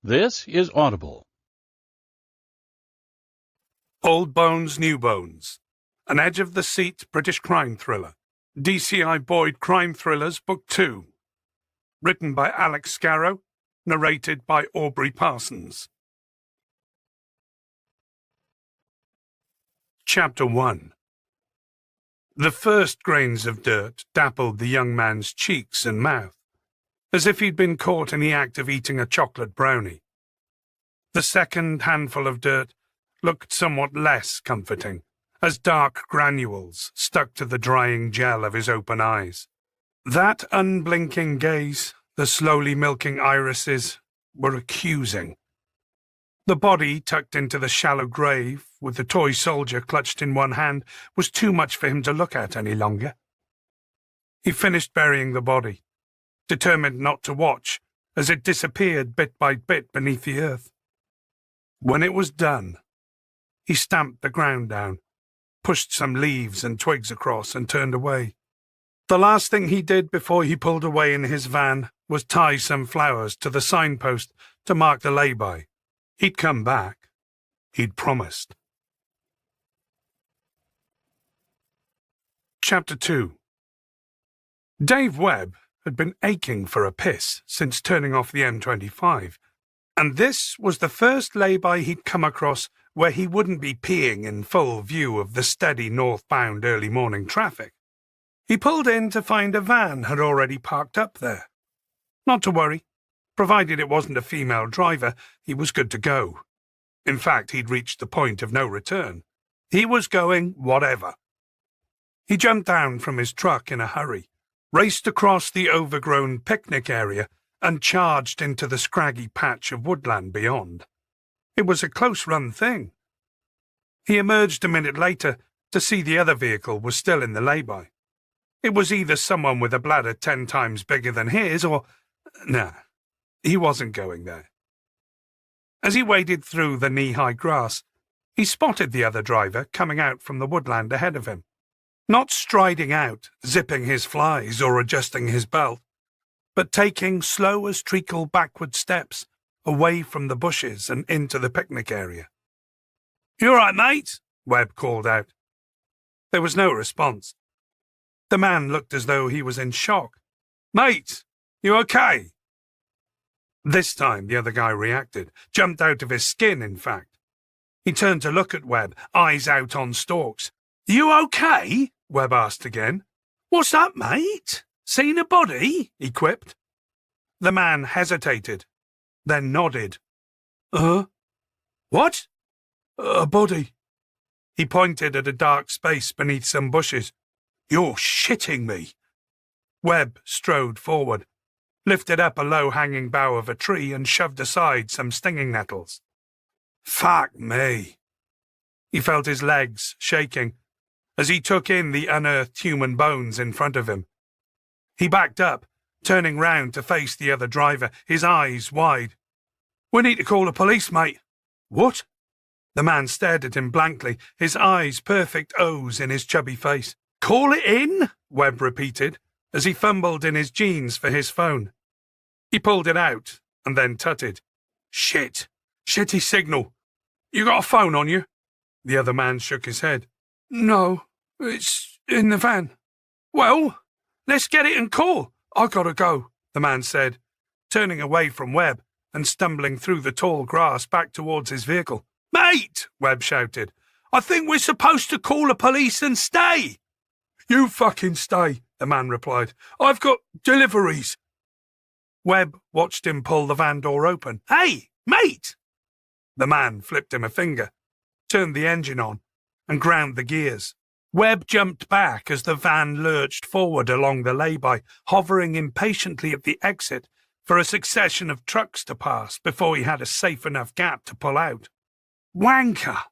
This is Audible. Old Bones, New Bones. An edge-of-the-seat British crime thriller. DCI Boyd Crime Thrillers, Book 2. Written by Alex Scarrow. Narrated by Aubrey Parsons. Chapter 1. The first grains of dirt dappled the young man's cheeks and mouth, as if he'd been caught in the act of eating a chocolate brownie. The second handful of dirt looked somewhat less comforting, as dark granules stuck to the drying gel of his open eyes. That unblinking gaze, the slowly milking irises, were accusing. The body tucked into the shallow grave, with the toy soldier clutched in one hand, was too much for him to look at any longer. He finished burying the body, determined not to watch as it disappeared bit by bit beneath the earth. When it was done, he stamped the ground down, pushed some leaves and twigs across, and turned away. The last thing he did before he pulled away in his van was tie some flowers to the signpost to mark the lay-by. He'd come back. He'd promised. Chapter 2. Dave Webb had been aching for a piss since turning off the M25, and this was the first lay-by he'd come across where he wouldn't be peeing in full view of the steady northbound early morning traffic. He pulled in to find a van had already parked up there. Not to worry. Provided it wasn't a female driver, he was good to go. In fact, he'd reached the point of no return. He was going whatever. He jumped down from his truck in a hurry, raced across the overgrown picnic area, and charged into the scraggy patch of woodland beyond. It was a close-run thing. He emerged a minute later to see the other vehicle was still in the lay-by. It was either someone with a bladder 10 times bigger than his, or... Nah, he wasn't going there. As he waded through the knee-high grass, he spotted the other driver coming out from the woodland ahead of him. Not striding out, zipping his flies or adjusting his belt, but taking slow-as-treacle backward steps away from the bushes and into the picnic area. "You all right, mate?" Webb called out. There was no response. The man looked as though he was in shock. "Mate, you okay?" This time the other guy reacted, jumped out of his skin, in fact. He turned to look at Webb, eyes out on stalks. "You okay?" Webb asked again. "What's up, mate? Seen a body?" he quipped. The man hesitated, then nodded. What?" "A body." He pointed at a dark space beneath some bushes. "You're shitting me." Webb strode forward, lifted up a low-hanging bough of a tree and shoved aside some stinging nettles. "Fuck me." He felt his legs shaking as he took in the unearthed human bones in front of him. He backed up, turning round to face the other driver, his eyes wide. "We need to call the police, mate." "What?" The man stared at him blankly, his eyes perfect O's in his chubby face. "Call it in?" Webb repeated, as he fumbled in his jeans for his phone. He pulled it out, and then tutted. "Shit. Shitty signal. You got a phone on you?" The other man shook his head. "No, it's in the van." "Well, let's get it and call. I gotta go," the man said, turning away from Webb and stumbling through the tall grass back towards his vehicle. "Mate," Webb shouted, "I think we're supposed to call the police and stay." "You fucking stay," the man replied. "I've got deliveries." Webb watched him pull the van door open. "Hey, mate!" The man flipped him a finger, turned the engine on, and ground the gears. Webb jumped back as the van lurched forward along the lay-by, hovering impatiently at the exit for a succession of trucks to pass before he had a safe enough gap to pull out. Wanker!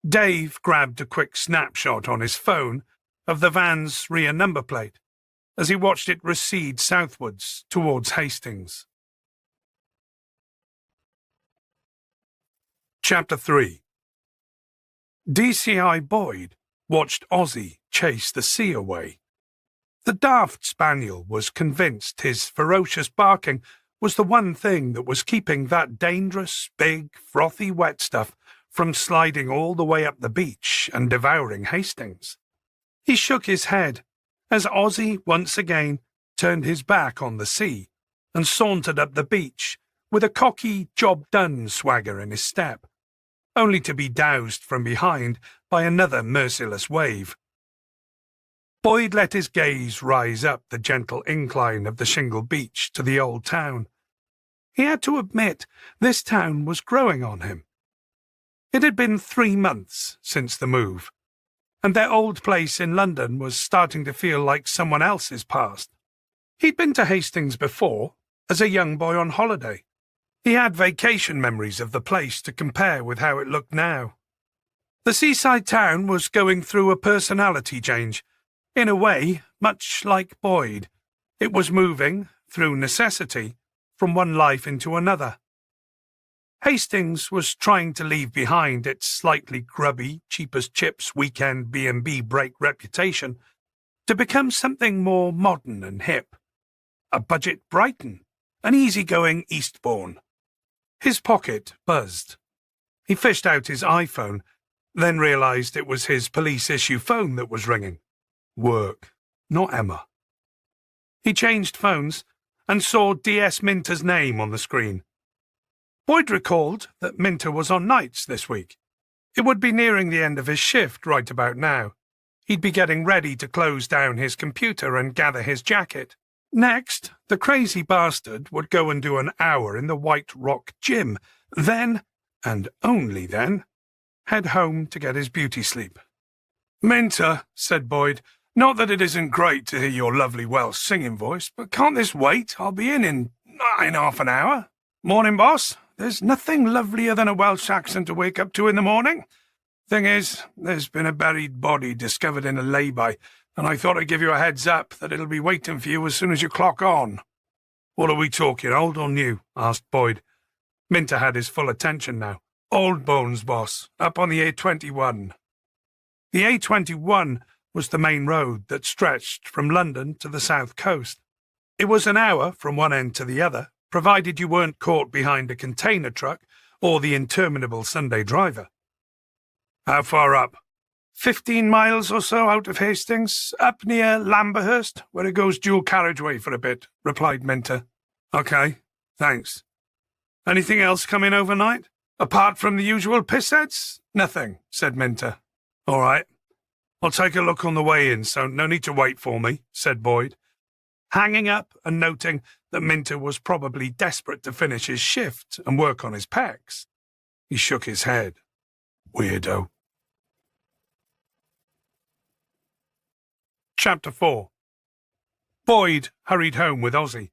Dave grabbed a quick snapshot on his phone of the van's rear number plate as he watched it recede southwards towards Hastings. Chapter 3. DCI Boyd watched Ozzy chase the sea away. The daft spaniel was convinced his ferocious barking was the one thing that was keeping that dangerous, big, frothy wet stuff from sliding all the way up the beach and devouring Hastings. He shook his head as Ozzy once again turned his back on the sea and sauntered up the beach with a cocky, job-done swagger in his step, only to be doused from behind by another merciless wave. Boyd let his gaze rise up the gentle incline of the shingle beach to the old town. He had to admit this town was growing on him. It had been 3 months since the move, and their old place in London was starting to feel like someone else's past. He'd been to Hastings before, as a young boy on holiday. He had vacation memories of the place to compare with how it looked now. The seaside town was going through a personality change. In a way, much like Boyd, it was moving, through necessity, from one life into another. Hastings was trying to leave behind its slightly grubby, cheap-as-chips weekend B&B break reputation to become something more modern and hip. A budget Brighton, an easygoing Eastbourne. His pocket buzzed. He fished out his iPhone, then realised it was his police-issue phone that was ringing. Work, not Emma. He changed phones and saw DS Minter's name on the screen. Boyd recalled that Minter was on nights this week. It would be nearing the end of his shift right about now. He'd be getting ready to close down his computer and gather his jacket. Next, the crazy bastard would go and do an hour in the White Rock gym, then, and only then, head home to get his beauty sleep. "Minter," said Boyd, "not that it isn't great to hear your lovely Welsh singing voice, but can't this wait? I'll be in half an hour." "Morning, boss. There's nothing lovelier than a Welsh accent to wake up to in the morning. Thing is, there's been a buried body discovered in a lay-by, and I thought I'd give you a heads up that it'll be waiting for you as soon as you clock on." "What are we talking, old or new?" asked Boyd. Minter had his full attention now. "Old bones, boss, up on the A21. The A21 was the main road that stretched from London to the south coast. It was an hour from one end to the other, provided you weren't caught behind a container truck or the interminable Sunday driver. "How far up?" 15 miles or so out of Hastings, up near Lamberhurst, where it goes dual carriageway for a bit," replied Minter. "Okay, thanks. Anything else come in overnight? Apart from the usual pissheads?" "Nothing," said Minter. "All right. I'll take a look on the way in, so no need to wait for me," said Boyd, hanging up and noting that Minter was probably desperate to finish his shift and work on his pecs. He shook his head. Weirdo. Chapter 4. Boyd hurried home with Ozzy.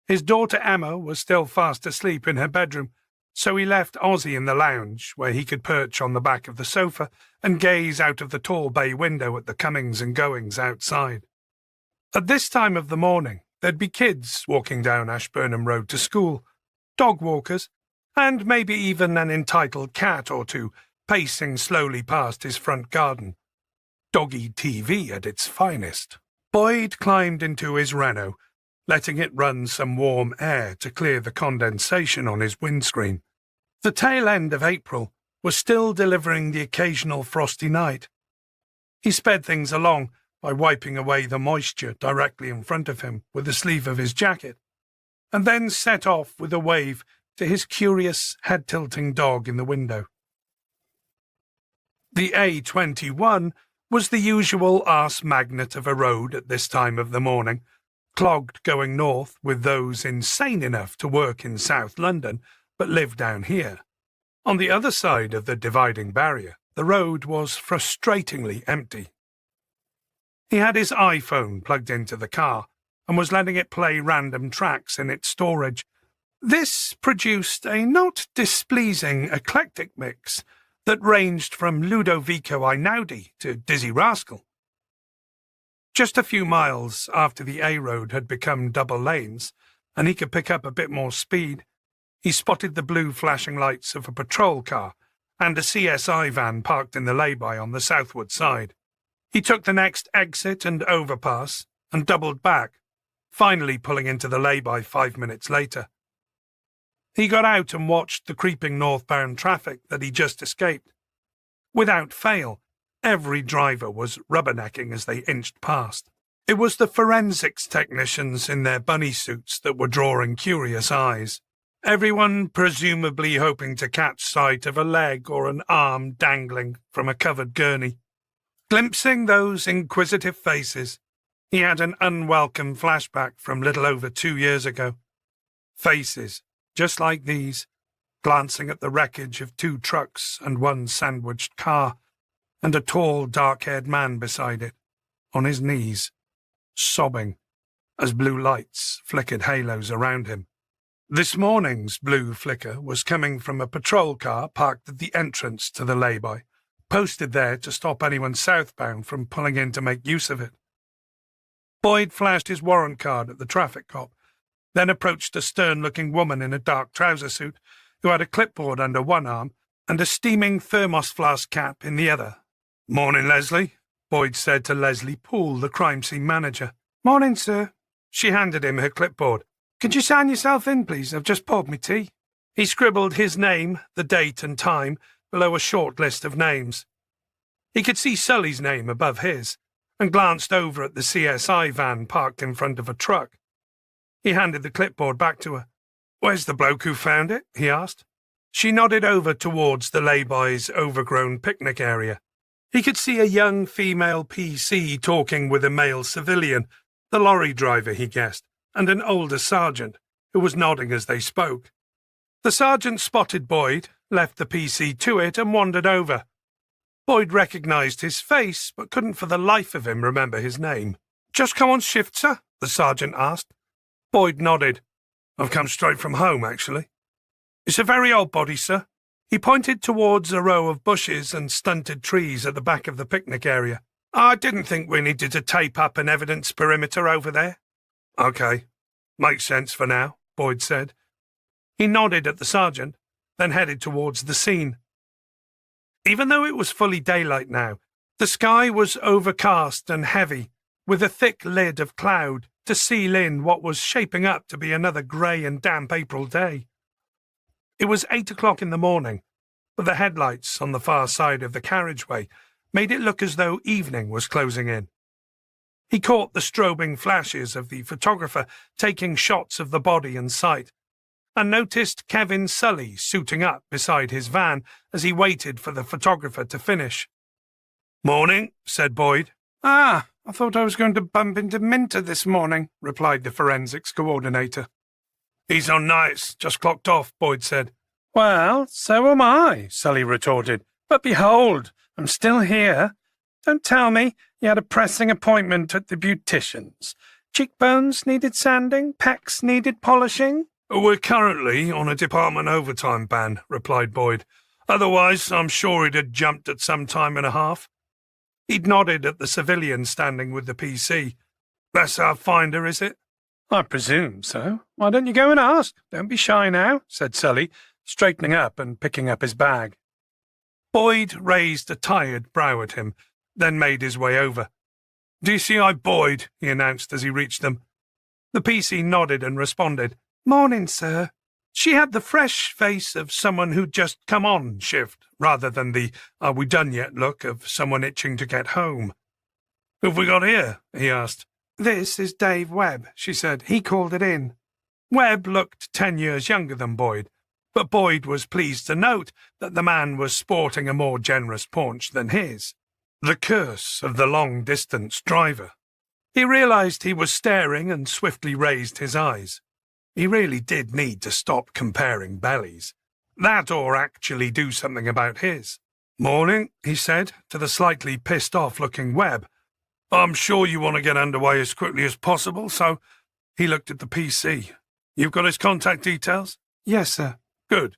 His daughter Emma was still fast asleep in her bedroom, so he left Ozzy in the lounge, where he could perch on the back of the sofa and gaze out of the tall bay window at the comings and goings outside. At this time of the morning, there'd be kids walking down Ashburnham Road to school, dog walkers, and maybe even an entitled cat or two pacing slowly past his front garden. Doggy TV at its finest. Boyd climbed into his Renault, letting it run some warm air to clear the condensation on his windscreen. The tail end of April was still delivering the occasional frosty night. He sped things along by wiping away the moisture directly in front of him with the sleeve of his jacket, and then set off with a wave to his curious, head-tilting dog in the window. The A21 was the usual arse magnet of a road at this time of the morning, clogged going north with those insane enough to work in South London but live down here. On the other side of the dividing barrier, the road was frustratingly empty. He had his iPhone plugged into the car and was letting it play random tracks in its storage. This produced a not displeasing eclectic mix that ranged from Ludovico Einaudi to Dizzy Rascal. Just a few miles after the A road had become double lanes, and he could pick up a bit more speed, he spotted the blue flashing lights of a patrol car and a CSI van parked in the lay-by on the southward side. He took the next exit and overpass and doubled back, finally pulling into the lay-by 5 minutes later. He got out and watched the creeping northbound traffic that he just escaped. Without fail, every driver was rubbernecking as they inched past. It was the forensics technicians in their bunny suits that were drawing curious eyes, everyone presumably hoping to catch sight of a leg or an arm dangling from a covered gurney. Glimpsing those inquisitive faces, he had an unwelcome flashback from little over 2 years ago. Faces, just like these, glancing at the wreckage of 2 trucks and 1 sandwiched car, and a tall, dark-haired man beside it, on his knees, sobbing, as blue lights flickered halos around him. This morning's blue flicker was coming from a patrol car parked at the entrance to the lay-by, posted there to stop anyone southbound from pulling in to make use of it. Boyd flashed his warrant card at the traffic cop, then approached a stern-looking woman in a dark trouser suit who had a clipboard under one arm and a steaming thermos flask cap in the other. "Morning, Leslie," Boyd said to Leslie Poole, the crime scene manager. "Morning, sir." She handed him her clipboard. "Could you sign yourself in, please? I've just poured me tea." He scribbled his name, the date and time, below a short list of names. He could see Sully's name above his, and glanced over at the CSI van parked in front of a truck. He handed the clipboard back to her. "Where's the bloke who found it?" he asked. She nodded over towards the lay-by's overgrown picnic area. He could see a young female PC talking with a male civilian, the lorry driver, he guessed, and an older sergeant, who was nodding as they spoke. The sergeant spotted Boyd, left the PC to it, and wandered over. Boyd recognised his face, but couldn't for the life of him remember his name. "Just come on shift, sir?" the sergeant asked. Boyd nodded. "I've come straight from home, actually." "It's a very old body, sir." He pointed towards a row of bushes and stunted trees at the back of the picnic area. "I didn't think we needed to tape up an evidence perimeter over there." "Okay. Makes sense for now," Boyd said. He nodded at the sergeant, then headed towards the scene. Even though it was fully daylight now, the sky was overcast and heavy, with a thick lid of cloud to seal in what was shaping up to be another grey and damp April day. It was 8 o'clock in the morning, but the headlights on the far side of the carriageway made it look as though evening was closing in. He caught the strobing flashes of the photographer taking shots of the body in sight, and noticed Kevin Sully suiting up beside his van as he waited for the photographer to finish. "Morning," said Boyd. "Ah, I thought I was going to bump into Minter this morning," replied the forensics coordinator. "He's on nights, just clocked off," Boyd said. "Well, so am I," Sully retorted. "But behold, I'm still here. Don't tell me you had a pressing appointment at the beautician's. Cheekbones needed sanding, pecs needed polishing?" "We're currently on a department overtime ban," replied Boyd. "Otherwise, I'm sure he'd have jumped at some time and a half." He'd nodded at the civilian standing with the PC. "That's our finder, is it?" "I presume so. Why don't you go and ask? Don't be shy now," said Sully, straightening up and picking up his bag. Boyd raised a tired brow at him, then made his way over. "DCI Boyd," he announced as he reached them. The PC nodded and responded. "Morning, sir." She had the fresh face of someone who'd just come on shift, rather than the "are we done yet" look of someone itching to get home. "Who've we got here?" he asked. "This is Dave Webb," she said. "He called it in." Webb looked 10 years younger than Boyd, but Boyd was pleased to note that the man was sporting a more generous paunch than his. The curse of the long-distance driver. He realised he was staring and swiftly raised his eyes. He really did need to stop comparing bellies. That or actually do something about his. "Morning," he said, to the slightly pissed-off-looking Webb. "I'm sure you want to get underway as quickly as possible, so—" He looked at the PC. "You've got his contact details?" "Yes, sir." "Good."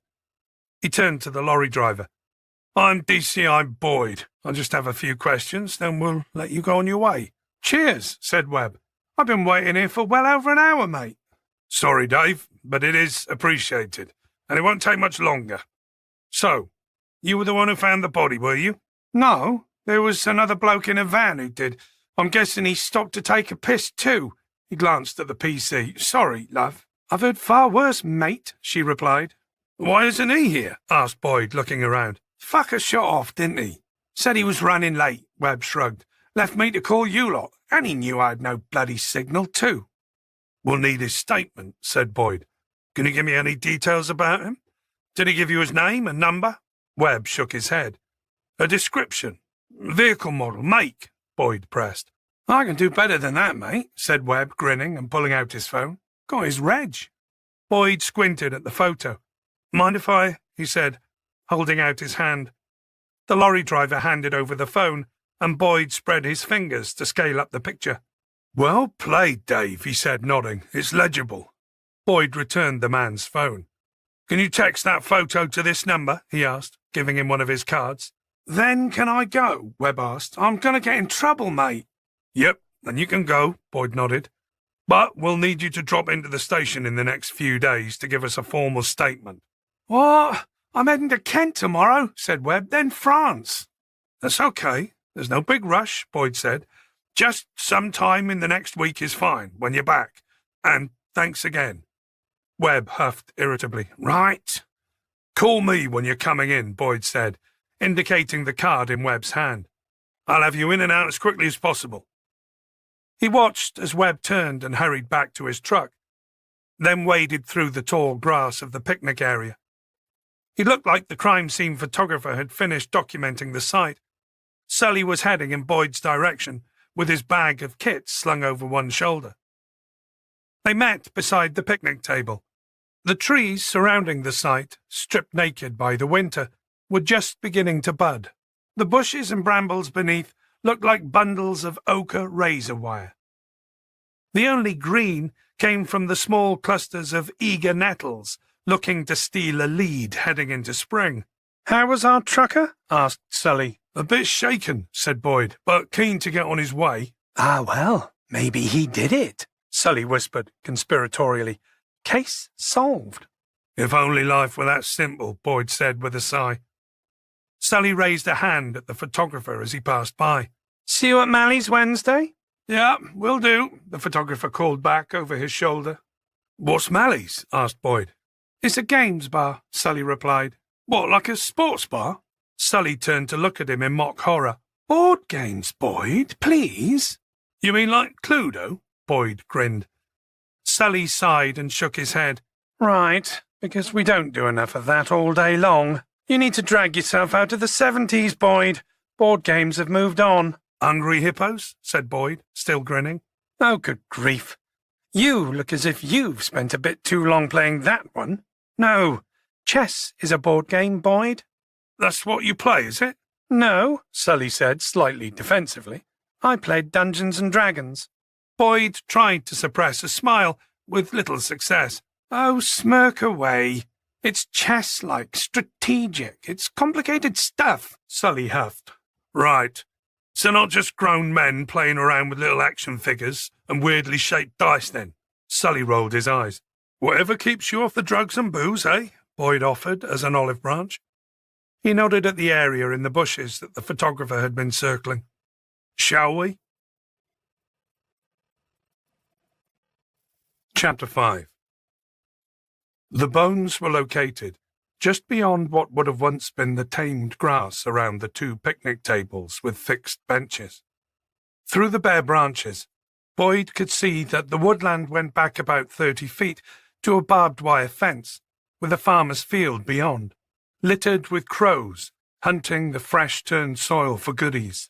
He turned to the lorry driver. "I'm DCI Boyd. I'll just have a few questions, then we'll let you go on your way." "Cheers," said Webb. "I've been waiting here for well over an hour, mate." "Sorry, Dave, but it is appreciated, and it won't take much longer. So, you were the one who found the body, were you?" "No, there was another bloke in a van who did. I'm guessing he stopped to take a piss too." He glanced at the PC. "Sorry, love." I've heard far worse, mate, she replied. Why isn't he here? Asked Boyd, looking around. Fucker shot off, didn't he? Said he was running late, Webb shrugged. Left me to call you lot, and he knew I had no bloody signal, too. We'll need his statement, said Boyd. Can you give me any details about him? Did he give you his name and number? Webb shook his head. A description? Vehicle model, make? Boyd pressed. I can do better than that, mate, said Webb, grinning and pulling out his phone. Got his reg. Boyd squinted at the photo. Mind if I, he said, holding out his hand. The lorry driver handed over the phone, and Boyd spread his fingers to scale up the picture. Well played, Dave, he said, nodding. It's legible. Boyd returned the man's phone. Can you text that photo to this number? He asked, giving him one of his cards. Then can I go? Webb asked. I'm going to get in trouble, mate. Yep, then you can go, Boyd nodded. But we'll need you to drop into the station in the next few days to give us a formal statement. What? I'm heading to Kent tomorrow, said Webb, then France. That's okay. There's no big rush, Boyd said. Just some time in the next week is fine, when you're back. And thanks again. Webb huffed irritably. Right. Call me when you're coming in, Boyd said, indicating the card in Webb's hand. I'll have you in and out as quickly as possible. He watched as Webb turned and hurried back to his truck, then waded through the tall grass of the picnic area. He looked like the crime scene photographer had finished documenting the site. Sully was heading in Boyd's direction, with his bag of kits slung over one shoulder. They met beside the picnic table. The trees surrounding the site, stripped naked by the winter, were just beginning to bud. The bushes and brambles beneath looked like bundles of ochre razor wire. The only green came from the small clusters of eager nettles, looking to steal a lead heading into spring. How was our trucker? Asked Sully. A bit shaken, said Boyd, but keen to get on his way. Ah, well, maybe he did it, Sully whispered conspiratorially. Case solved. If only life were that simple, Boyd said with a sigh. Sully raised a hand at the photographer as he passed by. See you at Mally's Wednesday? Yeah, will do, the photographer called back over his shoulder. What's Mally's? Asked Boyd. It's a games bar, Sully replied. What, like a sports bar? Sully turned to look at him in mock horror. Board games, Boyd, please. You mean like Cluedo? Boyd grinned. Sully sighed and shook his head. Right, because we don't do enough of that all day long. You need to drag yourself out of the 70s, Boyd. Board games have moved on. Hungry hippos? Said Boyd, still grinning. Oh, good grief. You look as if you've spent a bit too long playing that one. No, chess is a board game, Boyd. That's what you play, is it? No, Sully said, slightly defensively. I played Dungeons and Dragons. Boyd tried to suppress a smile, with little success. Oh, smirk away. It's chess-like, strategic. It's complicated stuff, Sully huffed. Right. So not just grown men playing around with little action figures and weirdly shaped dice, then? Sully rolled his eyes. Whatever keeps you off the drugs and booze, eh? Boyd offered as an olive branch. He nodded at the area in the bushes that the photographer had been circling. Shall we? Chapter 5. The bones were located just beyond what would have once been the tamed grass around the two picnic tables with fixed benches. Through the bare branches, Boyd could see that the woodland went back about 30 feet to a barbed wire fence, with a farmer's field beyond, littered with crows hunting the fresh-turned soil for goodies.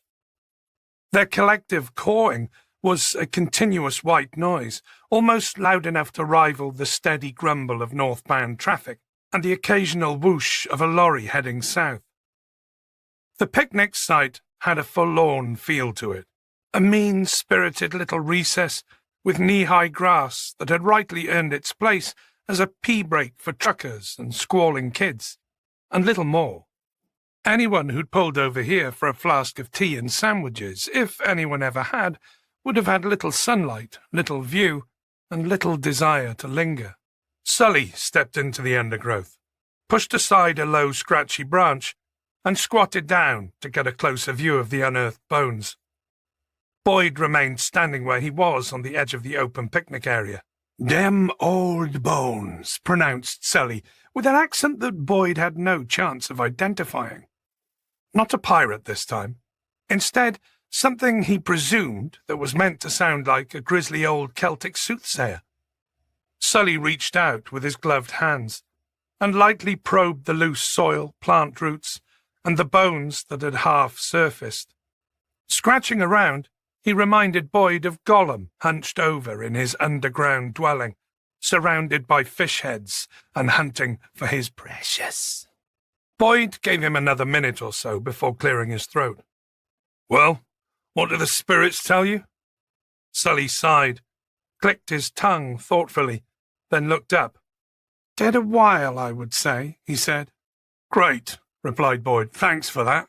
Their collective cawing was a continuous white noise, almost loud enough to rival the steady grumble of northbound traffic and the occasional whoosh of a lorry heading south. The picnic site had a forlorn feel to it, a mean-spirited little recess with knee-high grass that had rightly earned its place as a pee break for truckers and squalling kids, and little more. Anyone who'd pulled over here for a flask of tea and sandwiches, if anyone ever had, would have had little sunlight, little view, and little desire to linger. Sully stepped into the undergrowth, pushed aside a low, scratchy branch, and squatted down to get a closer view of the unearthed bones. Boyd remained standing where he was on the edge of the open picnic area, "Dem old bones," pronounced Sully, with an accent that Boyd had no chance of identifying. Not a pirate this time. Instead, something he presumed that was meant to sound like a grisly old Celtic soothsayer. Sully reached out with his gloved hands and lightly probed the loose soil, plant roots, and the bones that had half surfaced. Scratching around, he reminded Boyd of Gollum hunched over in his underground dwelling, surrounded by fish heads and hunting for his precious. Boyd gave him another minute or so before clearing his throat. "Well, what do the spirits tell you?" Sully sighed, clicked his tongue thoughtfully, then looked up. "Dead a while, I would say," he said. "Great," replied Boyd. "Thanks for that.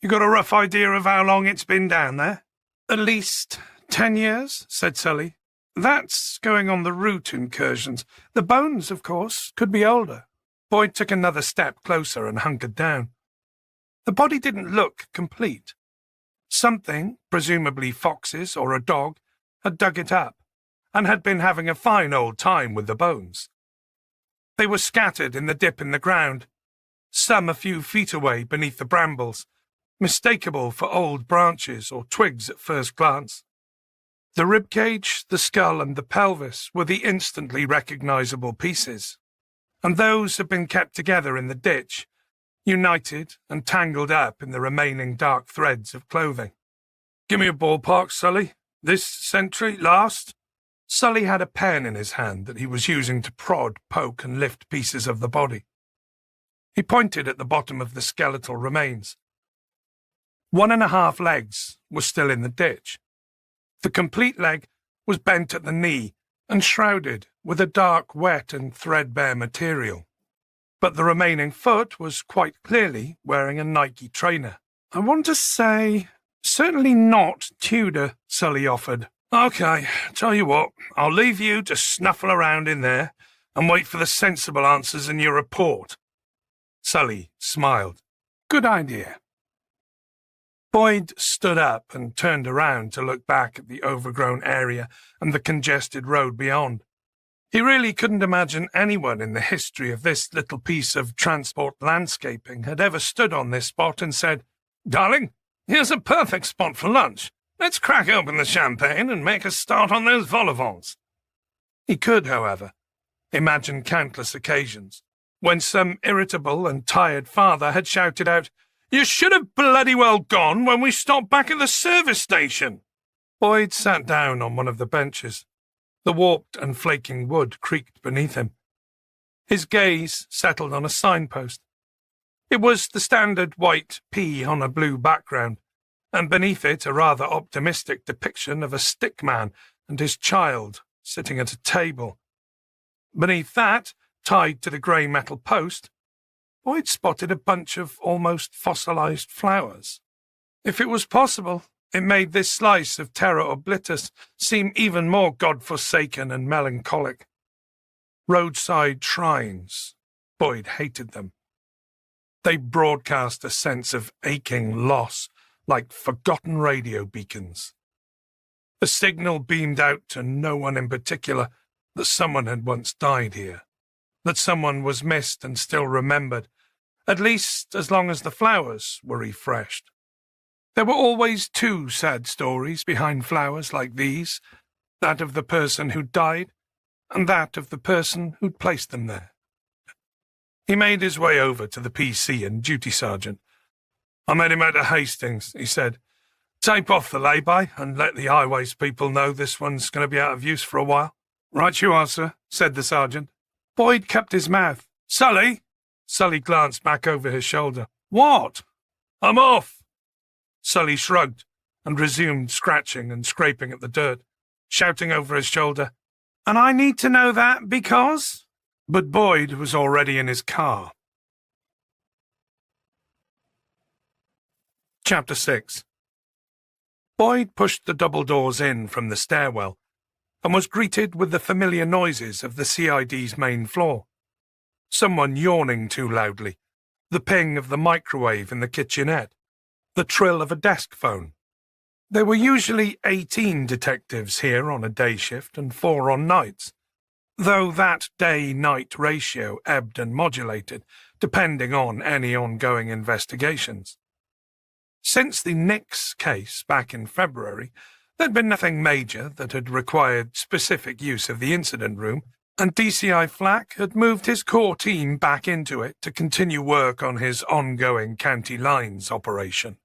You got a rough idea of how long it's been down there?" "At least 10 years," said Sully. "That's going on the root incursions. The bones, of course, could be older." Boyd took another step closer and hunkered down. The body didn't look complete. Something, presumably foxes or a dog, had dug it up and had been having a fine old time with the bones. They were scattered in the dip in the ground, some a few feet away beneath the brambles, mistakable for old branches or twigs at first glance. The ribcage, the skull, and the pelvis were the instantly recognizable pieces, and those had been kept together in the ditch, united and tangled up in the remaining dark threads of clothing. "Give me a ballpark, Sully. This century, last?" Sully had a pen in his hand that he was using to prod, poke, and lift pieces of the body. He pointed at the bottom of the skeletal remains. 1.5 legs were still in the ditch. The complete leg was bent at the knee and shrouded with a dark, wet, and threadbare material. But the remaining foot was quite clearly wearing a Nike trainer. "I want to say, certainly not Tudor," Sully offered. "Okay, tell you what, I'll leave you to snuffle around in there and wait for the sensible answers in your report." Sully smiled. "Good idea." Boyd stood up and turned around to look back at the overgrown area and the congested road beyond. He really couldn't imagine anyone in the history of this little piece of transport landscaping had ever stood on this spot and said, "Darling, here's a perfect spot for lunch. Let's crack open the champagne and make a start on those vol au vents." He could, however, imagine countless occasions when some irritable and tired father had shouted out, "You should have bloody well gone when we stopped back at the service station." Boyd sat down on one of the benches. The warped and flaking wood creaked beneath him. His gaze settled on a signpost. It was the standard white P on a blue background, and beneath it a rather optimistic depiction of a stick man and his child sitting at a table. Beneath that, tied to the grey metal post, Boyd spotted a bunch of almost fossilized flowers. If it was possible, it made this slice of terra oblitus seem even more God-forsaken and melancholic. Roadside shrines. Boyd hated them. They broadcast a sense of aching loss, like forgotten radio beacons. A signal beamed out to no one in particular that someone had once died here, that someone was missed and still remembered, at least as long as the flowers were refreshed. There were always two sad stories behind flowers like these, that of the person who'd died, and that of the person who'd placed them there. He made his way over to the PC and duty sergeant. "I made him out to Hastings," he said. "Tape off the lay-by and let the highways people know this one's going to be out of use for a while." "Right you are, sir," said the sergeant. Boyd kept his mouth. "Sully?" Sully glanced back over his shoulder. "What?" "I'm off." Sully shrugged and resumed scratching and scraping at the dirt, shouting over his shoulder, "And I need to know that because—" But Boyd was already in his car. Chapter 6. Boyd pushed the double doors in from the stairwell and was greeted with the familiar noises of the CID's main floor. Someone yawning too loudly, the ping of the microwave in the kitchenette, the trill of a desk phone. There were usually 18 detectives here on a day shift and 4 on nights, though that day-night ratio ebbed and modulated, depending on any ongoing investigations. Since the Nix case back in February, there'd been nothing major that had required specific use of the incident room, and DCI Flack had moved his core team back into it to continue work on his ongoing county lines operation.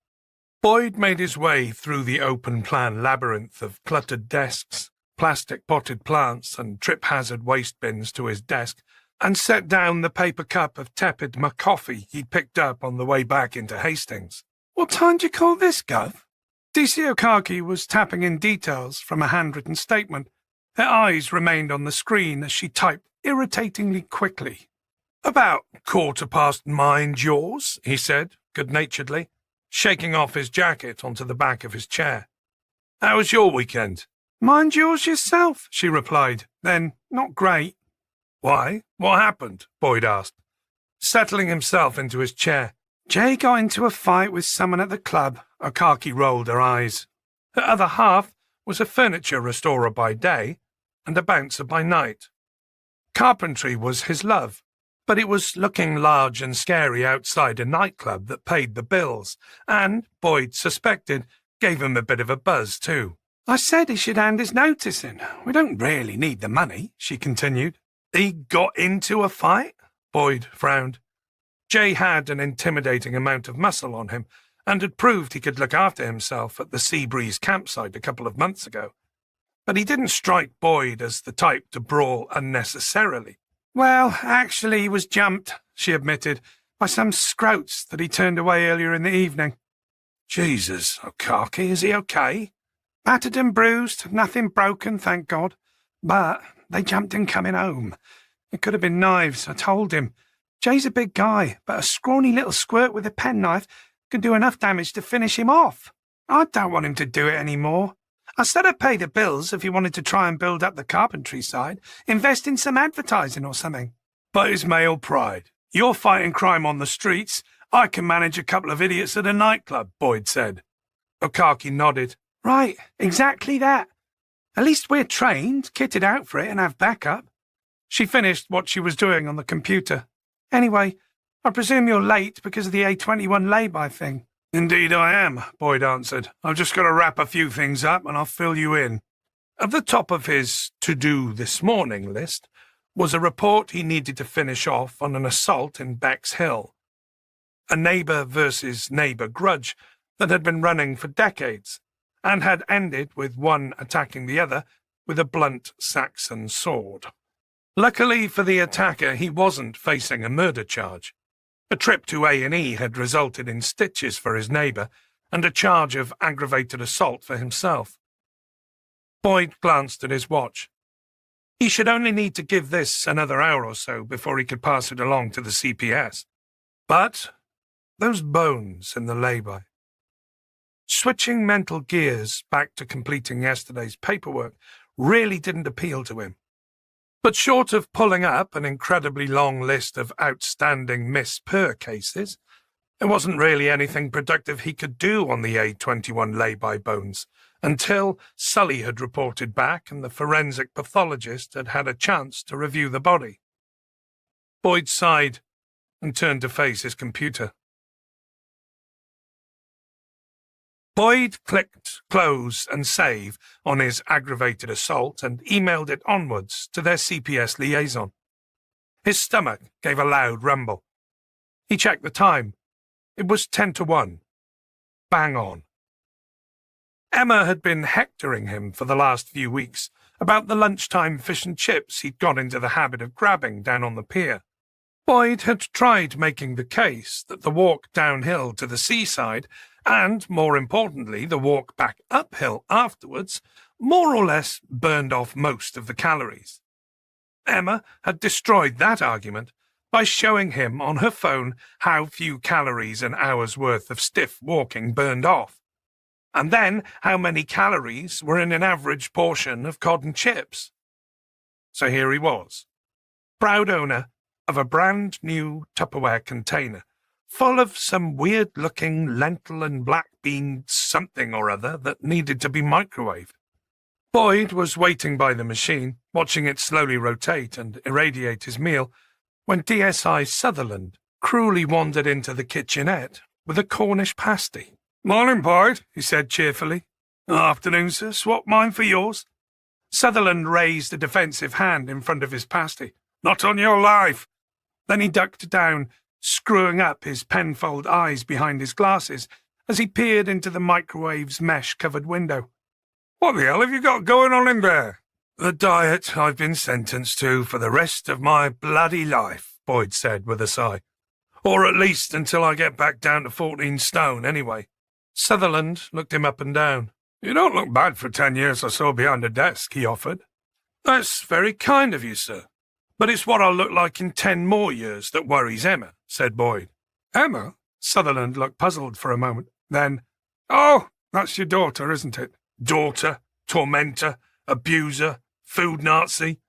Boyd made his way through the open-plan labyrinth of cluttered desks, plastic potted plants and trip-hazard waste bins to his desk, and set down the paper cup of tepid coffee he'd picked up on the way back into Hastings. "What time do you call this, Gov?" DCO Khaki was tapping in details from a handwritten statement. Her eyes remained on the screen as she typed irritatingly quickly. "About 9:15, yours," he said, good-naturedly, shaking off his jacket onto the back of his chair. "How was your weekend?" "Mind yours yourself," she replied, then, "Not great." "Why? What happened?" Boyd asked, settling himself into his chair. "Jay got into a fight with someone at the club." Akaki rolled her eyes. Her other half was a furniture restorer by day and a bouncer by night. Carpentry was his love, but it was looking large and scary outside a nightclub that paid the bills, and, Boyd suspected, gave him a bit of a buzz too. "I said he should hand his notice in. We don't really need the money," she continued. "He got into a fight?" Boyd frowned. Jay had an intimidating amount of muscle on him, and had proved he could look after himself at the Seabreeze campsite a couple of months ago. But he didn't strike Boyd as the type to brawl unnecessarily. "Well, actually he was jumped," she admitted, "by some scroats that he turned away earlier in the evening." "Jesus, Khaki, is he okay?" "Battered and bruised, nothing broken, thank God. But they jumped him coming home. It could have been knives, I told him. Jay's a big guy, but a scrawny little squirt with a penknife can do enough damage to finish him off. I don't want him to do it any more. I said I'd pay the bills if he wanted to try and build up the carpentry side, invest in some advertising or something." "But his male pride. You're fighting crime on the streets. I can manage a couple of idiots at a nightclub," Boyd said. Okaki nodded. "Right, exactly that. At least we're trained, kitted out for it, and have backup." She finished what she was doing on the computer. "Anyway, I presume you're late because of the A21 lay-by thing." "Indeed I am," Boyd answered. "I've just got to wrap a few things up and I'll fill you in." At the top of his to-do this morning list was a report he needed to finish off on an assault in Bexhill, a neighbour versus neighbour grudge that had been running for decades and had ended with one attacking the other with a blunt Saxon sword. Luckily for the attacker, he wasn't facing a murder charge. A trip to A&E had resulted in stitches for his neighbour and a charge of aggravated assault for himself. Boyd glanced at his watch. He should only need to give this another hour or so before he could pass it along to the CPS. But those bones in the lay-by. Switching mental gears back to completing yesterday's paperwork really didn't appeal to him. But short of pulling up an incredibly long list of outstanding Miss Per cases, there wasn't really anything productive he could do on the A21 lay-by bones until Sully had reported back and the forensic pathologist had had a chance to review the body. Boyd sighed and turned to face his computer. Boyd clicked close and save on his aggravated assault and emailed it onwards to their CPS liaison. His stomach gave a loud rumble. He checked the time. It was 10-1. Bang on. Emma had been hectoring him for the last few weeks about the lunchtime fish and chips he'd got into the habit of grabbing down on the pier. Boyd had tried making the case that the walk downhill to the seaside and, more importantly, the walk back uphill afterwards, more or less burned off most of the calories. Emma had destroyed that argument by showing him on her phone how few calories an hour's worth of stiff walking burned off, and then how many calories were in an average portion of cod and chips. So here he was, proud owner of a brand new Tupperware container, full of some weird-looking lentil and black bean something or other that needed to be microwaved. Boyd was waiting by the machine, watching it slowly rotate and irradiate his meal, when DSI Sutherland cruelly wandered into the kitchenette with a Cornish pasty. "Morning, Boyd," he said cheerfully. "Afternoon, sir. Swap mine for yours." Sutherland raised a defensive hand in front of his pasty. "Not on your life." Then he ducked down, screwing up his penfold eyes behind his glasses as he peered into the microwave's mesh-covered window. "What the hell have you got going on in there?" "The diet I've been sentenced to for the rest of my bloody life," Boyd said with a sigh. "Or at least until I get back down to 14 stone, anyway." Sutherland looked him up and down. "You don't look bad for 10 years or so behind a desk," he offered. "That's very kind of you, sir. But it's what I'll look like in 10 more years that worries Emma," said Boyd. "Emma?" Sutherland looked puzzled for a moment. Then, "Oh, that's your daughter, isn't it? Daughter, tormentor, abuser, food Nazi."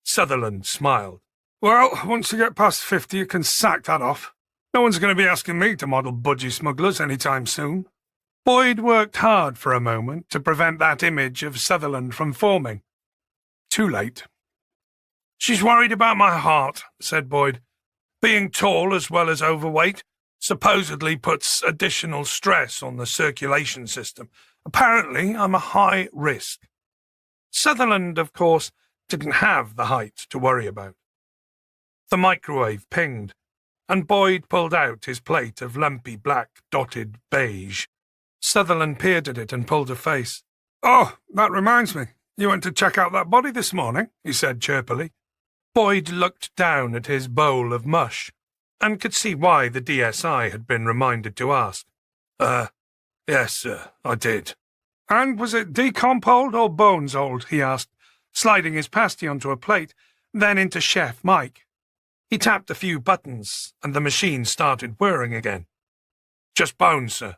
Sutherland smiled. "Well, once you get past 50, you can sack that off. No one's going to be asking me to model budgie smugglers any time soon." Boyd worked hard for a moment to prevent that image of Sutherland from forming. Too late. "She's worried about my heart," said Boyd. "Being tall as well as overweight supposedly puts additional stress on the circulation system. Apparently, I'm a high risk." Sutherland, of course, didn't have the height to worry about. The microwave pinged, and Boyd pulled out his plate of lumpy black dotted beige. Sutherland peered at it and pulled a face. "Oh, that reminds me. You went to check out that body this morning," he said chirpily. Boyd looked down at his bowl of mush, and could see why the DSI had been reminded to ask. Yes, sir, I did." "And was it decomp old or bones old?" he asked, sliding his pasty onto a plate, then into Chef Mike. He tapped a few buttons, and the machine started whirring again. "Just bones, sir."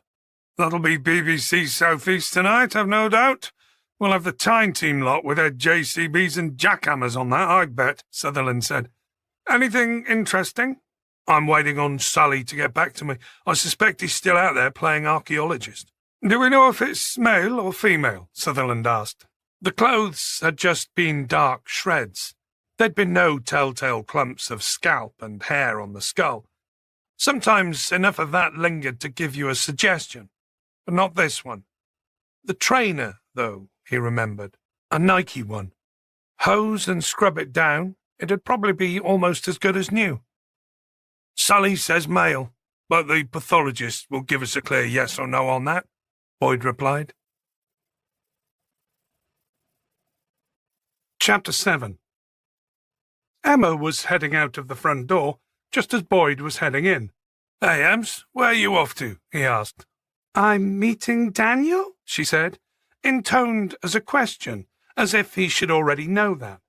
"That'll be BBC South East tonight, I've no doubt. We'll have the Tyne team lot with their JCBs and jackhammers on that, I bet," Sutherland said. "Anything interesting?" "I'm waiting on Sully to get back to me. I suspect he's still out there playing archaeologist." "Do we know if it's male or female?" Sutherland asked. The clothes had just been dark shreds. There'd been no telltale clumps of scalp and hair on the skull. Sometimes enough of that lingered to give you a suggestion, but not this one. The trainer, though, he remembered. A Nike one. Hose and scrub it down, it'd probably be almost as good as new. "Sully says male, but the pathologist will give us a clear yes or no on that," Boyd replied. Chapter 7. Emma was heading out of the front door, just as Boyd was heading in. "Hey, Ems, where are you off to?" he asked. "I'm meeting Daniel," she said, intoned as a question, as if he should already know that.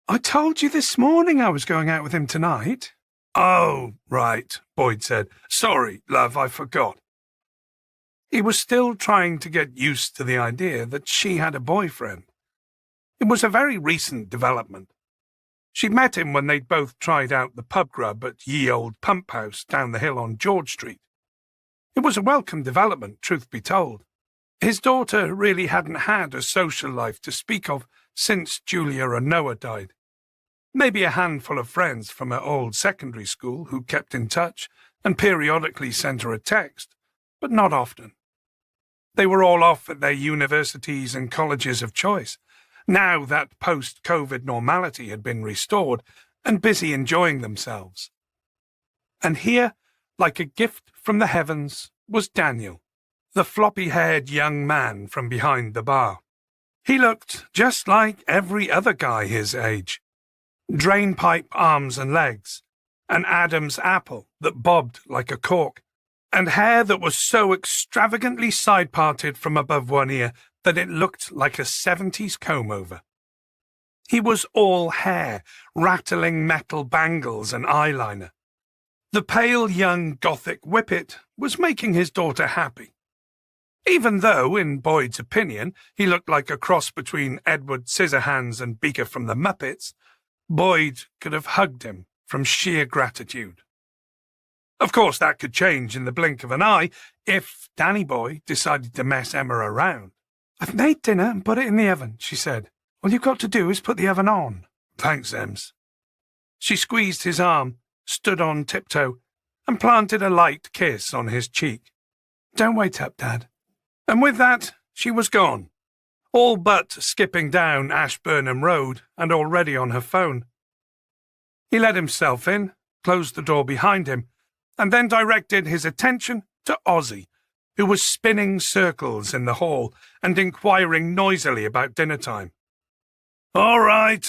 "I told you this morning I was going out with him tonight." "Oh, right," Boyd said. "Sorry, love, I forgot." He was still trying to get used to the idea that she had a boyfriend. It was a very recent development. She'd met him when they'd both tried out the pub grub at Ye Old Pump House down the hill on George Street. It was a welcome development, truth be told. His daughter really hadn't had a social life to speak of since Julia and Noah died. Maybe a handful of friends from her old secondary school who kept in touch and periodically sent her a text, but not often. They were all off at their universities and colleges of choice, now that post-COVID normality had been restored, and busy enjoying themselves. And here, like a gift from the heavens, was Daniel, the floppy-haired young man from behind the bar. He looked just like every other guy his age. Drainpipe arms and legs, an Adam's apple that bobbed like a cork, and hair that was so extravagantly side-parted from above one ear that it looked like a 70s comb-over. He was all hair, rattling metal bangles and eyeliner. The pale young Gothic whippet was making his daughter happy. Even though, in Boyd's opinion, he looked like a cross between Edward Scissorhands and Beaker from the Muppets, Boyd could have hugged him from sheer gratitude. Of course, that could change in the blink of an eye if Danny Boy decided to mess Emma around. I've made dinner and put it in the oven, she said. All you've got to do is put the oven on. Thanks, Ems. She squeezed his arm, stood on tiptoe, and planted a light kiss on his cheek. Don't wait up, Dad. And with that, she was gone, all but skipping down Ashburnham Road and already on her phone. He let himself in, closed the door behind him, and then directed his attention to Ozzy, who was spinning circles in the hall and inquiring noisily about dinner time. All right,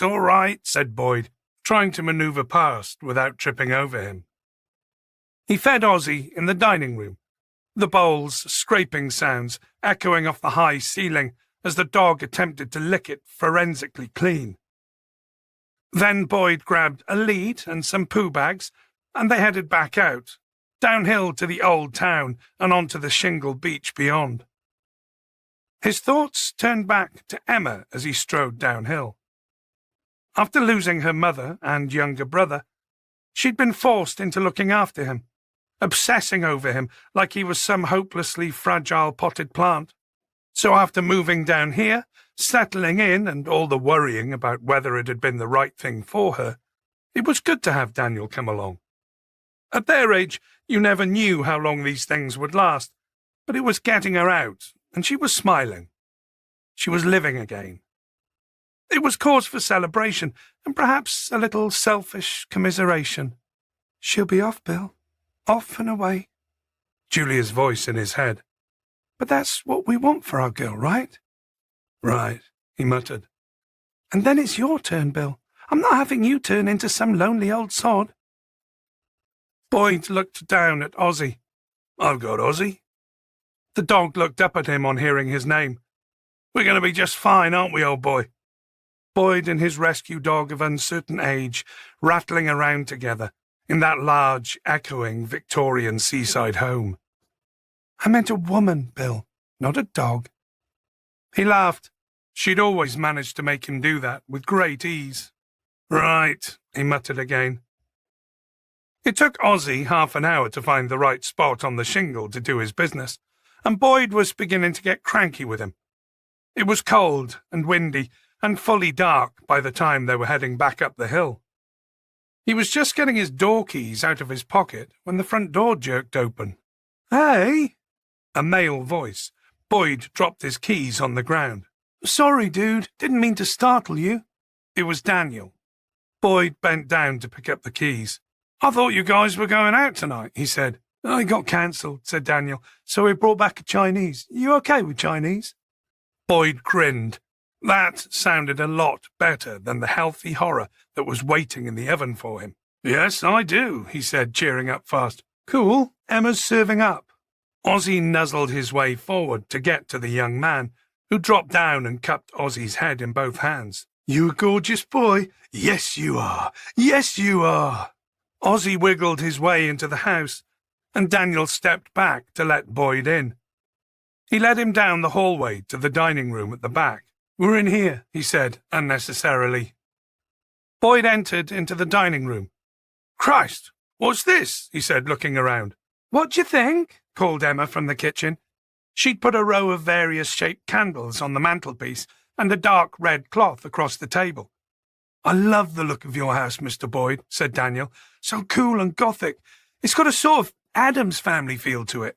said Boyd, trying to maneuver past without tripping over him. He fed Ozzy in the dining room, the bowl's scraping sounds echoing off the high ceiling as the dog attempted to lick it forensically clean. Then Boyd grabbed a lead and some poo bags, and they headed back out, downhill to the old town and onto the shingle beach beyond. His thoughts turned back to Emma as he strode downhill. After losing her mother and younger brother, she'd been forced into looking after him, obsessing over him like he was some hopelessly fragile potted plant. So after moving down here, settling in and all the worrying about whether it had been the right thing for her, it was good to have Daniel come along. At their age, you never knew how long these things would last, but it was getting her out, and she was smiling. She was living again. It was cause for celebration, and perhaps a little selfish commiseration. She'll be off, Bill. Off and away. Julia's voice in his head. But that's what we want for our girl, right? Right, he muttered. And then it's your turn, Bill. I'm not having you turn into some lonely old sod. Boyd looked down at Ozzy. I've got Ozzy. The dog looked up at him on hearing his name. We're going to be just fine, aren't we, old boy? Boyd and his rescue dog of uncertain age rattling around together in that large, echoing Victorian seaside home. I meant a woman, Bill, not a dog. He laughed. She'd always managed to make him do that with great ease. Right, he muttered again. It took Ozzy half an hour to find the right spot on the shingle to do his business, and Boyd was beginning to get cranky with him. It was cold and windy and fully dark by the time they were heading back up the hill. He was just getting his door keys out of his pocket when the front door jerked open. Hey! A male voice. Boyd dropped his keys on the ground. Sorry, dude. Didn't mean to startle you. It was Daniel. Boyd bent down to pick up the keys. I thought you guys were going out tonight, he said. I got cancelled, said Daniel, so we brought back a Chinese. You okay with Chinese? Boyd grinned. That sounded a lot better than the healthy horror that was waiting in the oven for him. Yes, I do, he said, cheering up fast. Cool. Emma's serving up. Ozzy nuzzled his way forward to get to the young man, who dropped down and cupped Ozzy's head in both hands. You a gorgeous boy? Yes, you are. Yes, you are. Ozzy wiggled his way into the house, and Daniel stepped back to let Boyd in. He led him down the hallway to the dining room at the back. We're in here, he said, unnecessarily. Boyd entered into the dining room. Christ, what's this? He said, looking around. What do you think? Called Emma from the kitchen. She'd put a row of various-shaped candles on the mantelpiece and a dark red cloth across the table. I love the look of your house, Mr. Boyd, said Daniel. So cool and gothic. It's got a sort of Addams Family feel to it.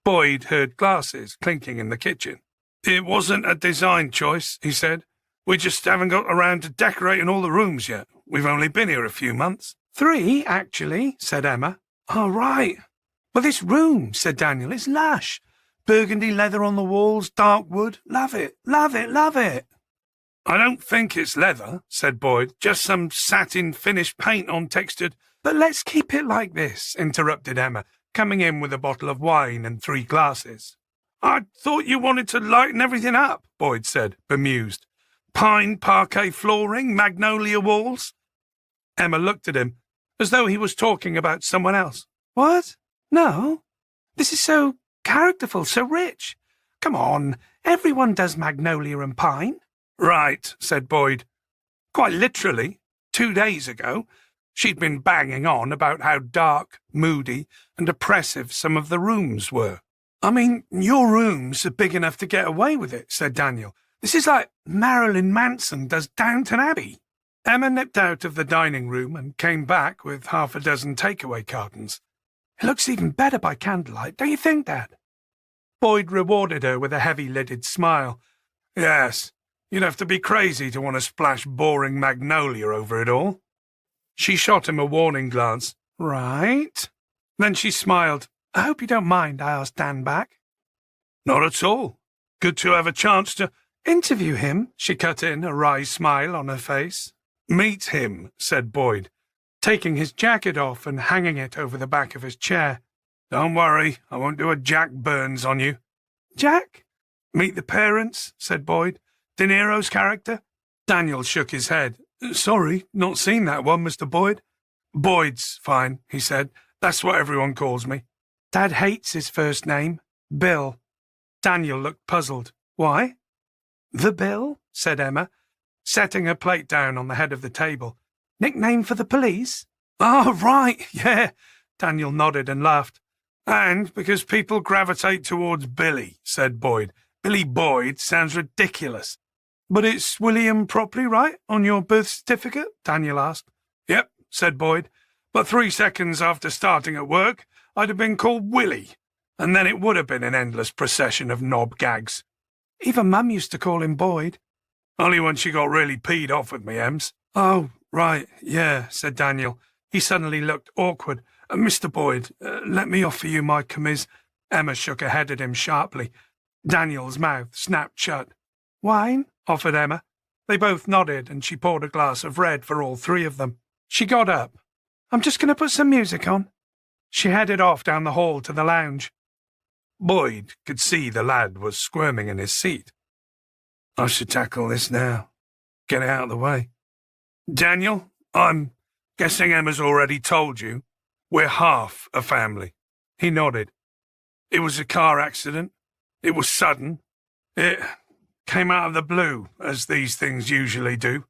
Boyd heard glasses clinking in the kitchen. It wasn't a design choice, he said. We just haven't got around to decorating all the rooms yet. We've only been here a few months. 3, actually, said Emma. Oh, right. Well, this room, said Daniel, is lush. Burgundy leather on the walls, dark wood. Love it, love it, love it. I don't think it's leather, said Boyd. Just some satin finished paint on textured. But let's keep it like this, interrupted Emma, coming in with a bottle of wine and 3 glasses. I thought you wanted to lighten everything up, Boyd said, bemused. Pine parquet flooring, magnolia walls. Emma looked at him, as though he was talking about someone else. What? No. This is so characterful, so rich. Come on, everyone does magnolia and pine. Right, said Boyd. Quite literally, 2 days ago, she'd been banging on about how dark, moody, and oppressive some of the rooms were. I mean, your rooms are big enough to get away with it, said Daniel. This is like Marilyn Manson does Downton Abbey. Emma nipped out of the dining room and came back with half a dozen takeaway cartons. It looks even better by candlelight, don't you think, Dad? Boyd rewarded her with a heavy-lidded smile. Yes, you'd have to be crazy to want to splash boring magnolia over it all. She shot him a warning glance. Right. Then she smiled. I hope you don't mind I asked Dan back. Not at all. Good to have a chance to interview him, she cut in, a wry smile on her face. Meet him, said Boyd, taking his jacket off and hanging it over the back of his chair. Don't worry, I won't do a Jack Burns on you. Jack? Meet the parents, said Boyd. De Niro's character? Daniel shook his head. Sorry, not seen that one, Mr. Boyd. Boyd's fine, he said. That's what everyone calls me. Dad hates his first name, Bill. Daniel looked puzzled. Why? The Bill, said Emma, setting her plate down on the head of the table. Nickname for the police? Oh, right, yeah. Daniel nodded and laughed. And because people gravitate towards Billy, said Boyd. Billy Boyd sounds ridiculous. But it's William properly, right, on your birth certificate? Daniel asked. Yep, said Boyd. But 3 seconds after starting at work, I'd have been called Willie, and then it would have been an endless procession of knob gags. Even Mum used to call him Boyd. Only when she got really peed off with me, Ems. Oh, right, yeah, said Daniel. He suddenly looked awkward. Mr. Boyd, let me offer you my commis. Emma shook her head at him sharply. Daniel's mouth snapped shut. Wine? Offered Emma. They both nodded, and she poured a glass of red for all three of them. She got up. I'm just going to put some music on. She headed off down the hall to the lounge. Boyd could see the lad was squirming in his seat. I should tackle this now. Get it out of the way. Daniel, I'm guessing Emma's already told you. We're half a family. He nodded. It was a car accident. It was sudden. It came out of the blue, as these things usually do.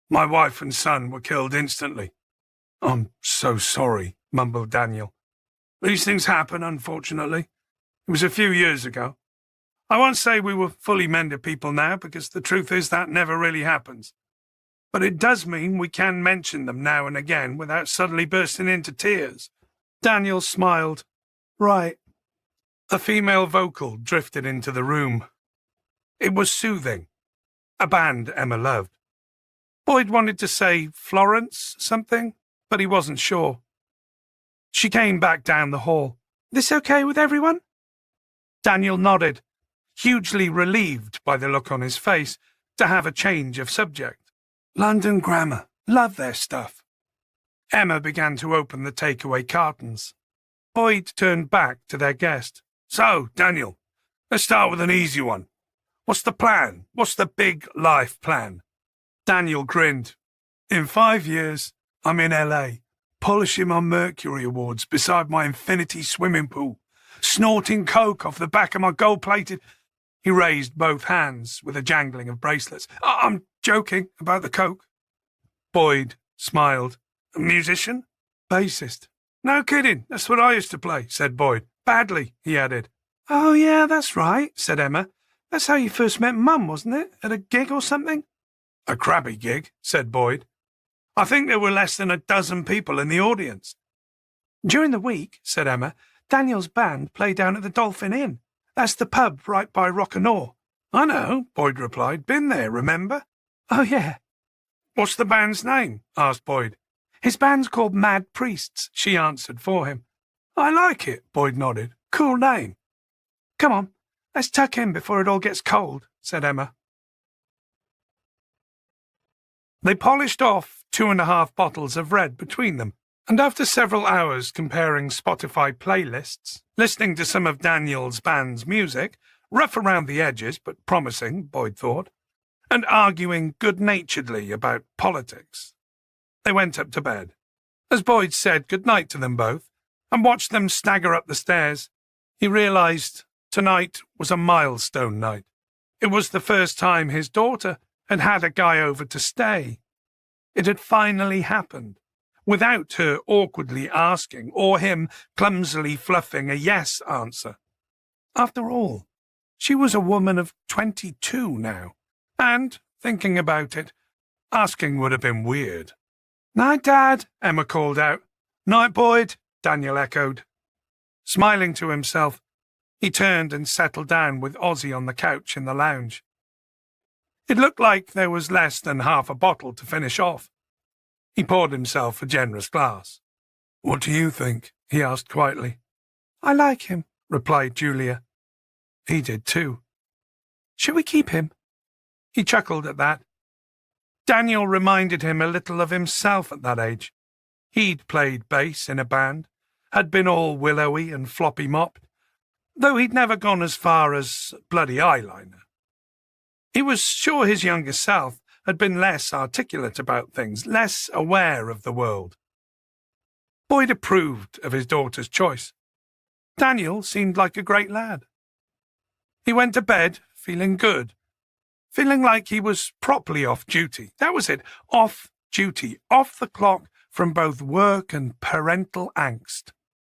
My wife and son were killed instantly. I'm so sorry, mumbled Daniel. These things happen, unfortunately. It was a few years ago. I won't say we were fully mended people now, because the truth is that never really happens. But it does mean we can mention them now and again without suddenly bursting into tears. Daniel smiled. Right. A female vocal drifted into the room. It was soothing. A band Emma loved. Boyd wanted to say Florence something, but he wasn't sure. She came back down the hall. This okay with everyone? Daniel nodded, hugely relieved by the look on his face to have a change of subject. London Grammar. Love their stuff. Emma began to open the takeaway cartons. Boyd turned back to their guest. So, Daniel, let's start with an easy one. What's the plan? What's the big life plan? Daniel grinned. In 5 years, I'm in LA, polishing my Mercury Awards beside my infinity swimming pool, snorting coke off the back of my gold-plated... He raised both hands with a jangling of bracelets. I'm joking about the coke. Boyd smiled. A musician? Bassist. No kidding, that's what I used to play, said Boyd. Badly, he added. Oh, yeah, that's right, said Emma. That's how you first met Mum, wasn't it? At a gig or something? A crabby gig, said Boyd. I think there were less than a dozen people in the audience. During the week, said Emma, Daniel's band played down at the Dolphin Inn. That's the pub right by Rock'n'Aw. I know, Boyd replied. Been there, remember? Oh, yeah. What's the band's name? Asked Boyd. His band's called Mad Priests, she answered for him. I like it, Boyd nodded. Cool name. Come on, let's tuck in before it all gets cold, said Emma. They polished off 2.5 bottles of red between them, and after several hours comparing Spotify playlists, listening to some of Daniel's band's music, rough around the edges but promising, Boyd thought, and arguing good-naturedly about politics, they went up to bed. As Boyd said goodnight to them both and watched them stagger up the stairs, he realized tonight was a milestone night. It was the first time his daughter had had a guy over to stay. It had finally happened, without her awkwardly asking or him clumsily fluffing a yes answer. After all, she was a woman of 22 now, and, thinking about it, asking would have been weird. "Night, Dad," Emma called out. "Night, Boyd," Daniel echoed. Smiling to himself, he turned and settled down with Ozzy on the couch in the lounge. It looked like there was less than half a bottle to finish off. He poured himself a generous glass. "What do you think?" he asked quietly. "I like him," replied Julia. He did too. "Should we keep him?" He chuckled at that. Daniel reminded him a little of himself at that age. He'd played bass in a band, had been all willowy and floppy-mopped, though he'd never gone as far as bloody eyeliner. He was sure his younger self had been less articulate about things, less aware of the world. Boyd approved of his daughter's choice. Daniel seemed like a great lad. He went to bed feeling good, feeling like he was properly off duty. That was it, off duty, off the clock from both work and parental angst.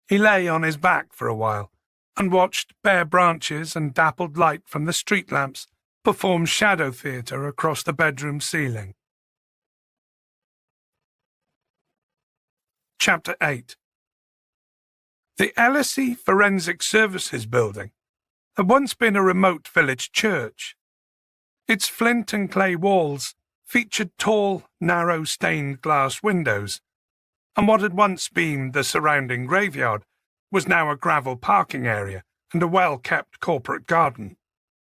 He lay on his back for a while and watched bare branches and dappled light from the street lamps perform shadow theatre across the bedroom ceiling. Chapter 8. The LSE Forensic Services building had once been a remote village church. Its flint and clay walls featured tall, narrow stained glass windows, and what had once been the surrounding graveyard was now a gravel parking area and a well-kept corporate garden.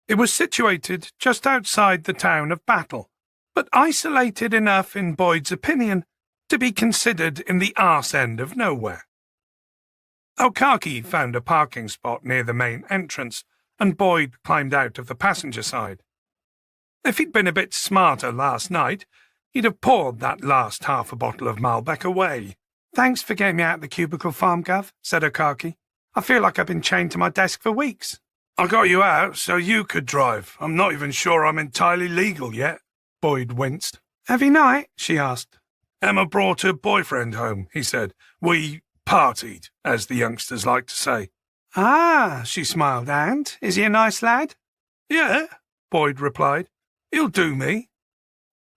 It was situated just outside the town of Battle, but isolated enough, in Boyd's opinion, to be considered in the arse end of nowhere. Okaki found a parking spot near the main entrance, and Boyd climbed out of the passenger side. If he'd been a bit smarter last night, he'd have poured that last half a bottle of Malbec away. "Thanks for getting me out of the cubicle, Farm Gov," said Okaki. "I feel like I've been chained to my desk for weeks." "I got you out so you could drive. I'm not even sure I'm entirely legal yet." Boyd winced. "Every night?" she asked. "Emma brought her boyfriend home," he said. "We partied, as the youngsters like to say." "Ah," she smiled. "And? Is he a nice lad?" "Yeah," Boyd replied. "He'll do me."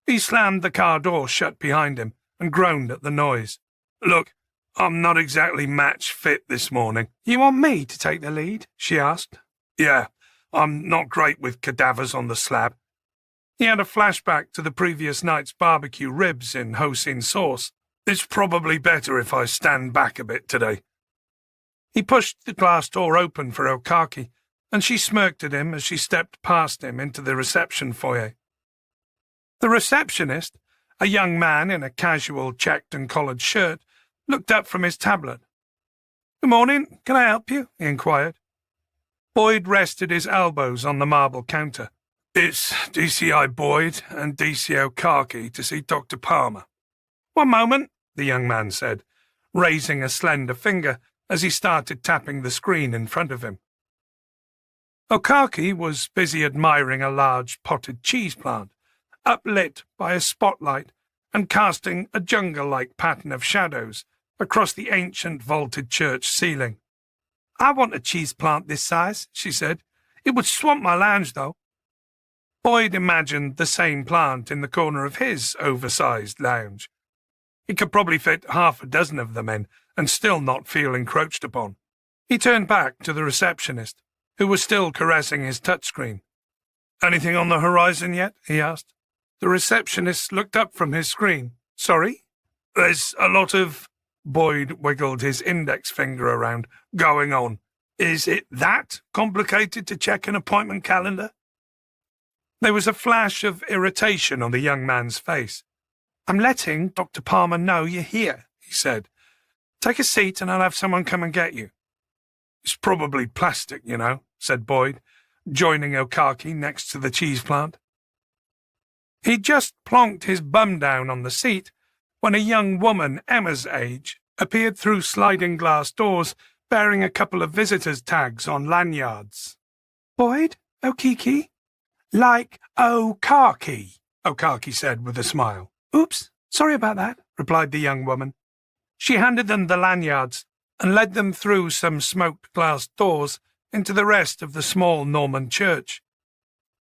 He slammed the car door shut behind him and groaned at the noise. "Look, I'm not exactly match fit this morning." "You want me to take the lead?" she asked. "Yeah, I'm not great with cadavers on the slab." He had a flashback to the previous night's barbecue ribs in hoisin sauce. "It's probably better if I stand back a bit today." He pushed the glass door open for Okaki, and she smirked at him as she stepped past him into the reception foyer. The receptionist, a young man in a casual checked and collared shirt, looked up from his tablet. "Good morning, can I help you?" he inquired. Boyd rested his elbows on the marble counter. "It's DCI Boyd and DCO Okaki to see Dr. Palmer." "One moment," the young man said, raising a slender finger as he started tapping the screen in front of him. Okaki was busy admiring a large potted cheese plant, uplit by a spotlight and casting a jungle-like pattern of shadows across the ancient vaulted church ceiling. "I want a cheese plant this size," she said. "It would swamp my lounge, though." Boyd imagined the same plant in the corner of his oversized lounge. He could probably fit half a dozen of them in and still not feel encroached upon. He turned back to the receptionist, who was still caressing his touchscreen. "Anything on the horizon yet?" he asked. The receptionist looked up from his screen. "Sorry?" "There's a lot of—" Boyd wiggled his index finger around. "Going on. Is it that complicated to check an appointment calendar?" There was a flash of irritation on the young man's face. "I'm letting Dr. Palmer know you're here," he said. "Take a seat and I'll have someone come and get you." "It's probably plastic, you know," said Boyd, joining Okaki next to the cheese plant. He'd just plonked his bum down on the seat when a young woman Emma's age appeared through sliding glass doors bearing a couple of visitors' tags on lanyards. "Boyd? Okiki?" "Like Okaki," Okaki said with a smile. "Oops, sorry about that," replied the young woman. She handed them the lanyards and led them through some smoked glass doors into the rest of the small Norman church.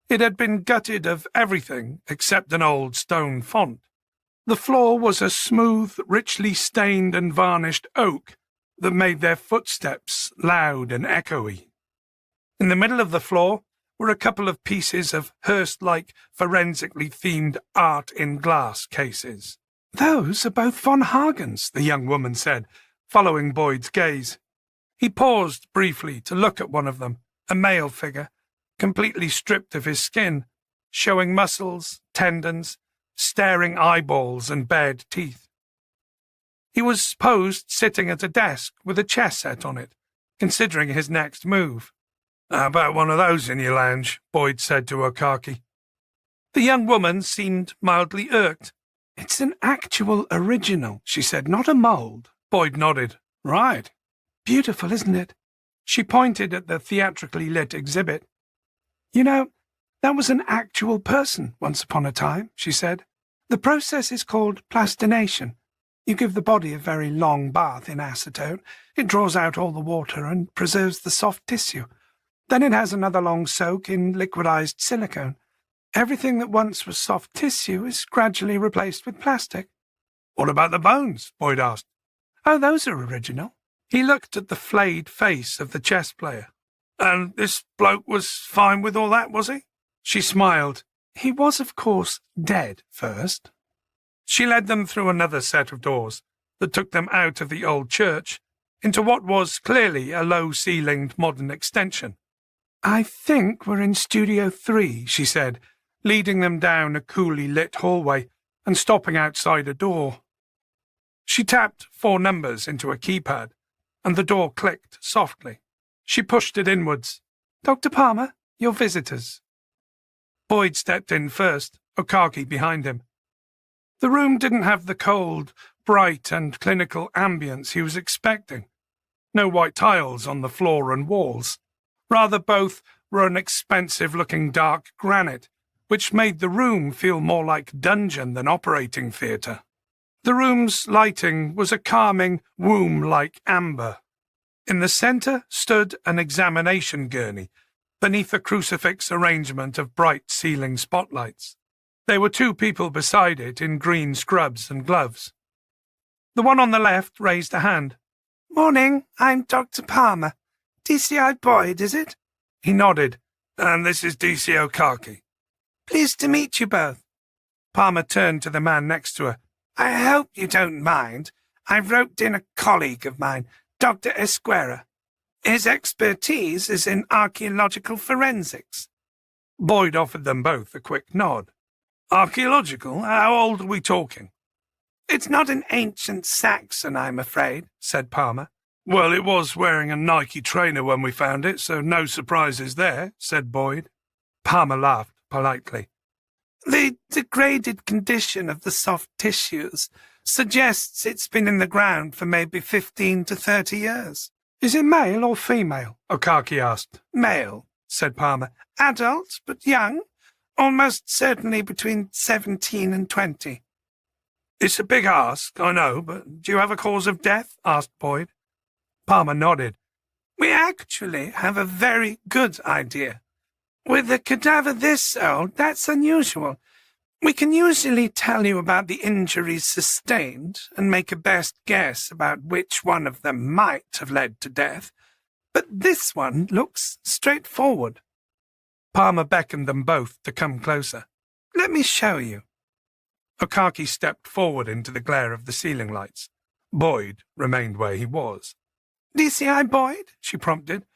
It had been gutted of everything except an old stone font. The floor was a smooth, richly stained and varnished oak that made their footsteps loud and echoey. In the middle of the floor were a couple of pieces of Hearst-like, forensically themed art in glass cases. "Those are both von Hagen's," the young woman said, following Boyd's gaze. He paused briefly to look at one of them, a male figure, completely stripped of his skin, showing muscles, tendons, staring eyeballs and bared teeth. He was posed sitting at a desk with a chess set on it, considering his next move. "How about one of those in your lounge?" Boyd said to Okaki. The young woman seemed mildly irked. "It's an actual original," she said, "not a mould." Boyd nodded. "Right. Beautiful, isn't it?" She pointed at the theatrically lit exhibit. "You know, that was an actual person once upon a time," she said. "The process is called plastination. You give the body a very long bath in acetone. It draws out all the water and preserves the soft tissue. Then it has another long soak in liquidized silicone. Everything that once was soft tissue is gradually replaced with plastic." "What about the bones?" Boyd asked. "Oh, those are original." He looked at the flayed face of the chess player. "And this bloke was fine with all that, was he?" She smiled. "He was, of course, dead first." She led them through another set of doors that took them out of the old church into what was clearly a low-ceilinged modern extension. "I think we're in Studio 3, she said, leading them down a coolly lit hallway and stopping outside a door. She tapped 4 numbers into a keypad, and the door clicked softly. She pushed it inwards. "Dr. Palmer, your visitors." Boyd stepped in first, Okaki behind him. The room didn't have the cold, bright and clinical ambience he was expecting. No white tiles on the floor and walls. Rather, both were an expensive-looking dark granite, which made the room feel more like dungeon than operating theatre. The room's lighting was a calming, womb-like amber. In the centre stood an examination gurney, beneath a crucifix arrangement of bright ceiling spotlights. There were 2 people beside it in green scrubs and gloves. The one on the left raised a hand. "Morning, I'm Dr. Palmer. DCI Boyd, is it?" He nodded. "And this is DC Okaki." "Pleased to meet you both." Palmer turned to the man next to her. "I hope you don't mind. I've roped in a colleague of mine, Dr. Esquera. His expertise is in archaeological forensics." Boyd offered them both a quick nod. "Archaeological? How old are we talking?" "It's not an ancient Saxon, I'm afraid," said Palmer. "Well, it was wearing a Nike trainer when we found it, so no surprises there," said Boyd. Palmer laughed politely. "The degraded condition of the soft tissues suggests it's been in the ground for maybe 15 to 30 years. "Is it male or female?" Okaki asked. "Male," said Palmer. "Adult, but young. Almost certainly between 17 and 20. "It's a big ask, I know, but do you have a cause of death?" asked Boyd. Palmer nodded. "We actually have a very good idea. With a cadaver this old, that's unusual. We can usually tell you about the injuries sustained and make a best guess about which one of them might have led to death, but this one looks straightforward." Palmer beckoned them both to come closer. "Let me show you." Okaki stepped forward into the glare of the ceiling lights. Boyd remained where he was. "DCI Boyd?" she prompted.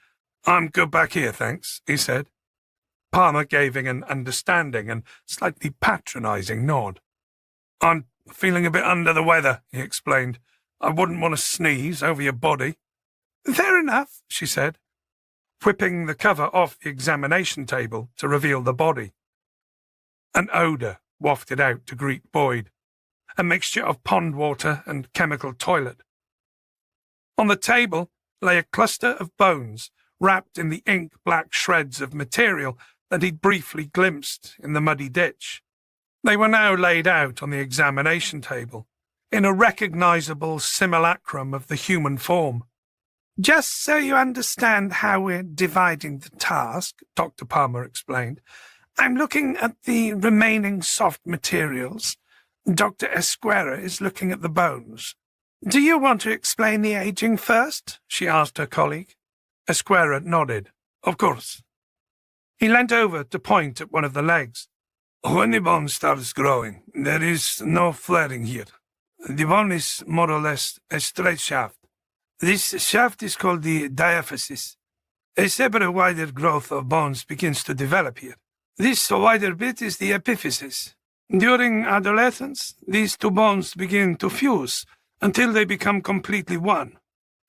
"I'm good back here, thanks," he said. Palmer gave an understanding and slightly patronizing nod. "I'm feeling a bit under the weather," he explained. "I wouldn't want to sneeze over your body." "Fair enough," she said, whipping the cover off the examination table to reveal the body. An odour wafted out to greet Boyd, a mixture of pond water and chemical toilet. On the table lay a cluster of bones wrapped in the ink-black shreds of material that he'd briefly glimpsed in the muddy ditch. They were now laid out on the examination table, in a recognizable simulacrum of the human form. Just so you understand how we're dividing the task, Dr. Palmer explained, I'm looking at the remaining soft materials. Dr. Esquerra is looking at the bones. Do you want to explain the aging first? She asked her colleague. Esquerra nodded. Of course. He leant over to point at one of the legs. When the bone starts growing, there is no flaring here. The bone is more or less a straight shaft. This shaft is called the diaphysis. A separate wider growth of bones begins to develop here. This wider bit is the epiphysis. During adolescence, these two bones begin to fuse until they become completely one,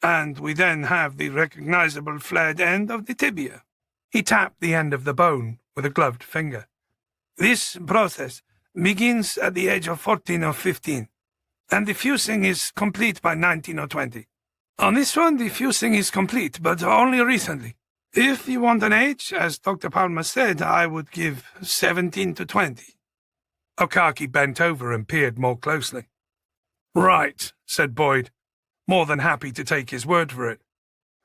and we then have the recognizable flared end of the tibia. He tapped the end of the bone with a gloved finger. This process begins at the age of 14 or 15, and the fusing is complete by 19 or 20. On this one, the fusing is complete, but only recently. If you want an age, as Dr. Palmer said, I would give 17 to 20. Okaki bent over and peered more closely. Right, said Boyd, more than happy to take his word for it.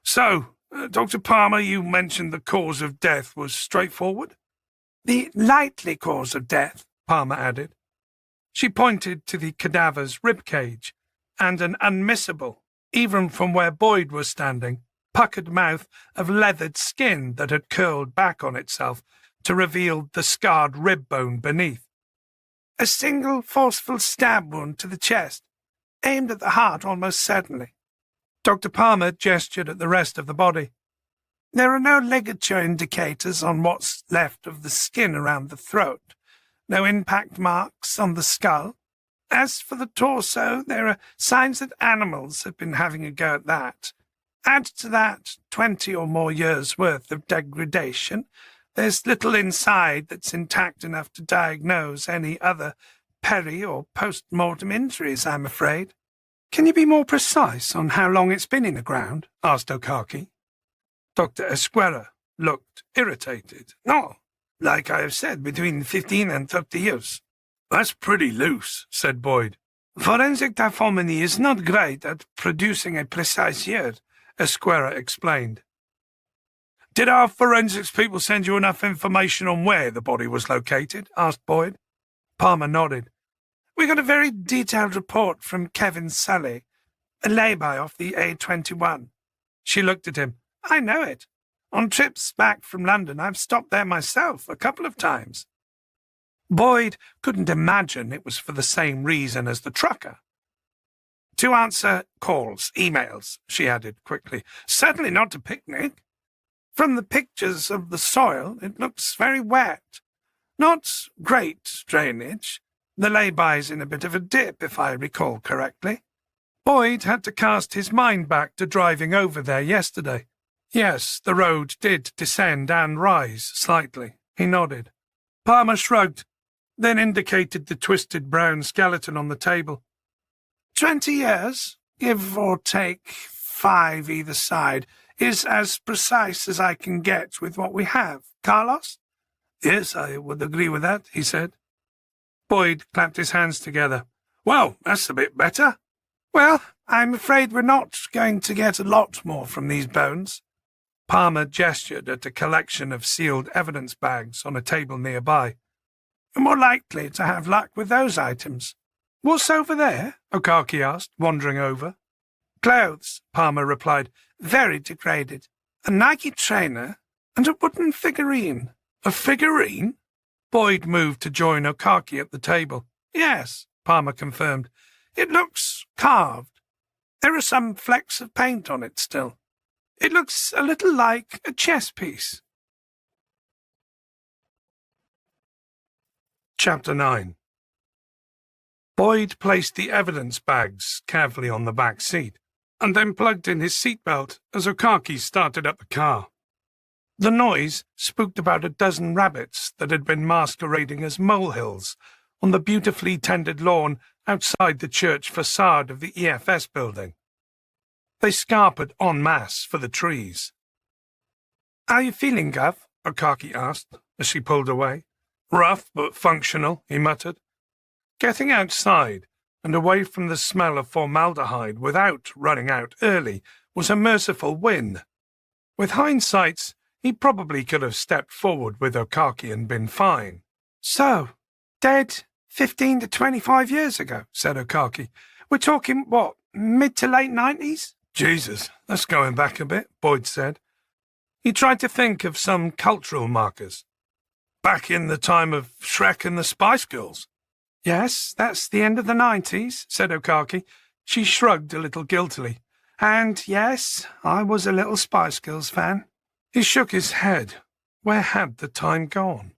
So, Dr. Palmer, you mentioned the cause of death was straightforward? The likely cause of death, Palmer added. She pointed to the cadaver's ribcage and an unmissable, even from where Boyd was standing, puckered mouth of leathered skin that had curled back on itself to reveal the scarred rib bone beneath. A single forceful stab wound to the chest, aimed at the heart almost certainly. Dr. Palmer gestured at the rest of the body. There are no ligature indicators on what's left of the skin around the throat, no impact marks on the skull. As for the torso, there are signs that animals have been having a go at that. Add to that 20 or more years' worth of degradation. There's little inside that's intact enough to diagnose any other peri- or post-mortem injuries, I'm afraid. Can you be more precise on how long it's been in the ground? Asked Okaki. Dr. Esquerra looked irritated. No, like I have said, between 15 and 30 years. That's pretty loose, said Boyd. Forensic taphonomy is not great at producing a precise year, Esquerra explained. Did our forensics people send you enough information on where the body was located? Asked Boyd. Palmer nodded. We got a very detailed report from Kevin Sully, a lay-by off the A21. She looked at him. I know it. On trips back from London, I've stopped there myself a couple of times. Boyd couldn't imagine it was for the same reason as the trucker. To answer calls, emails, she added quickly. Certainly not to picnic. From the pictures of the soil, it looks very wet. Not great drainage. The lay-by's in a bit of a dip, if I recall correctly. Boyd had to cast his mind back to driving over there yesterday. Yes, the road did descend and rise slightly. He nodded. Palmer shrugged, then indicated the twisted brown skeleton on the table. 20 years, give or take 5 either side, is as precise as I can get with what we have. Carlos? Yes, I would agree with that, he said. Boyd clapped his hands together. Well, that's a bit better. Well, I'm afraid we're not going to get a lot more from these bones. Palmer gestured at a collection of sealed evidence bags on a table nearby. We're more likely to have luck with those items. What's over there? Okaki asked, wandering over. Clothes, Palmer replied, very degraded. A Nike trainer and a wooden figurine. A figurine? Boyd moved to join Okaki at the table. Yes, Palmer confirmed. It looks carved. There are some flecks of paint on it still. It looks a little like a chess piece. Chapter 9. Boyd placed the evidence bags carefully on the back seat, and then plugged in his seatbelt as Okaki started up the car. The noise spooked about a dozen rabbits that had been masquerading as molehills on the beautifully tended lawn outside the church facade of the EFS building. They scarpered en masse for the trees. How are you feeling, Gov? Okaki asked as she pulled away. Rough but functional, he muttered. Getting outside and away from the smell of formaldehyde without running out early was a merciful win. With hindsight, he probably could have stepped forward with Okaki and been fine. "So, dead 15 to 25 years ago," said Okaki. "We're talking, what, mid to late 90s? "Jesus, that's going back a bit," Boyd said. He tried to think of some cultural markers. "Back in the time of Shrek and the Spice Girls." "Yes, that's the end of the 90s, said Okaki. She shrugged a little guiltily. "And yes, I was a little Spice Girls fan." He shook his head. Where had the time gone?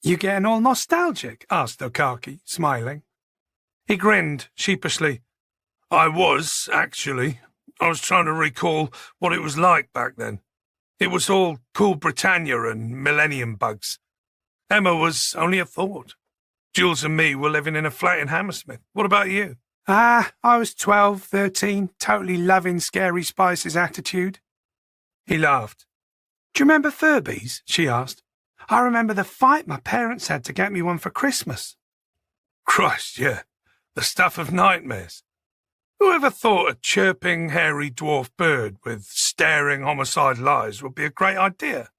"You getting all nostalgic?" asked Okaki, smiling. He grinned sheepishly. "I was, actually. I was trying to recall what it was like back then. It was all Cool Britannia and Millennium Bugs. Emma was only a thought. Jules and me were living in a flat in Hammersmith. What about you?" "I was 12, 13, totally loving Scary Spice's attitude." He laughed. "Do you remember Furbies?" she asked. "I remember the fight my parents had to get me one for Christmas." "Christ, yeah. The stuff of nightmares. Whoever thought a chirping, hairy dwarf bird with staring homicidal eyes would be a great idea?"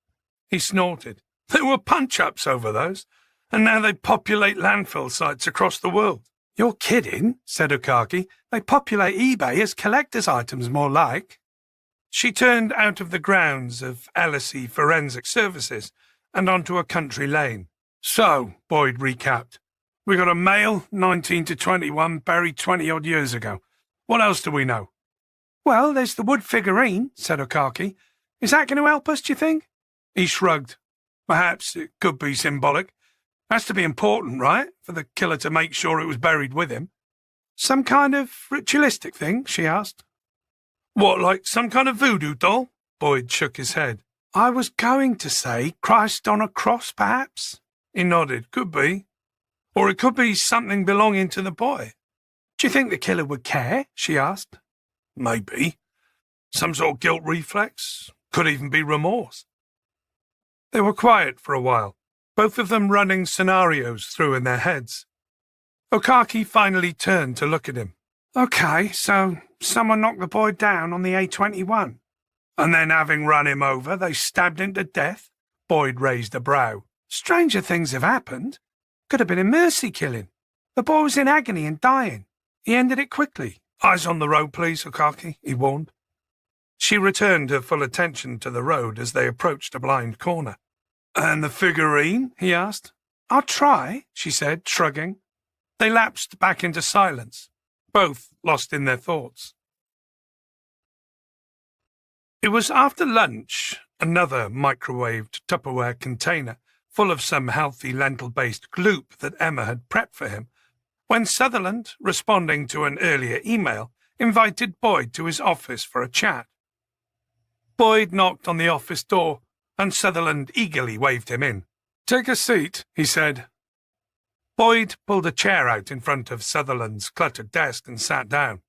He snorted. "There were punch-ups over those, and now they populate landfill sites across the world." "You're kidding," said Okaki. "They populate eBay as collector's items, more like." She turned out of the grounds of LSE Forensic Services and onto a country lane. "So," Boyd recapped, "we got a male, 19 to 21, buried 20-odd years ago. What else do we know?" "Well, there's the wood figurine," said Okaki. "Is that going to help us, do you think?" He shrugged. "Perhaps it could be symbolic. Has to be important, right, for the killer to make sure it was buried with him." "Some kind of ritualistic thing?" she asked. "What, like some kind of voodoo doll?" Boyd shook his head. "I was going to say Christ on a cross, perhaps." He nodded. "Could be. Or it could be something belonging to the boy." "Do you think the killer would care?" she asked. "Maybe. Some sort of guilt reflex. Could even be remorse." They were quiet for a while, both of them running scenarios through in their heads. Okaki finally turned to look at him. "Okay, so someone knocked the boy down on the A21. And then, having run him over, they stabbed him to death?" Boyd raised a brow. "Stranger things have happened. Could have been a mercy killing. The boy was in agony and dying. He ended it quickly." "Eyes on the road, please, Okaki," he warned. She returned her full attention to the road as they approached a blind corner. "And the figurine?" he asked. "I'll try," she said, shrugging. They lapsed back into silence, both lost in their thoughts. It was after lunch, another microwaved Tupperware container full of some healthy lentil-based gloop that Emma had prepped for him, when Sutherland, responding to an earlier email, invited Boyd to his office for a chat. Boyd knocked on the office door, and Sutherland eagerly waved him in. "Take a seat," he said. Boyd pulled a chair out in front of Sutherland's cluttered desk and sat down.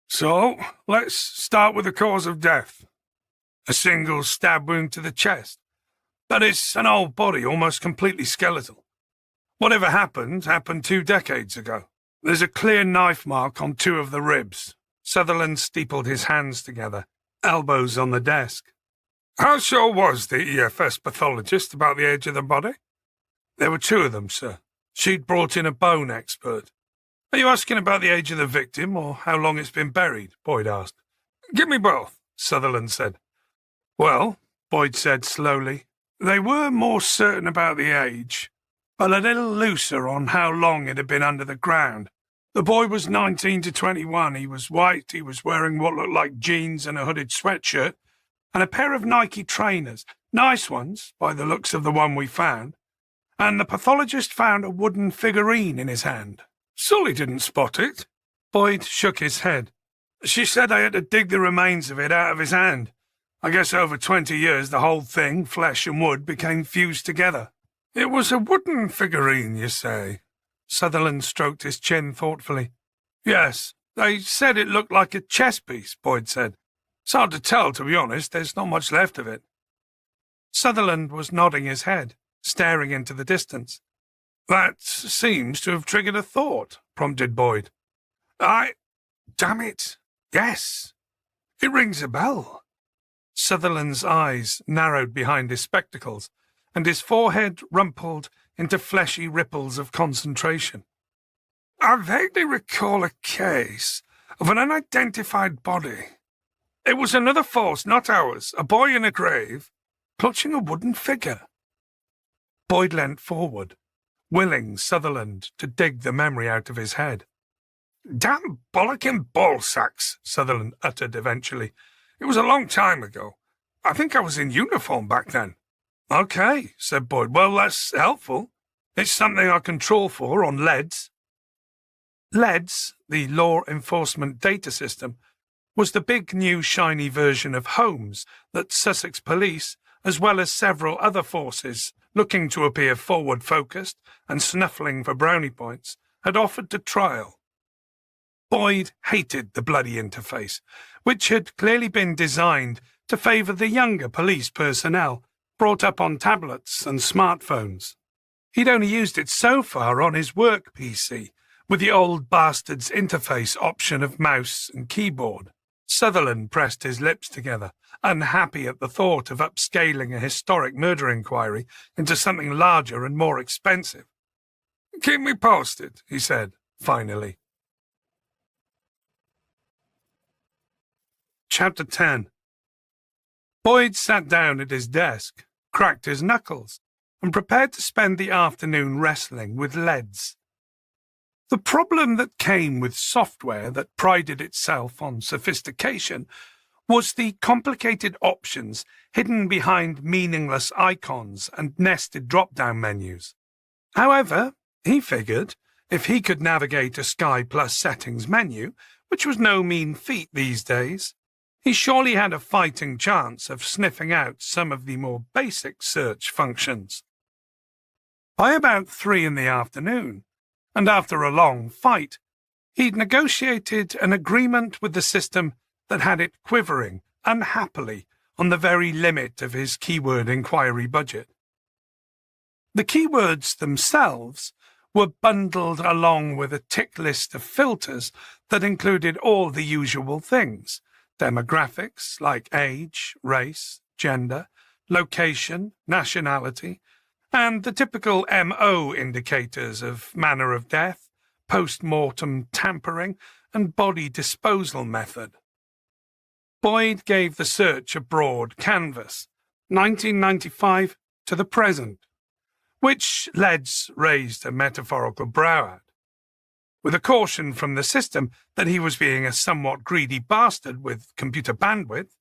"So, let's start with the cause of death. A single stab wound to the chest. But it's an old body, almost completely skeletal. Whatever happened 2 decades ago. There's a clear knife mark on 2 of the ribs." Sutherland steepled his hands together, elbows on the desk. "How sure was the EFS pathologist about the age of the body?" "There were 2 of them, sir. She'd brought in a bone expert." "Are you asking about the age of the victim or how long it's been buried?" Boyd asked. "Give me both," Sutherland said. "Well," Boyd said slowly, "they were more certain about the age, but a little looser on how long it had been under the ground. The boy was 19 to 21. He was white. He was wearing what looked like jeans and a hooded sweatshirt, and a pair of Nike trainers. Nice ones, by the looks of the one we found. And the pathologist found a wooden figurine in his hand." "Sully didn't spot it?" Boyd shook his head. "She said they had to dig the remains of it out of his hand. I guess over 20 years the whole thing, flesh and wood, became fused together." "It was a wooden figurine, you say?" Sutherland stroked his chin thoughtfully. "Yes, they said it looked like a chess piece," Boyd said. "It's hard to tell, to be honest. There's not much left of it." Sutherland was nodding his head, staring into the distance. "That seems to have triggered a thought," prompted Boyd. Damn it, yes. It rings a bell. Sutherland's eyes narrowed behind his spectacles, and his forehead rumpled into fleshy ripples of concentration. I vaguely recall a case of an unidentified body. It was another force, not ours, a boy in a grave, clutching a wooden figure. Boyd leant forward, willing Sutherland to dig the memory out of his head. Damn bollocking ballsacks, Sutherland uttered eventually. It was a long time ago. I think I was in uniform back then. Okay, said Boyd. Well, that's helpful. It's something I can trawl for on LEDs. LEDs, the law enforcement data system, was the big new shiny version of Holmes that Sussex Police, as well as several other forces looking to appear forward-focused and snuffling for brownie points, had offered to trial. Boyd hated the bloody interface, which had clearly been designed to favour the younger police personnel brought up on tablets and smartphones. He'd only used it so far on his work PC, with the old bastard's interface option of mouse and keyboard. Sutherland pressed his lips together, unhappy at the thought of upscaling a historic murder inquiry into something larger and more expensive. Keep me posted, he said, finally. Chapter 10. Boyd sat down at his desk, cracked his knuckles, and prepared to spend the afternoon wrestling with LEDs. The problem that came with software that prided itself on sophistication was the complicated options hidden behind meaningless icons and nested drop-down menus. However, he figured, if he could navigate a Sky Plus settings menu, which was no mean feat these days, he surely had a fighting chance of sniffing out some of the more basic search functions. By about 3 in the afternoon, and after a long fight, he'd negotiated an agreement with the system that had it quivering, unhappily, on the very limit of his keyword inquiry budget. The keywords themselves were bundled along with a tick list of filters that included all the usual things: demographics like age, race, gender, location, nationality, and the typical MO indicators of manner of death, post-mortem tampering, and body disposal method. Boyd gave the search a broad canvas, 1995 to the present, which LEDs raised a metaphorical brow at. With a caution from the system that he was being a somewhat greedy bastard with computer bandwidth,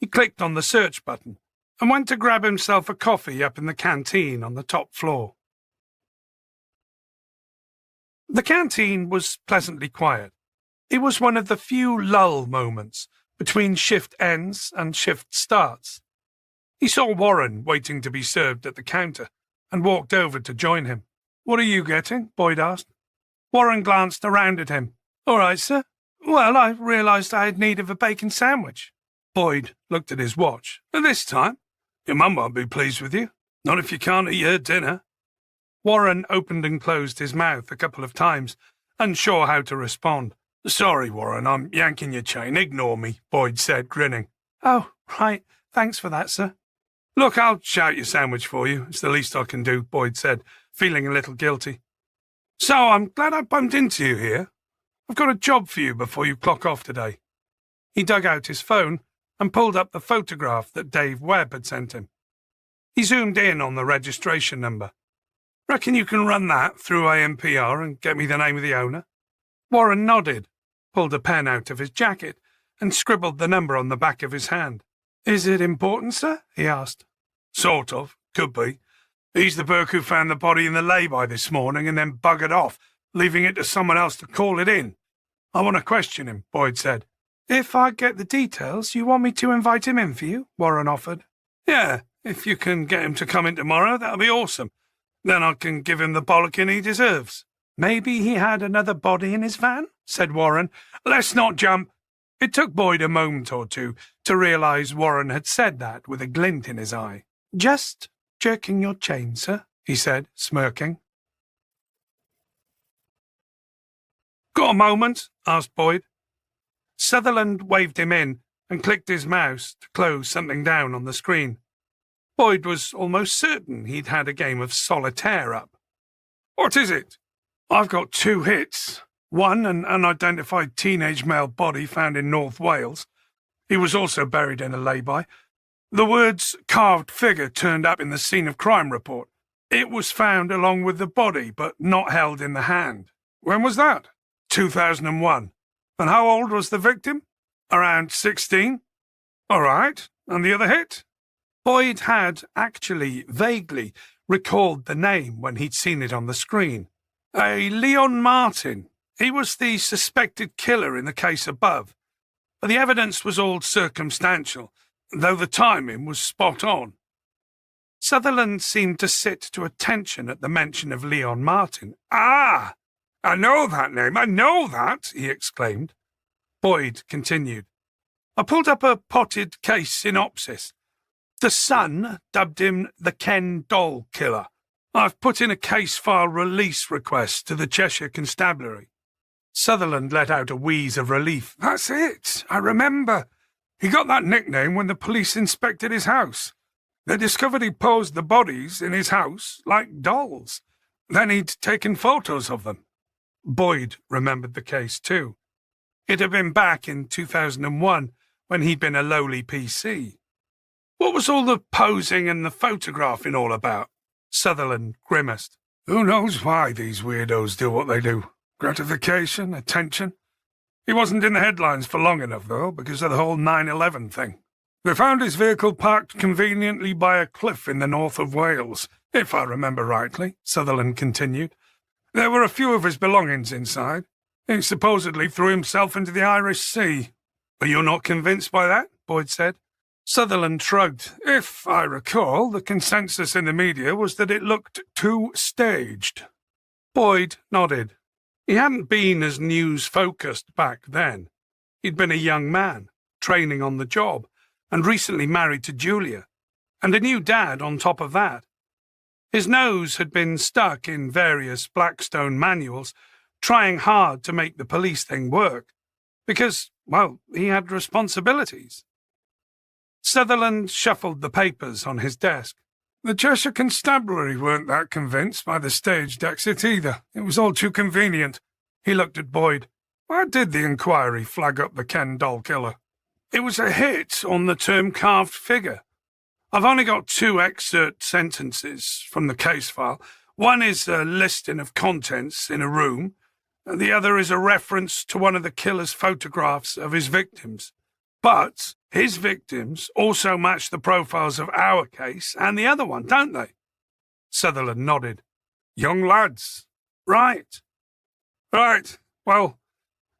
he clicked on the search button and went to grab himself a coffee up in the canteen on the top floor. The canteen was pleasantly quiet. It was one of the few lull moments between shift ends and shift starts. He saw Warren waiting to be served at the counter and walked over to join him. "What are you getting?" Boyd asked. Warren glanced around at him. "All right, sir. Well, I realised I had need of a bacon sandwich." Boyd looked at his watch. "At this time? Your mum won't be pleased with you. Not if you can't eat her dinner." Warren opened and closed his mouth a couple of times, unsure how to respond. "Sorry, Warren, I'm yanking your chain. Ignore me," Boyd said, grinning. "Oh, right. Thanks for that, sir." "Look, I'll shout your sandwich for you. It's the least I can do," Boyd said, feeling a little guilty. "So I'm glad I bumped into you here. I've got a job for you before you clock off today." He dug out his phone and pulled up the photograph that Dave Webb had sent him. He zoomed in on the registration number. "Reckon you can run that through AMPR and get me the name of the owner?" Warren nodded, pulled a pen out of his jacket, and scribbled the number on the back of his hand. "Is it important, sir?" he asked. "Sort of. Could be. He's the bloke who found the body in the lay-by this morning and then buggered off, leaving it to someone else to call it in. I want to question him," Boyd said. "If I get the details, you want me to invite him in for you?" Warren offered. "Yeah, if you can get him to come in tomorrow, that'll be awesome. Then I can give him the bollocking he deserves." "Maybe he had another body in his van?" said Warren. "Let's not jump." It took Boyd a moment or two to realise Warren had said that with a glint in his eye. "Just jerking your chain, sir," he said, smirking. "Got a moment?" asked Boyd. Sutherland waved him in and clicked his mouse to close something down on the screen. Boyd was almost certain he'd had a game of solitaire up. "What is it?" "I've got 2 hits. One, an unidentified teenage male body found in North Wales. He was also buried in a lay-by. The words carved figure turned up in the scene of crime report. It was found along with the body, but not held in the hand." "When was that?" 2001. "And how old was the victim?" "Around 16. "All right. And the other hit?" Boyd had actually vaguely recalled the name when he'd seen it on the screen. "A Leon Martin. He was the suspected killer in the case above. But the evidence was all circumstantial, though the timing was spot on." Sutherland seemed to sit to attention at the mention of Leon Martin. "Ah! I know that name, I know that!" he exclaimed. Boyd continued. "I pulled up a potted case synopsis. The Sun dubbed him the Ken Doll Killer. I've put in a case file release request to the Cheshire Constabulary." Sutherland let out a wheeze of relief. "That's it, I remember. He got that nickname when the police inspected his house. They discovered he posed the bodies in his house like dolls. Then he'd taken photos of them." Boyd remembered the case too. It had been back in 2001 when he'd been a lowly PC. "What was all the posing and the photographing all about?" Sutherland grimaced. "Who knows why these weirdos do what they do? Gratification, attention. He wasn't in the headlines for long enough, though, because of the whole 9/11 thing. They found his vehicle parked conveniently by a cliff in the north of Wales, if I remember rightly," Sutherland continued. "There were a few of his belongings inside. He supposedly threw himself into the Irish Sea." "Are you not convinced by that?" Boyd said. Sutherland shrugged. "If I recall, the consensus in the media was that it looked too staged." Boyd nodded. He hadn't been as news-focused back then. He'd been a young man, training on the job, and recently married to Julia, and a new dad on top of that. His nose had been stuck in various Blackstone manuals, trying hard to make the police thing work, because, well, he had responsibilities. Sutherland shuffled the papers on his desk. "The Cheshire Constabulary weren't that convinced by the staged exit either. It was all too convenient." He looked at Boyd. "Why did the inquiry flag up the Ken Doll Killer?" "It was a hit on the term carved figure. I've only got 2 excerpt sentences from the case file. One is a listing of contents in a room, and the other is a reference to one of the killer's photographs of his victims. But his victims also match the profiles of our case and the other one, don't they?" Sutherland nodded. "Young lads. Right. Right. Well,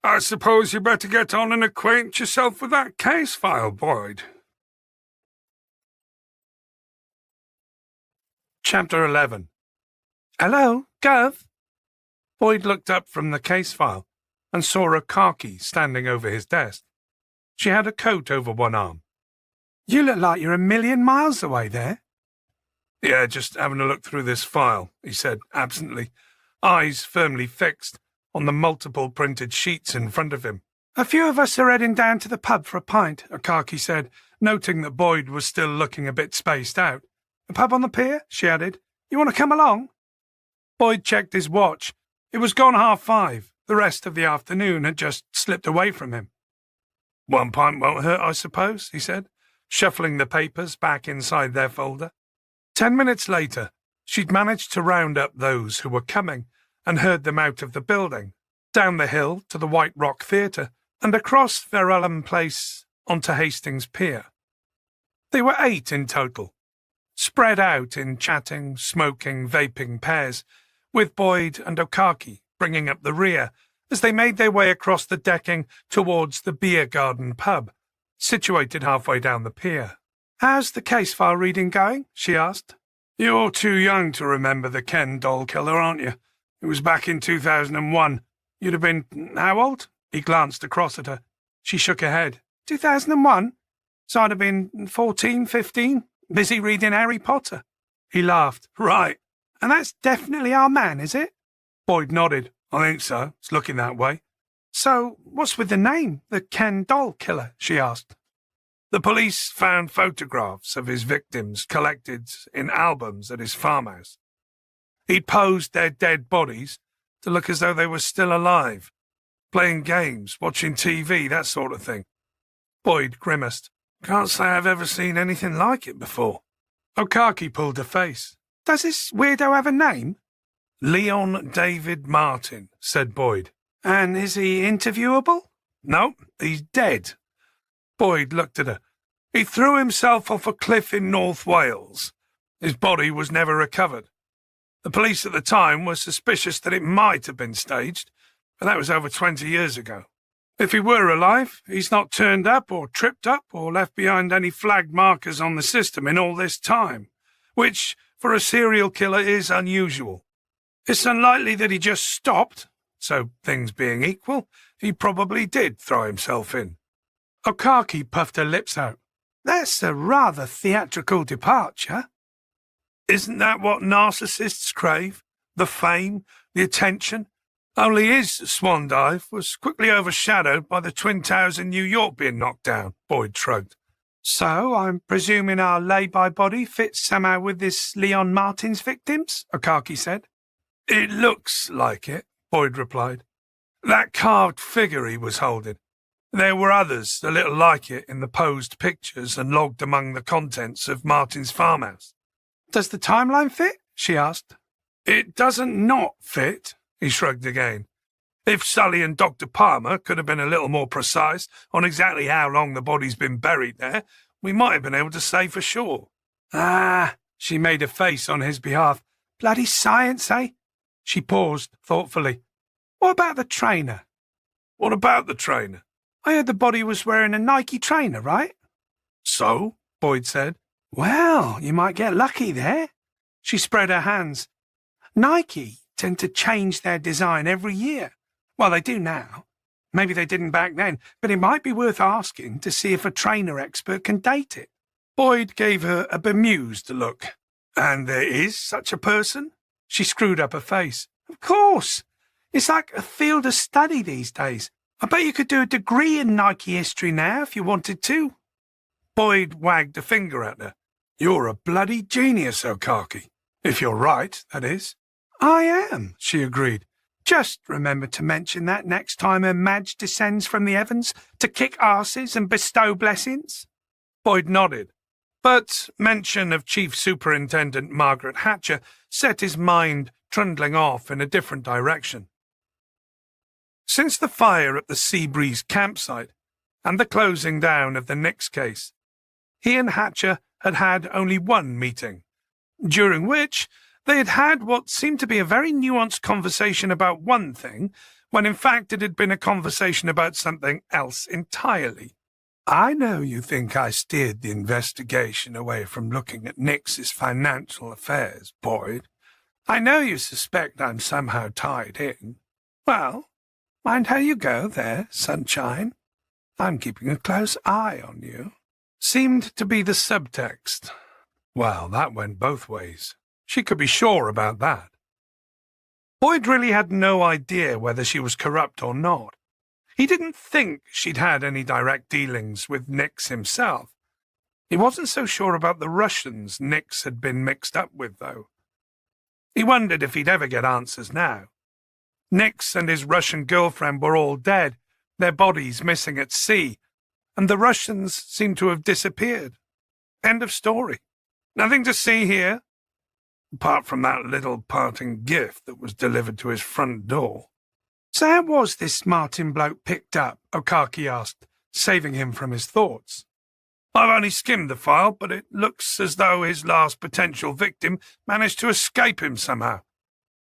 I suppose you better get on and acquaint yourself with that case file, Boyd." Chapter 11. "Hello, Gov?" Boyd looked up from the case file and saw a khaki standing over his desk. She had a coat over one arm. "You look like you're a million miles away there." "Yeah, just having a look through this file," he said absently, eyes firmly fixed on the multiple printed sheets in front of him. "A few of us are heading down to the pub for a pint," Akaki said, noting that Boyd was still looking a bit spaced out. "A pub on the pier?" she added. "You want to come along?" Boyd checked his watch. It was gone 5:30. The rest of the afternoon had just slipped away from him. "One pint won't hurt, I suppose," he said, shuffling the papers back inside their folder. 10 minutes later, she'd managed to round up those who were coming and herd them out of the building, down the hill to the White Rock Theatre, and across Verulam Place onto Hastings Pier. They were 8 in total, spread out in chatting, smoking, vaping pairs, with Boyd and Okaki bringing up the rear as they made their way across the decking towards the Beer Garden pub, situated halfway down the pier. "How's the case file reading going?" she asked. "You're too young to remember the Ken Doll Killer, aren't you? It was back in 2001. You'd have been how old?" He glanced across at her. She shook her head. 2001? So I'd have been 14, 15, busy reading Harry Potter. He laughed. "Right. And that's definitely our man, is it?" Boyd nodded. "I think so. It's looking that way." "So what's with the name, the Ken Doll Killer?" she asked. The police found photographs of his victims collected in albums at his farmhouse. He'd posed their dead bodies to look as though they were still alive, playing games, watching TV, that sort of thing. Boyd grimaced. Can't say I've ever seen anything like it before. Okaki pulled a face. Does this weirdo have a name? Leon David Martin, said Boyd. And is he interviewable? No, he's dead. Boyd looked at her. He threw himself off a cliff in North Wales. His body was never recovered. The police at the time were suspicious that it might have been staged, but that was over 20 years ago. If he were alive, he's not turned up or tripped up or left behind any flagged markers on the system in all this time, which, for a serial killer, is unusual. It's unlikely that he just stopped, so things being equal, he probably did throw himself in. Okaki puffed her lips out. That's a rather theatrical departure. Isn't that what narcissists crave? The fame, the attention? Only his swan dive was quickly overshadowed by the Twin Towers in New York being knocked down, Boyd shrugged. So I'm presuming our lay-by body fits somehow with this Leon Martin's victims? Okaki said. It looks like it, Boyd replied. That carved figure he was holding. There were others a little like it in the posed pictures and logged among the contents of Martin's farmhouse. Does the timeline fit? She asked. It doesn't not fit, he shrugged again. If Sully and Dr. Palmer could have been a little more precise on exactly how long the body's been buried there, we might have been able to say for sure. Ah, she made a face on his behalf. Bloody science, eh? She paused thoughtfully. What about the trainer? What about the trainer? I heard the body was wearing a Nike trainer, right? So? Boyd said. Well, you might get lucky there. She spread her hands. Nike tend to change their design every year. Well, they do now. Maybe they didn't back then, but it might be worth asking to see if a trainer expert can date it. Boyd gave her a bemused look. And there is such a person? She screwed up her face. Of course. It's like a field of study these days. I bet you could do a degree in Nike history now if you wanted to. Boyd wagged a finger at her. You're a bloody genius, Okaki. If you're right, that is. I am, she agreed. Just remember to mention that next time her Madge descends from the heavens to kick arses and bestow blessings. Boyd nodded, but mention of Chief Superintendent Margaret Hatcher set his mind trundling off in a different direction. Since the fire at the Seabreeze campsite and the closing down of the Nix case, he and Hatcher had had only one meeting, during which they had had what seemed to be a very nuanced conversation about one thing, when in fact it had been a conversation about something else entirely. I know you think I steered the investigation away from looking at Nix's financial affairs, Boyd. I know you suspect I'm somehow tied in. Well, mind how you go there, sunshine. I'm keeping a close eye on you. Seemed to be the subtext. Well, that went both ways. She could be sure about that. Boyd really had no idea whether she was corrupt or not. He didn't think she'd had any direct dealings with Nix himself. He wasn't so sure about the Russians Nix had been mixed up with, though. He wondered if he'd ever get answers now. Nix and his Russian girlfriend were all dead, their bodies missing at sea, and the Russians seemed to have disappeared. End of story. Nothing to see here, apart from that little parting gift that was delivered to his front door. So how was this Martin bloke picked up? Okaki asked, saving him from his thoughts. I've only skimmed the file, but it looks as though his last potential victim managed to escape him somehow.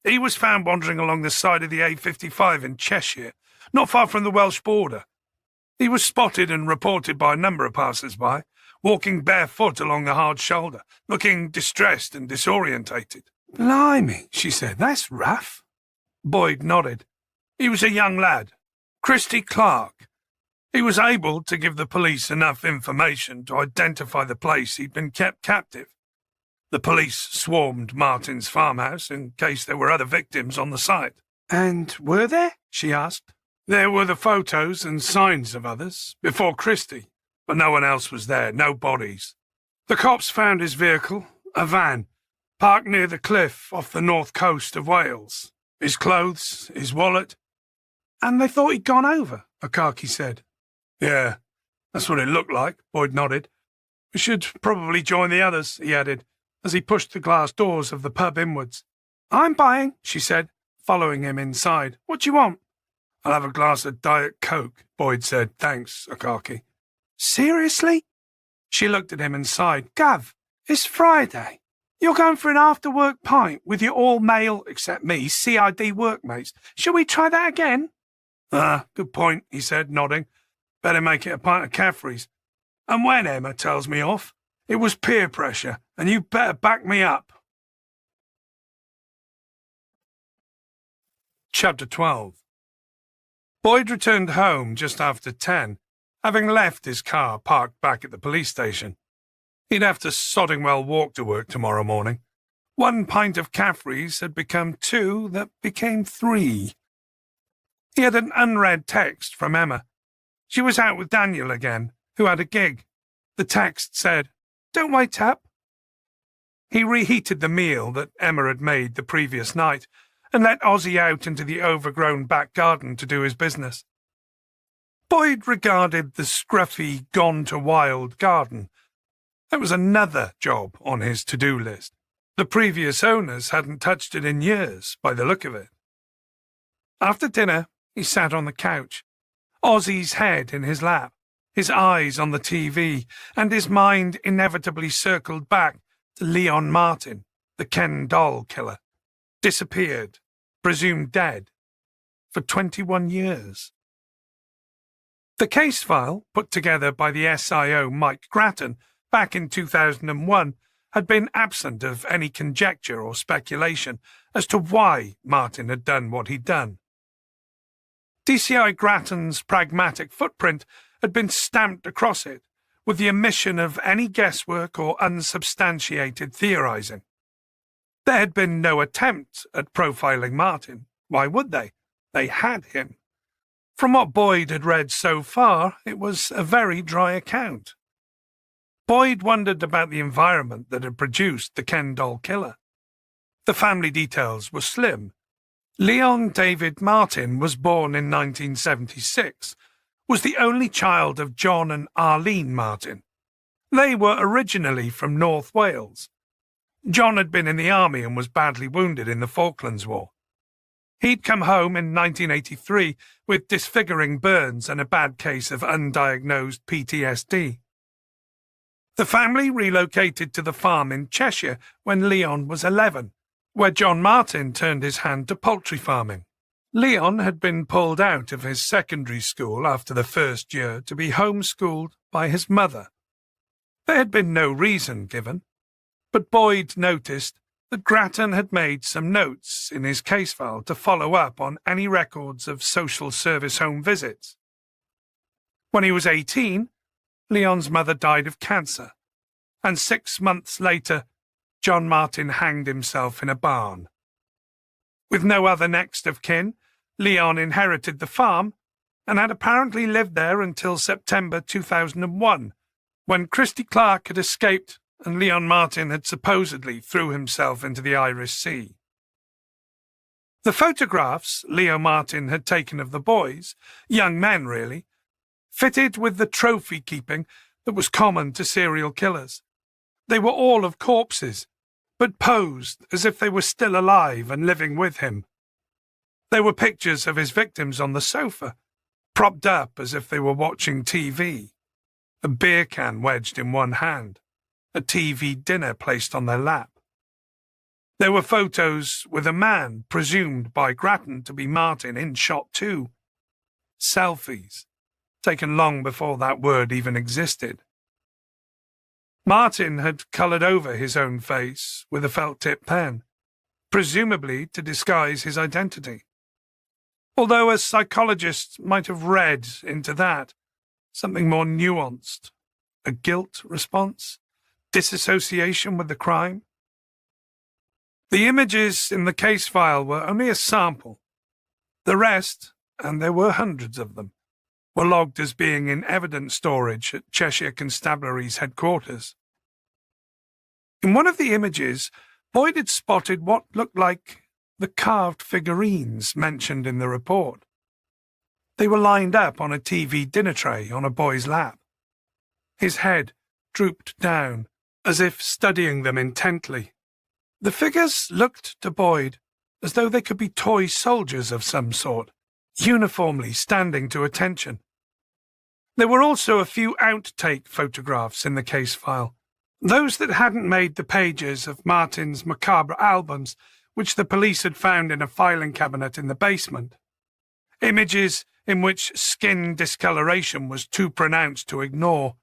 He was found wandering along the side of the A55 in Cheshire, not far from the Welsh border. He was spotted and reported by a number of passers-by, walking barefoot along the hard shoulder, looking distressed and disorientated. Blimey, she said, that's rough. Boyd nodded. He was a young lad, Christy Clark. He was able to give the police enough information to identify the place he'd been kept captive. The police swarmed Martin's farmhouse in case there were other victims on the site. And were there? She asked. There were the photos and signs of others, before Christie, but no one else was there, no bodies. The cops found his vehicle, a van, parked near the cliff off the north coast of Wales. His clothes, his wallet. And they thought he'd gone over, Akaki said. Yeah, that's what it looked like, Boyd nodded. We should probably join the others, he added, as he pushed the glass doors of the pub inwards. I'm buying, she said, following him inside. What do you want? I'll have a glass of Diet Coke, Boyd said. Thanks, Akaki. Seriously? She looked at him and sighed. Gav, it's Friday. You're going for an after-work pint with your all-male, except me, CID workmates. Shall we try that again? Good point, he said, nodding. Better make it a pint of Caffrey's. And when Emma tells me off, it was peer pressure, and you better back me up. Chapter 12. Boyd returned home just after 10, having left his car parked back at the police station. He'd have to sodding well walk to work tomorrow morning. 1 pint of Caffrey's had become 2 that became 3. He had an unread text from Emma. She was out with Daniel again, who had a gig. The text said, Don't wait up. He reheated the meal that Emma had made the previous night and let Ozzy out into the overgrown back garden to do his business. Boyd regarded the scruffy, gone-to-wild garden. That was another job on his to-do list. The previous owners hadn't touched it in years, by the look of it. After dinner, he sat on the couch, Ozzy's head in his lap, his eyes on the TV, and his mind inevitably circled back to Leon Martin, the Ken doll killer, disappeared, presumed dead, for 21 years. The case file, put together by the SIO Mike Grattan back in 2001, had been absent of any conjecture or speculation as to why Martin had done what he'd done. DCI Grattan's pragmatic footprint had been stamped across it, with the omission of any guesswork or unsubstantiated theorizing. There had been no attempt at profiling Martin. Why would they? They had him. From what Boyd had read so far, it was a very dry account. Boyd wondered about the environment that had produced the Ken doll killer. The family details were slim. Leon David Martin was born in 1976, was the only child of John and Arlene Martin. They were originally from North Wales. John had been in the army and was badly wounded in the Falklands War. He'd come home in 1983 with disfiguring burns and a bad case of undiagnosed PTSD. The family relocated to the farm in Cheshire when Leon was 11, where John Martin turned his hand to poultry farming. Leon had been pulled out of his secondary school after the first year to be homeschooled by his mother. There had been no reason given, but Boyd noticed that Grattan had made some notes in his case file to follow up on any records of social service home visits. When he was 18, Leon's mother died of cancer, and 6 months later, John Martin hanged himself in a barn. With no other next of kin, Leon inherited the farm and had apparently lived there until September 2001, when Christy Clark had escaped and Leon Martin had supposedly threw himself into the Irish Sea. The photographs Leo Martin had taken of the boys, young men really, fitted with the trophy-keeping that was common to serial killers. They were all of corpses, but posed as if they were still alive and living with him. There were pictures of his victims on the sofa, propped up as if they were watching TV, a beer can wedged in one hand, a TV dinner placed on their lap. There were photos with a man presumed by Grattan to be Martin in shot too. Selfies, taken long before that word even existed. Martin had coloured over his own face with a felt-tip pen, presumably to disguise his identity. Although a psychologist might have read into that something more nuanced, a guilt response, disassociation with the crime. The images in the case file were only a sample. The rest, and there were hundreds of them, were logged as being in evidence storage at Cheshire Constabulary's headquarters. In one of the images, Boyd had spotted what looked like the carved figurines mentioned in the report. They were lined up on a TV dinner tray on a boy's lap. His head drooped down, as if studying them intently. The figures looked to Boyd as though they could be toy soldiers of some sort, uniformly standing to attention. There were also a few outtake photographs in the case file, those that hadn't made the pages of Martin's macabre albums, which the police had found in a filing cabinet in the basement. Images in which skin discoloration was too pronounced to ignore,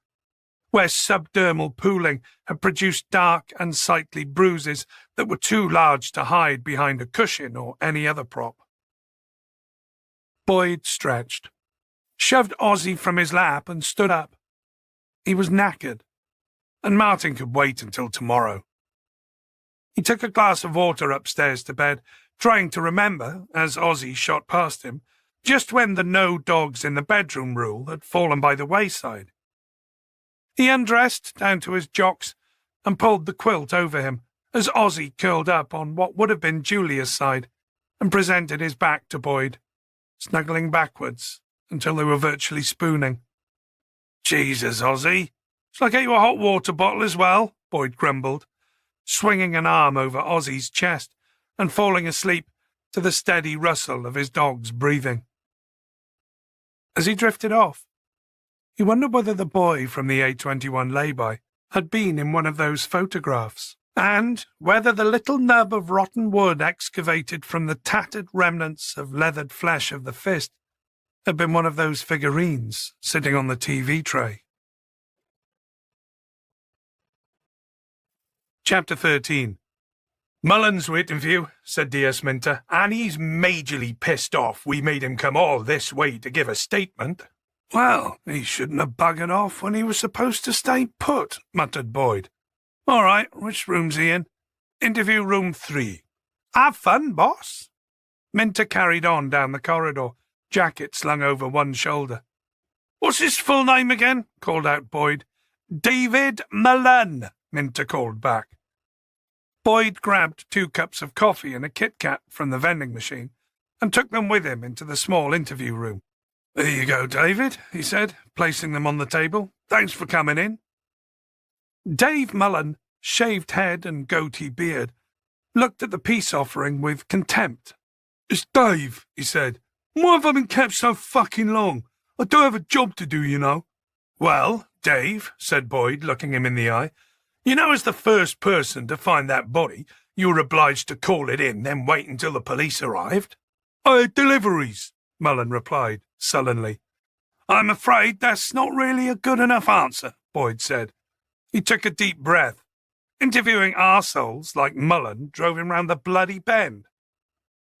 where subdermal pooling had produced dark, unsightly bruises that were too large to hide behind a cushion or any other prop. Boyd stretched, shoved Ozzy from his lap and stood up. He was knackered, and Martin could wait until tomorrow. He took a glass of water upstairs to bed, trying to remember, as Ozzy shot past him, just when the no dogs in the bedroom rule had fallen by the wayside. He undressed down to his jocks and pulled the quilt over him as Ozzy curled up on what would have been Julia's side and presented his back to Boyd, snuggling backwards until they were virtually spooning. "Jesus, Ozzy, shall I get you a hot water bottle as well?" Boyd grumbled, swinging an arm over Ozzy's chest and falling asleep to the steady rustle of his dog's breathing. As he drifted off, he wondered whether the boy from the 821 lay-by had been in one of those photographs, and whether the little nub of rotten wood excavated from the tattered remnants of leathered flesh of the fist had been one of those figurines sitting on the TV tray. Chapter 13. "Mullen's waiting for you," said D.S. Minter, "and he's majorly pissed off we made him come all this way to give a statement." "Well, he shouldn't have buggered off when he was supposed to stay put," muttered Boyd. "All right, which room's he in?" "Interview room 3. "Have fun, boss." Minter carried on down the corridor, jacket slung over one shoulder. "What's his full name again?" called out Boyd. "David Mullen," Minter called back. Boyd grabbed 2 cups of coffee and a Kit Kat from the vending machine and took them with him into the small interview room. "There you go, David," he said, placing them on the table. "Thanks for coming in." Dave Mullen, shaved head and goatee beard, looked at the peace offering with contempt. "It's Dave," he said. "Why have I been kept so fucking long? I do have a job to do, you know." "Well, Dave," said Boyd, looking him in the eye, "you know, as the first person to find that body, you were obliged to call it in, then wait until the police arrived." "I had deliveries," Mullen replied sullenly. "I'm afraid that's not really a good enough answer," Boyd said. He took a deep breath. Interviewing arseholes like Mullen drove him round the bloody bend.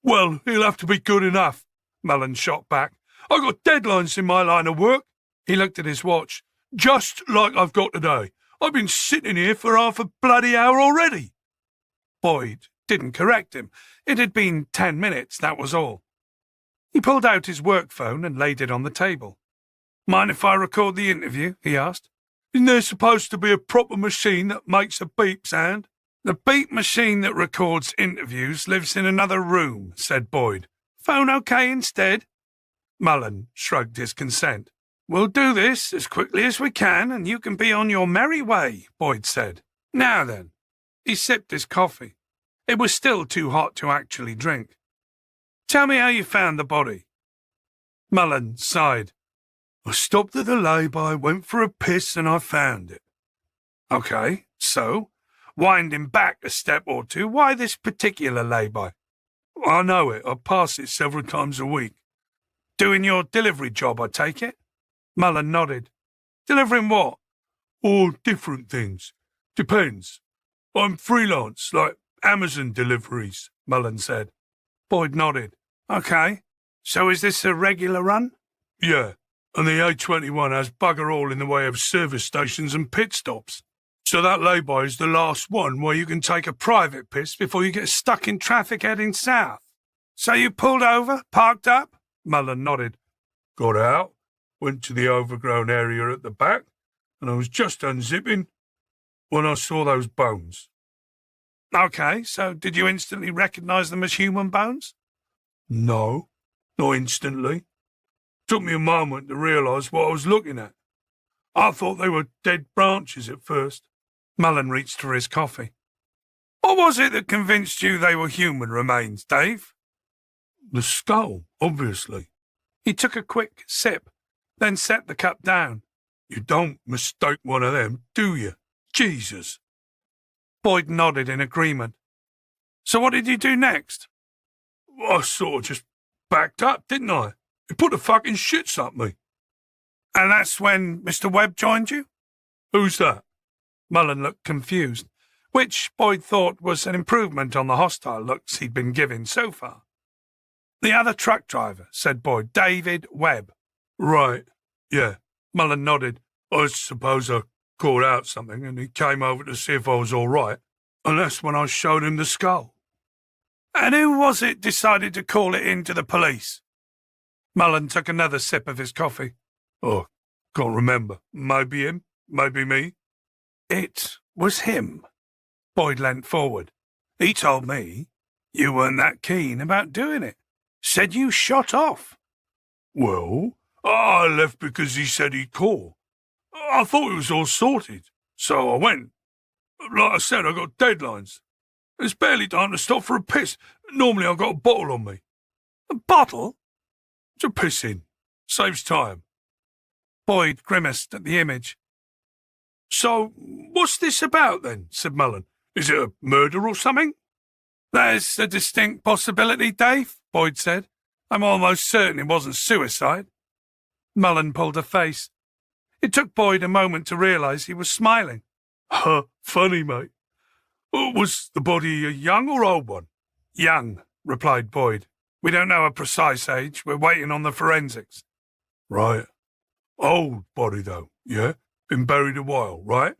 "Well, he'll have to be good enough," Mullen shot back. "I got deadlines in my line of work." He looked at his watch. "Just like I've got today. I've been sitting here for half a bloody hour already." Boyd didn't correct him. It had been 10 minutes, that was all. He pulled out his work phone and laid it on the table. "Mind if I record the interview?" he asked. "Isn't there supposed to be a proper machine that makes a beep sound?" "The beep machine that records interviews lives in another room," said Boyd. "Phone okay instead?" Mullen shrugged his consent. "We'll do this as quickly as we can, and you can be on your merry way," Boyd said. "Now then." He sipped his coffee. It was still too hot to actually drink. "Tell me how you found the body." Mullen sighed. "I stopped at the lay-by, went for a piss, and I found it." "Okay, so, winding back a step or two, why this particular lay-by?" "I know it. I pass it several times a week." "Doing your delivery job, I take it?" Mullen nodded. "Delivering what?" "All different things. Depends. I'm freelance, like Amazon deliveries," Mullen said. Boyd nodded. "Okay. So is this a regular run?" "Yeah, and the A21 has bugger all in the way of service stations and pit stops. So that lay-by is the last one where you can take a private piss before you get stuck in traffic heading south." "So you pulled over, parked up?" Mullen nodded. "Got out, went to the overgrown area at the back, and I was just unzipping when I saw those bones. Okay, so did you instantly recognise them as human bones? No, not instantly. Took me a moment to realise what I was looking at. I thought they were dead branches at first. Mullen reached for his coffee. What was it that convinced you they were human remains, Dave? The skull, obviously. He took a quick sip, then set the cup down. You don't mistake one of them, do you? Jesus. Boyd nodded in agreement. So what did you do next? I sort of just backed up, didn't I? It put the fucking shits up me. And that's when Mr. Webb joined you? Who's that? Mullen looked confused, which Boyd thought was an improvement on the hostile looks he'd been given so far. The other truck driver, said Boyd. David Webb. Right, yeah. Mullen nodded. I suppose I called out something and he came over to see if I was all right. And that's when I showed him the skull. And who was it decided to call it in to the police? Mullen took another sip of his coffee. Oh, can't remember. Maybe him, maybe me. It was him. Boyd leant forward. He told me you weren't that keen about doing it. Said you shot off. Well, I left because he said he'd call. I thought it was all sorted, so I went. Like I said, I got deadlines. There's barely time to stop for a piss. Normally I've got a bottle on me. A bottle? To piss in. Saves time. Boyd grimaced at the image. So, what's this about then? Said Mullen. Is it a murder or something? There's a distinct possibility, Dave, Boyd said. I'm almost certain it wasn't suicide. Mullen pulled a face. It took Boyd a moment to realise he was smiling. Funny, mate. Was the body a young or old one? Young, replied Boyd. We don't know a precise age. We're waiting on the forensics. Right. Old body, though, yeah? Been buried a while, right?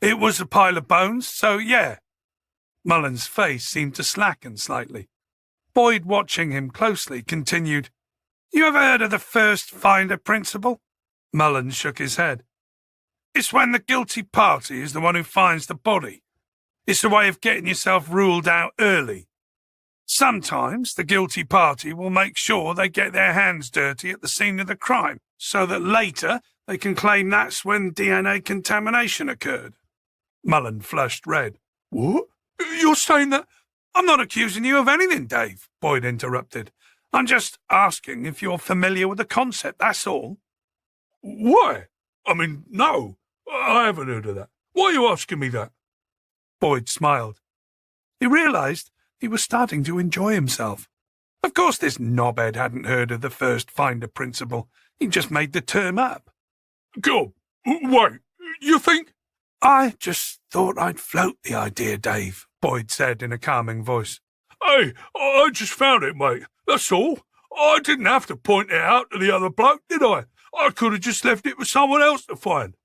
It was a pile of bones, so yeah. Mullen's face seemed to slacken slightly. Boyd, watching him closely, continued, You ever heard of the first finder principle? Mullen shook his head. It's when the guilty party is the one who finds the body. It's a way of getting yourself ruled out early. Sometimes the guilty party will make sure they get their hands dirty at the scene of the crime, so that later they can claim that's when DNA contamination occurred. Mullen flushed red. What? You're saying that? I'm not accusing you of anything, Dave, Boyd interrupted. I'm just asking if you're familiar with the concept, that's all. Why? I mean, no, I haven't heard of that. Why are you asking me that? Boyd smiled. He realised he was starting to enjoy himself. Of course this knobhead hadn't heard of the first finder principle. He just made the term up. God, wait, you think? I just thought I'd float the idea, Dave, Boyd said in a calming voice. Hey, I just found it, mate. That's all. I didn't have to point it out to the other bloke, did I? I could have just left it for someone else to find.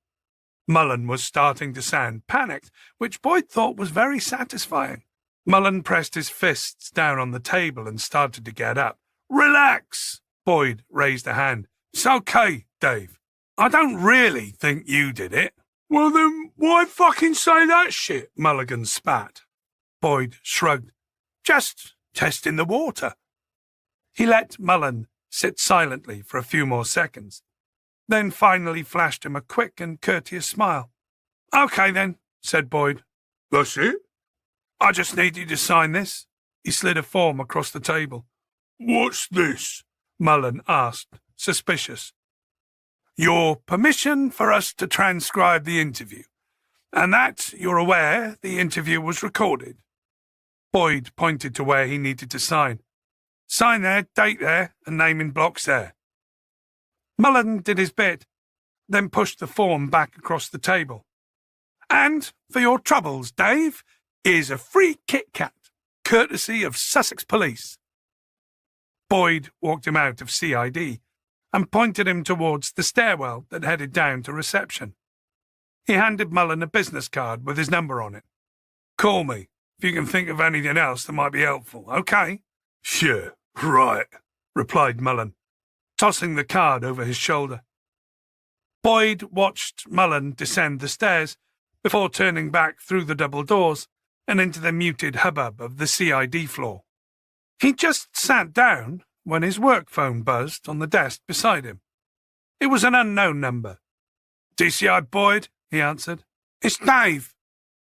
Mullen was starting to sound panicked, which Boyd thought was very satisfying. Mullen pressed his fists down on the table and started to get up. Relax! Boyd raised a hand. It's okay, Dave. I don't really think you did it. Well then, why fucking say that shit? Mulligan spat. Boyd shrugged. Just testing the water. He let Mullen sit silently for a few more seconds, then finally flashed him a quick and courteous smile. Okay then, said Boyd. That's it? I just need you to sign this. He slid a form across the table. What's this? Mullen asked, suspicious. Your permission for us to transcribe the interview, and that you're aware the interview was recorded. Boyd pointed to where he needed to sign. Sign there, date there, and name in blocks there. Mullen did his bit, then pushed the form back across the table. And for your troubles, Dave, here's a free Kit Kat, courtesy of Sussex Police. Boyd walked him out of CID and pointed him towards the stairwell that headed down to reception. He handed Mullen a business card with his number on it. Call me if you can think of anything else that might be helpful, okay? Sure, right, replied Mullen, tossing the card over his shoulder. Boyd watched Mullen descend the stairs before turning back through the double doors and into the muted hubbub of the CID floor. He just sat down when his work phone buzzed on the desk beside him. It was an unknown number. "DCI Boyd," he answered. "It's Dave."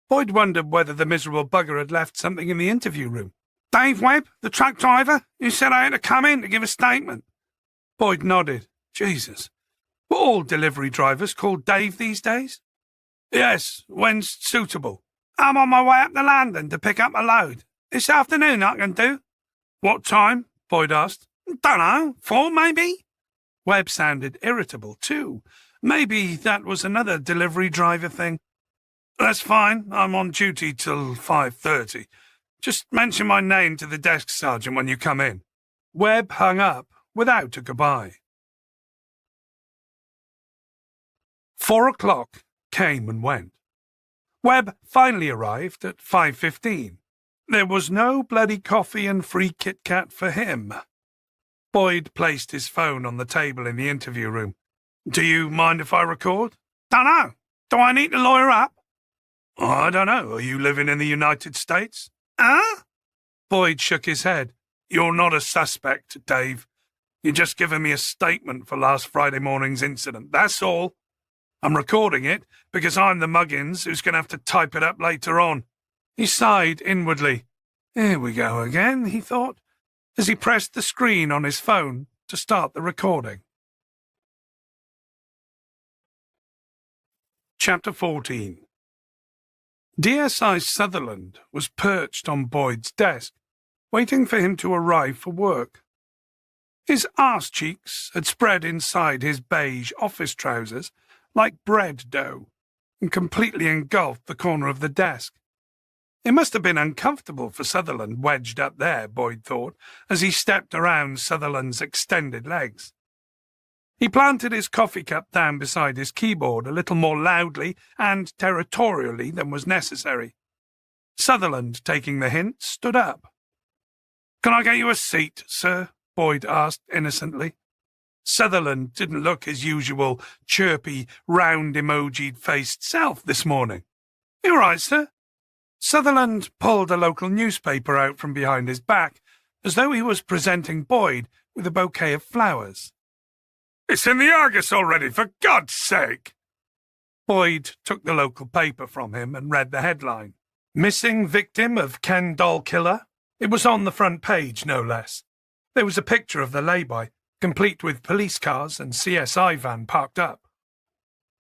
Boyd wondered whether the miserable bugger had left something in the interview room. "Dave Webb, the truck driver? You said I had to come in to give a statement." Boyd nodded. Jesus. Were all delivery drivers called Dave these days? "Yes, when's suitable?" "I'm on my way up to London to pick up a load. This afternoon I can do." "What time?" Boyd asked. "Dunno, 4 maybe?" Webb sounded irritable too. Maybe that was another delivery driver thing. "That's fine. I'm on duty till 5:30. Just mention my name to the desk sergeant when you come in." Webb hung up without a goodbye. 4 o'clock came and went. Webb finally arrived at 5:15. There was no bloody coffee and free Kit Kat for him. Boyd placed his phone on the table in the interview room. "Do you mind if I record?" "Dunno. Do I need to lawyer up?" "I don't know. Are you living in the United States?" "Huh?" Boyd shook his head. "You're not a suspect, Dave. You're just giving me a statement for last Friday morning's incident. That's all. I'm recording it because I'm the muggins who's going to have to type it up later on." He sighed inwardly. "Here we go again," he thought, as he pressed the screen on his phone to start the recording. Chapter 14. DSI Sutherland was perched on Boyd's desk, waiting for him to arrive for work. His arse cheeks had spread inside his beige office trousers like bread dough, and completely engulfed the corner of the desk. It must have been uncomfortable for Sutherland wedged up there, Boyd thought, as he stepped around Sutherland's extended legs. He planted his coffee cup down beside his keyboard a little more loudly and territorially than was necessary. Sutherland, taking the hint, stood up. "Can I get you a seat, sir?" Boyd asked innocently. Sutherland didn't look his usual chirpy, round emojied-faced self this morning. "You all right, sir?" Sutherland pulled a local newspaper out from behind his back, as though he was presenting Boyd with a bouquet of flowers. "It's in the Argus already, for God's sake!" Boyd took the local paper from him and read the headline. "Missing victim of Ken doll killer." It was on the front page, no less. There was a picture of the lay-by, complete with police cars and CSI van parked up.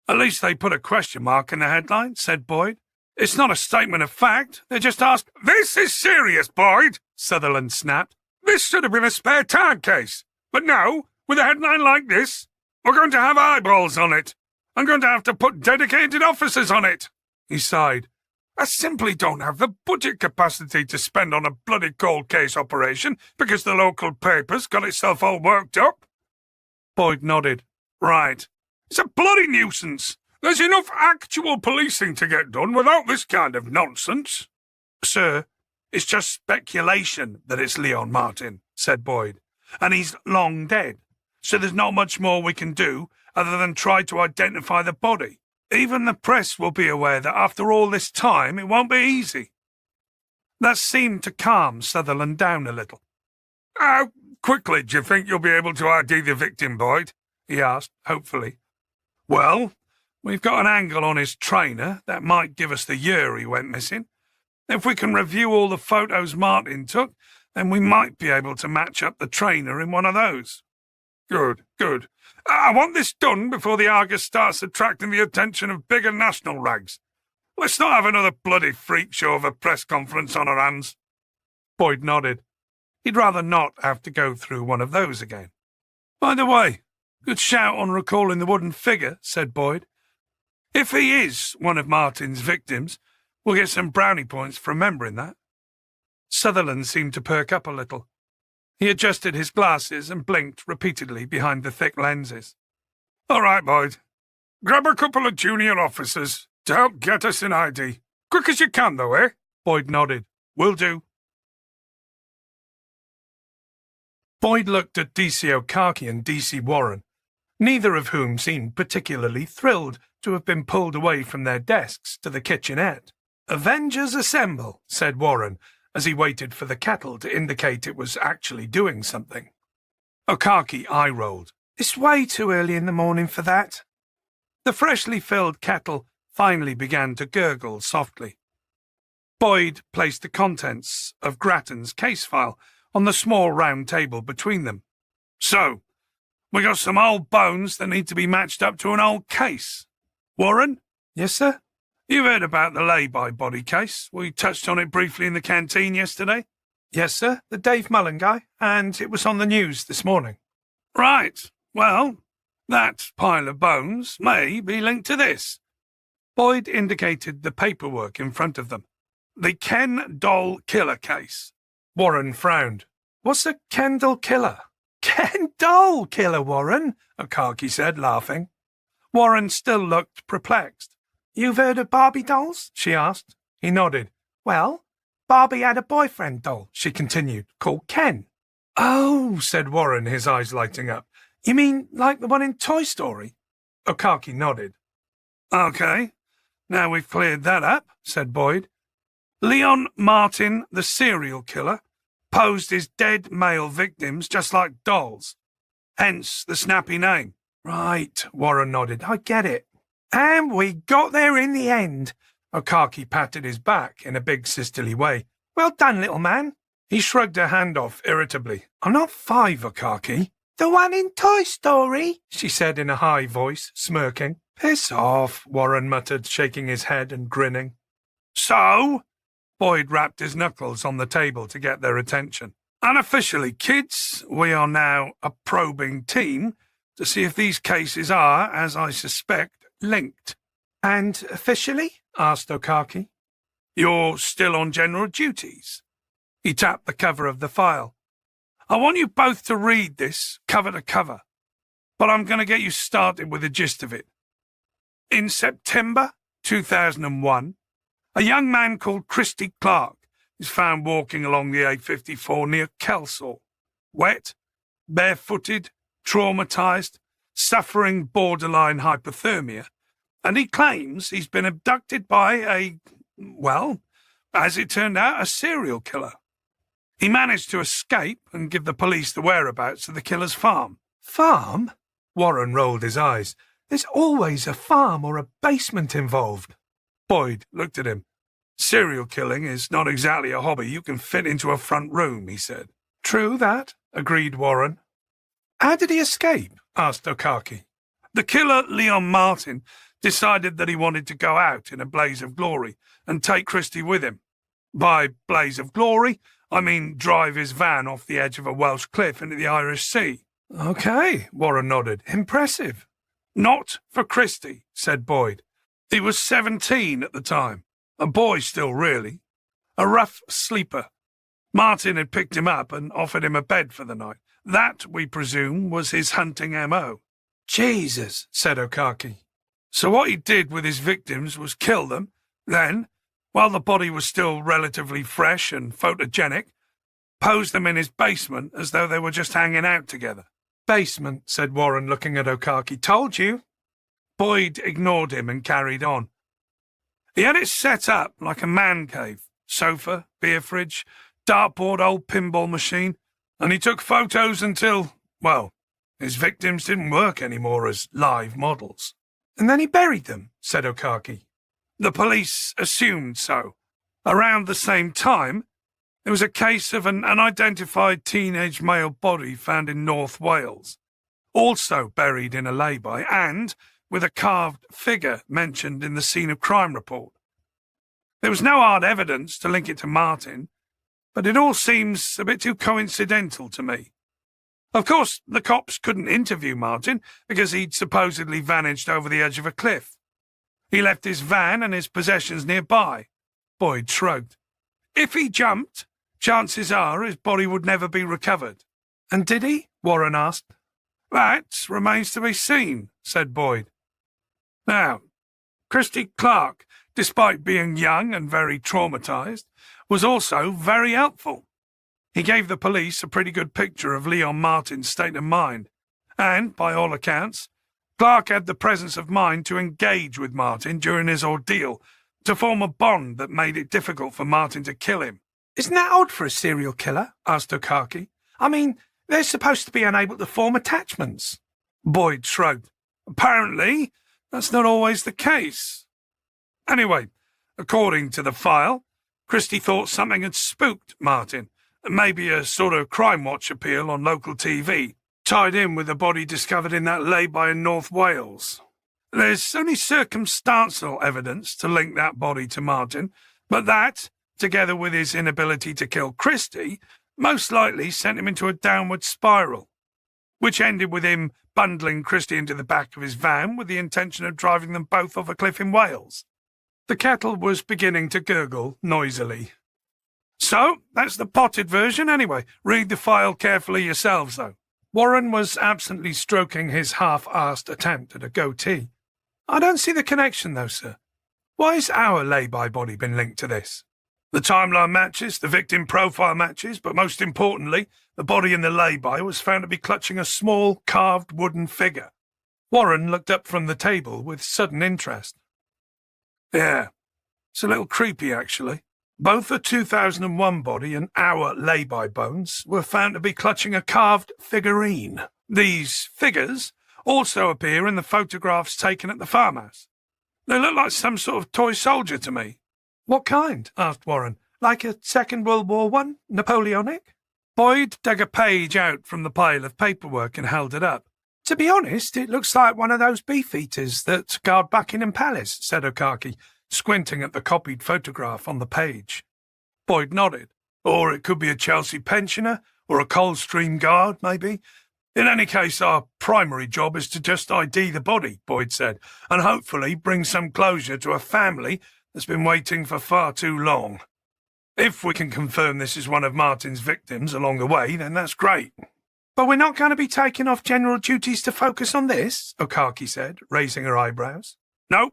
"At least they put a question mark in the headline," said Boyd. "It's not a statement of fact. They just asked—" "This is serious, Boyd," Sutherland snapped. "This should have been a spare tire case. But now, with a headline like this, we're going to have eyeballs on it. I'm going to have to put dedicated officers on it." He sighed. "I simply don't have the budget capacity to spend on a bloody cold case operation because the local paper's got itself all worked up." Boyd nodded. "Right. It's a bloody nuisance. There's enough actual policing to get done without this kind of nonsense." "Sir, it's just speculation that it's Leon Martin," said Boyd. "And he's long dead, so there's not much more we can do other than try to identify the body. Even the press will be aware that after all this time it won't be easy." That seemed to calm Sutherland down a little. "How quickly do you think you'll be able to ID the victim, Boyd?" he asked, hopefully. "Well, we've got an angle on his trainer that might give us the year he went missing. If we can review all the photos Martin took, then we might be able to match up the trainer in one of those." Good, good. I want this done before the Argus starts attracting the attention of bigger national rags. Let's not have another bloody freak show of a press conference on our hands." Boyd nodded. He'd rather not have to go through one of those again. "By the way, good shout on recalling the wooden figure," said Boyd. "If he is one of Martin's victims, we'll get some brownie points for remembering that." Sutherland seemed to perk up a little. He adjusted his glasses and blinked repeatedly behind the thick lenses. "All right, Boyd. Grab a couple of junior officers to help get us an ID. Quick as you can, though, eh?" Boyd nodded. "Will do." Boyd looked at DC O'Carkey and DC Warren. neither of whom seemed particularly thrilled to have been pulled away from their desks to the kitchenette. "Avengers assemble," said Warren, as he waited for the kettle to indicate it was actually doing something. Okaki eye-rolled. "It's way too early in the morning for that." The freshly filled kettle finally began to gurgle softly. Boyd placed the contents of Grattan's case file on the small round table between them. "So, we got some old bones that need to be matched up to an old case. Warren?" "Yes, sir?" "You've heard about the lay-by body case. We touched on it briefly in the canteen yesterday." "Yes, sir, the Dave Mullen guy, and it was on the news this morning." "Right. Well, that pile of bones may be linked to this." Boyd indicated the paperwork in front of them. "The Ken Doll killer case." Warren frowned. "What's a Ken Doll killer?" "Ken Doll killer, Warren," Okaki said, laughing. Warren still looked perplexed. "You've heard of Barbie dolls?" she asked. He nodded. "Well, Barbie had a boyfriend doll," she continued, "called Ken." "Oh," said Warren, his eyes lighting up. "You mean like the one in Toy Story?" Okaki nodded. "Okay, now we've cleared that up," said Boyd. "Leon Martin, the serial killer, posed his dead male victims just like dolls. Hence the snappy name." "Right," Warren nodded. "I get it." "And we got there in the end." Okaki patted his back in a big sisterly way. "Well done, little man." He shrugged her hand off irritably. "I'm not 5, Okaki." "The one in Toy Story," she said in a high voice, smirking. "Piss off," Warren muttered, shaking his head and grinning. "So?" Boyd rapped his knuckles on the table to get their attention. "Unofficially, kids, we are now a probing team to see if these cases are, as I suspect, linked." "And officially?" asked Okaki. "You're still on general duties." He tapped the cover of the file. "I want you both to read this, cover to cover, but I'm going to get you started with the gist of it. In September 2001, a young man called Christy Clark is found walking along the A54 near Kelsall, wet, barefooted, traumatized, suffering borderline hypothermia, and he claims he's been abducted by well, as it turned out, a serial killer. He managed to escape and give the police the whereabouts of the killer's farm." "Farm?" Warren rolled his eyes. "There's always a farm or a basement involved." Boyd looked at him. "Serial killing is not exactly a hobby you can fit into a front room," he said. "True that," agreed Warren. "How did he escape?" asked Okaki. "The killer, Leon Martin, decided that he wanted to go out in a blaze of glory and take Christie with him. By blaze of glory, I mean drive his van off the edge of a Welsh cliff into the Irish Sea." "Okay," Warren nodded. "Impressive." "Not for Christie," said Boyd. "He was 17 at the time. A boy still, really. A rough sleeper. Martin had picked him up and offered him a bed for the night. That, we presume, was his hunting M.O. "Jesus," said Okaki. "So what he did with his victims was kill them, then, while the body was still relatively fresh and photogenic, pose them in his basement as though they were just hanging out together." "Basement," said Warren, looking at Okaki. "Told you." Boyd ignored him and carried on. "He had it set up like a man cave. Sofa, beer fridge, dartboard, old pinball machine, and he took photos until, well, his victims didn't work anymore as live models." "And then he buried them," said Okaki. "The police assumed so. Around the same time, there was a case of an unidentified teenage male body found in North Wales, also buried in a lay-by and with a carved figure mentioned in the scene of crime report. There was no hard evidence to link it to Martin, but it all seems a bit too coincidental to me. Of course, the cops couldn't interview Martin because he'd supposedly vanished over the edge of a cliff. He left his van and his possessions nearby." Boyd shrugged. "If he jumped, chances are his body would never be recovered." "And did he?" Warren asked. "That remains to be seen," said Boyd. "Now, Christy Clark, despite being young and very traumatized, was also very helpful. He gave the police a pretty good picture of Leon Martin's state of mind, and, by all accounts, Clark had the presence of mind to engage with Martin during his ordeal, to form a bond that made it difficult for Martin to kill him. Isn't that odd for a serial killer? Asked Okaki. I mean, they're supposed to be unable to form attachments. Boyd shrugged. Apparently, that's not always the case. Anyway, according to the file, Christie thought something had spooked Martin, maybe a sort of Crime Watch appeal on local TV, tied in with the body discovered in that lay-by in North Wales. There's only circumstantial evidence to link that body to Martin, but that, together with his inability to kill Christie, most likely sent him into a downward spiral, which ended with him bundling Christie into the back of his van with the intention of driving them both off a cliff in Wales. The kettle was beginning to gurgle noisily. So, that's the potted version anyway. Read the file carefully yourselves, though. Warren was absently stroking his half-arsed attempt at a goatee. I don't see the connection, though, sir. Why has our lay-by body been linked to this? The timeline matches, the victim profile matches, but most importantly, the body in the lay-by was found to be clutching a small, carved wooden figure. Warren looked up from the table with sudden interest. Yeah, it's a little creepy, actually. Both the 2001 body and our lay-by bones were found to be clutching a carved figurine. These figures also appear in the photographs taken at the farmhouse. They look like some sort of toy soldier to me. What kind? Asked Warren. Like a Second World War one? Napoleonic? Boyd dug a page out from the pile of paperwork and held it up. To be honest, it looks like one of those beef-eaters that guard Buckingham Palace, said Okaki, squinting at the copied photograph on the page. Boyd nodded. Or it could be a Chelsea pensioner, or a Coldstream guard, maybe. In any case, our primary job is to just ID the body, Boyd said, and hopefully bring some closure to a family that's been waiting for far too long. If we can confirm this is one of Martin's victims along the way, then that's great. But we're not going to be taking off general duties to focus on this, Okaki said, raising her eyebrows. No,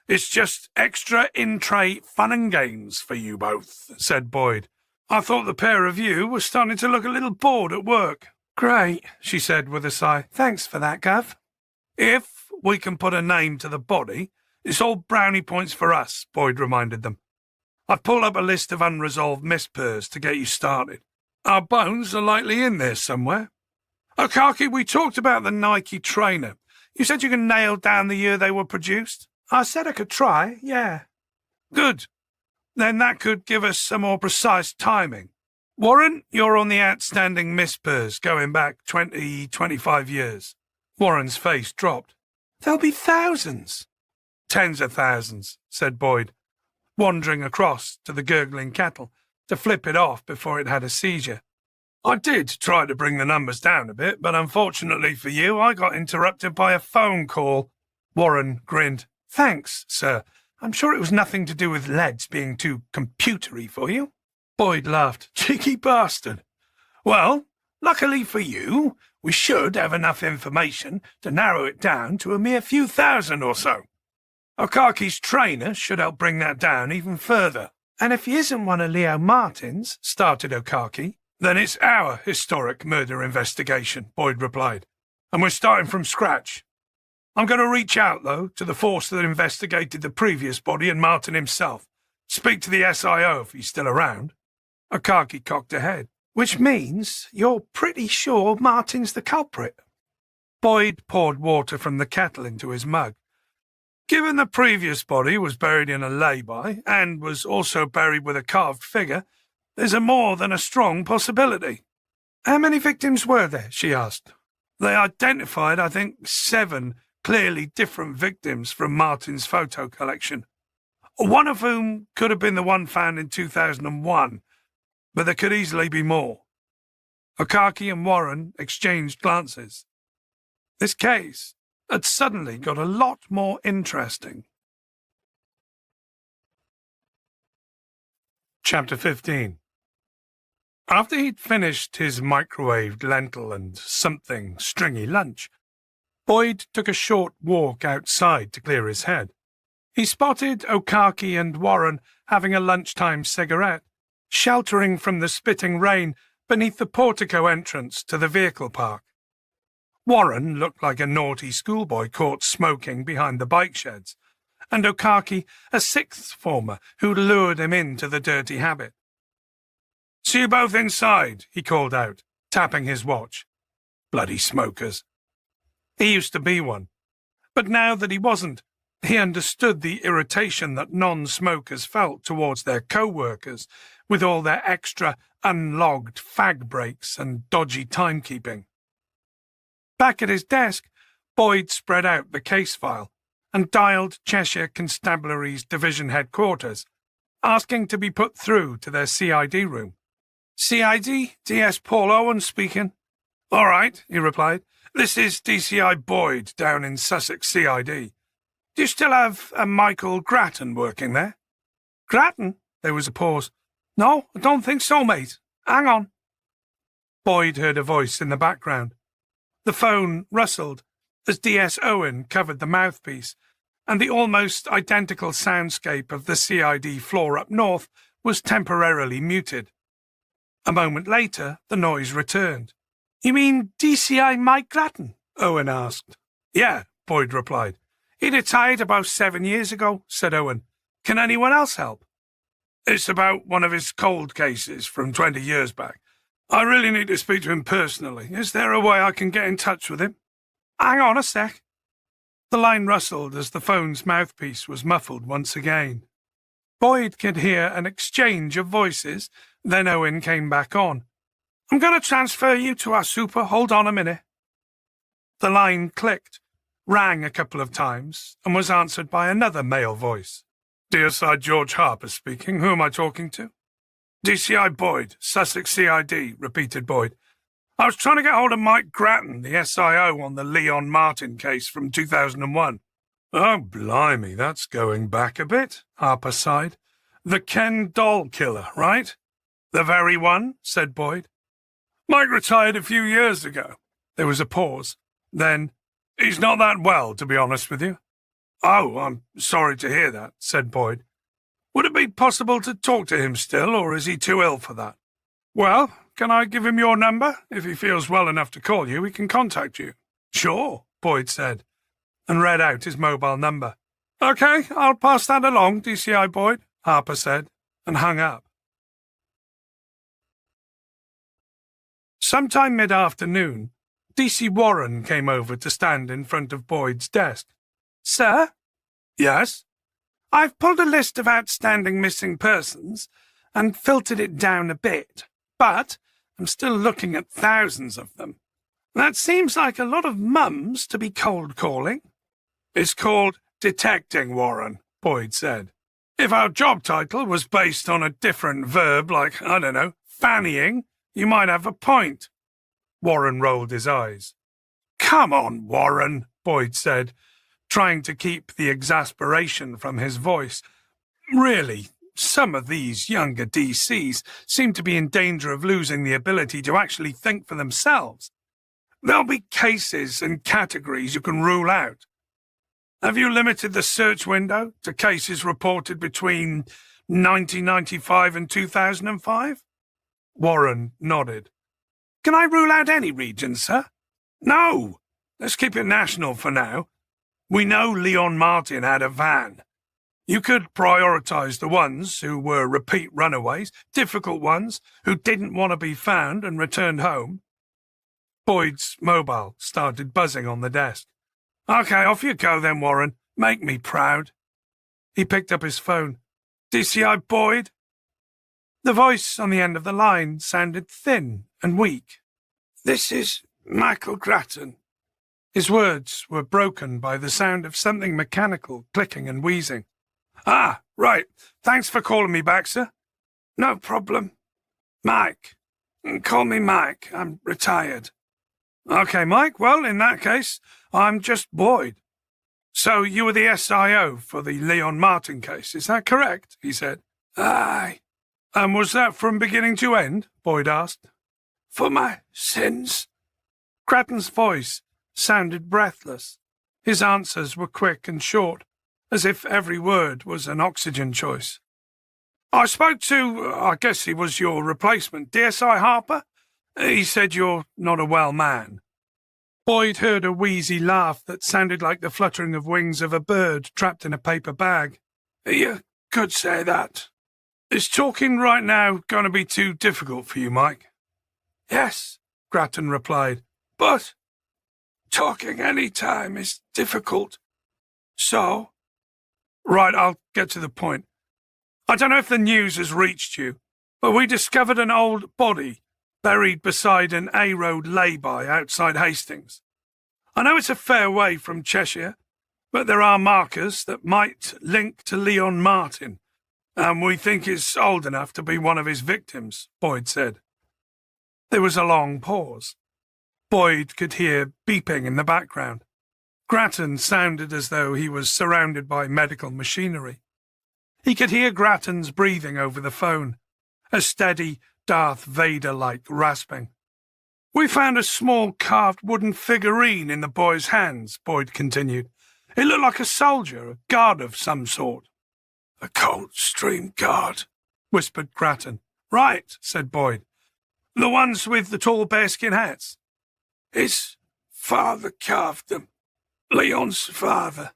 it's just extra in-tray fun and games for you both, said Boyd. I thought the pair of you were starting to look a little bored at work. Great, she said with a sigh. Thanks for that, Gov. If we can put a name to the body, it's all brownie points for us, Boyd reminded them. I've pulled up a list of unresolved mispers to get you started. Our bones are likely in there somewhere. Okaki, we talked about the Nike trainer. You said you could nail down the year they were produced? I said I could try, yeah. Good. Then that could give us some more precise timing. Warren, you're on the outstanding mispers going back 25 years. Warren's face dropped. There'll be thousands. Tens of thousands, said Boyd, wandering across to the gurgling kettle to flip it off before it had a seizure. I did try to bring the numbers down a bit, but unfortunately for you, I got interrupted by a phone call. Warren grinned. Thanks, sir. I'm sure it was nothing to do with leads being too computery for you. Boyd laughed. Cheeky bastard. Well, luckily for you, we should have enough information to narrow it down to a mere few thousand or so. Okaki's trainer should help bring that down even further. And if he isn't one of Leo Martin's, started Okaki. Then it's our historic murder investigation, Boyd replied. And we're starting from scratch. I'm going to reach out, though, to the force that investigated the previous body and Martin himself. Speak to the SIO if he's still around. Okaki cocked her head. Which means you're pretty sure Martin's the culprit. Boyd poured water from the kettle into his mug. Given the previous body was buried in a lay-by and was also buried with a carved figure, there's a more than a strong possibility. How many victims were there? She asked. They identified, I think, 7 clearly different victims from Martin's photo collection. One of whom could have been the one found in 2001, but there could easily be more. Okaki and Warren exchanged glances. This case had suddenly got a lot more interesting. Chapter 15. After he'd finished his microwaved lentil and something stringy lunch, Boyd took a short walk outside to clear his head. He spotted Okaki and Warren having a lunchtime cigarette, sheltering from the spitting rain beneath the portico entrance to the vehicle park. Warren looked like a naughty schoolboy caught smoking behind the bike sheds, and Okaki a sixth former who lured him into the dirty habit. "See you both inside," he called out, tapping his watch. Bloody smokers. He used to be one, but now that he wasn't, he understood the irritation that non-smokers felt towards their co-workers with all their extra unlogged fag breaks and dodgy timekeeping. Back at his desk, Boyd spread out the case file and dialed Cheshire Constabulary's division headquarters, asking to be put through to their CID room. "CID, DS Paul Owen speaking." "All right," he replied. "This is DCI Boyd down in Sussex CID. Do you still have a Michael Grattan working there?" "Grattan?" There was a pause. "No, I don't think so, mate. Hang on." Boyd heard a voice in the background. The phone rustled as DS Owen covered the mouthpiece, and the almost identical soundscape of the CID floor up north was temporarily muted. A moment later, the noise returned. "You mean DCI Mike Grattan?" Owen asked. "Yeah," Boyd replied. "He retired about 7 years ago," said Owen. "Can anyone else help?" "It's about one of his cold cases from 20 years back. I really need to speak to him personally. Is there a way I can get in touch with him?" "Hang on a sec." The line rustled as the phone's mouthpiece was muffled once again. Boyd could hear an exchange of voices, then Owen came back on. "I'm going to transfer you to our super. Hold on a minute." The line clicked, rang a couple of times, and was answered by another male voice. "DSI George Harper speaking. Who am I talking to?" "DCI Boyd, Sussex CID," repeated Boyd. "I was trying to get hold of Mike Grattan, the SIO on the Leon Martin case from 2001. "Oh, blimey, that's going back a bit," Harper sighed. "The Ken Doll killer, right?" "The very one," said Boyd. "Mike retired a few years ago." There was a pause. Then, "He's not that well, to be honest with you." "Oh, I'm sorry to hear that," said Boyd. "Would it be possible to talk to him still, or is he too ill for that?" "Well, can I give him your number? If he feels well enough to call you, he can contact you." "Sure," Boyd said, and read out his mobile number. "Okay, I'll pass that along, DCI Boyd," Harper said, and hung up. Sometime mid-afternoon, DC Warren came over to stand in front of Boyd's desk. "Sir?" "Yes?" "I've pulled a list of outstanding missing persons and filtered it down a bit, but I'm still looking at thousands of them. That seems like a lot of mums to be cold calling." "It's called detecting, Warren," Boyd said. "If our job title was based on a different verb like, I don't know, fannying, you might have a point." Warren rolled his eyes. "Come on, Warren," Boyd said, trying to keep the exasperation from his voice. "Really, some of these younger DCs seem to be in danger of losing the ability to actually think for themselves. There'll be cases and categories you can rule out. Have you limited the search window to cases reported between 1995 and 2005? Warren nodded. "Can I rule out any region, sir?" "No. Let's keep it national for now. We know Leon Martin had a van. You could prioritise the ones who were repeat runaways, difficult ones who didn't want to be found and returned home." Boyd's mobile started buzzing on the desk. "Okay, off you go then, Warren. Make me proud." He picked up his phone. "DCI Boyd?" The voice on the end of the line sounded thin and weak. "This is Michael Grattan." His words were broken by the sound of something mechanical clicking and wheezing. "Ah, right. Thanks for calling me back, sir." "No problem. Mike. Call me Mike. I'm retired." "Okay, Mike. Well, in that case, I'm just Boyd." "So you were the SIO for the Leon Martin case, is that correct?" he said. "Aye." "And was that from beginning to end?" Boyd asked. "For my sins." Grattan's voice sounded breathless. His answers were quick and short, as if every word was an oxygen choice. "I spoke to, I guess he was your replacement, DSI Harper. He said you're not a well man." Boyd heard a wheezy laugh that sounded like the fluttering of wings of a bird trapped in a paper bag. You could say that. Is talking right now going to be too difficult for you, Mike? Yes, Grattan replied. but talking any time is difficult. So? Right, I'll get to the point. I don't know if the news has reached you, but we discovered an old body buried beside an A-road lay-by outside Hastings. I know it's a fair way from Cheshire, but there are markers that might link to Leon Martin, and we think he's old enough to be one of his victims, Boyd said. There was a long pause. Boyd could hear beeping in the background. Grattan sounded as though he was surrounded by medical machinery. He could hear Grattan's breathing over the phone, a steady, Darth Vader-like rasping. We found a small carved wooden figurine in the boy's hands, Boyd continued. It looked like a soldier, a guard of some sort. A Coldstream Guard, whispered Grattan. Right, said Boyd. The ones with the tall bearskin hats. His father carved them. Leon's father.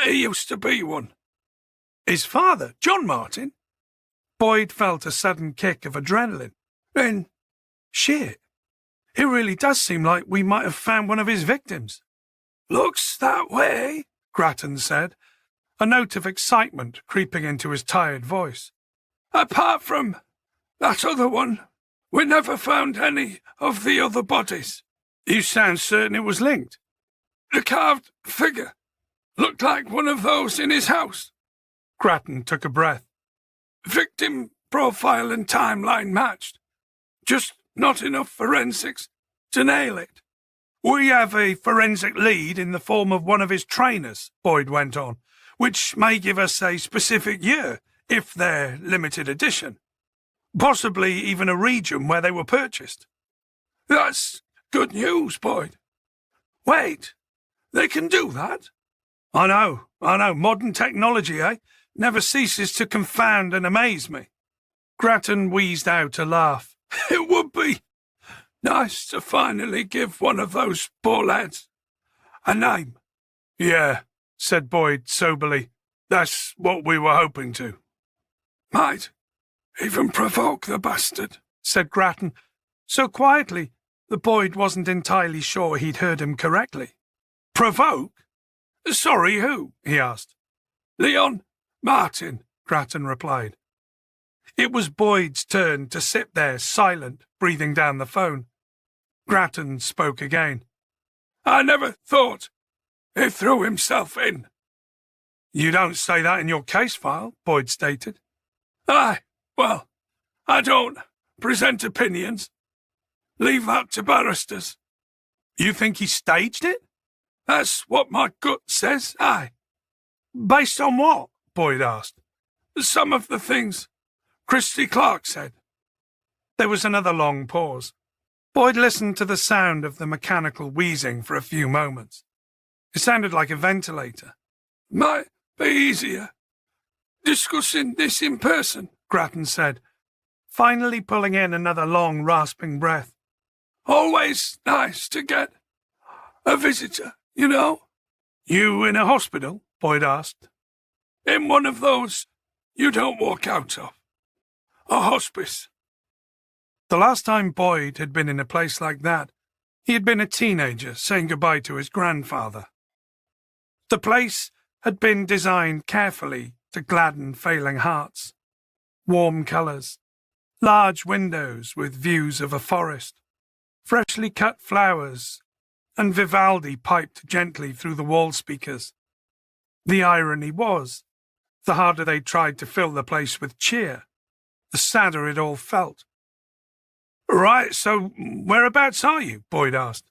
He used to be one. His father, John Martin? Boyd felt a sudden kick of adrenaline. Then, shit, it really does seem like we might have found one of his victims. Looks that way, Grattan said, a note of excitement creeping into his tired voice. Apart from that other one, we never found any of the other bodies. You sound certain it was linked. The carved figure looked like one of those in his house. Grattan took a breath. Victim profile and timeline matched. Just not enough forensics to nail it. We have a forensic lead in the form of one of his trainers, Boyd went on, which may give us a specific year, if they're limited edition. Possibly even a region where they were purchased. That's good news, Boyd. Wait, they can do that? I know. Modern technology, eh? Never ceases to confound and amaze me. Grattan wheezed out a laugh. It would be nice to finally give one of those poor lads a name. Yeah, said Boyd soberly. That's what we were hoping to. Might even provoke the bastard, said Grattan, so quietly that Boyd wasn't entirely sure he'd heard him correctly. Provoke? Sorry, who? He asked. Leon Martin, Grattan replied. It was Boyd's turn to sit there, silent, breathing down the phone. Grattan spoke again. I never thought he threw himself in. You don't say that in your case file, Boyd stated. Aye, well, I don't present opinions. Leave that to barristers. You think he staged it? That's what my gut says, aye. Based on what? Boyd asked. Some of the things Christy Clark said. There was another long pause. Boyd listened to the sound of the mechanical wheezing for a few moments. It sounded like a ventilator. Might be easier discussing this in person, Grattan said, finally pulling in another long, rasping breath. Always nice to get a visitor, you know. You in a hospital? Boyd asked. In one of those you don't walk out of. A hospice. The last time Boyd had been in a place like that, he had been a teenager saying goodbye to his grandfather. The place had been designed carefully to gladden failing hearts. Warm colours, large windows with views of a forest, freshly cut flowers, and Vivaldi piped gently through the wall speakers. The irony was, the harder they tried to fill the place with cheer, the sadder it all felt. Right, so whereabouts are you? Boyd asked.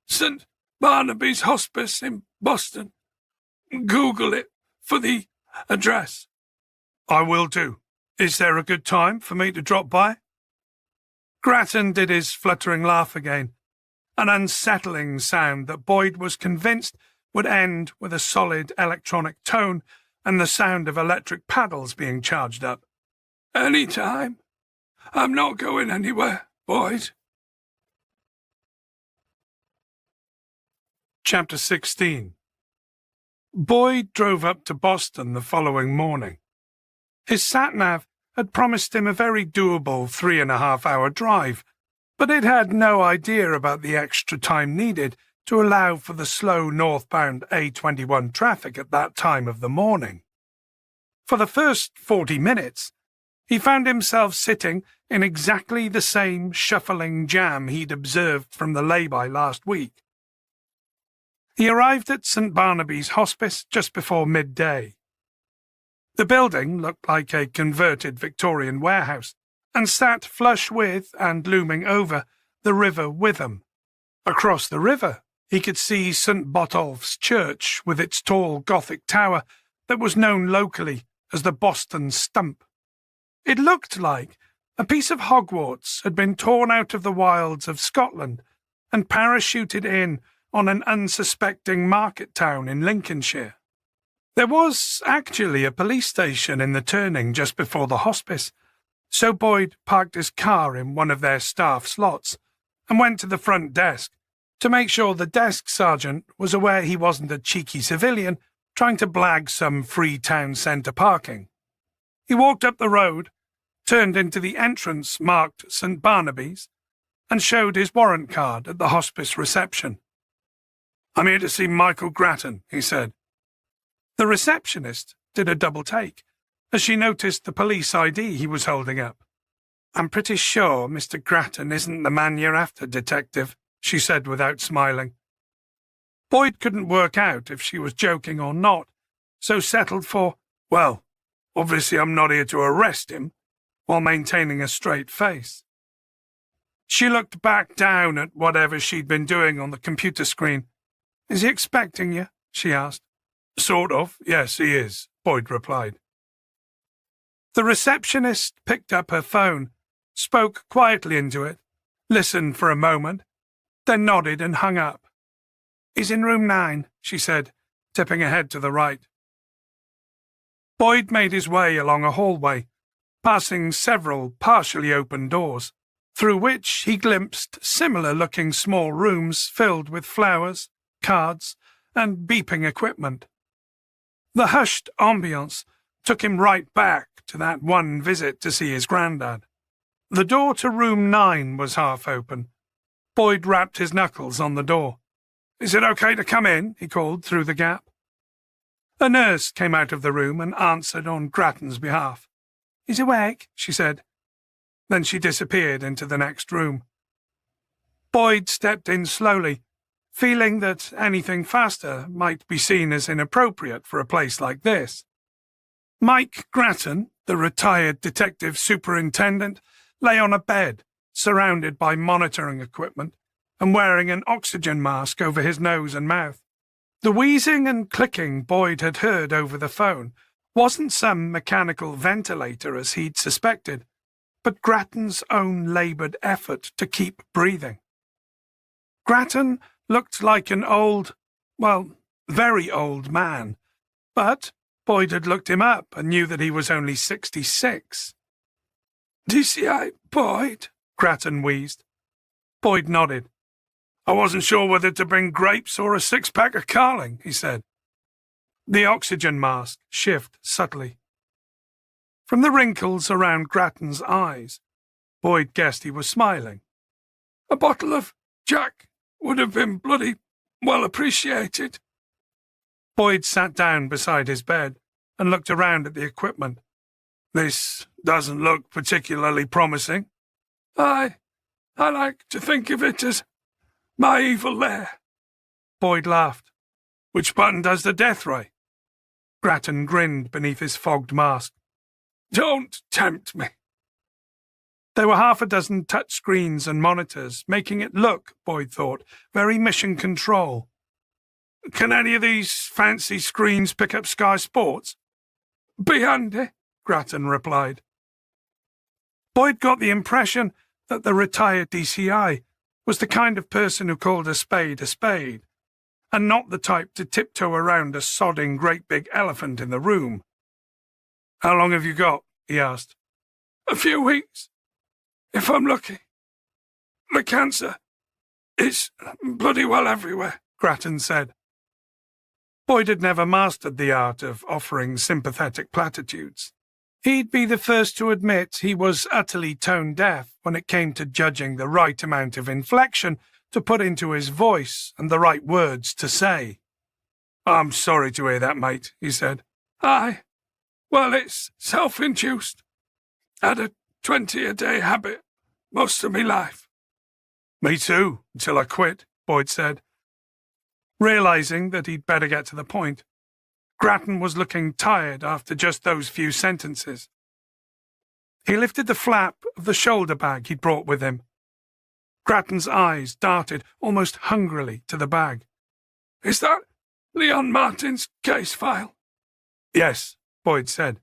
St. Barnaby's Hospice in Boston. Google it for the address. I will do. Is there a good time for me to drop by? Grattan did his fluttering laugh again, an unsettling sound that Boyd was convinced would end with a solid electronic tone and the sound of electric paddles being charged up. Any time. I'm not going anywhere, Boyd. Chapter 16. Boyd drove up to Boston the following morning. His sat-nav had promised him a very doable 3.5-hour drive, but it had no idea about the extra time needed to allow for the slow northbound A21 traffic at that time of the morning. For the first 40 minutes, he found himself sitting in exactly the same shuffling jam he'd observed from the lay-by last week. He arrived at St. Barnaby's Hospice just before midday. The building looked like a converted Victorian warehouse and sat flush with and looming over the River Witham. Across the river, he could see St. Botolph's Church with its tall Gothic tower that was known locally as the Boston Stump. It looked like a piece of Hogwarts had been torn out of the wilds of Scotland and parachuted in on an unsuspecting market town in Lincolnshire. There was actually a police station in the turning just before the hospice, so Boyd parked his car in one of their staff slots and went to the front desk to make sure the desk sergeant was aware he wasn't a cheeky civilian trying to blag some free town centre parking. He walked up the road, turned into the entrance marked St. Barnaby's, and showed his warrant card at the hospice reception. "I'm here to see Michael Grattan," he said. The receptionist did a double take as she noticed the police ID he was holding up. "I'm pretty sure Mr. Grattan isn't the man you're after, Detective," she said without smiling. Boyd couldn't work out if she was joking or not, so settled for, "Well, obviously I'm not here to arrest him," while maintaining a straight face. She looked back down at whatever she'd been doing on the computer screen. "Is he expecting you?" she asked. "Sort of, yes, he is," Boyd replied. The receptionist picked up her phone, spoke quietly into it, listened for a moment, then nodded and hung up. "He's in room 9, she said, tipping her head to the right. Boyd made his way along a hallway, passing several partially open doors, through which he glimpsed similar-looking small rooms filled with flowers, cards, and beeping equipment. The hushed ambience took him right back to that one visit to see his granddad. The door to room 9 was half open. Boyd rapped his knuckles on the door. "Is it okay to come in?" he called through the gap. A nurse came out of the room and answered on Grattan's behalf. "He's awake," she said. Then she disappeared into the next room. Boyd stepped in slowly, feeling that anything faster might be seen as inappropriate for a place like this. Mike Grattan, the retired detective superintendent, lay on a bed, surrounded by monitoring equipment, and wearing an oxygen mask over his nose and mouth. The wheezing and clicking Boyd had heard over the phone wasn't some mechanical ventilator as he'd suspected, but Grattan's own laboured effort to keep breathing. Grattan looked like an old, well, very old man, but Boyd had looked him up and knew that he was only 66. "DCI, Boyd?" Grattan wheezed. Boyd nodded. "I wasn't sure whether to bring grapes or a 6-pack of Carling," he said. The oxygen mask shifted subtly. From the wrinkles around Grattan's eyes, Boyd guessed he was smiling. "A bottle of Jack would have been bloody well appreciated." Boyd sat down beside his bed and looked around at the equipment. "This doesn't look particularly promising." I like to think of it as my evil lair." Boyd laughed. "Which button does the death ray?" Grattan grinned beneath his fogged mask. "Don't tempt me." There were half a dozen touch screens and monitors, making it look, Boyd thought, very mission control. "Can any of these fancy screens pick up Sky Sports?" "Be handy," Grattan replied. Boyd got the impression that the retired DCI was the kind of person who called a spade, and not the type to tiptoe around a sodding great big elephant in the room. "How long have you got?" he asked. "A few weeks, if I'm lucky. The cancer is bloody well everywhere." Grattan said. Boyd had never mastered the art of offering sympathetic platitudes. He'd be the first to admit he was utterly tone-deaf when it came to judging the right amount of inflection to put into his voice and the right words to say. "I'm sorry to hear that, mate," he said. Aye. Well, it's self-induced. Had a 20-a-day habit most of me life. "Me too, until I quit," Boyd said. Realising that he'd better get to the point, Grattan was looking tired after just those few sentences. He lifted the flap of the shoulder bag he'd brought with him. Grattan's eyes darted almost hungrily to the bag. "Is that Leon Martin's case file?" "Yes," Boyd said,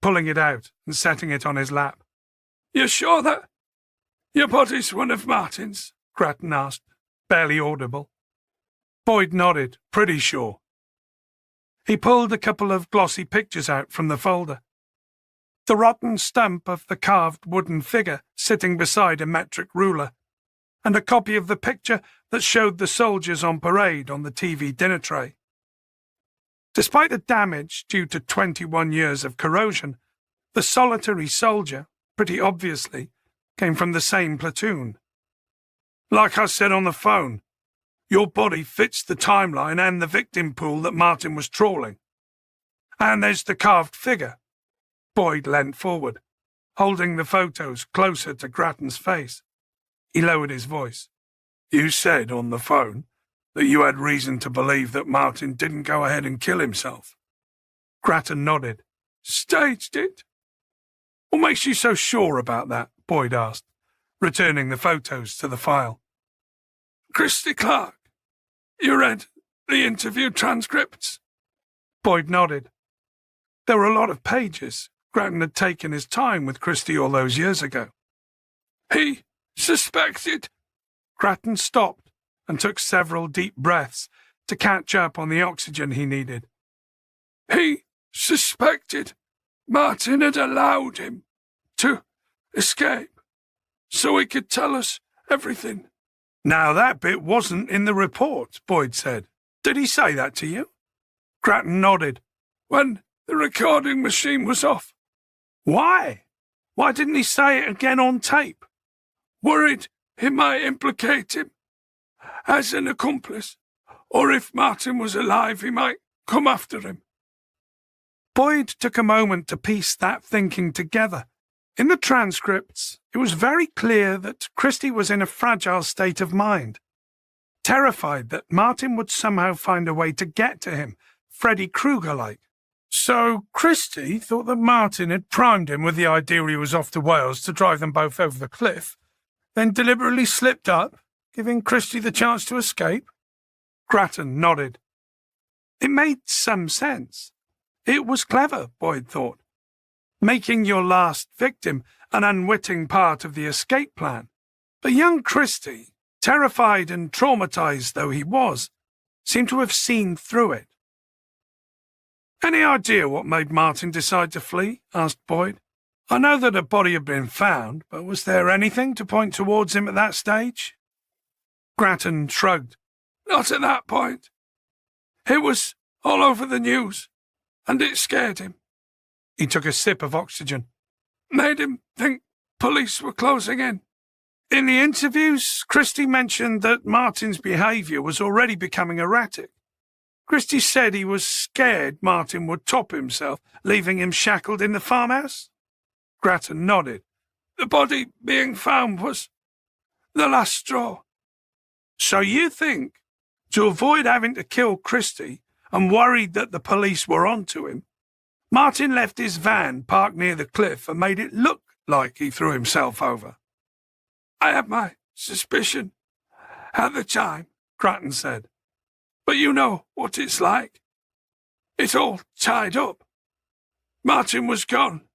pulling it out and setting it on his lap. "You're sure that your body's one of Martin's?" Grattan asked, barely audible. Boyd nodded, pretty sure. He pulled a couple of glossy pictures out from the folder. The rotten stump of the carved wooden figure sitting beside a metric ruler, and a copy of the picture that showed the soldiers on parade on the TV dinner tray. Despite the damage due to 21 years of corrosion, the solitary soldier, pretty obviously, came from the same platoon. "Like I said on the phone, your body fits the timeline and the victim pool that Martin was trawling. And there's the carved figure." Boyd leant forward, holding the photos closer to Grattan's face. He lowered his voice. "You said on the phone that you had reason to believe that Martin didn't go ahead and kill himself." Grattan nodded. "Staged it?" "What makes you so sure about that?" Boyd asked, returning the photos to the file. "Christy Clark, you read the interview transcripts?" Boyd nodded. There were a lot of pages. Grattan had taken his time with Christy all those years ago. "He suspected?" Grattan stopped and took several deep breaths to catch up on the oxygen he needed. "He suspected Martin had allowed him to escape so he could tell us everything." "Now that bit wasn't in the report," Boyd said. "Did he say that to you?" Grattan nodded. "When the recording machine was off." "Why? Why didn't he say it again on tape?" "Worried it might implicate him as an accomplice, or if Martin was alive he might come after him." Boyd took a moment to piece that thinking together. In the transcripts, it was very clear that Christy was in a fragile state of mind, terrified that Martin would somehow find a way to get to him, Freddy Krueger-like. So Christy thought that Martin had primed him with the idea he was off to Wales to drive them both over the cliff, then deliberately slipped up, giving Christy the chance to escape? Grattan nodded. It made some sense. It was clever, Boyd thought. Making your last victim an unwitting part of the escape plan. But young Christy, terrified and traumatized though he was, seemed to have seen through it. "Any idea what made Martin decide to flee?" asked Boyd. "I know that a body had been found, but was there anything to point towards him at that stage?" Grattan shrugged. "Not at that point. It was all over the news, and it scared him." He took a sip of oxygen. "Made him think police were closing in." In the interviews, Christy mentioned that Martin's behaviour was already becoming erratic. Christy said he was scared Martin would top himself, leaving him shackled in the farmhouse. Grattan nodded. "The body being found was the last straw." "So you think, to avoid having to kill Christy and worried that the police were onto him, Martin left his van parked near the cliff and made it look like he threw himself over?" "I had my suspicion at the time," Grattan said. "But you know what it's like. It's all tied up. Martin was gone.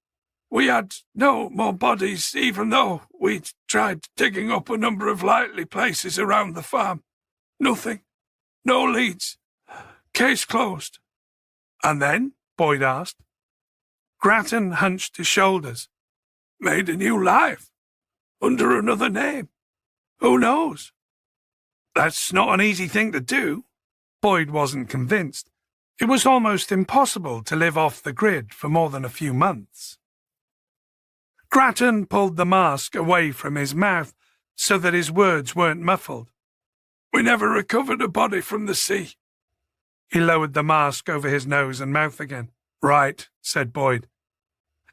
We had no more bodies, even though we'd tried digging up a number of likely places around the farm. Nothing. No leads. Case closed." "And then?" Boyd asked. Grattan hunched his shoulders. "Made a new life. Under another name. Who knows?" "That's not an easy thing to do," Boyd wasn't convinced. It was almost impossible to live off the grid for more than a few months. Grattan pulled the mask away from his mouth so that his words weren't muffled. "We never recovered a body from the sea." He lowered the mask over his nose and mouth again. "Right," said Boyd.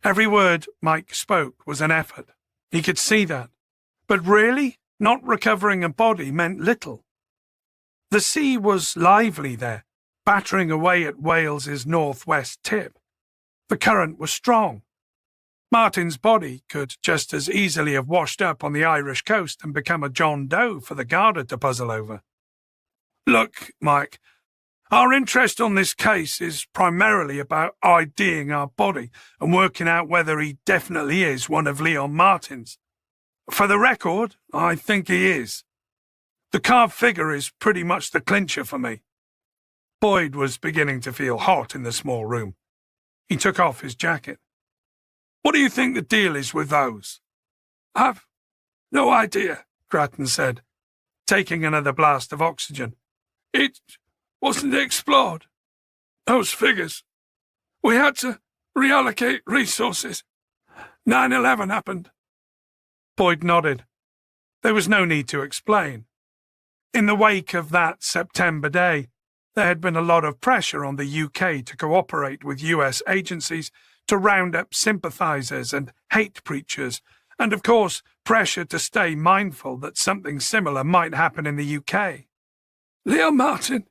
Every word Mike spoke was an effort. He could see that. But really, not recovering a body meant little. The sea was lively there, battering away at Wales's northwest tip. The current was strong. Martin's body could just as easily have washed up on the Irish coast and become a John Doe for the Garda to puzzle over. "Look, Mike, our interest on this case is primarily about IDing our body and working out whether he definitely is one of Leon Martin's. For the record, I think he is. The carved figure is pretty much the clincher for me." Boyd was beginning to feel hot in the small room. He took off his jacket. "What do you think the deal is with those?" "I've no idea," Grattan said, taking another blast of oxygen. "It wasn't explored. Those figures. We had to reallocate resources. 9/11 happened." Boyd nodded. There was no need to explain. In the wake of that September day, there had been a lot of pressure on the UK to cooperate with US agencies to round up sympathizers and hate preachers, and of course pressure to stay mindful that something similar might happen in the UK. "Leon Martin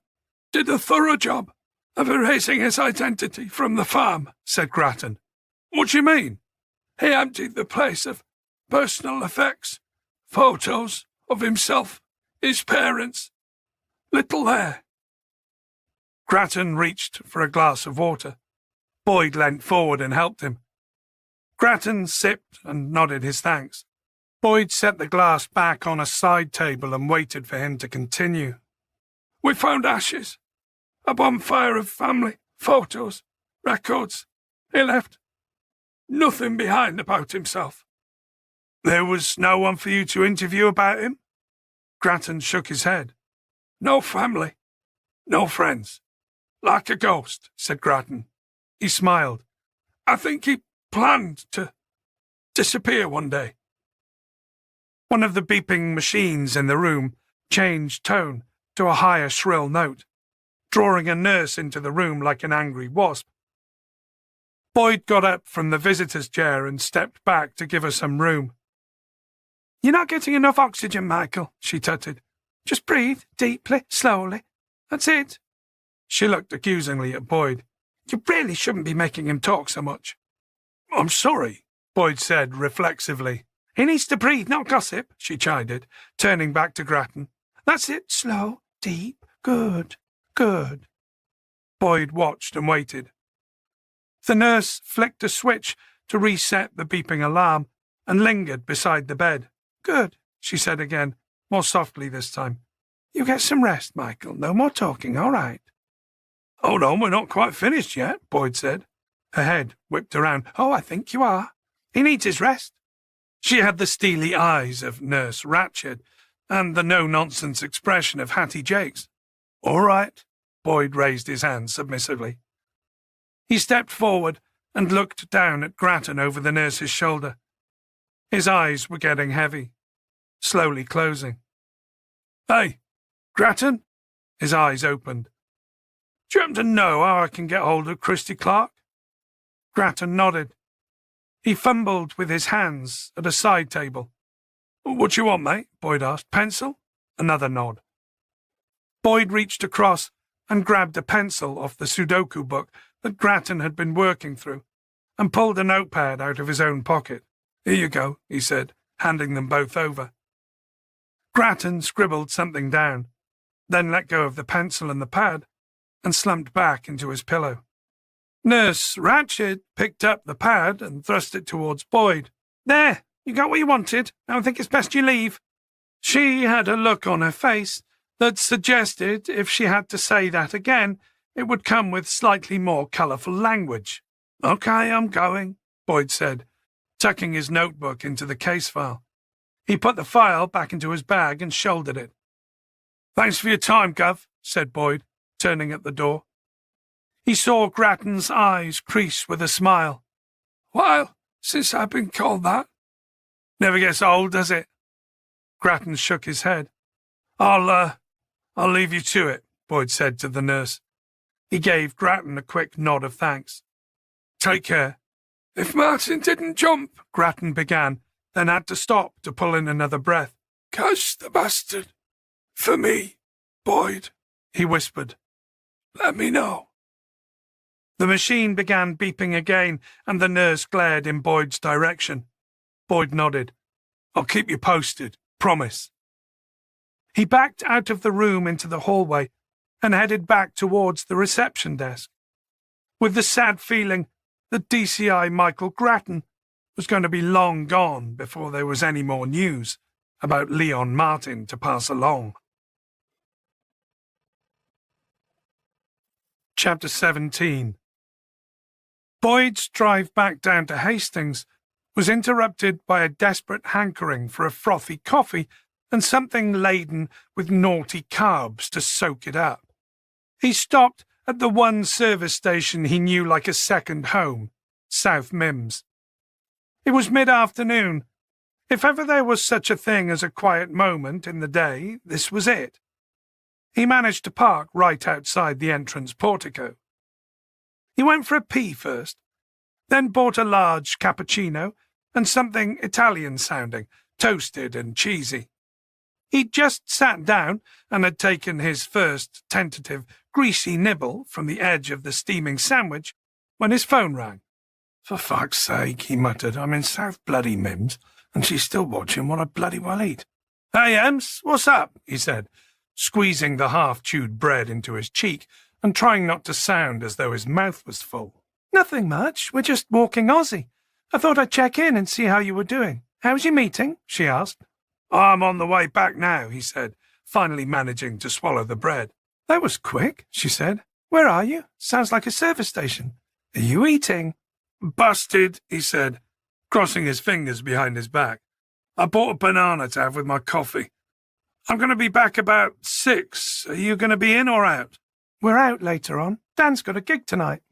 did a thorough job of erasing his identity from the farm," said Grattan. "What do you mean?" "He emptied the place of personal effects, photos of himself, his parents. Little there." Grattan reached for a glass of water. Boyd leant forward and helped him. Grattan sipped and nodded his thanks. Boyd set the glass back on a side table and waited for him to continue. "We found ashes, a bonfire of family, photos, records. He left nothing behind about himself." "There was no one for you to interview about him?" Grattan shook his head. "No family, no friends. Like a ghost," said Grattan. He smiled. "I think he planned to disappear one day." One of the beeping machines in the room changed tone to a higher shrill note, drawing a nurse into the room like an angry wasp. Boyd got up from the visitor's chair and stepped back to give her some room. "You're not getting enough oxygen, Michael," she tutted. "Just breathe, deeply, slowly. That's it." She looked accusingly at Boyd. "You really shouldn't be making him talk so much." "I'm sorry," Boyd said reflexively. "He needs to breathe, not gossip," she chided, turning back to Grattan. "That's it, slow, deep, good, good." Boyd watched and waited. The nurse flicked a switch to reset the beeping alarm and lingered beside the bed. "Good," she said again, more softly this time. "You get some rest, Michael. No more talking, all right?" "Hold on, we're not quite finished yet," Boyd said. Her head whipped around. "Oh, I think you are. He needs his rest." She had the steely eyes of Nurse Ratched and the no-nonsense expression of Hattie Jakes. "All right." Boyd raised his hand submissively. He stepped forward and looked down at Grattan over the nurse's shoulder. His eyes were getting heavy, slowly closing. "Hey, Grattan?" His eyes opened. "Do you happen to know how I can get hold of Christy Clark?" Grattan nodded. He fumbled with his hands at a side table. "What you want, mate?" Boyd asked. "Pencil?" Another nod. Boyd reached across and grabbed a pencil off the Sudoku book that Grattan had been working through and pulled a notepad out of his own pocket. "Here you go," he said, handing them both over. Grattan scribbled something down, then let go of the pencil and the pad and slumped back into his pillow. Nurse Ratched picked up the pad and thrust it towards Boyd. "There, you got what you wanted. Now I think it's best you leave." She had a look on her face that suggested if she had to say that again, it would come with slightly more colourful language. "Okay, I'm going," Boyd said, tucking his notebook into the case file. He put the file back into his bag and shouldered it. "Thanks for your time, Gov," said Boyd. turning at the door. He saw Grattan's eyes crease with a smile. Well, since I've been called that. Never gets old, does it? Grattan shook his head. I'll leave you to it, Boyd said to the nurse. He gave Grattan a quick nod of thanks. Take care. If Martin didn't jump, Grattan began, then had to stop to pull in another breath. Curse the bastard. For me, Boyd, he whispered. Let me know. The machine began beeping again, and the nurse glared in Boyd's direction. Boyd nodded. I'll keep you posted, promise. He backed out of the room into the hallway and headed back towards the reception desk, with the sad feeling that DCI Michael Grattan was going to be long gone before there was any more news about Leon Martin to pass along. Chapter 17. Boyd's drive back down to Hastings was interrupted by a desperate hankering for a frothy coffee and something laden with naughty carbs to soak it up. He stopped at the one service station he knew like a second home, South Mimms. It was mid-afternoon. If ever there was such a thing as a quiet moment in the day, this was it. He managed to park right outside the entrance portico. He went for a pee first, then bought a large cappuccino and something Italian-sounding, toasted and cheesy. He'd just sat down and had taken his first tentative greasy nibble from the edge of the steaming sandwich when his phone rang. For fuck's sake, he muttered, I'm in South bloody Mimms, and she's still watching what I bloody well eat. Hey, Ems, what's up? He said, squeezing the half-chewed bread into his cheek and trying not to sound as though his mouth was full. Nothing much. We're just walking Aussie. I thought I'd check in and see how you were doing. How's your meeting? She asked. I'm on the way back now, he said, finally managing to swallow the bread. That was quick, she said. Where are you? Sounds like a service station. Are you eating? Busted, he said, crossing his fingers behind his back. I bought a banana to have with my coffee. I'm going to be back about 6. Are you going to be in or out? We're out later on. Dan's got a gig tonight.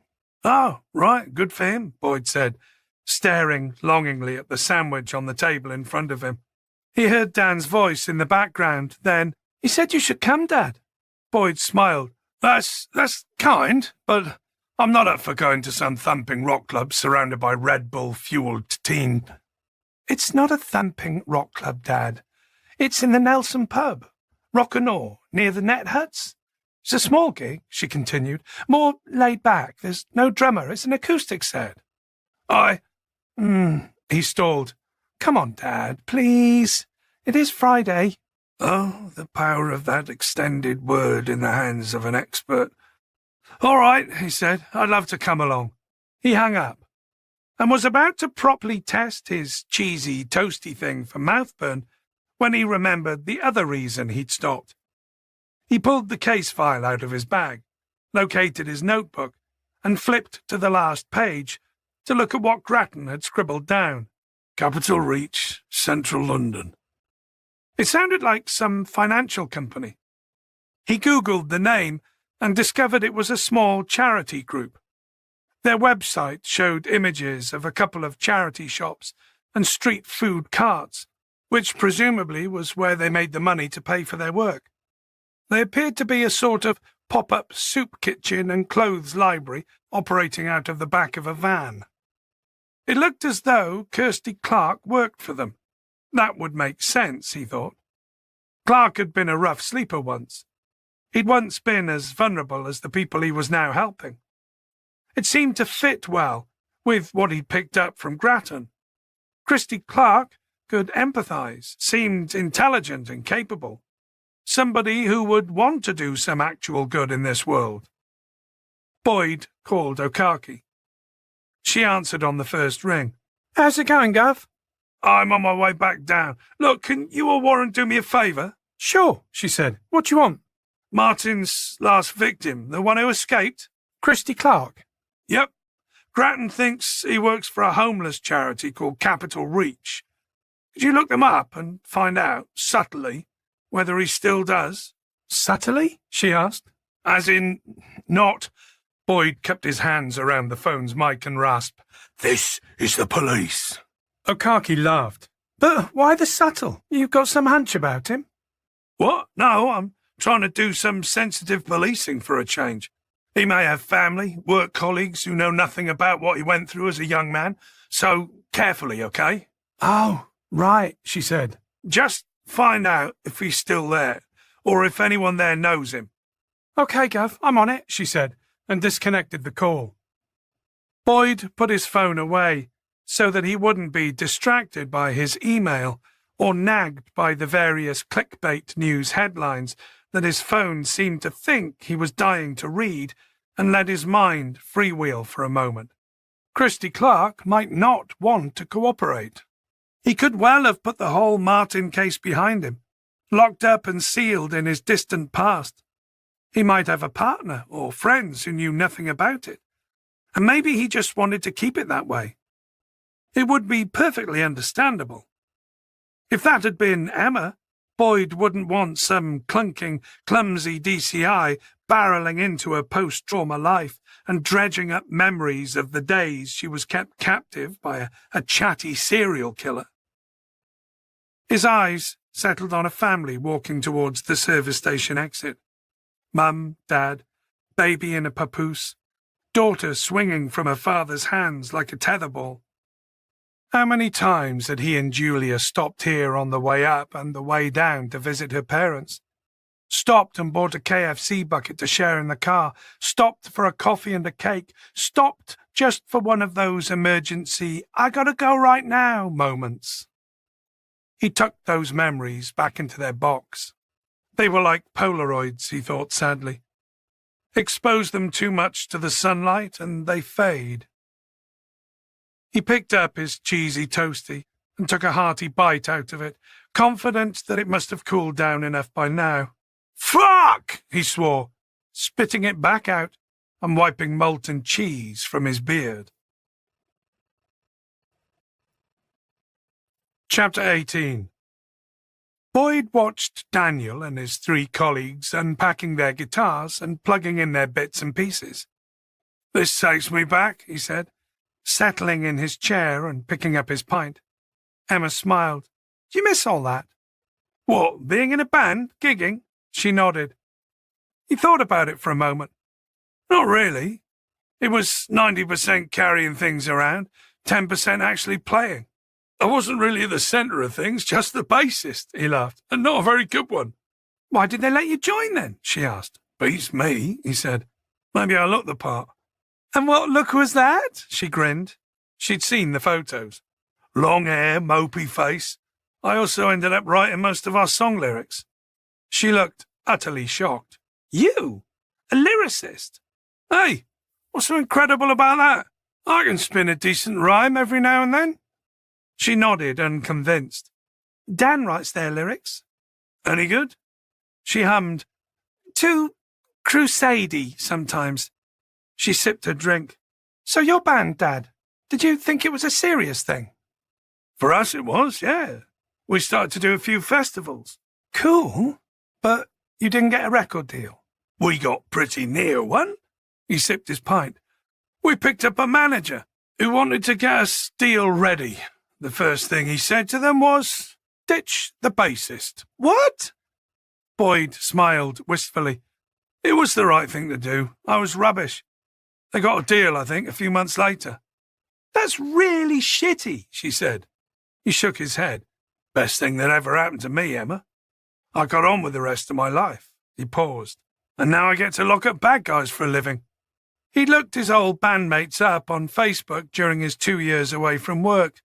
Oh, right, good for him, Boyd said, staring longingly at the sandwich on the table in front of him. He heard Dan's voice in the background, then, he said you should come, Dad. Boyd smiled. That's kind, but I'm not up for going to some thumping rock club surrounded by Red Bull-fueled teen. It's not a thumping rock club, Dad. It's in the Nelson pub, Rock'n'Aw, near the Net Huts. It's a small gig, she continued, more laid back. There's no drummer. It's an acoustic set. He stalled. Come on, Dad, please. It is Friday. Oh, the power of that extended word in the hands of an expert. All right, he said. I'd love to come along. He hung up and was about to properly test his cheesy, toasty thing for mouthburn when he remembered the other reason he'd stopped. He pulled the case file out of his bag, located his notebook, and flipped to the last page to look at what Grattan had scribbled down. Capital Reach, Central London. It sounded like some financial company. He Googled the name and discovered it was a small charity group. Their website showed images of a couple of charity shops and street food carts, which presumably was where they made the money to pay for their work. They appeared to be a sort of pop-up soup kitchen and clothes library operating out of the back of a van. It looked as though Kirsty Clark worked for them. That would make sense, he thought. Clark had been a rough sleeper once. He'd once been as vulnerable as the people he was now helping. It seemed to fit well with what he'd picked up from Grattan. Kirsty Clark could empathise, seemed intelligent and capable. Somebody who would want to do some actual good in this world. Boyd called Okaki. She answered on the first ring. How's it going, Gov? I'm on my way back down. Look, can you or Warren do me a favour? Sure, she said. What do you want? Martin's last victim, the one who escaped. Kirsty Clark. Yep. Grattan thinks he works for a homeless charity called Capital Reach. Could you look them up and find out, subtly, whether he still does? Subtly? She asked. As in, not. Boyd kept his hands around the phone's mic and rasped, "This is the police." Okaki laughed. "But why the subtle? You've got some hunch about him?" "What? No, I'm trying to do some sensitive policing for a change. He may have family, work colleagues who know nothing about what he went through as a young man, so carefully, okay?" "Oh, right," she said. "Just find out if he's still there, or if anyone there knows him." "Okay, Gov, I'm on it," she said, and disconnected the call. Boyd put his phone away so that he wouldn't be distracted by his email or nagged by the various clickbait news headlines that his phone seemed to think he was dying to read, and let his mind freewheel for a moment. Christy Clark might not want to cooperate. He could well have put the whole Martin case behind him, locked up and sealed in his distant past. He might have a partner or friends who knew nothing about it, and maybe he just wanted to keep it that way. It would be perfectly understandable. If that had been Emma, Boyd wouldn't want some clunking, clumsy DCI barreling into her post-trauma life and dredging up memories of the days she was kept captive by a chatty serial killer. His eyes settled on a family walking towards the service station exit. Mum, Dad, baby in a papoose, daughter swinging from her father's hands like a tetherball. How many times had he and Julia stopped here on the way up and the way down to visit her parents? Stopped and bought a KFC bucket to share in the car, stopped for a coffee and a cake, stopped just for one of those emergency, "I gotta go right now" moments. He tucked those memories back into their box. They were like Polaroids, he thought sadly. Expose them too much to the sunlight and they fade. He picked up his cheesy toastie and took a hearty bite out of it, confident that it must have cooled down enough by now. "Fuck!" he swore, spitting it back out and wiping molten cheese from his beard. Chapter 18. Boyd watched Daniel and his 3 colleagues unpacking their guitars and plugging in their bits and pieces. "This takes me back," he said, settling in his chair and picking up his pint. Emma smiled. "Do you miss all that?" "What, being in a band, gigging?" She nodded. He thought about it for a moment. "Not really. It was 90% carrying things around, 10% actually playing. I wasn't really at the centre of things, just the bassist," he laughed, "and not a very good one." "Why did they let you join then?" she asked. "Beats me," he said. "Maybe I look the part." "And what look was that?" She grinned. She'd seen the photos. "Long hair, mopey face. I also ended up writing most of our song lyrics." She looked utterly shocked. "You? A lyricist?" "Hey, what's so incredible about that? I can spin a decent rhyme every now and then." She nodded, unconvinced. "Dan writes their lyrics." "Any good?" She hummed. "Too crusade-y sometimes." She sipped her drink. "So your band, Dad, did you think it was a serious thing?" "For us it was, yeah. We started to do a few festivals." "Cool. But you didn't get a record deal?" "We got pretty near one." He sipped his pint. "We picked up a manager who wanted to get us deal ready. The first thing he said to them was, 'Ditch the bassist.'" "What?" Boyd smiled wistfully. "It was the right thing to do. I was rubbish. They got a deal, I think, a few months later." "That's really shitty," she said. He shook his head. "Best thing that ever happened to me, Emma. I got on with the rest of my life." He paused. "And now I get to lock up bad guys for a living." He looked his old bandmates up on Facebook during his 2 years away from work.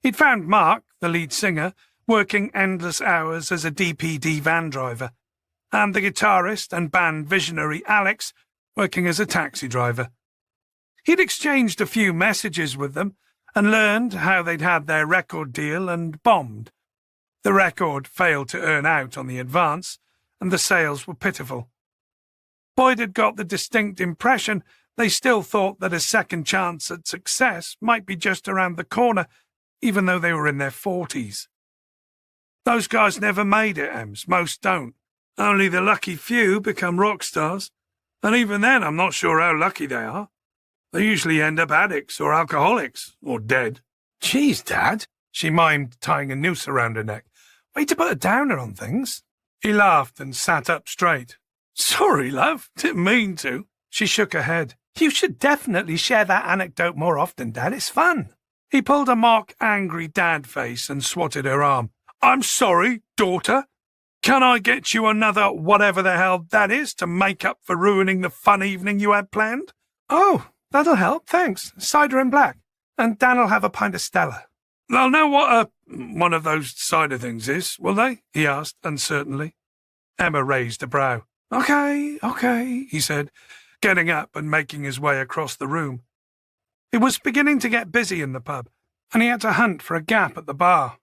He'd found Mark, the lead singer, working endless hours as a DPD van driver, and the guitarist and band visionary Alex working as a taxi driver. He'd exchanged a few messages with them and learned how they'd had their record deal and bombed. The record failed to earn out on the advance, and the sales were pitiful. Boyd had got the distinct impression they still thought that a second chance at success might be just around the corner, even though they were in their 40s. "Those guys never made it, Ems. Most don't. Only the lucky few become rock stars. And even then, I'm not sure how lucky they are. They usually end up addicts or alcoholics, or dead. Jeez, Dad, she mimed, tying a noose around her neck. Way to put a downer on things. He laughed and sat up straight. Sorry, love, didn't mean to. She shook her head. You should definitely share that anecdote more often, Dad. It's fun. He pulled a mock angry dad face and swatted her arm. I'm sorry, daughter. Can I get you another whatever the hell that is to make up for ruining the fun evening you had planned? Oh, that'll help, thanks. Cider and black. And Dan'll have a pint of Stella. They'll know what one of those cider things is, will they? He asked uncertainly. Emma raised a brow. Okay, he said, getting up and making his way across the room. It was beginning to get busy in the pub, and he had to hunt for a gap at the bar.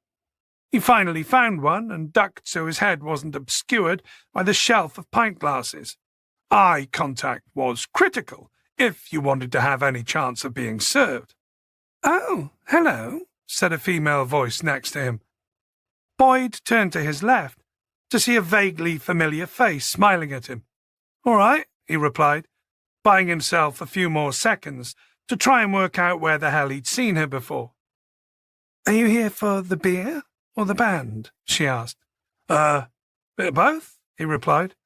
He finally found one and ducked so his head wasn't obscured by the shelf of pint glasses. Eye contact was critical if you wanted to have any chance of being served. Oh, hello, said a female voice next to him. Boyd turned to his left to see a vaguely familiar face smiling at him. All right, he replied, buying himself a few more seconds to try and work out where the hell he'd seen her before. Are you here for the beer or the band? She asked. Bit of both, he replied.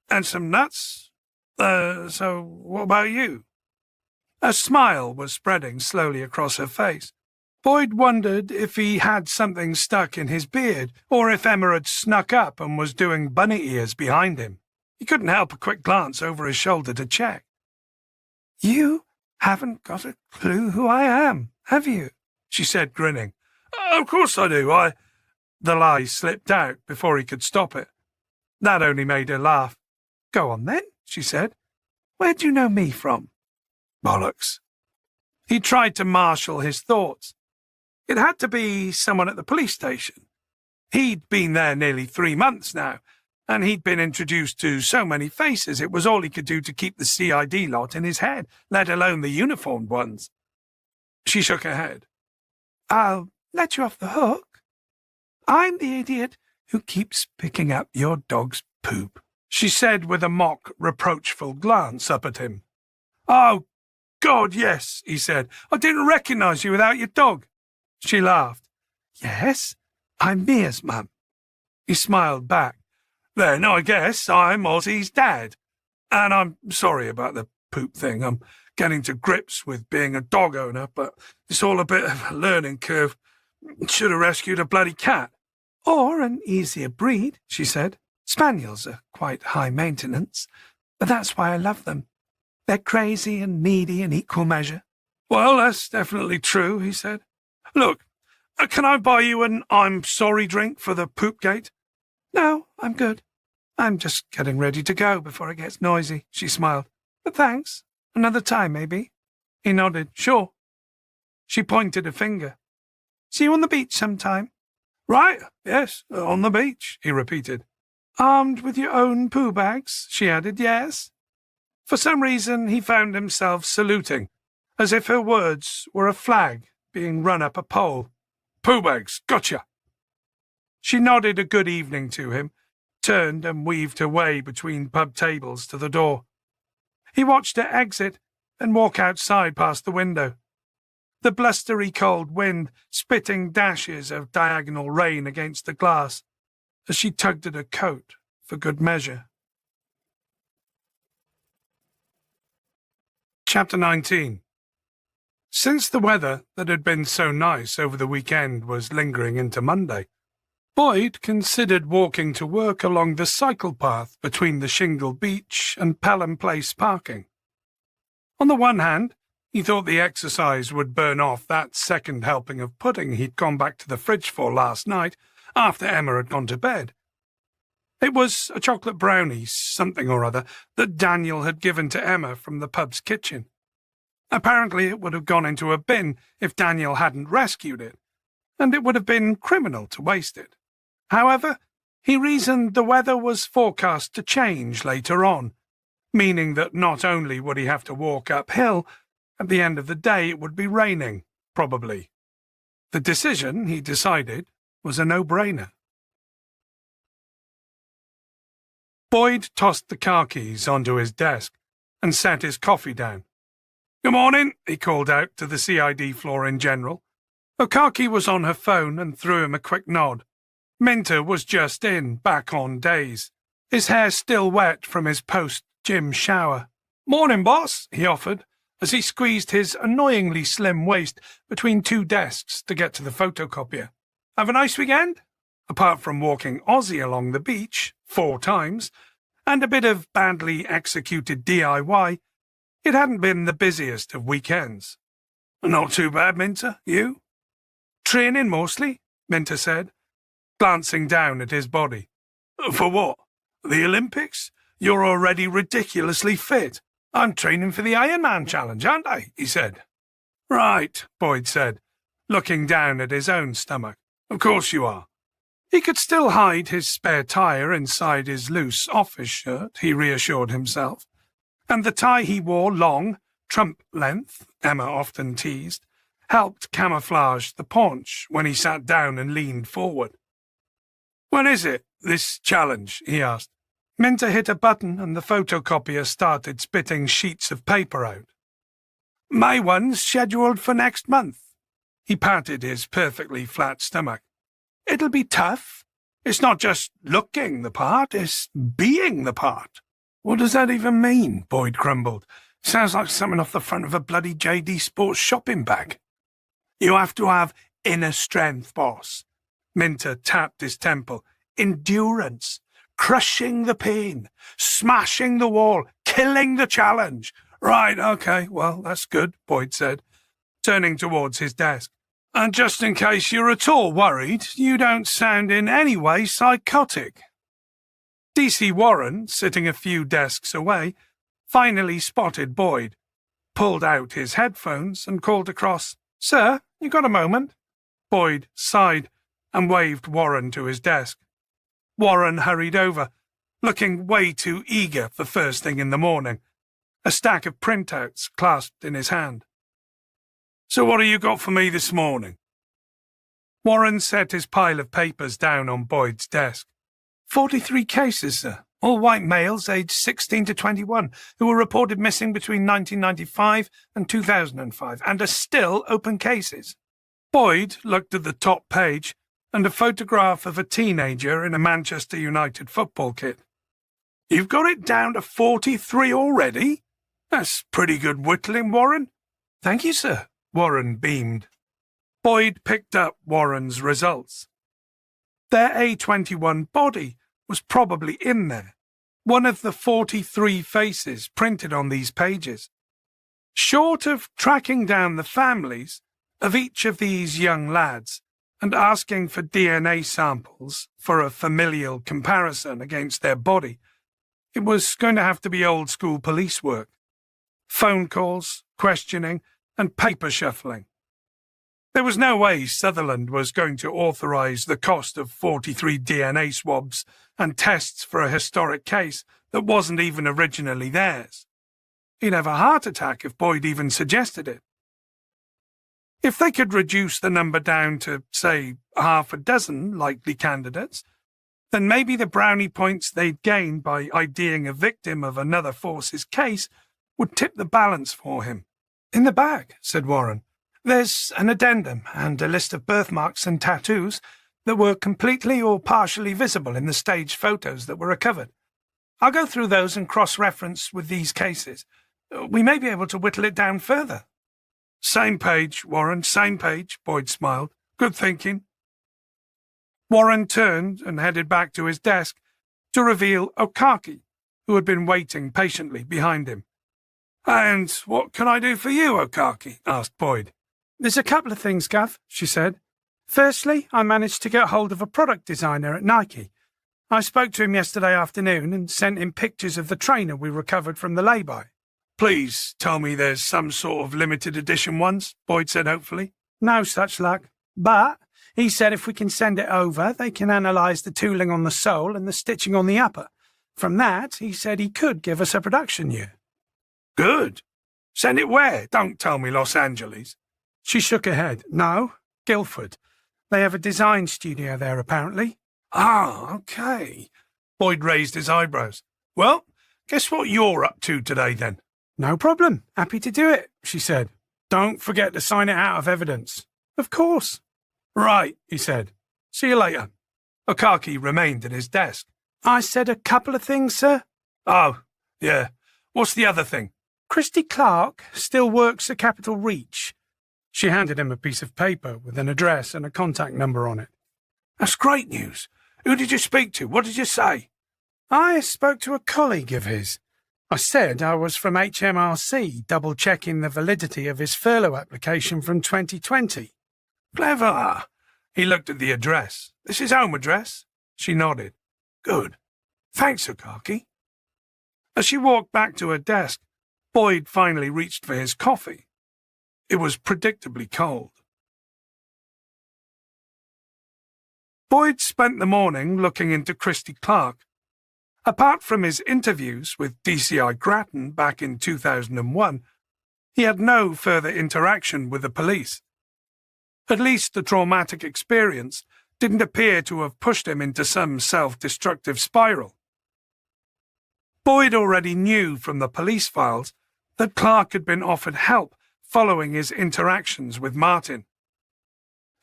And some nuts. So what about you? A smile was spreading slowly across her face. Boyd wondered if he had something stuck in his beard, or if Emma had snuck up and was doing bunny ears behind him. He couldn't help a quick glance over his shoulder to check. You haven't got a clue who I am, have you? She said, grinning. Of course I do. The lie slipped out before he could stop it. That only made her laugh. Go on then, she said. Where do you know me from? Bollocks. He tried to marshal his thoughts. It had to be someone at the police station. He'd been there nearly 3 months now, and he'd been introduced to so many faces it was all he could do to keep the CID lot in his head, let alone the uniformed ones. She shook her head. I'll let you off the hook. I'm the idiot who keeps picking up your dog's poop, she said with a mock, reproachful glance up at him. Oh, God, yes, he said. I didn't recognize you without your dog. She laughed. Yes, I'm Mia's mum. He smiled back. Then I guess I'm Ozzy's dad. And I'm sorry about the poop thing. I'm getting to grips with being a dog owner, but it's all a bit of a learning curve. Should have rescued a bloody cat. Or an easier breed, she said. Spaniels are quite high maintenance, but that's why I love them. They're crazy and needy in equal measure. Well, that's definitely true, he said. Look, can I buy you an I'm sorry drink for the poop gate? No, I'm good. I'm just getting ready to go before it gets noisy, she smiled. But thanks. Another time, maybe? He nodded. Sure. She pointed a finger. See you on the beach sometime. Right, yes, on the beach, he repeated. Armed with your own poo bags, she added, yes. For some reason, he found himself saluting, as if her words were a flag being run up a pole. Poo bags, gotcha. She nodded a good evening to him, turned and weaved her way between pub tables to the door. He watched her exit and walk outside past the window. The blustery cold wind spitting dashes of diagonal rain against the glass as she tugged at her coat for good measure. Chapter 19. Since the weather that had been so nice over the weekend was lingering into Monday, Boyd considered walking to work along the cycle path between the Shingle Beach and Pelham Place parking. On the one hand, he thought the exercise would burn off that second helping of pudding he'd gone back to the fridge for last night after Emma had gone to bed. It was a chocolate brownie, something or other, that Daniel had given to Emma from the pub's kitchen. Apparently it would have gone into a bin if Daniel hadn't rescued it, and it would have been criminal to waste it. However, he reasoned the weather was forecast to change later on, meaning that not only would he have to walk uphill, at the end of the day it would be raining, probably. The decision, he decided, was a no-brainer. Boyd tossed the car keys onto his desk and set his coffee down. "Good morning," he called out to the CID floor in general. Okaki was on her phone and threw him a quick nod. Minter was just in, back on days, his hair still wet from his post-gym shower. "Morning, boss," he offered, as he squeezed his annoyingly slim waist between two desks to get to the photocopier. "Have a nice weekend?" Apart from walking Aussie along the beach 4 times, and a bit of badly executed DIY, it hadn't been the busiest of weekends. "Not too bad, Minter. You?" "Training mostly," Minter said, glancing down at his body. "For what? The Olympics? You're already ridiculously fit." "I'm training for the Ironman challenge, aren't I?" he said. "Right," Boyd said, looking down at his own stomach. "Of course you are." He could still hide his spare tire inside his loose office shirt, he reassured himself, and the tie he wore, long, Trump length, Emma often teased, helped camouflage the paunch when he sat down and leaned forward. "When is it, this challenge?" he asked. Minter hit a button and the photocopier started spitting sheets of paper out. "My one's scheduled for next month." He patted his perfectly flat stomach. "It'll be tough. It's not just looking the part, it's being the part." "What does that even mean?" Boyd grumbled. "Sounds like something off the front of a bloody JD Sports shopping bag." "You have to have inner strength, boss." Minter tapped his temple. "Endurance. Crushing the pain. Smashing the wall. Killing the challenge." "Right, okay, well, that's good," Boyd said, turning towards his desk. "And just in case you're at all worried, you don't sound in any way psychotic." DC Warren, sitting a few desks away, finally spotted Boyd, pulled out his headphones and called across, "Sir, you got a moment?" Boyd sighed and waved Warren to his desk. Warren hurried over, looking way too eager for first thing in the morning, a stack of printouts clasped in his hand. "So what have you got for me this morning?" Warren set his pile of papers down on Boyd's desk. 43 cases, sir. All white males aged 16 to 21 who were reported missing between 1995 and 2005 and are still open cases." Boyd looked at the top page and a photograph of a teenager in a Manchester United football kit. "You've got it down to 43 already? That's pretty good whittling, Warren." "Thank you, sir." Warren beamed. Boyd picked up Warren's results. Their A21 body was probably in there, one of the 43 faces printed on these pages. Short of tracking down the families of each of these young lads and asking for DNA samples for a familial comparison against their body, it was going to have to be old-school police work. Phone calls, questioning, and paper shuffling. There was no way Sutherland was going to authorize the cost of 43 DNA swabs and tests for a historic case that wasn't even originally theirs. He'd have a heart attack if Boyd even suggested it. If they could reduce the number down to, say, 6 likely candidates, then maybe the brownie points they'd gain by IDing a victim of another force's case would tip the balance for him. "In the bag," said Warren. "There's an addendum and a list of birthmarks and tattoos that were completely or partially visible in the staged photos that were recovered. I'll go through those and cross-reference with these cases. We may be able to whittle it down further." "Same page, Warren, same page," Boyd smiled. "Good thinking." Warren turned and headed back to his desk to reveal Okaki, who had been waiting patiently behind him. "And what can I do for you, Okaki?" asked Boyd. "There's a couple of things, Gav," she said. "Firstly, I managed to get hold of a product designer at Nike. I spoke to him yesterday afternoon and sent him pictures of the trainer we recovered from the lay-by." "Please tell me there's some sort of limited edition ones," Boyd said hopefully. "No such luck. But he said if we can send it over, they can analyse the tooling on the sole and the stitching on the upper. From that, he said he could give us a production year." "Good. Send it where? Don't tell me Los Angeles." She shook her head. "No, Guildford. They have a design studio there, apparently." "Ah, okay." Boyd raised his eyebrows. "Well, guess what you're up to today, then?" No problem. Happy to do it, she said. Don't forget to sign it out of evidence. Of course. Right, he said. See you later. Okaki remained at his desk. I said a couple of things, sir. Oh, yeah. What's the other thing? Christy Clark still works at Capital Reach. She handed him a piece of paper with an address and a contact number on it. That's great news. Who did you speak to? What did you say? I spoke to a colleague of his. I said I was from HMRC, double-checking the validity of his furlough application from 2020. Clever. He looked at the address. This is home address? She nodded. Good. Thanks, Okaki. As she walked back to her desk, Boyd finally reached for his coffee. It was predictably cold. Boyd spent the morning looking into Christy Clark. Apart from his interviews with DCI Grattan back in 2001, he had no further interaction with the police. At least the traumatic experience didn't appear to have pushed him into some self-destructive spiral. Boyd already knew from the police files that Clark had been offered help following his interactions with Martin.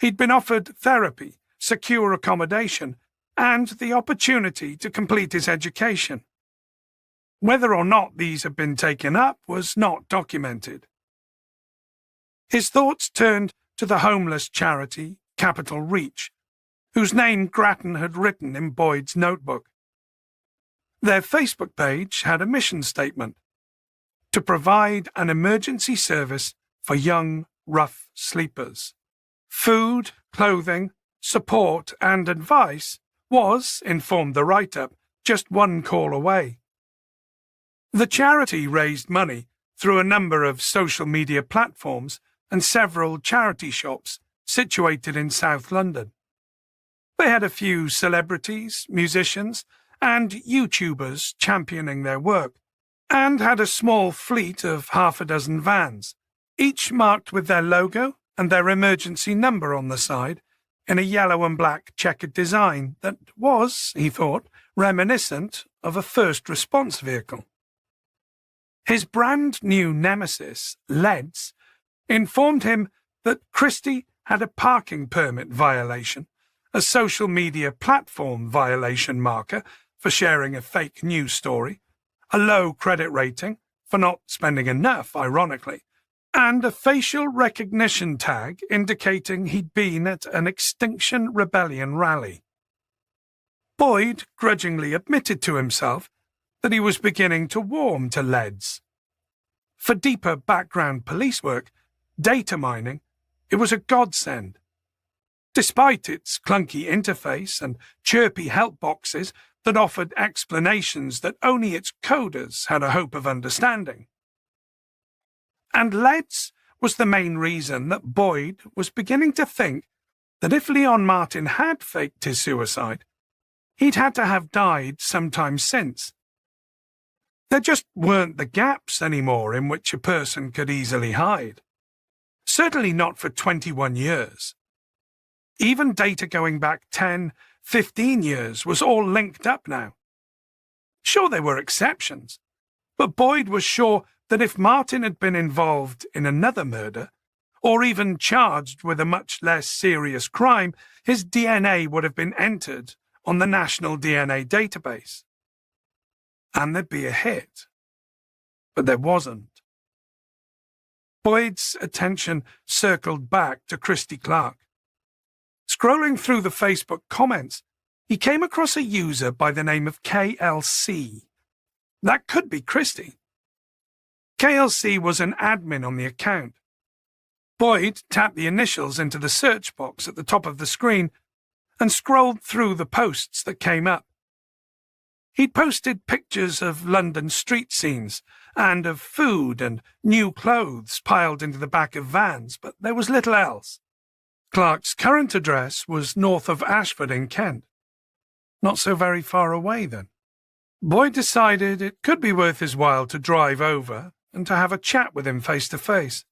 He'd been offered therapy, secure accommodation, and the opportunity to complete his education. Whether or not these had been taken up was not documented. His thoughts turned to the homeless charity Capital Reach, whose name Grattan had written in Boyd's notebook. Their Facebook page had a mission statement: to provide an emergency service for young, rough sleepers. Food, clothing, support and advice was, informed the write-up, just one call away. The charity raised money through a number of social media platforms and several charity shops situated in South London. They had a few celebrities, musicians, and YouTubers championing their work, and had a small fleet of half a dozen vans, each marked with their logo and their emergency number on the side, in a yellow and black checkered design that was, he thought, reminiscent of a first response vehicle. His brand new nemesis, Leads, informed him that Christie had a parking permit violation, a social media platform violation marker for sharing a fake news story, a low credit rating for not spending enough, ironically, and a facial recognition tag indicating he'd been at an Extinction Rebellion rally. Boyd grudgingly admitted to himself that he was beginning to warm to Leads. For deeper background police work, data mining, it was a godsend. Despite its clunky interface and chirpy help boxes that offered explanations that only its coders had a hope of understanding. And Leads was the main reason that Boyd was beginning to think that if Leon Martin had faked his suicide, he'd had to have died sometime since. There just weren't the gaps anymore in which a person could easily hide. Certainly not for 21 years. Even data going back 10, 15 years was all linked up now. Sure, there were exceptions, but Boyd was sure that if Martin had been involved in another murder, or even charged with a much less serious crime, his DNA would have been entered on the National DNA Database. And there'd be a hit. But there wasn't. Boyd's attention circled back to Christy Clark. Scrolling through the Facebook comments, he came across a user by the name of KLC. That could be Christy. KLC was an admin on the account. Boyd tapped the initials into the search box at the top of the screen and scrolled through the posts that came up. He'd posted pictures of London street scenes and of food and new clothes piled into the back of vans, but there was little else. Clark's current address was north of Ashford in Kent. Not so very far away, then. Boyd decided it could be worth his while to drive over and to have a chat with him face to face.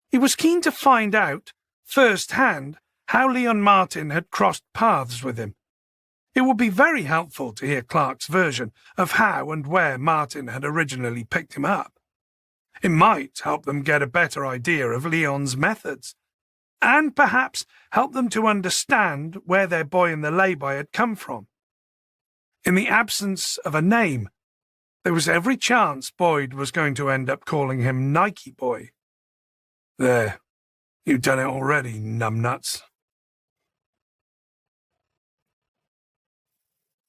He was keen to find out, first-hand, how Leon Martin had crossed paths with him. It would be very helpful to hear Clark's version of how and where Martin had originally picked him up. It might help them get a better idea of Leon's methods, and perhaps help them to understand where their boy in the lay-by had come from. In the absence of a name, there was every chance Boyd was going to end up calling him Nike Boy. There, you've done it already, numbnuts.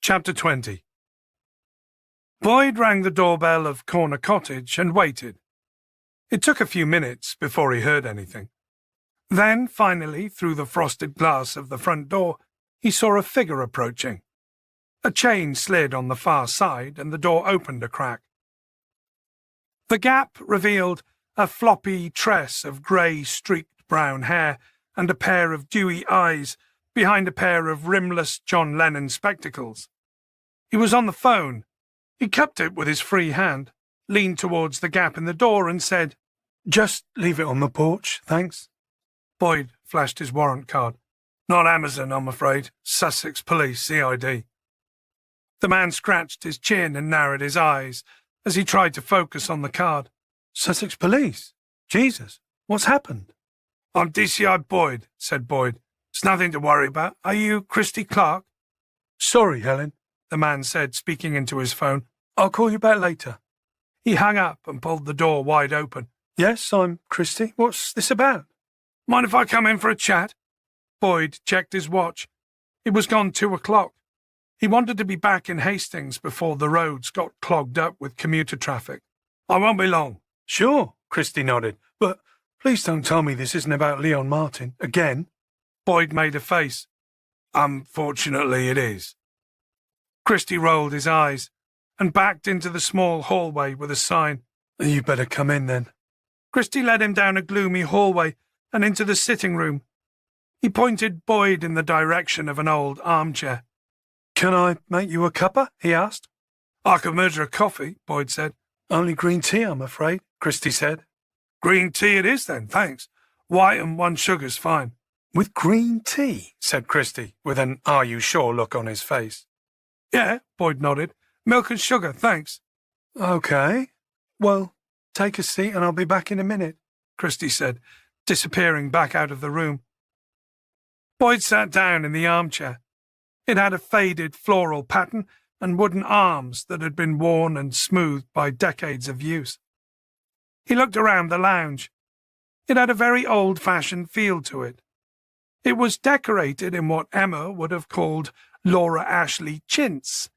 Chapter 20. Boyd rang the doorbell of Corner Cottage and waited. It took a few minutes before he heard anything. Then, finally, through the frosted glass of the front door, he saw a figure approaching. A chain slid on the far side, and the door opened a crack. The gap revealed a floppy tress of grey, streaked brown hair and a pair of dewy eyes behind a pair of rimless John Lennon spectacles. He was on the phone. He cupped it with his free hand, leaned towards the gap in the door and said, "Just leave it on the porch, thanks." Boyd flashed his warrant card. "Not Amazon, I'm afraid. Sussex Police, CID. The man scratched his chin and narrowed his eyes as he tried to focus on the card. "Sussex Police? Jesus, what's happened?" "I'm DCI Boyd," said Boyd. "It's nothing to worry about. Are you Christy Clark?" "Sorry, Helen," the man said, speaking into his phone. "I'll call you back later." He hung up and pulled the door wide open. "Yes, I'm Christy. What's this about?" "Mind if I come in for a chat?" Boyd checked his watch. It was gone 2 o'clock. He wanted to be back in Hastings before the roads got clogged up with commuter traffic. "I won't be long." "Sure," Christy nodded. "But please don't tell me this isn't about Leon Martin, again." Boyd made a face. "Unfortunately, it is." Christy rolled his eyes and backed into the small hallway with a sign. "You better come in, then." Christy led him down a gloomy hallway and into the sitting room. He pointed Boyd in the direction of an old armchair. "Can I make you a cuppa?" he asked. "I could measure a coffee," Boyd said. "Only green tea, I'm afraid," Christy said. "Green tea it is, then, thanks. White and 1 sugar's fine." "With green tea?" said Christy, with an "are you sure" look on his face. "Yeah," Boyd nodded. "Milk and sugar, thanks." "Okay. Well, take a seat and I'll be back in a minute," Christy said, disappearing back out of the room. Boyd sat down in the armchair. It had a faded floral pattern and wooden arms that had been worn and smoothed by decades of use. He looked around the lounge. It had a very old-fashioned feel to it. It was decorated in what Emma would have called Laura Ashley chintz,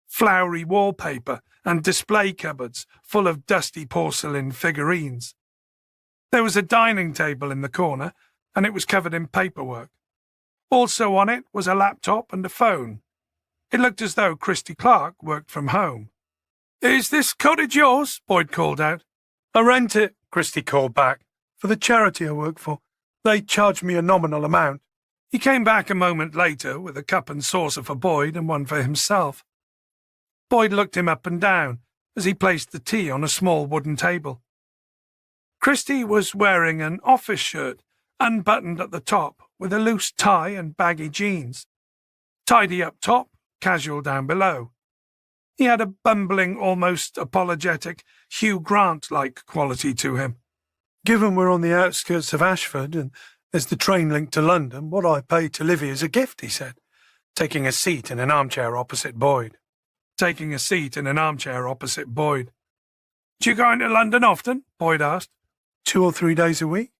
flowery wallpaper and display cupboards full of dusty porcelain figurines. There was a dining table in the corner, and it was covered in paperwork. Also on it was a laptop and a phone. It looked as though Christy Clark worked from home. "Is this cottage yours?" Boyd called out. "I rent it," Christy called back, "for the charity I work for. They charge me a nominal amount." He came back a moment later with a cup and saucer for Boyd and one for himself. Boyd looked him up and down as he placed the tea on a small wooden table. Christy was wearing an office shirt, unbuttoned at the top, with a loose tie and baggy jeans. Tidy up top, casual down below. He had a bumbling, almost apologetic, Hugh Grant-like quality to him. "Given we're on the outskirts of Ashford and there's the train link to London, what I pay to live here is a gift," he said, taking a seat in an armchair opposite Boyd. "Do you go into London often?" Boyd asked. 2 or 3 days a week.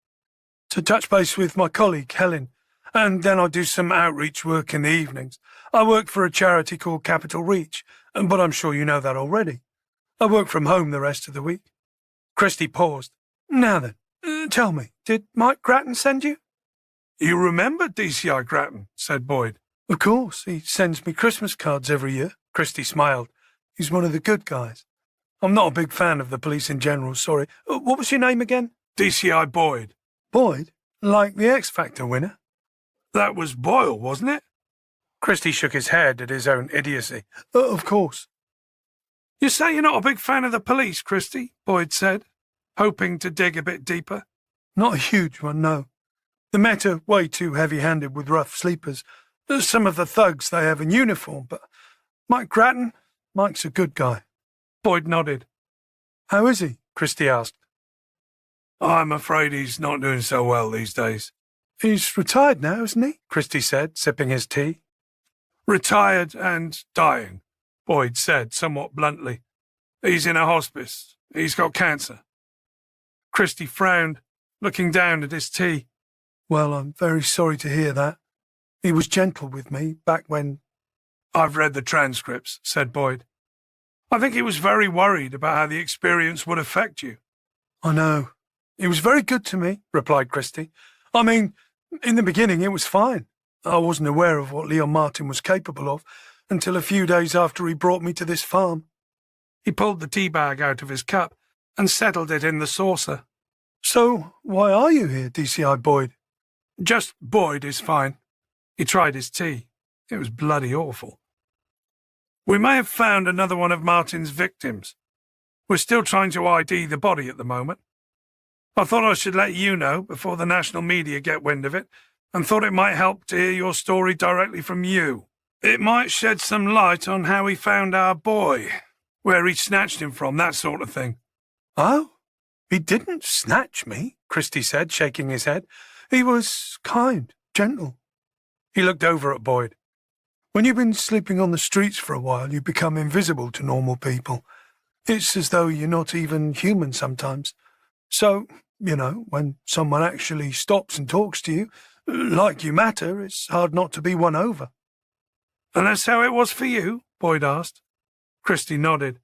To touch base with my colleague, Helen, and then I do some outreach work in the evenings. I work for a charity called Capital Reach, but I'm sure you know that already. I work from home the rest of the week." Christy paused. "Now then, tell me, did Mike Grattan send you?" "You remember DCI Grattan," said Boyd. "Of course, he sends me Christmas cards every year." Christy smiled. "He's one of the good guys. I'm not a big fan of the police in general, sorry. What was your name again?" "DCI Boyd." "Boyd? Like the X Factor winner?" "That was Boyle, wasn't it?" Christy shook his head at his own idiocy. Of course." "You say you're not a big fan of the police, Christy," Boyd said, hoping to dig a bit deeper. "Not a huge one, no. The Met are way too heavy-handed with rough sleepers. There's some of the thugs they have in uniform, but Mike's a good guy." Boyd nodded. "How is he?" Christy asked. I'm afraid he's not doing so well these days. He's retired now, isn't he? Christie said, sipping his tea. Retired and dying, Boyd said somewhat bluntly. He's in a hospice. He's got cancer. Christie frowned, looking down at his tea. Well, I'm very sorry to hear that. He was gentle with me back when... I've read the transcripts, said Boyd. I think he was very worried about how the experience would affect you. I know. He was very good to me, replied Christie. I mean, in the beginning it was fine. I wasn't aware of what Leon Martin was capable of until a few days after he brought me to this farm. He pulled the tea bag out of his cup and settled it in the saucer. So, why are you here, DCI Boyd? Just Boyd is fine. He tried his tea. It was bloody awful. We may have found another one of Martin's victims. We're still trying to ID the body at the moment. I thought I should let you know before the national media get wind of it, and thought it might help to hear your story directly from you. It might shed some light on how he found our boy, where he snatched him from, that sort of thing. Oh, he didn't snatch me, Christie said, shaking his head. He was kind, gentle. He looked over at Boyd. When you've been sleeping on the streets for a while, you become invisible to normal people. It's as though you're not even human sometimes. So, when someone actually stops and talks to you, like you matter, it's hard not to be won over. And that's how it was for you? Boyd asked. Christie nodded.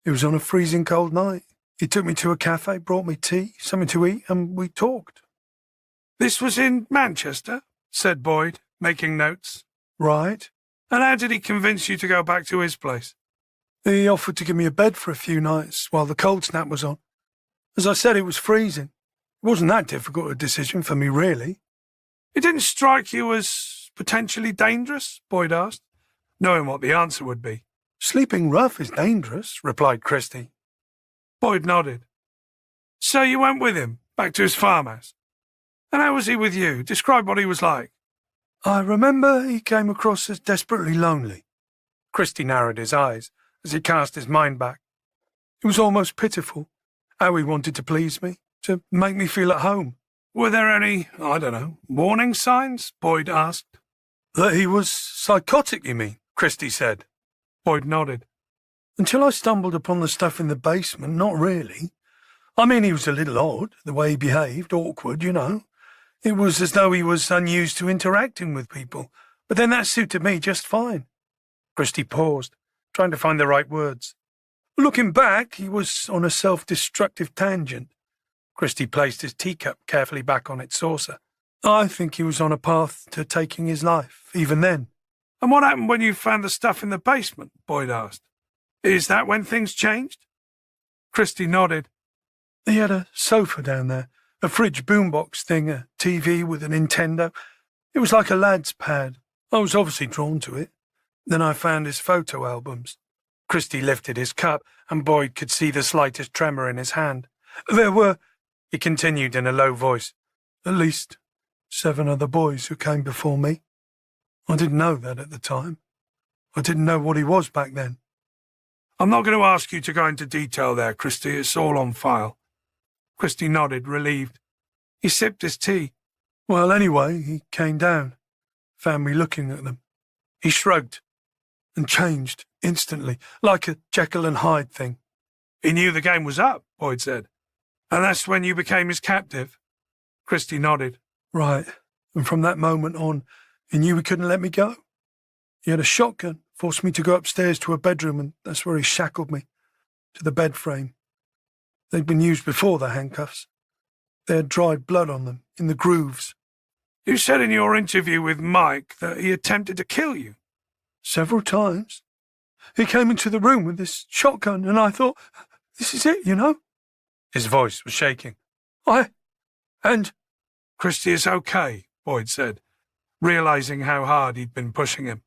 It was on a freezing cold night. He took me to a cafe, brought me tea, something to eat, and we talked. This was in Manchester, said Boyd, making notes. Right. And how did he convince you to go back to his place? He offered to give me a bed for a few nights while the cold snap was on. As I said, it was freezing. It wasn't that difficult a decision for me, really. It didn't strike you as potentially dangerous? Boyd asked, knowing what the answer would be. Sleeping rough is dangerous, replied Christie. Boyd nodded. So you went with him, back to his farmhouse? And how was he with you? Describe what he was like. I remember he came across as desperately lonely. Christie narrowed his eyes as he cast his mind back. It was almost pitiful, how he wanted to please me, to make me feel at home. Were there any, warning signs? Boyd asked. That he was psychotic, you mean? Christie said. Boyd nodded. Until I stumbled upon the stuff in the basement, not really. I mean, he was a little odd, the way he behaved, awkward, It was as though he was unused to interacting with people, but then that suited me just fine. Christie paused, trying to find the right words. Looking back, he was on a self-destructive tangent. Christie placed his teacup carefully back on its saucer. I think he was on a path to taking his life, even then. And what happened when you found the stuff in the basement? Boyd asked. Is that when things changed? Christie nodded. He had a sofa down there, a fridge boombox thing, a TV with a Nintendo. It was like a lad's pad. I was obviously drawn to it. Then I found his photo albums. Christie lifted his cup, and Boyd could see the slightest tremor in his hand. There were, he continued in a low voice, at least 7 other boys who came before me. I didn't know that at the time. I didn't know what he was back then. I'm not going to ask you to go into detail there, Christie. It's all on file. Christie nodded, relieved. He sipped his tea. Well, anyway, he came down, found me looking at them. He shrugged and changed instantly, like a Jekyll and Hyde thing. He knew the game was up, Boyd said. And that's when you became his captive? Christie nodded. Right, and from that moment on, he knew he couldn't let me go. He had a shotgun, forced me to go upstairs to a bedroom, and that's where he shackled me, to the bed frame. They'd been used before, the handcuffs. They had dried blood on them, in the grooves. You said in your interview with Mike that he attempted to kill you. Several times. He came into the room with this shotgun, and I thought, this is it, His voice was shaking. Christie is okay, Boyd said, realizing how hard he'd been pushing him.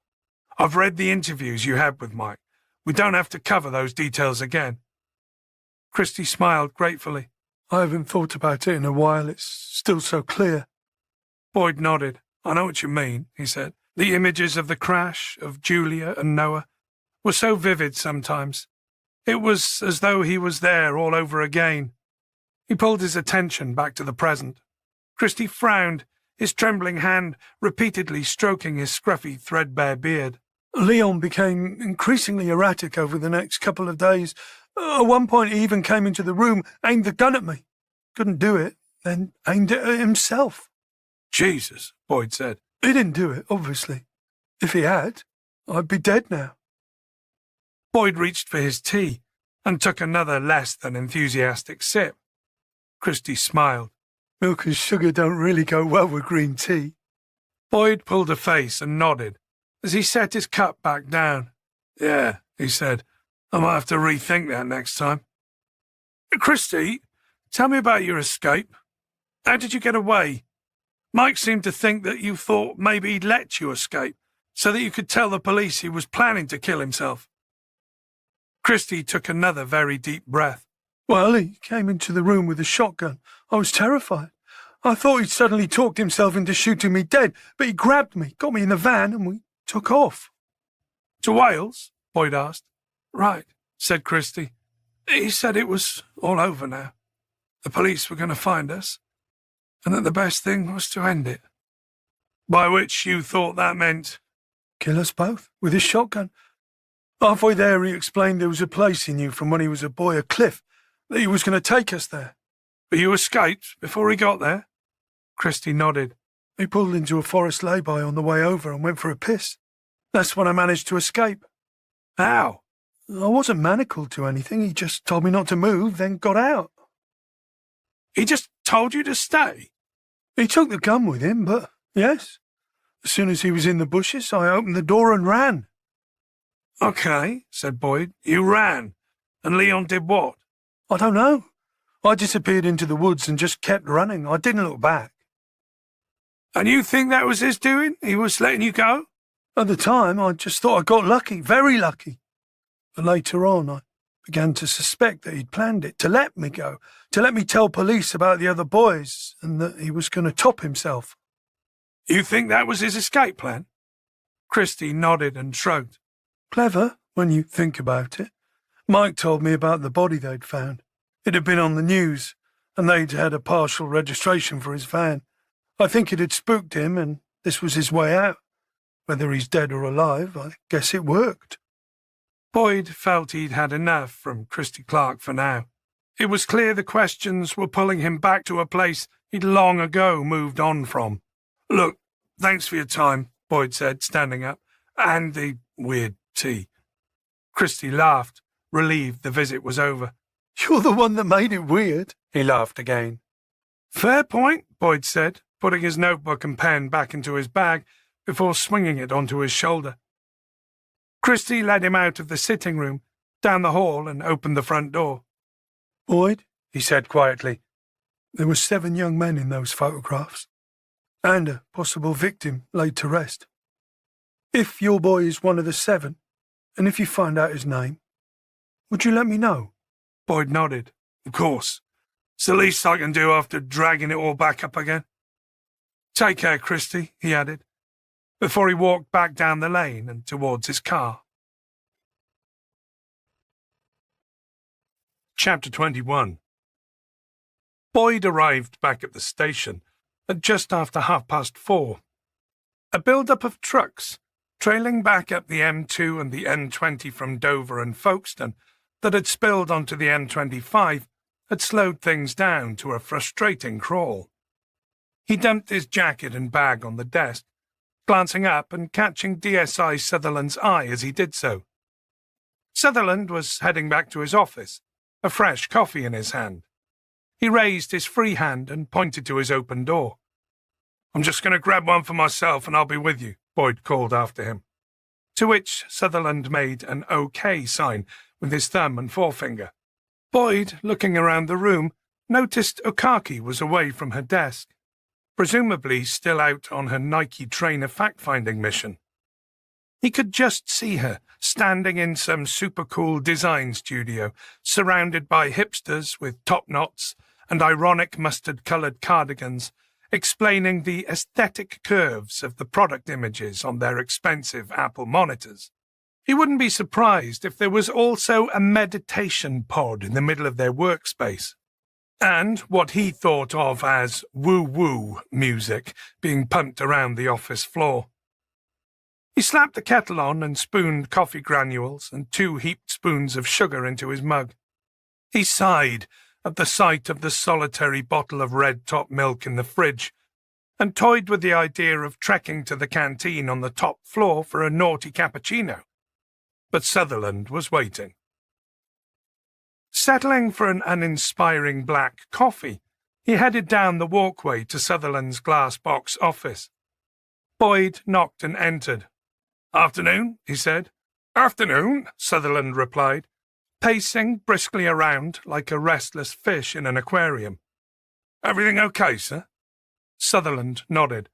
I've read the interviews you had with Mike. We don't have to cover those details again. Christie smiled gratefully. I haven't thought about it in a while. It's still so clear. Boyd nodded. I know what you mean, he said. The images of the crash, of Julia and Noah, were so vivid sometimes. It was as though he was there all over again. He pulled his attention back to the present. Christie frowned, his trembling hand repeatedly stroking his scruffy, threadbare beard. Leon became increasingly erratic over the next couple of days. At one point, he even came into the room, aimed the gun at me. Couldn't do it, then aimed it at himself. Jesus, Boyd said. He didn't do it, obviously. If he had, I'd be dead now. Boyd reached for his tea and took another less than enthusiastic sip. Christie smiled. Milk and sugar don't really go well with green tea. Boyd pulled a face and nodded as he set his cup back down. Yeah, he said. I might have to rethink that next time. Christie, tell me about your escape. How did you get away? Mike seemed to think that you thought maybe he'd let you escape so that you could tell the police he was planning to kill himself. Christie took another very deep breath. Well, he came into the room with a shotgun. I was terrified. I thought he'd suddenly talked himself into shooting me dead, but he grabbed me, got me in the van, and we took off. To Wales? Boyd asked. Right, said Christie. He said it was all over now. The police were going to find us, and that the best thing was to end it. By which you thought that meant? Kill us both, with his shotgun. Halfway there, he explained there was a place he knew from when he was a boy, a cliff, that he was going to take us there. But you escaped before he got there? Christie nodded. He pulled into a forest lay-by on the way over and went for a piss. That's when I managed to escape. How? I wasn't manacled to anything. He just told me not to move, then got out. He just told you to stay? He took the gun with him, but yes. As soon as he was in the bushes, I opened the door and ran. Okay, said Boyd. You ran. And Leon did what? I don't know. I disappeared into the woods and just kept running. I didn't look back. And you think that was his doing? He was letting you go? At the time, I just thought I got lucky, very lucky. But later on, I began to suspect that he'd planned it, to let me go, to let me tell police about the other boys, and that he was going to top himself. You think that was his escape plan? Christie nodded and shrugged. Clever, when you think about it. Mike told me about the body they'd found. It had been on the news, and they'd had a partial registration for his van. I think it had spooked him, and this was his way out. Whether he's dead or alive, I guess it worked. Boyd felt he'd had enough from Christie Clark for now. It was clear the questions were pulling him back to a place he'd long ago moved on from. Look, thanks for your time, Boyd said, standing up, and the weird tea. Christie laughed, relieved the visit was over. You're the one that made it weird, he laughed again. Fair point, Boyd said, putting his notebook and pen back into his bag before swinging it onto his shoulder. Christie led him out of the sitting room, down the hall, and opened the front door. Boyd, he said quietly, there were 7 young men in those photographs, and a possible victim laid to rest. If your boy is one of the 7, and if you find out his name, would you let me know? Boyd nodded. Of course. It's the least I can do after dragging it all back up again. Take care, Christie, he added, before he walked back down the lane and towards his car. Chapter 21. Boyd arrived back at the station at just after 4:30. A build-up of trucks, trailing back up the M2 and the M20 from Dover and Folkestone, that had spilled onto the M25, had slowed things down to a frustrating crawl. He dumped his jacket and bag on the desk, glancing up and catching DSI Sutherland's eye as he did so. Sutherland was heading back to his office, a fresh coffee in his hand. He raised his free hand and pointed to his open door. I'm just going to grab one for myself and I'll be with you, Boyd called after him. To which Sutherland made an OK sign with his thumb and forefinger. Boyd, looking around the room, noticed Okaki was away from her desk, presumably still out on her Nike trainer fact-finding mission. He could just see her, standing in some super-cool design studio, surrounded by hipsters with top knots and ironic mustard-coloured cardigans, explaining the aesthetic curves of the product images on their expensive Apple monitors. He wouldn't be surprised if there was also a meditation pod in the middle of their workspace. and what he thought of as woo-woo music being pumped around the office floor. He slapped the kettle on and spooned coffee granules and 2 heaped spoons of sugar into his mug. He sighed at the sight of the solitary bottle of red-top milk in the fridge and toyed with the idea of trekking to the canteen on the top floor for a naughty cappuccino. But Sutherland was waiting. Settling for an uninspiring black coffee, he headed down the walkway to Sutherland's glass box office. Boyd knocked and entered. "Afternoon," he said. "Afternoon," Sutherland replied, pacing briskly around like a restless fish in an aquarium. "Everything okay, sir?" Sutherland nodded.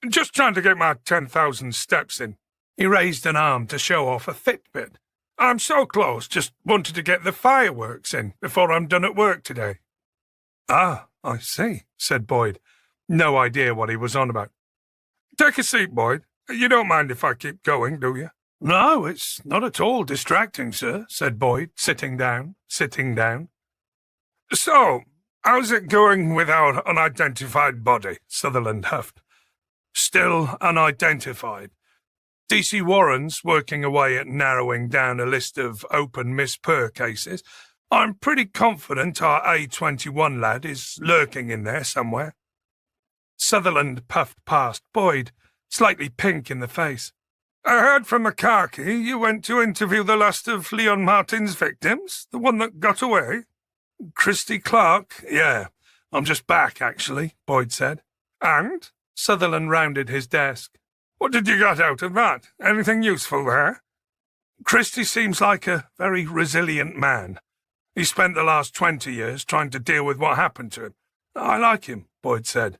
"Just trying to get my 10,000 steps in." He raised an arm to show off a Fitbit. "I'm so close, just wanted to get the fireworks in before I'm done at work today." "Ah, I see," said Boyd. No idea what he was on about. "Take a seat, Boyd. You don't mind if I keep going, do you?" "No, it's not at all distracting, sir," said Boyd, sitting down. "So, how's it going with our unidentified body?" Sutherland huffed. "Still unidentified. DC Warren's working away at narrowing down a list of open Miss Purr cases. I'm pretty confident our A21 lad is lurking in there somewhere." Sutherland puffed past Boyd, slightly pink in the face. "I heard from the khaki you went to interview the last of Leon Martin's victims, the one that got away." "Christy Clark? Yeah, I'm just back, actually," Boyd said. "And?" Sutherland rounded his desk. "What did you get out of that? Anything useful there?" "Christy seems like a very resilient man. He spent the last 20 years trying to deal with what happened to him. I like him," Boyd said.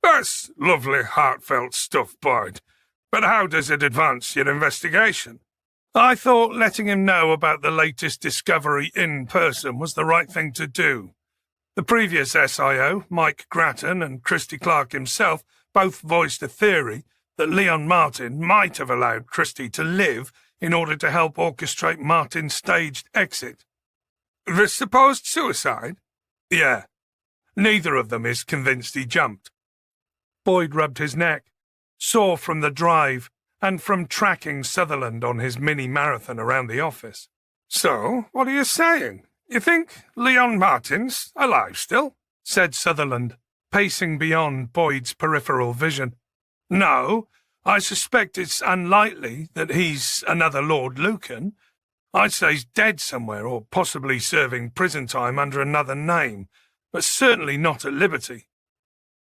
"That's lovely, heartfelt stuff, Boyd. But how does it advance your investigation?" "I thought letting him know about the latest discovery in person was the right thing to do. The previous SIO, Mike Grattan, and Christy Clark himself both voiced a theory that Leon Martin might have allowed Christy to live in order to help orchestrate Martin's staged exit." "The supposed suicide?" "Yeah. Neither of them is convinced he jumped." Boyd rubbed his neck, sore from the drive and from tracking Sutherland on his mini-marathon around the office. "So, what are you saying? You think Leon Martin's alive still?" said Sutherland, pacing beyond Boyd's peripheral vision. "No, I suspect it's unlikely that he's another Lord Lucan. I'd say he's dead somewhere, or possibly serving prison time under another name, but certainly not at liberty."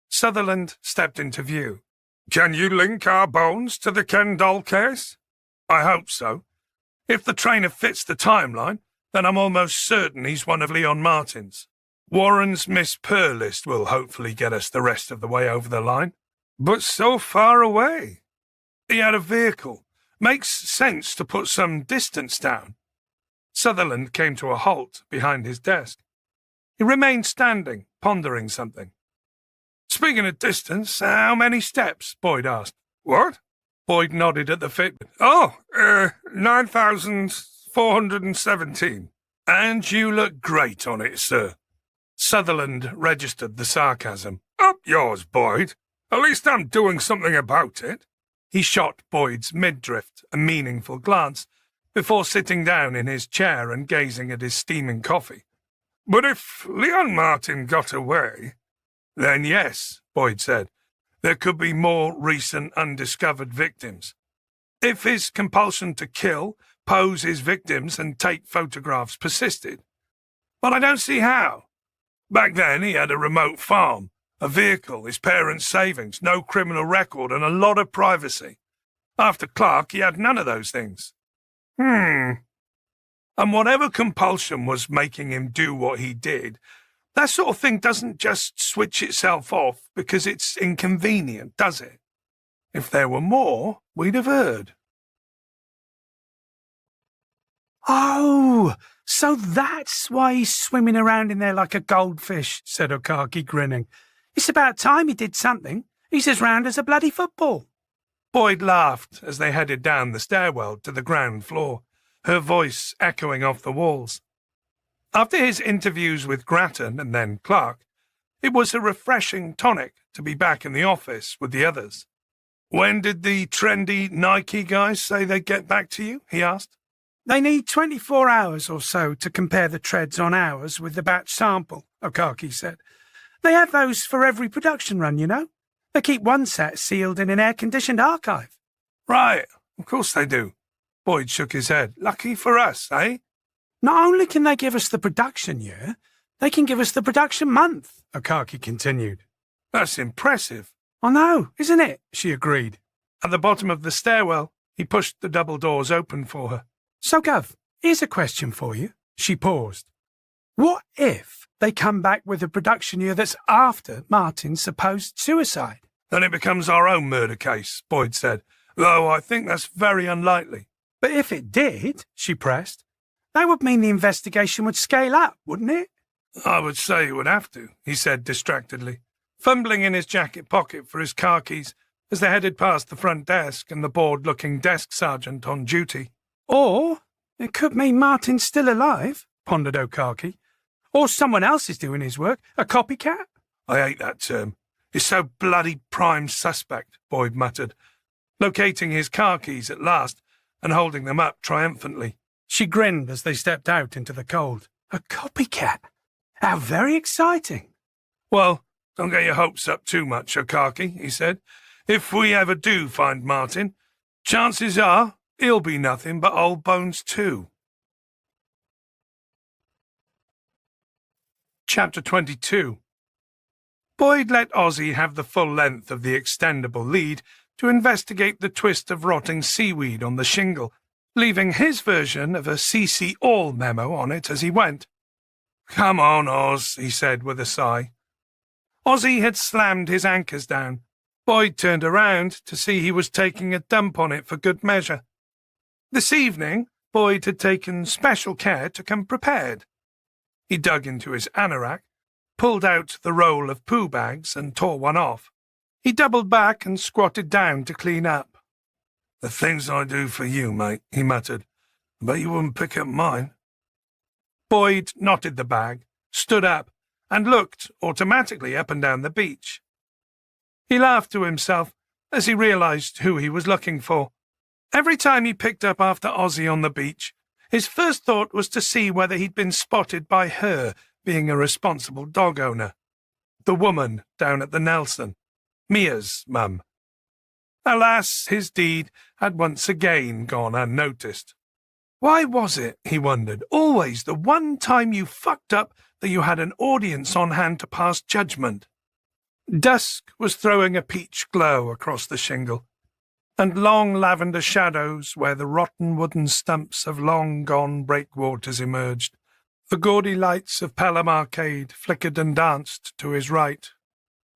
Sutherland stepped into view. "Can you link our bones to the Ken Doll case?" "I hope so. If the trainer fits the timeline, then I'm almost certain he's one of Leon Martin's. Warren's Miss Purr list will hopefully get us the rest of the way over the line." "But so far away." "He had a vehicle. Makes sense to put some distance down." Sutherland came to a halt behind his desk. He remained standing, pondering something. "Speaking of distance, how many steps?" Boyd asked. "What?" Boyd nodded at the Fitbit. 9,417. "And you look great on it, sir." Sutherland registered the sarcasm. "Up yours, Boyd. At least I'm doing something about it." He shot Boyd's midriff a meaningful glance before sitting down in his chair and gazing at his steaming coffee. "But if Leon Martin got away—" "Then yes," Boyd said, "there could be more recent undiscovered victims. If his compulsion to kill, pose his victims and take photographs persisted. But I don't see how. Back then he had a remote farm, a vehicle, his parents' savings, no criminal record, and a lot of privacy. After Clark, he had none of those things. And whatever compulsion was making him do what he did, that sort of thing doesn't just switch itself off because it's inconvenient, does it? If there were more, we'd have heard." "Oh, so that's why he's swimming around in there like a goldfish," said Okaki, grinning. "It's about time he did something. He's as round as a bloody football." Boyd laughed as they headed down the stairwell to the ground floor, her voice echoing off the walls. After his interviews with Grattan and then Clark, it was a refreshing tonic to be back in the office with the others. "When did the trendy Nike guys say they'd get back to you?" he asked. They need 24 hours or so to compare the treads on ours with the batch sample, Okaki said. They have those for every production run, you know. They keep one set sealed in an air-conditioned archive. "Right, of course they do." Boyd shook his head. "Lucky for us, eh?" Not only can they give us the production year, they can give us the production month, Okaki continued. "That's impressive." I know, isn't it? She agreed. At the bottom of the stairwell, he pushed the double doors open for her. So, Gov, here's a question for you. She paused. What if they come back with a production year that's after Martin's supposed suicide? "Then it becomes our own murder case," Boyd said, "though I think that's very unlikely." But if it did, she pressed, that would mean the investigation would scale up, wouldn't it? "I would say it would have to," he said distractedly, fumbling in his jacket pocket for his car keys as they headed past the front desk and the bored-looking desk sergeant on duty. Or it could mean Martin's still alive, pondered Okaki. Or someone else is doing his work, a copycat. "I hate that term. It's so bloody prime suspect," Boyd muttered, locating his car keys at last and holding them up triumphantly. She grinned as they stepped out into the cold. A copycat? How very exciting. "Well, don't get your hopes up too much, Okaki," he said. "If we ever do find Martin, chances are he'll be nothing but old bones too." Chapter 22. Boyd let Ozzy have the full length of the extendable lead to investigate the twist of rotting seaweed on the shingle, leaving his version of a CC All memo on it as he went. "Come on, Oz," he said with a sigh. Ozzy had slammed his anchors down. Boyd turned around to see he was taking a dump on it for good measure. This evening, Boyd had taken special care to come prepared. He dug into his anorak, pulled out the roll of poo bags and tore one off. He doubled back and squatted down to clean up. "The things I do for you, mate," he muttered. "I bet you wouldn't pick up mine." Boyd knotted the bag, stood up, and looked automatically up and down the beach. He laughed to himself as he realized who he was looking for. Every time he picked up after Ozzy on the beach, his first thought was to see whether he'd been spotted by her being a responsible dog owner. The woman down at the Nelson, Mia's mum. Alas, his deed had once again gone unnoticed. Why was it, he wondered, always the one time you fucked up that you had an audience on hand to pass judgment? Dusk was throwing a peach glow across the shingle, and long lavender shadows where the rotten wooden stumps of long-gone breakwaters emerged. The gaudy lights of Pelham Arcade flickered and danced to his right,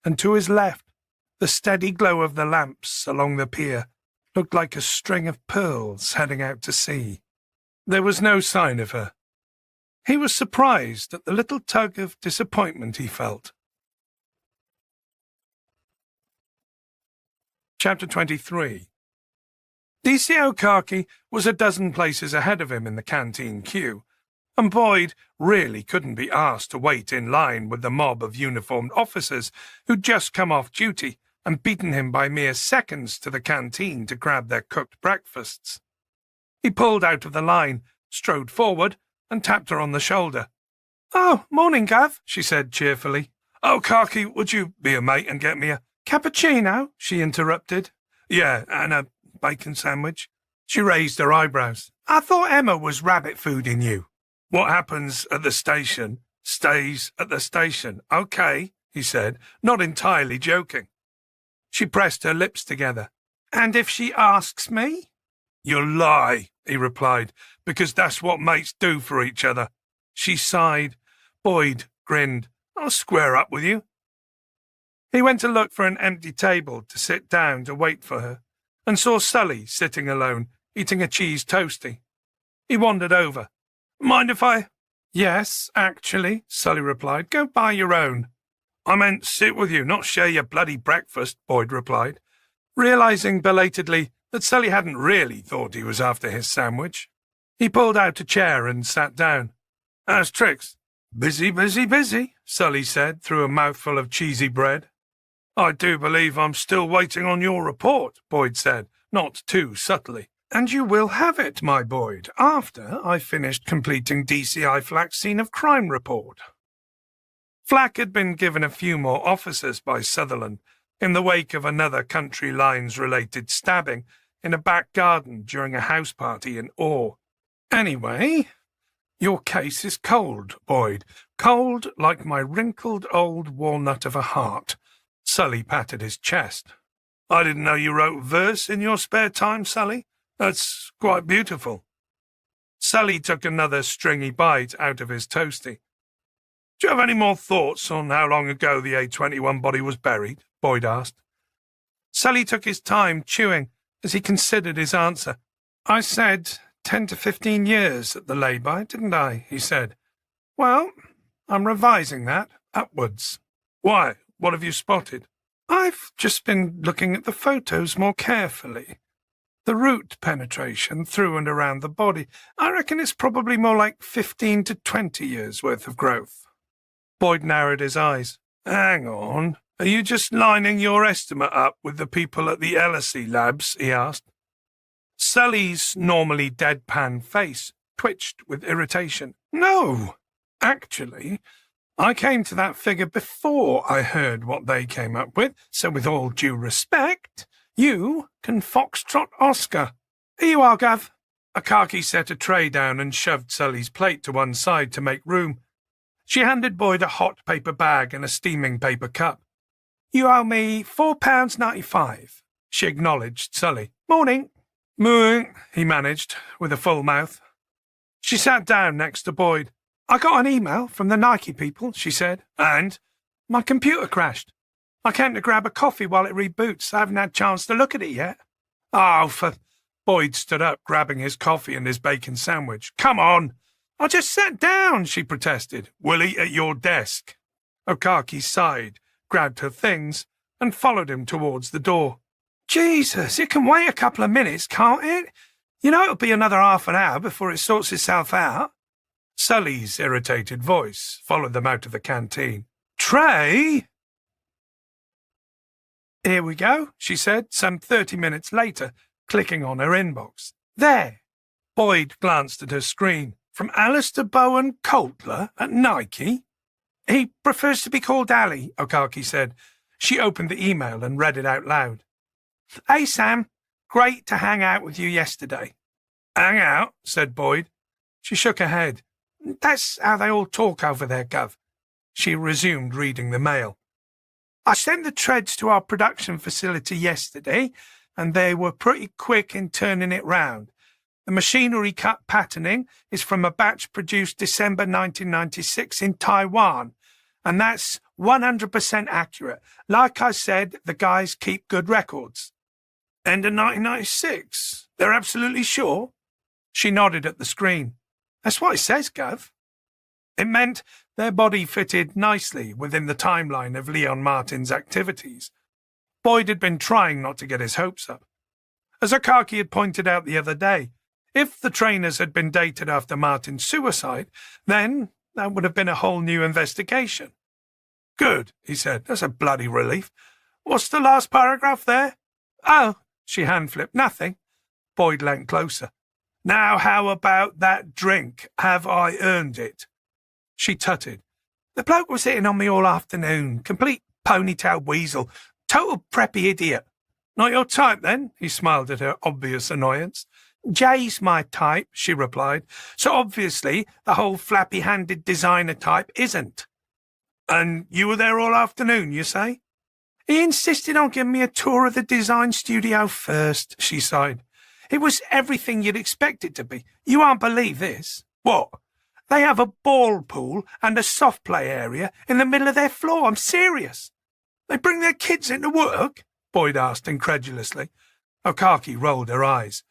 and to his left, the steady glow of the lamps along the pier looked like a string of pearls heading out to sea. There was no sign of her. He was surprised at the little tug of disappointment he felt. Chapter 23. DC Okaki was a dozen places ahead of him in the canteen queue, and Boyd really couldn't be asked to wait in line with the mob of uniformed officers who'd just come off duty and beaten him by mere seconds to the canteen to grab their cooked breakfasts. He pulled out of the line, strode forward, and tapped her on the shoulder. "Oh, morning, Gav," she said cheerfully. "Oh, Khaki, would you be a mate and get me a—" "Cappuccino?" she interrupted. "Yeah, and a bacon sandwich." She raised her eyebrows. "I thought Emma was rabbit-fooding you." "What happens at the station stays at the station, okay," he said, not entirely joking. She pressed her lips together. "And if she asks me?" "You'll lie," he replied, "because that's what mates do for each other." She sighed. Boyd grinned. "I'll square up with you." He went to look for an empty table to sit down to wait for her, and saw Sully sitting alone, eating a cheese toastie. He wandered over. "Mind if I—" "Yes, actually," Sully replied. "Go buy your own." "I meant sit with you, not share your bloody breakfast," Boyd replied, realizing belatedly that Sully hadn't really thought he was after his sandwich. He pulled out a chair and sat down. How's tricks? Busy, busy, busy, Sully said through a mouthful of cheesy bread. I do believe I'm still waiting on your report, Boyd said, not too subtly. And you will have it, my Boyd, after I've finished completing DCI Flack's scene of crime report. Flack had been given a few more officers by Sutherland in the wake of another Country Lines-related stabbing in a back garden during a house party in Orr. Anyway, your case is cold, Boyd. Cold like my wrinkled old walnut of a heart. Sully patted his chest. I didn't know you wrote verse in your spare time, Sully. That's quite beautiful. Sully took another stringy bite out of his toasty. Do you have any more thoughts on how long ago the A21 body was buried? Boyd asked. Sully took his time chewing as he considered his answer. I said 10 to 15 years at the lay-by, didn't I? He said. Well, I'm revising that upwards. Why? What have you spotted? I've just been looking at the photos more carefully. The root penetration through and around the body, I reckon it's probably more like 15 to 20 years' worth of growth. Boyd narrowed his eyes. Hang on. Are you just lining your estimate up with the people at the LSE labs? He asked. Sully's normally deadpan face twitched with irritation. No, actually, I came to that figure before I heard what they came up with, so with all due respect, you can foxtrot Oscar. Here you are, Gov. Akaki set a tray down and shoved Sully's plate to one side to make room. She handed Boyd a hot paper bag and a steaming paper cup. You owe me £4.95, she acknowledged Sully. Morning. Morning, he managed, with a full mouth. She sat down next to Boyd. I got an email from the Nike people, she said. And? My computer crashed. I came to grab a coffee while it reboots. I haven't had a chance to look at it yet. Oh, Boyd stood up, grabbing his coffee and his bacon sandwich. Come on. I just sat down, she protested. We'll eat at your desk. Okaki sighed, grabbed her things, and followed him towards the door. Jesus, it can wait a couple of minutes, can't it? You know it'll be another half an hour before it sorts itself out. Sully's irritated voice followed them out of the canteen. Trey? Here we go, she said, some 30 minutes later, clicking on her inbox. There. Boyd glanced at her screen. From Alistair Bowen Coulter at Nike? He prefers to be called Ali, Okaki said. She opened the email and read it out loud. Hey, Sam. Great to hang out with you yesterday. Hang out, said Boyd. She shook her head. That's how they all talk over there, Gov. She resumed reading the mail. I sent the treads to our production facility yesterday, and they were pretty quick in turning it round. The machinery cut patterning is from a batch produced December 1996 in Taiwan, and that's 100% accurate. Like I said, the guys keep good records. End of 1996? They're absolutely sure? She nodded at the screen. That's what it says, Gov. It meant their body fitted nicely within the timeline of Leon Martin's activities. Boyd had been trying not to get his hopes up. As Akaki had pointed out the other day, if the trainers had been dated after Martin's suicide, then that would have been a whole new investigation. Good, he said. That's a bloody relief. What's the last paragraph there? Oh, she hand-flipped. Nothing. Boyd leant closer. Now how about that drink? Have I earned it? She tutted. The bloke was hitting on me all afternoon. Complete ponytail weasel. Total preppy idiot. Not your type, then? He smiled at her obvious annoyance. Jay's my type, she replied. So obviously the whole flappy-handed designer type isn't. And you were there all afternoon, you say? He insisted on giving me a tour of the design studio first, she sighed. It was everything you'd expect it to be. You won't believe this. What? They have a ball pool and a soft play area in the middle of their floor. I'm serious. They bring their kids into work? Boyd asked incredulously. Okaki rolled her eyes.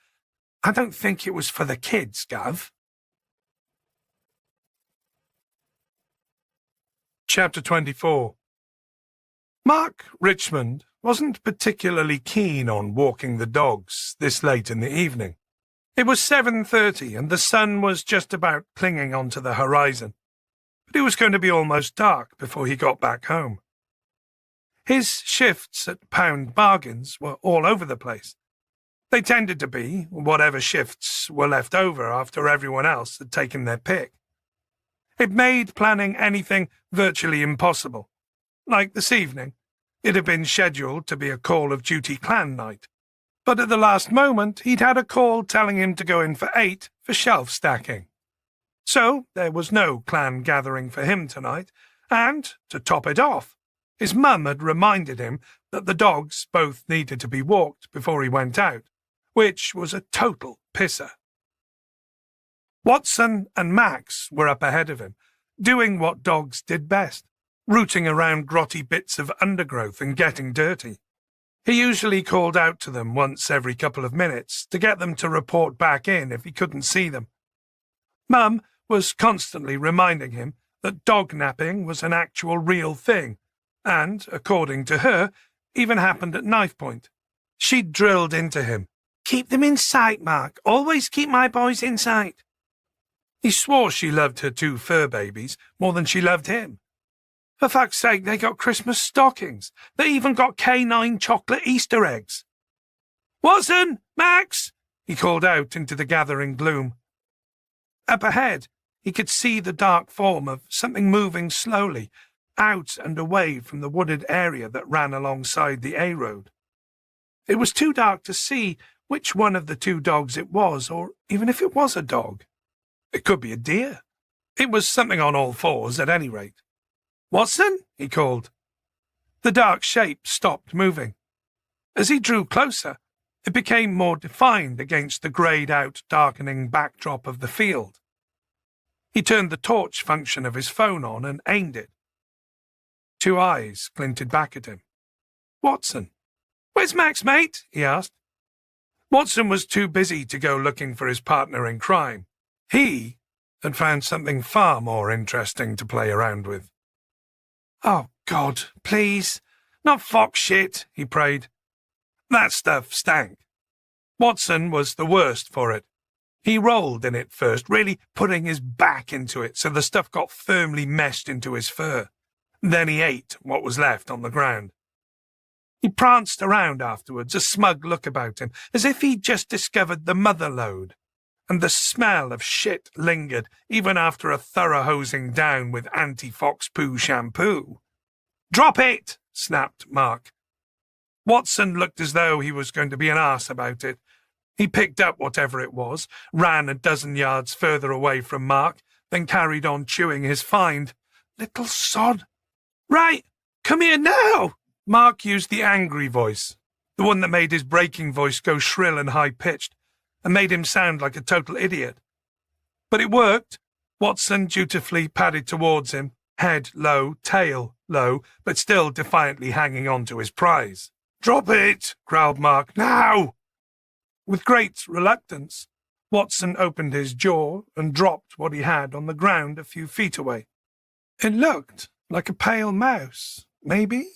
I don't think it was for the kids, Gov. Chapter 24. Mark Richmond wasn't particularly keen on walking the dogs this late in the evening. It was 7:30 and the sun was just about clinging onto the horizon, but it was going to be almost dark before he got back home. His shifts at Pound Bargains were all over the place. They tended to be whatever shifts were left over after everyone else had taken their pick. It made planning anything virtually impossible. Like this evening, it had been scheduled to be a Call of Duty clan night, but at the last moment he'd had a call telling him to go in for 8 for shelf stacking. So there was no clan gathering for him tonight, and, to top it off, his mum had reminded him that the dogs both needed to be walked before he went out, which was a total pisser. Watson and Max were up ahead of him, doing what dogs did best, rooting around grotty bits of undergrowth and getting dirty. He usually called out to them once every couple of minutes to get them to report back in if he couldn't see them. Mum was constantly reminding him that dog napping was an actual real thing, and, according to her, even happened at knife point. She'd drilled into him, "Keep them in sight, Mark. Always keep my boys in sight." He swore she loved her 2 fur babies more than she loved him. For fuck's sake, they got Christmas stockings. They even got K9 chocolate Easter eggs. "Watson! Max!" he called out into the gathering gloom. Up ahead, he could see the dark form of something moving slowly, out and away from the wooded area that ran alongside the A-road. It was too dark to see which one of the 2 dogs it was, or even if it was a dog. It could be a deer. It was something on all fours at any rate. "Watson?" he called. The dark shape stopped moving. As he drew closer, it became more defined against the greyed-out, darkening backdrop of the field. He turned the torch function of his phone on and aimed it. 2 eyes glinted back at him. "Watson." "Where's Max, mate?" he asked. Watson was too busy to go looking for his partner in crime. He had found something far more interesting to play around with. "Oh, God, please. Not fox shit," he prayed. That stuff stank. Watson was the worst for it. He rolled in it first, really putting his back into it so the stuff got firmly meshed into his fur. Then he ate what was left on the ground. He pranced around afterwards, a smug look about him, as if he'd just discovered the mother lode, and the smell of shit lingered even after a thorough hosing down with anti-fox poo shampoo. "Drop it!" snapped Mark. Watson looked as though he was going to be an arse about it. He picked up whatever it was, ran a dozen yards further away from Mark, then carried on chewing his find. "Little sod." "Right, come here now!" Mark used the angry voice, the one that made his breaking voice go shrill and high-pitched, and made him sound like a total idiot. But it worked. Watson dutifully padded towards him, head low, tail low, but still defiantly hanging on to his prize. "Drop it!" growled Mark. "Now!" With great reluctance, Watson opened his jaw and dropped what he had on the ground a few feet away. It looked like a pale mouse, maybe?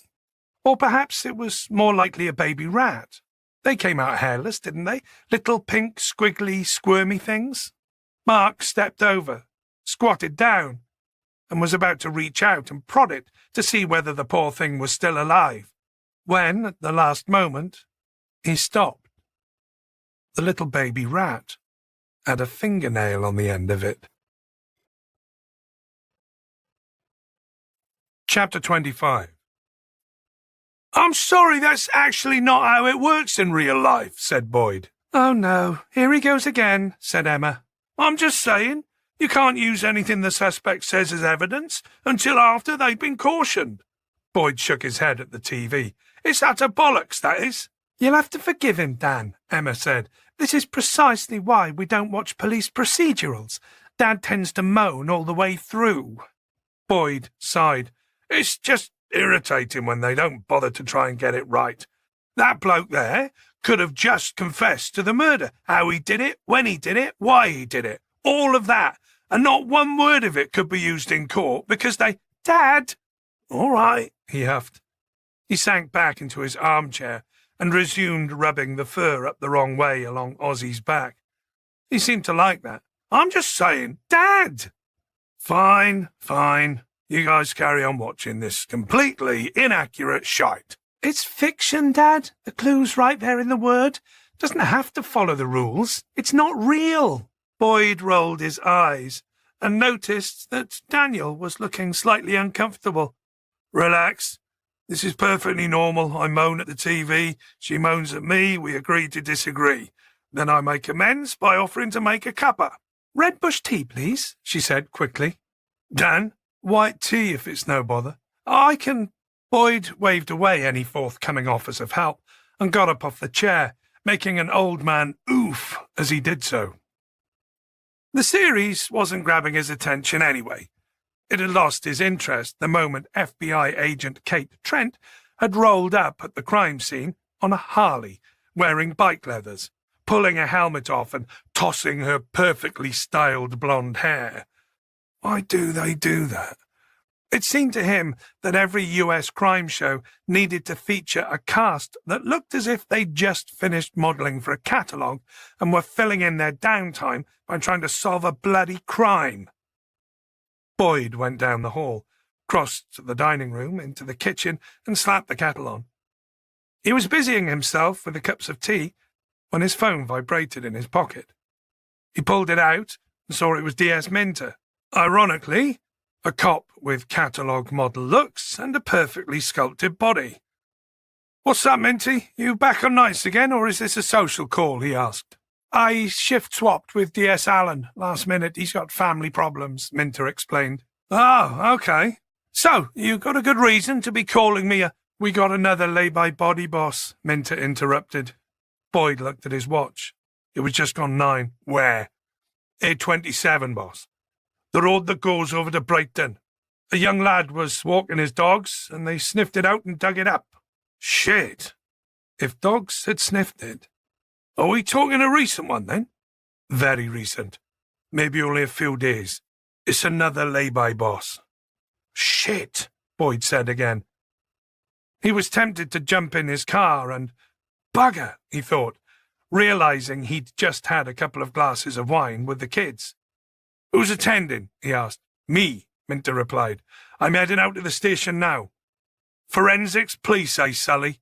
Or perhaps it was more likely a baby rat. They came out hairless, didn't they? Little pink, squiggly, squirmy things. Mark stepped over, squatted down, and was about to reach out and prod it to see whether the poor thing was still alive, when, at the last moment, he stopped. The little baby rat had a fingernail on the end of it. Chapter 25. "I'm sorry, that's actually not how it works in real life," said Boyd. "Oh no, here he goes again," said Emma. "I'm just saying, you can't use anything the suspect says as evidence until after they've been cautioned." Boyd shook his head at the TV. "It's utter bollocks, that is." "You'll have to forgive him, Dan," Emma said. "This is precisely why we don't watch police procedurals. Dad tends to moan all the way through." Boyd sighed. "It's just irritating when they don't bother to try and get it right. That bloke there could have just confessed to the murder, how he did it, when he did it, why he did it, all of that, and not one word of it could be used in court because they— Dad!" "All right," he huffed. He sank back into his armchair and resumed rubbing the fur up the wrong way along Ozzy's back. He seemed to like that. I'm just saying, Dad! Fine. You guys carry on watching this completely inaccurate shite. It's fiction, Dad. The clue's right there in the word. Doesn't have to follow the rules. It's not real. Boyd rolled his eyes and noticed that Daniel was looking slightly uncomfortable. Relax. This is perfectly normal. I moan at the TV. She moans at me. We agree to disagree. Then I make amends by offering to make a cuppa. Red bush tea, please, she said quickly. Dan, white tea if it's no bother. I can. Boyd waved away any forthcoming offers of help and got up off the chair, making an old man oof as he did so. The series wasn't grabbing his attention anyway. It had lost his interest the moment FBI Agent Kate Trent had rolled up at the crime scene on a Harley, wearing bike leathers, pulling a helmet off and tossing her perfectly styled blonde hair. Why do they do that? It seemed to him that every US crime show needed to feature a cast that looked as if they'd just finished modelling for a catalogue and were filling in their downtime by trying to solve a bloody crime. Boyd went down the hall, crossed to the dining room, into the kitchen, and slapped the kettle on. He was busying himself with the cups of tea when his phone vibrated in his pocket. He pulled it out and saw it was DS Minter. Ironically, a cop with catalogue model looks and a perfectly sculpted body. "What's up, Minty? You back on nights again, or is this a social call?" he asked. "I shift-swapped with DS Allen last minute. He's got family problems," Minter explained. "Oh, okay. So, you got a good reason to be calling me a—" "We got another lay-by-body, boss," Minter interrupted. Boyd looked at his watch. It was just gone 9. "Where?" "A27, boss. The road that goes over to Brighton. A young lad was walking his dogs, and they sniffed it out and dug it up." "Shit. If dogs had sniffed it. Are we talking a recent one, then?" "Very recent. Maybe only a few days. It's another lay-by, boss." "Shit," Boyd said again. He was tempted to jump in his car and... Bugger, he thought, realising he'd just had a couple of glasses of wine with the kids. "Who's attending?" he asked. "Me," Minter replied. "I'm heading out to the station now." "Forensics, please say, Sully."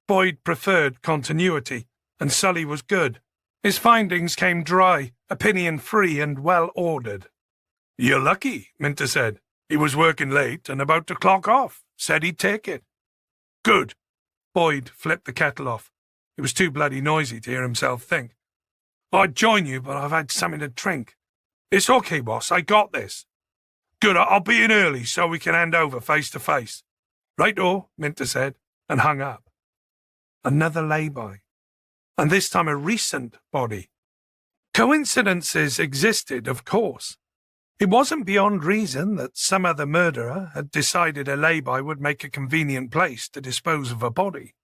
Boyd preferred continuity, and Sully was good. His findings came dry, opinion-free, and well-ordered. "You're lucky," Minter said. "He was working late and about to clock off. Said he'd take it." "Good." Boyd flipped the kettle off. It was too bloody noisy to hear himself think. "I'd join you, but I've had something to drink." "It's okay, boss. I got this." "Good. I'll be in early so we can hand over face to face." "Right-o," Minter said, and hung up. Another lay-by. And this time a recent body. Coincidences existed, of course. It wasn't beyond reason that some other murderer had decided a lay-by would make a convenient place to dispose of a body.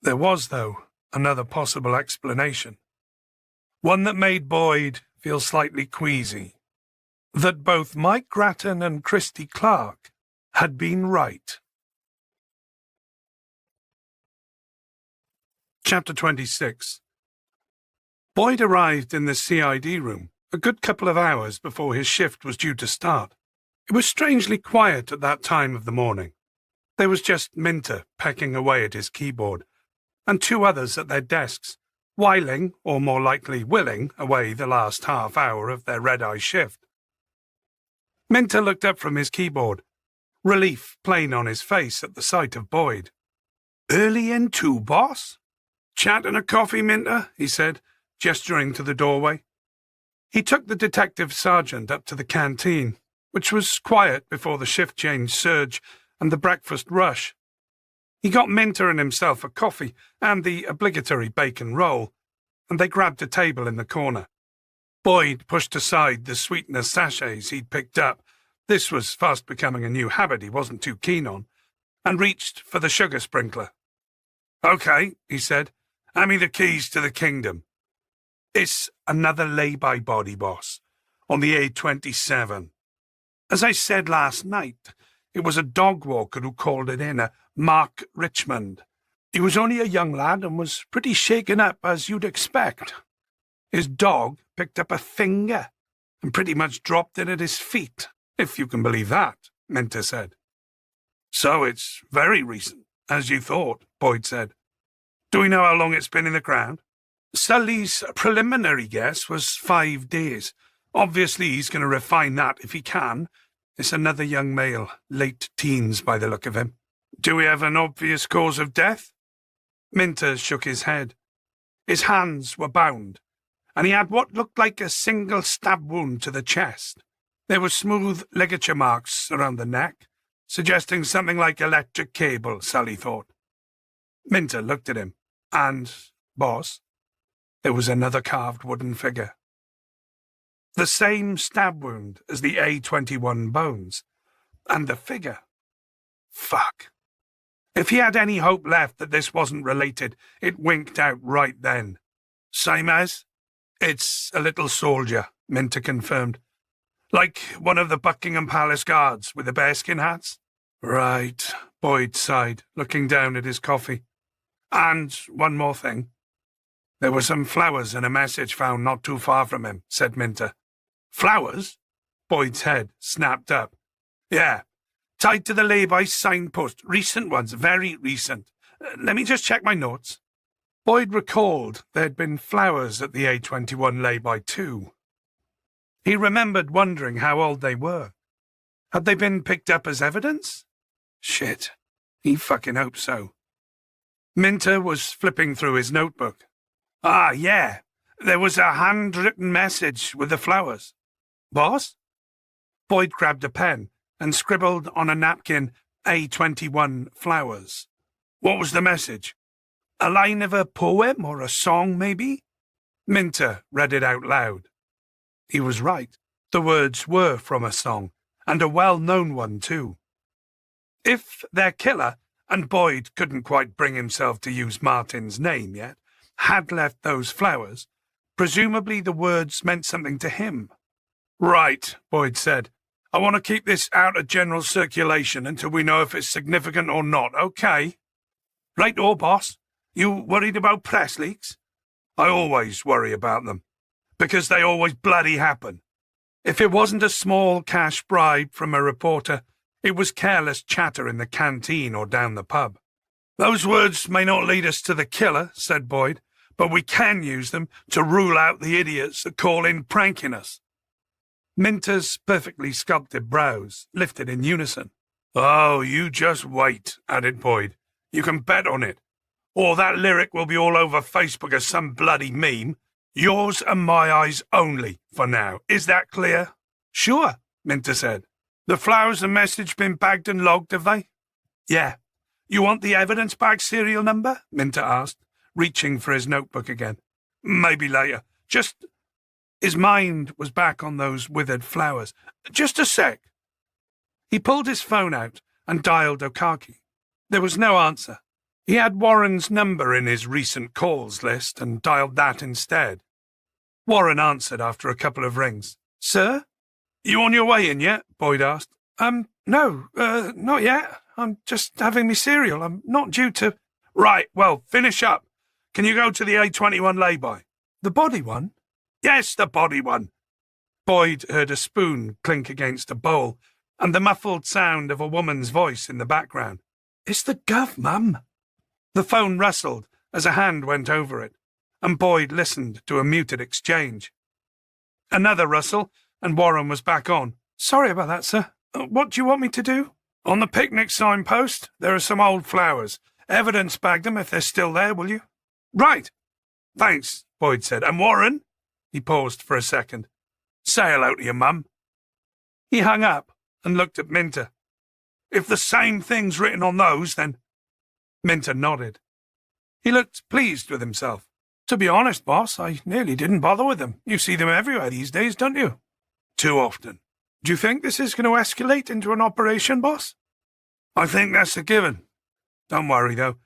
There was, though, another possible explanation. One that made Boyd feel slightly queasy. That both Mike Grattan and Christy Clark had been right. Chapter 26. Boyd arrived in the CID room a good couple of hours before his shift was due to start. It was strangely quiet at that time of the morning. There was just Minter pecking away at his keyboard, and 2 others at their desks, whiling, or more likely willing, away the last half hour of their red-eye shift. Minter looked up from his keyboard, relief plain on his face at the sight of Boyd. "Early in too, boss?" "Chat and a coffee, Minter," he said, gesturing to the doorway. He took the detective sergeant up to the canteen, which was quiet before the shift change surge and the breakfast rush. He got Minter and himself a coffee and the obligatory bacon roll, and they grabbed a table in the corner. Boyd pushed aside the sweetener sachets he'd picked up. This was fast becoming a new habit he wasn't too keen on, and reached for the sugar sprinkler. "Okay," he said. "Hand me the keys to the kingdom." "It's another lay-by body, boss, on the A27. As I said last night, it was a dog walker who called it in, a Mark Richmond. He was only a young lad and was pretty shaken up, as you'd expect. His dog picked up a finger and pretty much dropped it at his feet, if you can believe that, Minter said. So it's very recent, as you thought, Boyd said. Do we know how long it's been in the ground? Sully's preliminary guess was 5 days. Obviously, he's going to refine that if he can. It's another young male, late teens by the look of him. Do we have an obvious cause of death? Minter shook his head. His hands were bound, and he had what looked like a single stab wound to the chest. There were smooth ligature marks around the neck, suggesting something like electric cable, Sully thought. Minter looked at him, and, boss, there was another carved wooden figure. The same stab wound as the A21 bones, and the figure. Fuck. If he had any hope left that this wasn't related, it winked out right then. Same as? It's a little soldier, Minter confirmed. Like one of the Buckingham Palace guards with the bearskin hats? Right, Boyd sighed, looking down at his coffee. And one more thing. There were some flowers and a message found not too far from him, said Minter. Flowers? Boyd's head snapped up. Yeah, tied to the lay-by signpost. Recent ones, very recent. Let me just check my notes. Boyd recalled there'd been flowers at the A21 lay-by too. He remembered wondering how old they were. Had they been picked up as evidence? Shit. He fucking hoped so. Minter was flipping through his notebook. Ah, yeah. There was a handwritten message with the flowers. Boss? Boyd grabbed a pen and scribbled on a napkin A21 flowers. What was the message? A line of a poem or a song, maybe? Minter read it out loud. He was right. The words were from a song, and a well-known one, too. If their killer, and Boyd couldn't quite bring himself to use Martin's name yet, had left those flowers, presumably the words meant something to him. Right, Boyd said. I want to keep this out of general circulation until we know if it's significant or not, okay? Right-o, boss. You worried about press leaks? I always worry about them, because they always bloody happen. If it wasn't a small cash bribe from a reporter, it was careless chatter in the canteen or down the pub. Those words may not lead us to the killer, said Boyd, but we can use them to rule out the idiots that call in pranking us. Minter's perfectly sculpted brows lifted in unison. Oh, you just wait, added Boyd. You can bet on it. Or that lyric will be all over Facebook as some bloody meme. Yours and my eyes only, for now. Is that clear? Sure, Minter said. The flowers and message been bagged and logged, have they? Yeah. You want the evidence bag serial number? Minter asked, reaching for his notebook again. Maybe later. His mind was back on those withered flowers. Just a sec. He pulled his phone out and dialed Okaki. There was no answer. He had Warren's number in his recent calls list and dialed that instead. Warren answered after a couple of rings. Sir? You on your way in yet? Boyd asked. No, not yet. I'm just having me cereal. I'm not due to... Right, well, finish up. Can you go to the A21 lay-by? The body one? Yes, the body one. Boyd heard a spoon clink against a bowl and the muffled sound of a woman's voice in the background. It's the Gov, Mum. The phone rustled as a hand went over it, and Boyd listened to a muted exchange. Another rustle, and Warren was back on. Sorry about that, sir. What do you want me to do? On the picnic signpost, there are some old flowers. Evidence bag them if they're still there, will you? Right. Thanks, Boyd said. And Warren? He paused for a second. Say hello to your mum. He hung up and looked at Minter. If the same thing's written on those, then... Minter nodded. He looked pleased with himself. To be honest, boss, I nearly didn't bother with them. You see them everywhere these days, don't you? Too often. Do you think this is going to escalate into an operation, boss? I think that's a given. Don't worry, though.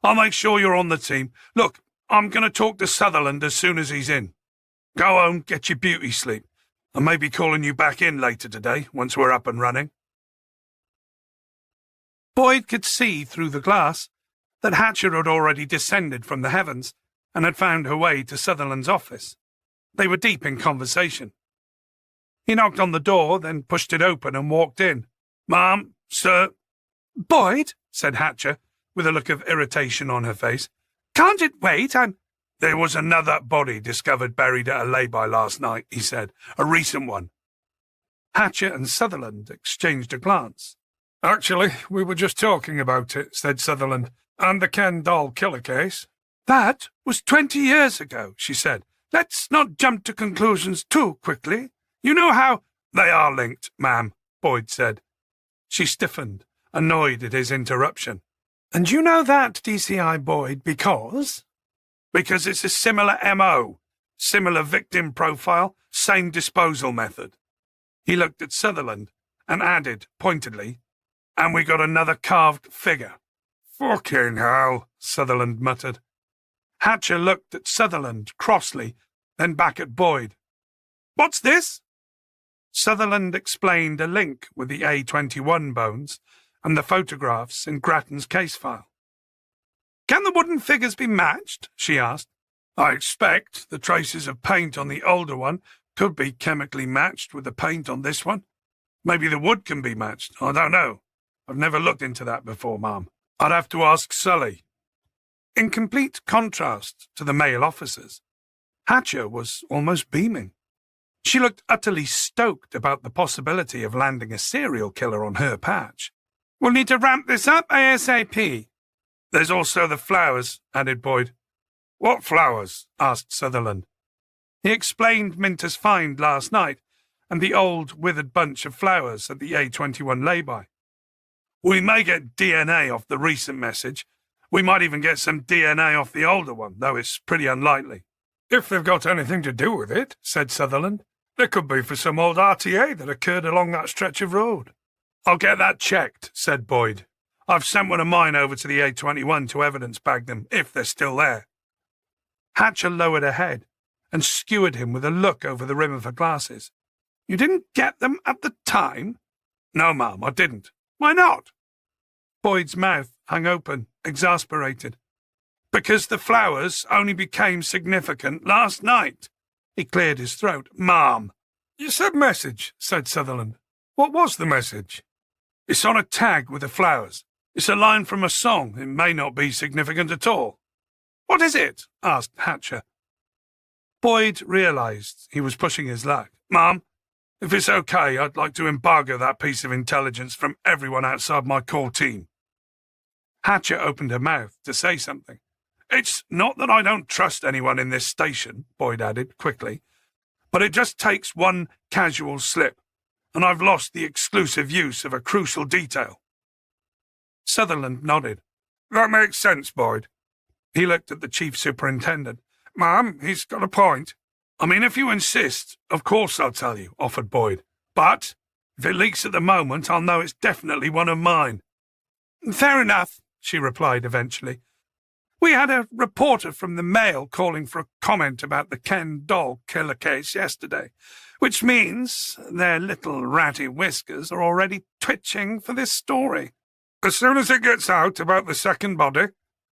I'll make sure you're on the team. Look, I'm going to talk to Sutherland as soon as he's in. Go home, get your beauty sleep. I may be calling you back in later today, once we're up and running. Boyd could see through the glass that Hatcher had already descended from the heavens and had found her way to Sutherland's office. They were deep in conversation. He knocked on the door, then pushed it open and walked in. "Ma'am, sir." "Boyd," said Hatcher, with a look of irritation on her face. "Can't it wait? There was another body discovered buried at a lay-by last night," he said. "A recent one." Hatcher and Sutherland exchanged a glance. "Actually, we were just talking about it," said Sutherland. "And the Ken Doll killer case." That was 20 years ago, she said. Let's not jump to conclusions too quickly. You know how— "They are linked, ma'am," Boyd said. She stiffened, annoyed at his interruption. "And you know that, DCI Boyd, because—" "Because it's a similar M.O., similar victim profile, same disposal method." He looked at Sutherland and added, pointedly, "And we got another carved figure." "Fucking hell," Sutherland muttered. Hatcher looked at Sutherland crossly, then back at Boyd. "What's this?" Sutherland explained a link with the A21 bones and the photographs in Grattan's case file. "Can the wooden figures be matched?" she asked. "I expect the traces of paint on the older one could be chemically matched with the paint on this one. Maybe the wood can be matched. I don't know. I've never looked into that before, ma'am. I'd have to ask Sully." In complete contrast to the male officers, Hatcher was almost beaming. She looked utterly stoked about the possibility of landing a serial killer on her patch. "We'll need to ramp this up ASAP. "There's also the flowers," added Boyd. "What flowers?" asked Sutherland. He explained Minter's find last night and the old withered bunch of flowers at the A21 lay-by. "We may get DNA off the recent message. We might even get some DNA off the older one, though it's pretty unlikely." "If they've got anything to do with it," said Sutherland. "There could be for some old RTA that occurred along that stretch of road." "I'll get that checked," said Boyd. "I've sent one of mine over to the A21 to evidence bag them, if they're still there." Hatcher lowered her head and skewered him with a look over the rim of her glasses. "You didn't get them at the time?" "No, ma'am, I didn't." "Why not?" Boyd's mouth hung open, exasperated. "Because the flowers only became significant last night." He cleared his throat. "Ma'am." "You said message," said Sutherland. "What was the message?" "It's on a tag with the flowers. It's a line from a song. It may not be significant at all." "What is it?" asked Hatcher. Boyd realized he was pushing his luck. "Ma'am, if it's okay, I'd like to embargo that piece of intelligence from everyone outside my core team." Hatcher opened her mouth to say something. "It's not that I don't trust anyone in this station," Boyd added quickly, "but it just takes one casual slip, and I've lost the exclusive use of a crucial detail." Sutherland nodded. "That makes sense, Boyd." He looked at the chief superintendent. "Ma'am, he's got a point." "I mean, if you insist, of course I'll tell you," offered Boyd. "But if it leaks at the moment, I'll know it's definitely one of mine." "Fair enough," she replied eventually. "We had a reporter from the Mail calling for a comment about the Ken Doll killer case yesterday, which means their little ratty whiskers are already twitching for this story. As soon as it gets out about the second body,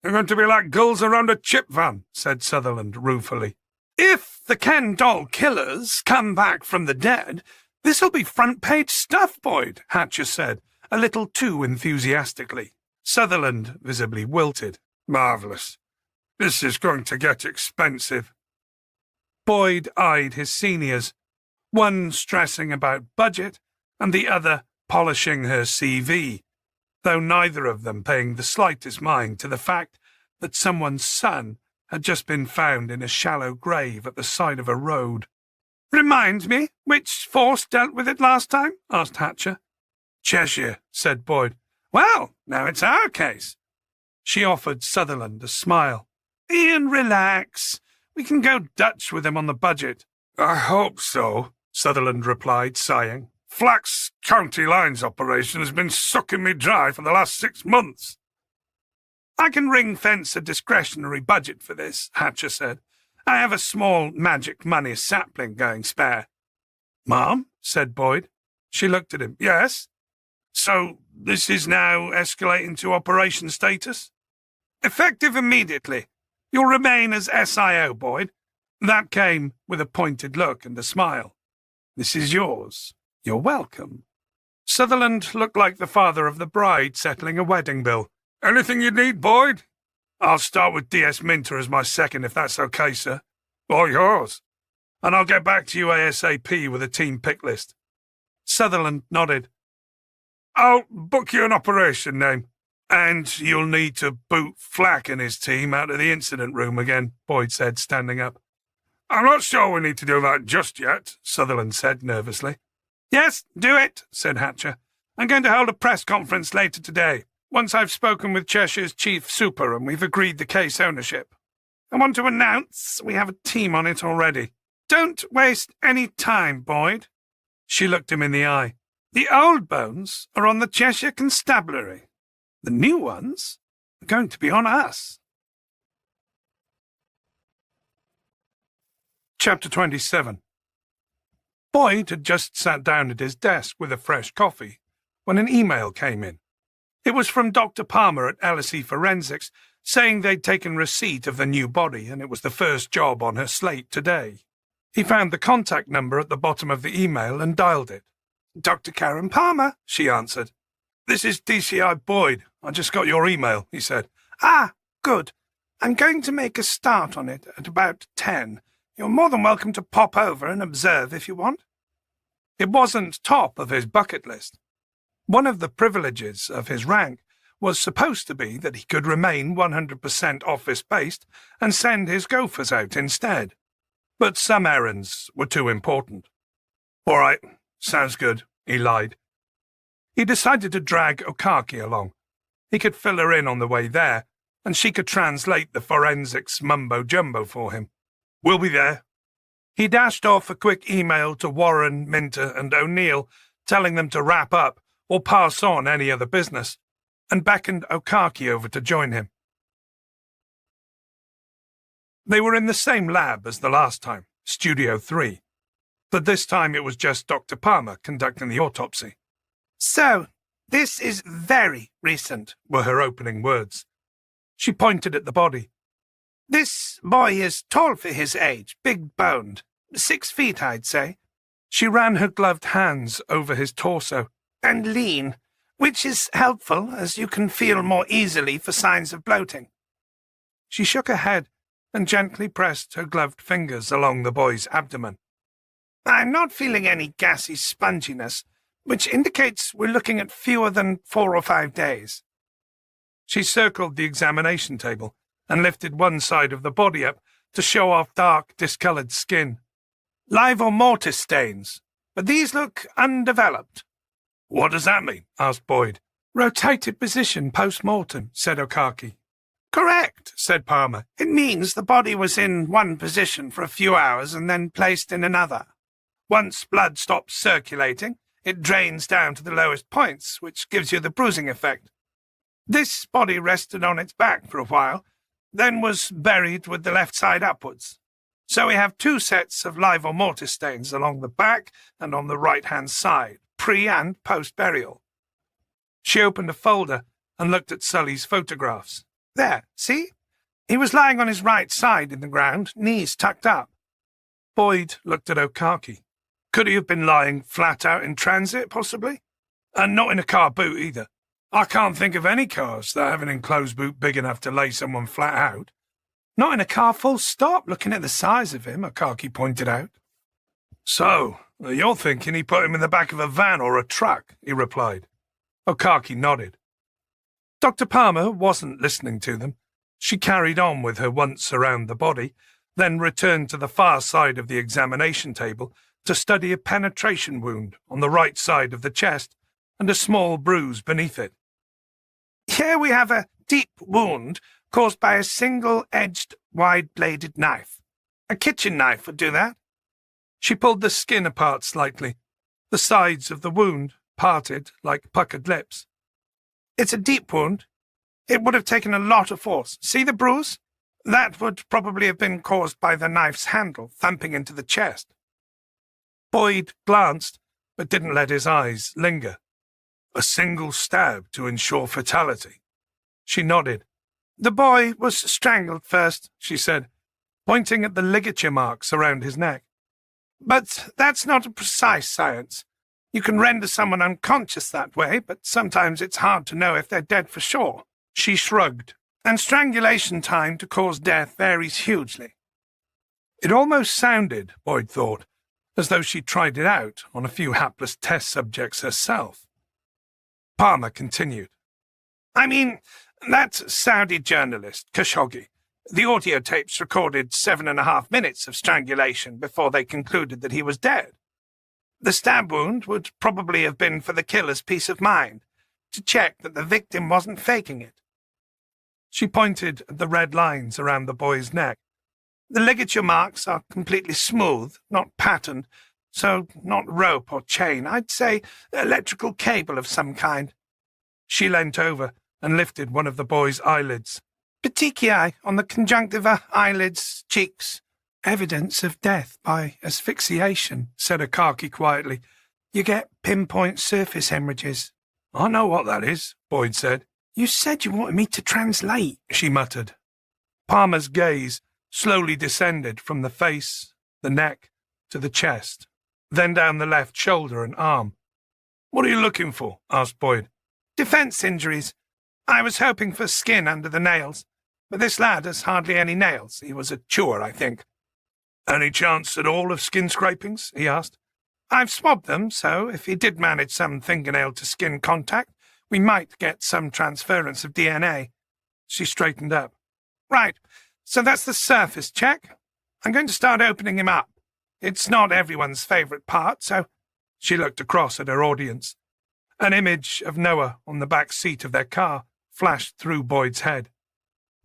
they're going to be like gulls around a chip van," said Sutherland ruefully. "If the Ken Doll killers come back from the dead, this'll be front-page stuff, Boyd," Hatcher said, a little too enthusiastically. Sutherland visibly wilted. "Marvellous. This is going to get expensive." Boyd eyed his seniors, one stressing about budget and the other polishing her CV, though neither of them paying the slightest mind to the fact that someone's son had just been found in a shallow grave at the side of a road. "Remind me, which force dealt with it last time?" asked Hatcher. "Cheshire," said Boyd. "Well, now it's our case." She offered Sutherland a smile. "Ian, relax. We can go Dutch with him on the budget." "I hope so," Sutherland replied, sighing. "Flax County Lines operation has been sucking me dry for the last 6 months." "I can ring-fence a discretionary budget for this," Hatcher said. "I have a small magic money sapling going spare." "Ma'am?" said Boyd. She looked at him. "Yes? So this is now escalating to operation status?" "Effective immediately. You'll remain as SIO, Boyd. That came with a pointed look and a smile. This is yours. You're welcome. Sutherland looked like the father of the bride settling a wedding bill. Anything you need, Boyd? I'll start with DS Minter as my second, if that's okay, sir. All yours. And I'll get back to you ASAP with a team pick list. Sutherland nodded. I'll book you an operation name. And you'll need to boot Flack and his team out of the incident room again, Boyd said, standing up. I'm not sure we need to do that just yet, Sutherland said nervously. Yes, do it, said Hatcher. I'm going to hold a press conference later today, once I've spoken with Cheshire's chief super and we've agreed the case ownership. I want to announce we have a team on it already. Don't waste any time, Boyd. She looked him in the eye. The old bones are on the Cheshire Constabulary. The new ones are going to be on us. Chapter 27. Boyd had just sat down at his desk with a fresh coffee when an email came in. It was from Dr. Palmer at LSE Forensics, saying they'd taken receipt of the new body and it was the first job on her slate today. He found the contact number at the bottom of the email and dialed it. Dr. Karen Palmer, she answered. This is DCI Boyd. I just got your email, he said. Ah, good. I'm going to make a start on it at about 10. You're more than welcome to pop over and observe if you want. It wasn't top of his bucket list. One of the privileges of his rank was supposed to be that he could remain 100% office-based and send his gophers out instead. But some errands were too important. All right, sounds good, he lied. He decided to drag Okaki along. He could fill her in on the way there, and she could translate the forensics mumbo-jumbo for him. We'll be there. He dashed off a quick email to Warren, Minter, and O'Neill, telling them to wrap up or pass on any other business, and beckoned Okaki over to join him. They were in the same lab as the last time, Studio 3, but this time it was just Dr. Palmer conducting the autopsy. So, this is very recent, were her opening words. She pointed at the body. This boy is tall for his age, big-boned, 6 feet, I'd say. She ran her gloved hands over his torso. And lean, which is helpful, as you can feel more easily for signs of bloating. She shook her head and gently pressed her gloved fingers along the boy's abdomen. I'm not feeling any gassy sponginess, which indicates we're looking at fewer than 4 or 5 days. She circled the examination table and lifted one side of the body up to show off dark, discoloured skin. Live or mortis stains, but these look undeveloped. What does that mean? Asked Boyd. Rotated position post-mortem, said Okaki. Correct, said Palmer. It means the body was in one position for a few hours and then placed in another. Once blood stops circulating, it drains down to the lowest points, which gives you the bruising effect. This body rested on its back for a while, then was buried with the left side upwards. So we have 2 sets of live or mortis stains along the back and on the right-hand side, pre- and post-burial. She opened a folder and looked at Sully's photographs. There, see? He was lying on his right side in the ground, knees tucked up. Boyd looked at Okaki. Could he have been lying flat out in transit, possibly? And not in a car boot, either. I can't think of any cars that have an enclosed boot big enough to lay someone flat out. Not in a car full stop, looking at the size of him, Okaki pointed out. So, you're thinking he put him in the back of a van or a truck, he replied. Okaki nodded. Dr. Palmer wasn't listening to them. She carried on with her once around the body, then returned to the far side of the examination table to study a penetration wound on the right side of the chest and a small bruise beneath it. Here we have a deep wound caused by a single-edged, wide-bladed knife. A kitchen knife would do that. She pulled the skin apart slightly. The sides of the wound parted like puckered lips. It's a deep wound. It would have taken a lot of force. See the bruise? That would probably have been caused by the knife's handle thumping into the chest. Boyd glanced, but didn't let his eyes linger. A single stab to ensure fatality. She nodded. The boy was strangled first, she said. pointing at the ligature marks around his neck. But that's not a precise science. You can render someone unconscious that way, but sometimes it's hard to know if they're dead for sure. She shrugged. And strangulation time to cause death varies hugely. It almost sounded, Boyd thought, as though she'd tried it out on a few hapless test subjects herself. Palmer continued. I mean, that Saudi journalist, Khashoggi, the audio tapes recorded 7.5 minutes of strangulation before they concluded that he was dead. The stab wound would probably have been for the killer's peace of mind, to check that the victim wasn't faking it. She pointed at the red lines around the boy's neck. The ligature marks are completely smooth, not patterned, so not rope or chain. I'd say electrical cable of some kind. She leant over and lifted one of the boy's eyelids. Petechiae on the conjunctiva, eyelids, cheeks. Evidence of death by asphyxiation, said Akaki quietly. You get pinpoint surface hemorrhages. I know what that is, Boyd said. You said you wanted me to translate, she muttered. Palmer's gaze slowly descended from the face, the neck, to the chest, then down the left shoulder and arm. What are you looking for? Asked Boyd. Defense injuries. I was hoping for skin under the nails, but this lad has hardly any nails. He was a chewer, I think. Any chance at all of skin scrapings? He asked. I've swabbed them, so if he did manage some fingernail-to-skin contact, we might get some transference of DNA. She straightened up. Right, so that's the surface check. I'm going to start opening him up. It's not everyone's favourite part, so... She looked across at her audience. An image of Noah on the back seat of their car flashed through Boyd's head.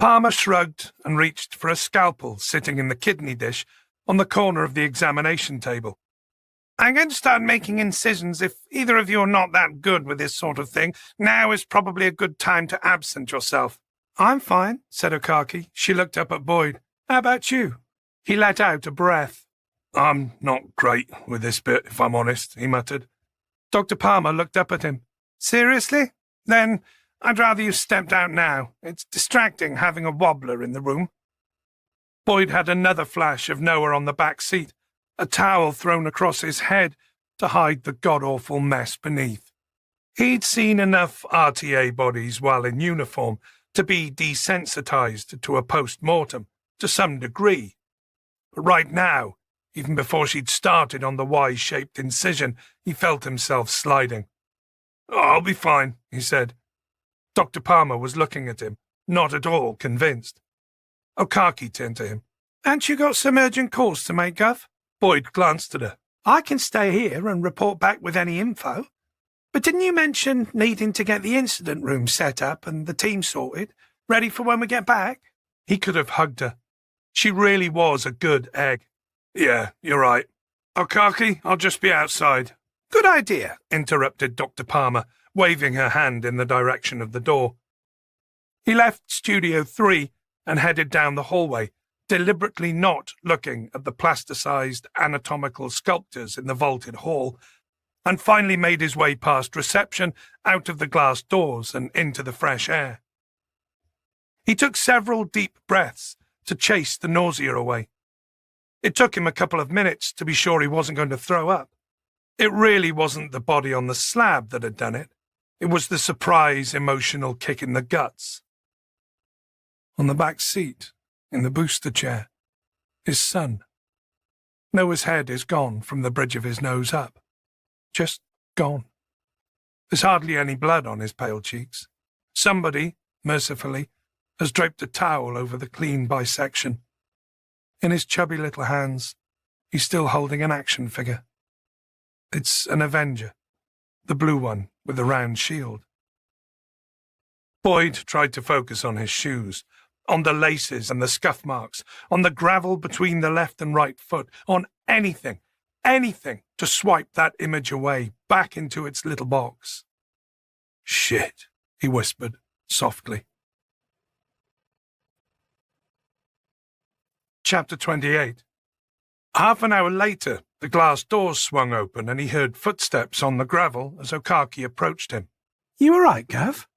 Palmer shrugged and reached for a scalpel sitting in the kidney dish on the corner of the examination table. I'm going to start making incisions. If either of you are not that good with this sort of thing, now is probably a good time to absent yourself. I'm fine, said Akaki. She looked up at Boyd. How about you? He let out a breath. I'm not great with this bit, if I'm honest, he muttered. Dr. Palmer looked up at him. Seriously? Then I'd rather you stepped out now. It's distracting having a wobbler in the room. Boyd had another flash of Noah on the back seat, a towel thrown across his head to hide the god-awful mess beneath. He'd seen enough RTA bodies while in uniform to be desensitized to a post-mortem to some degree. But right now, even before she'd started on the Y-shaped incision, he felt himself sliding. I'll be fine, he said. Dr. Palmer was looking at him, not at all convinced. Okaki turned to him. Haven't you got some urgent calls to make, Gov? Boyd glanced at her. I can stay here and report back with any info. But didn't you mention needing to get the incident room set up and the team sorted, ready for when we get back? He could have hugged her. She really was a good egg. Yeah, you're right. Okaki, I'll just be outside. Good idea, interrupted Dr. Palmer, waving her hand in the direction of the door. He left Studio 3 and headed down the hallway, deliberately not looking at the plasticized anatomical sculptures in the vaulted hall, and finally made his way past reception, out of the glass doors and into the fresh air. He took several deep breaths to chase the nausea away. It took him a couple of minutes to be sure he wasn't going to throw up. It really wasn't the body on the slab that had done it. It was the surprise, emotional kick in the guts. On the back seat, in the booster chair, his son. Noah's head is gone from the bridge of his nose up. Just gone. There's hardly any blood on his pale cheeks. Somebody, mercifully, has draped a towel over the clean bisection. In his chubby little hands, he's still holding an action figure. It's an Avenger, the blue one with the round shield. Boyd tried to focus on his shoes, on the laces and the scuff marks, on the gravel between the left and right foot, on anything to swipe that image away, back into its little box. Shit, he whispered, softly. Chapter 28. Half an hour later, the glass doors swung open and he heard footsteps on the gravel as Okaki approached him. You all right, Gav?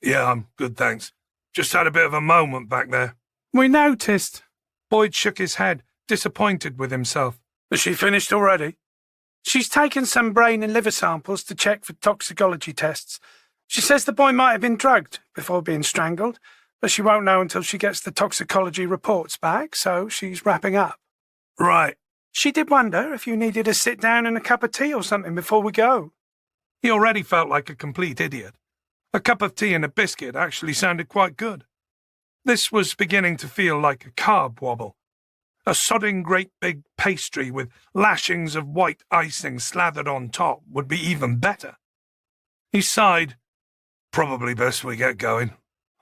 Yeah, I'm good, thanks. Just had a bit of a moment back there. We noticed. Boyd shook his head, disappointed with himself. Has she finished already? She's taken some brain and liver samples to check for toxicology tests. She says the boy might have been drugged before being strangled, but she won't know until she gets the toxicology reports back, so she's wrapping up. Right. She did wonder if you needed a sit down and a cup of tea or something before we go. He already felt like a complete idiot. A cup of tea and a biscuit actually sounded quite good. This was beginning to feel like a carb wobble. A sodding great big pastry with lashings of white icing slathered on top would be even better. He sighed. Probably best we get going.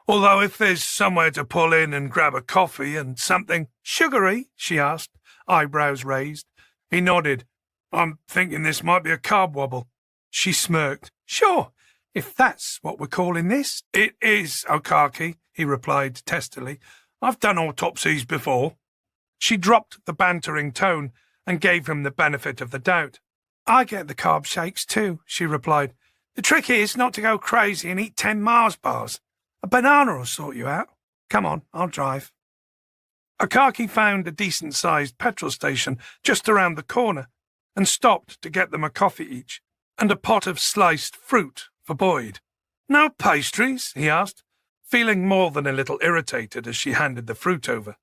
Although if there's somewhere to pull in and grab a coffee and something Sugary? She asked, eyebrows raised. He nodded. I'm thinking this might be a carb wobble. She smirked. Sure, if that's what we're calling this. It is, Okaki, he replied testily. I've done autopsies before. She dropped the bantering tone and gave him the benefit of the doubt. I get the carb shakes too, she replied. The trick is not to go crazy and eat 10 Mars bars. A banana will sort you out. Come on, I'll drive. Okaki found a decent-sized petrol station just around the corner and stopped to get them a coffee each and a pot of sliced fruit for Boyd. No pastries? He asked, feeling more than a little irritated as she handed the fruit over.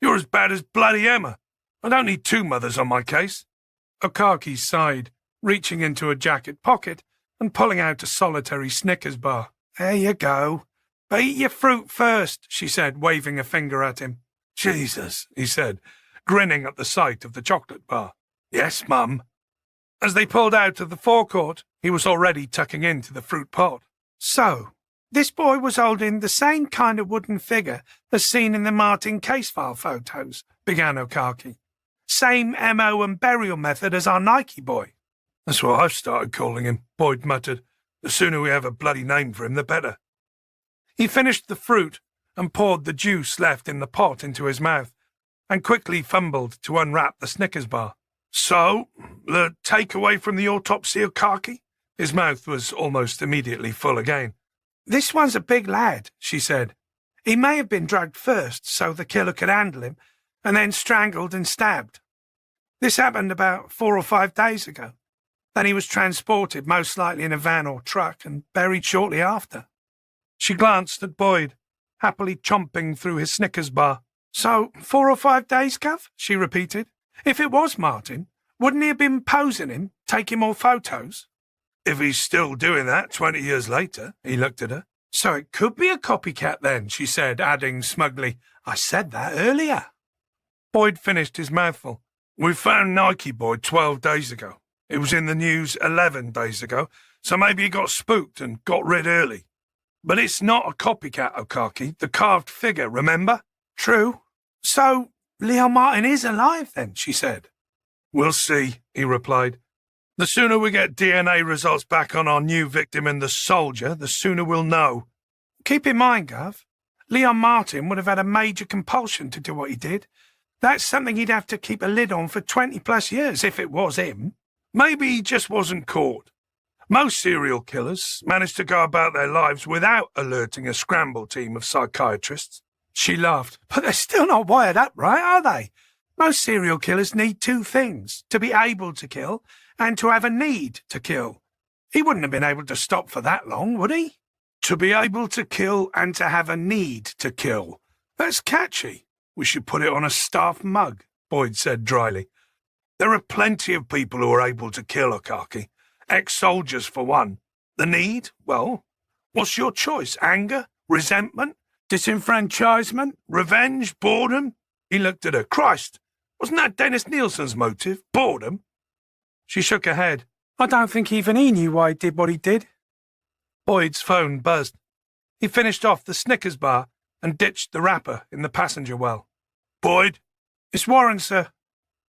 You're as bad as bloody Emma. I don't need two mothers on my case. Okaki sighed, reaching into a jacket pocket and pulling out a solitary Snickers bar. There you go. But eat your fruit first, she said, waving a finger at him. Jesus, he said, grinning at the sight of the chocolate bar. Yes, Mum. As they pulled out of the forecourt, he was already tucking into the fruit pot. So, this boy was holding the same kind of wooden figure as seen in the Martin case file photos, began Okaki. Same MO and burial method as our Nike boy. That's what I've started calling him, Boyd muttered. The sooner we have a bloody name for him, the better. He finished the fruit and poured the juice left in the pot into his mouth and quickly fumbled to unwrap the Snickers bar. So, the takeaway from the autopsy of Okaki? His mouth was almost immediately full again. This one's a big lad, she said. He may have been drugged first so the killer could handle him, and then strangled and stabbed. This happened about 4 or 5 days ago. Then he was transported, most likely in a van or truck, and buried shortly after. She glanced at Boyd, happily chomping through his Snickers bar. So, 4 or 5 days, Gov? She repeated. If it was Martin, wouldn't he have been posing him, taking more photos? If he's still doing that 20 years later, he looked at her. So it could be a copycat then, she said, adding smugly, I said that earlier. Boyd finished his mouthful. We found Nike Boy 12 days ago. It was in the news 11 days ago, so maybe he got spooked and got rid early. But it's not a copycat, Okaki. The carved figure, remember? True. So Leon Martin is alive then, she said. We'll see, he replied. The sooner we get DNA results back on our new victim and the soldier, the sooner we'll know. Keep in mind, Gov, Leon Martin would have had a major compulsion to do what he did. That's something he'd have to keep a lid on for 20-plus years, if it was him. Maybe he just wasn't caught. Most serial killers manage to go about their lives without alerting a scramble team of psychiatrists. She laughed. But they're still not wired up, right, are they? Most serial killers need 2 things, to be able to kill and to have a need to kill. He wouldn't have been able to stop for that long, would he? To be able to kill and to have a need to kill. That's catchy. We should put it on a staff mug, Boyd said dryly. There are plenty of people who are able to kill, Okaki. Ex-soldiers, for one. The need? Well, what's your choice? Anger? Resentment? Disenfranchisement? Revenge? Boredom? He looked at her. Christ! Wasn't that Dennis Nielsen's motive? Boredom? She shook her head. I don't think even he knew why he did what he did. Boyd's phone buzzed. He finished off the Snickers bar and ditched the wrapper in the passenger well. Boyd? It's Warren, sir.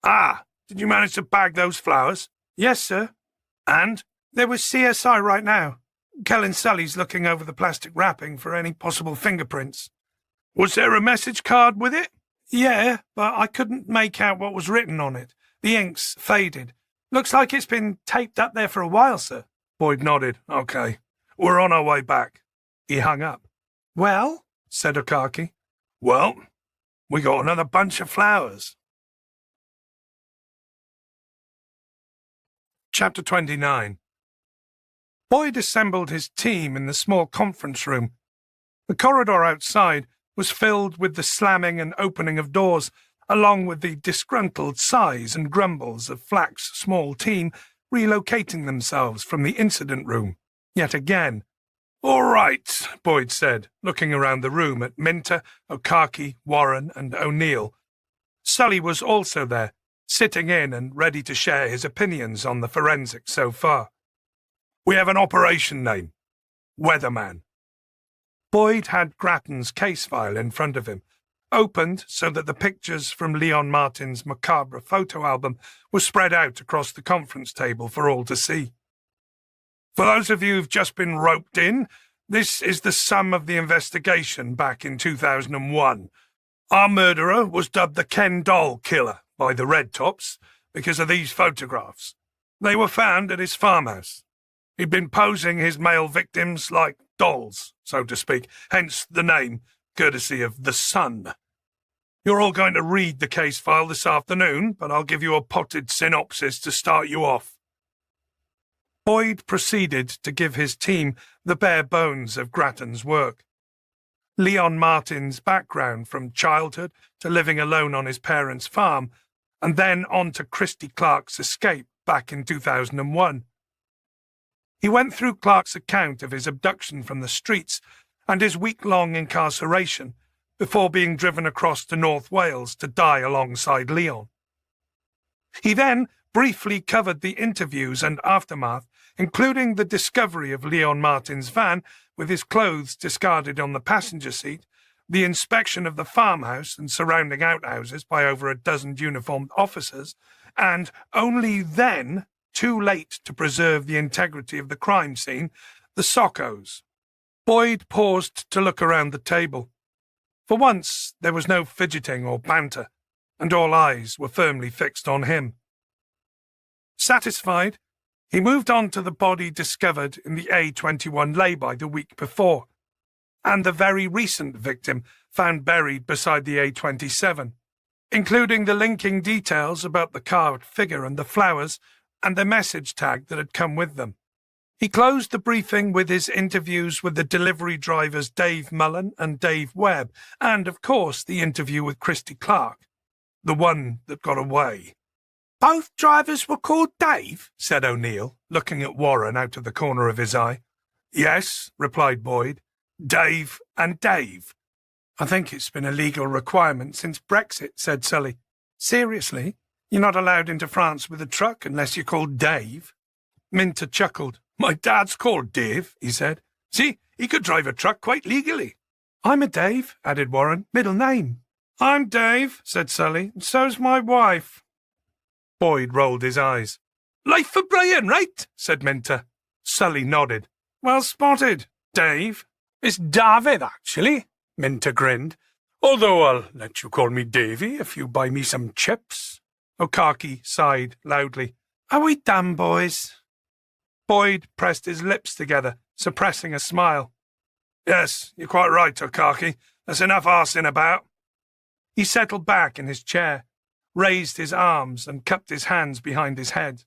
Ah, did you manage to bag those flowers? Yes, sir. And? They're with CSI right now. Kellen Sully's looking over the plastic wrapping for any possible fingerprints. Was there a message card with it? Yeah, but I couldn't make out what was written on it. The ink's faded. Looks like it's been taped up there for a while, sir. Boyd nodded. Okay. We're on our way back. He hung up. Well, said Okaki. Well, We got another bunch of flowers. Chapter 29. Boyd assembled his team in the small conference room. The corridor outside was filled with the slamming and opening of doors, along with the disgruntled sighs and grumbles of Flack's small team relocating themselves from the incident room. Yet again. All right, Boyd said, looking around the room at Minter, O'Carkey, Warren, and O'Neill. Sully was also there, sitting in and ready to share his opinions on the forensics so far. We have an operation name. Weatherman. Boyd had Grattan's case file in front of him, opened so that the pictures from Leon Martin's macabre photo album were spread out across the conference table for all to see. For those of you who've just been roped in, this is the sum of the investigation back in 2001. Our murderer was dubbed the Ken Doll Killer by the Red Tops because of these photographs. They were found at his farmhouse. He'd been posing his male victims like dolls, so to speak, hence the name, courtesy of The Sun. You're all going to read the case file this afternoon, but I'll give you a potted synopsis to start you off. Boyd proceeded to give his team the bare bones of Grattan's work. Leon Martin's background from childhood to living alone on his parents' farm, and then on to Christy Clark's escape back in 2001. He went through Clark's account of his abduction from the streets and his week-long incarceration before being driven across to North Wales to die alongside Leon. He then briefly covered the interviews and aftermath, including the discovery of Leon Martin's van with his clothes discarded on the passenger seat, the inspection of the farmhouse and surrounding outhouses by over a dozen uniformed officers, and only then, too late to preserve the integrity of the crime scene, the soccos. Boyd paused to look around the table. For once, there was no fidgeting or banter, and all eyes were firmly fixed on him. Satisfied, he moved on to the body discovered in the A21 lay-by the week before, and the very recent victim found buried beside the A27, including the linking details about the carved figure and the flowers and the message tag that had come with them. He closed the briefing with his interviews with the delivery drivers Dave Mullen and Dave Webb, and, of course, the interview with Christy Clark, the one that got away. Both drivers were called Dave, said O'Neill, looking at Warren out of the corner of his eye. Yes, replied Boyd. Dave and Dave. I think it's been a legal requirement since Brexit, said Sully. Seriously? You're not allowed into France with a truck unless you're called Dave? Minter chuckled. My dad's called Dave, he said. See, he could drive a truck quite legally. I'm a Dave, added Warren. Middle name. I'm Dave, said Sully, and so's my wife. Boyd rolled his eyes. Life for Brian, right? said Minter. Sully nodded. Well spotted, Dave. It's David, actually, Minter grinned. Although I'll let you call me Davy if you buy me some chips. O'Carkey sighed loudly. Are we done, boys? Boyd pressed his lips together, suppressing a smile. Yes, you're quite right, O'Carkey. There's enough arsing about. He settled back in his chair, raised his arms and cupped his hands behind his head.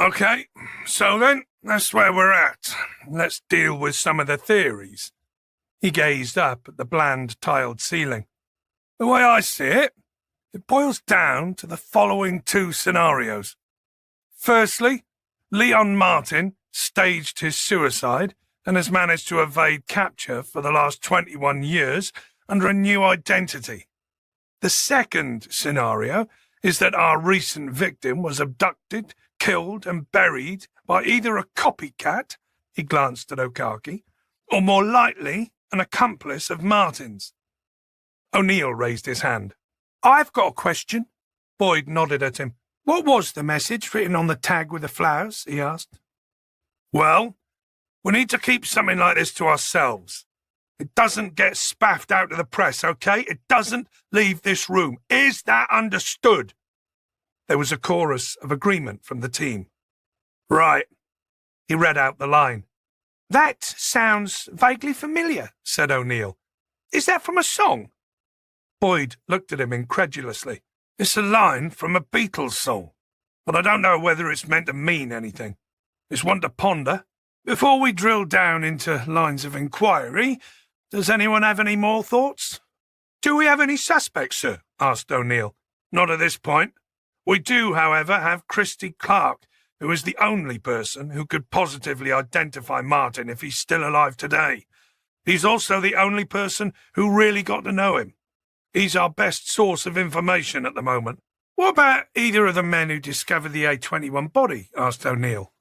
Okay, so then, that's where we're at. Let's deal with some of the theories. He gazed up at the bland tiled ceiling. The way I see it, it boils down to the following two scenarios. Firstly, Leon Martin staged his suicide and has managed to evade capture for the last 21 years under a new identity. The second scenario is that our recent victim was abducted, killed and buried by either a copycat, he glanced at O'Carkey, or more likely an accomplice of Martin's. O'Neill raised his hand. I've got a question. Boyd nodded at him. What was the message written on the tag with the flowers? He asked. Well, we need to keep something like this to ourselves. It doesn't get spaffed out to the press, okay? It doesn't leave this room. Is that understood? There was a chorus of agreement from the team. Right. He read out the line. That sounds vaguely familiar, said O'Neill. Is that from a song? Boyd looked at him incredulously. It's a line from a Beatles song, but I don't know whether it's meant to mean anything. It's one to ponder. Before we drill down into lines of inquiry, does anyone have any more thoughts? Do we have any suspects, sir? Asked O'Neill. Not at this point. We do, however, have Christy Clark, who is the only person who could positively identify Martin if he's still alive today. He's also the only person who really got to know him. He's our best source of information at the moment. What about either of the men who discovered the A21 body? Asked O'Neill.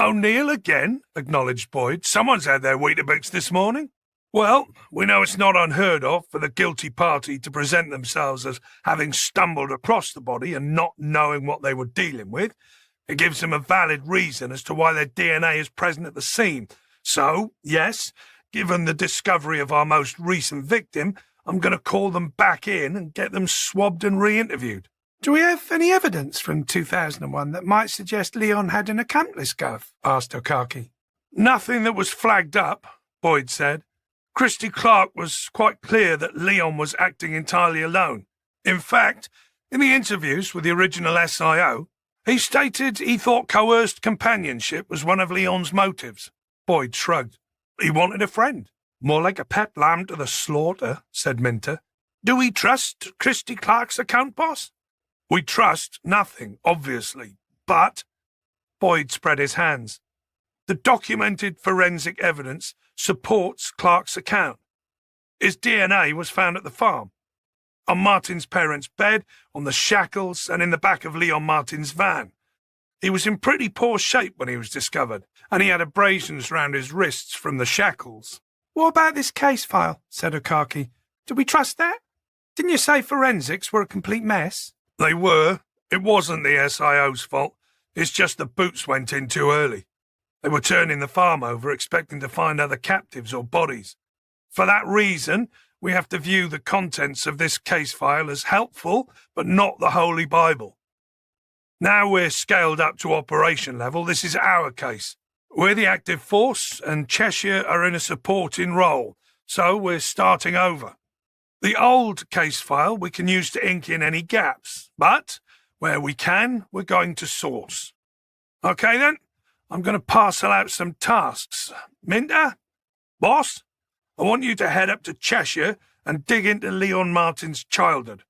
O'Neill again? Acknowledged Boyd. Someone's had their Weetabix this morning. Well, we know it's not unheard of for the guilty party to present themselves as having stumbled across the body and not knowing what they were dealing with. It gives them a valid reason as to why their DNA is present at the scene. So, yes, given the discovery of our most recent victim, I'm going to call them back in and get them swabbed and re-interviewed. Do we have any evidence from 2001 that might suggest Leon had an accomplice, Gov? Asked Okaki. Nothing that was flagged up, Boyd said. Christy Clark was quite clear that Leon was acting entirely alone. In fact, in the interviews with the original SIO, he stated he thought coerced companionship was one of Leon's motives. Boyd shrugged. He wanted a friend. More like a pet lamb to the slaughter, said Minter. Do we trust Christy Clark's account, boss? We trust nothing, obviously, but... Boyd spread his hands. The documented forensic evidence supports Clark's account. His DNA was found at the farm, on Martin's parents' bed, on the shackles, and in the back of Leon Martin's van. He was in pretty poor shape when he was discovered, and he had abrasions round his wrists from the shackles. What about this case file? Said Okaki. Do we trust that? Didn't you say forensics were a complete mess? They were. It wasn't the SIO's fault. It's just the boots went in too early. They were turning the farm over, expecting to find other captives or bodies. For that reason, we have to view the contents of this case file as helpful, but not the Holy Bible. Now we're scaled up to operation level, this is our case. We're the active force, and Cheshire are in a supporting role, so we're starting over. The old case file we can use to ink in any gaps, but where we can, we're going to source. Okay then, I'm going to parcel out some tasks. Minter? Boss? I want you to head up to Cheshire and dig into Leon Martin's childhood.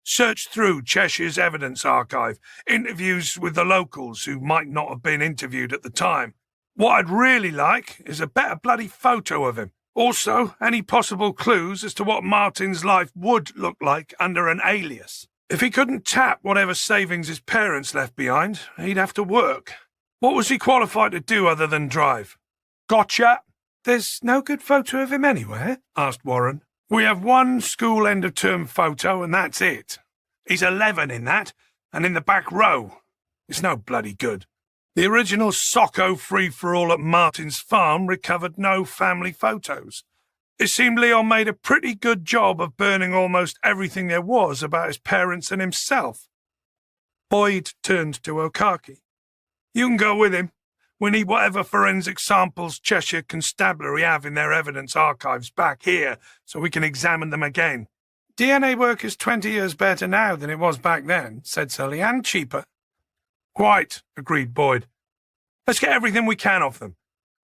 Search through Cheshire's evidence archive, interviews with the locals who might not have been interviewed at the time. What I'd really like is a better bloody photo of him. Also, any possible clues as to what Martin's life would look like under an alias. If he couldn't tap whatever savings his parents left behind, he'd have to work. What was he qualified to do other than drive? Gotcha! There's no good photo of him anywhere? Asked Warren. We have one school end-of-term photo, and that's it. He's 11 in that, and in the back row. It's no bloody good. The original Socko free-for-all at Martin's farm recovered no family photos. It seemed Leon made a pretty good job of burning almost everything there was about his parents and himself. Boyd turned to Okaki. You can go with him. We need whatever forensic samples Cheshire Constabulary have in their evidence archives back here so we can examine them again. DNA work is 20 years better now than it was back then, said Sully, and cheaper. Quite, agreed Boyd. Let's get everything we can off them,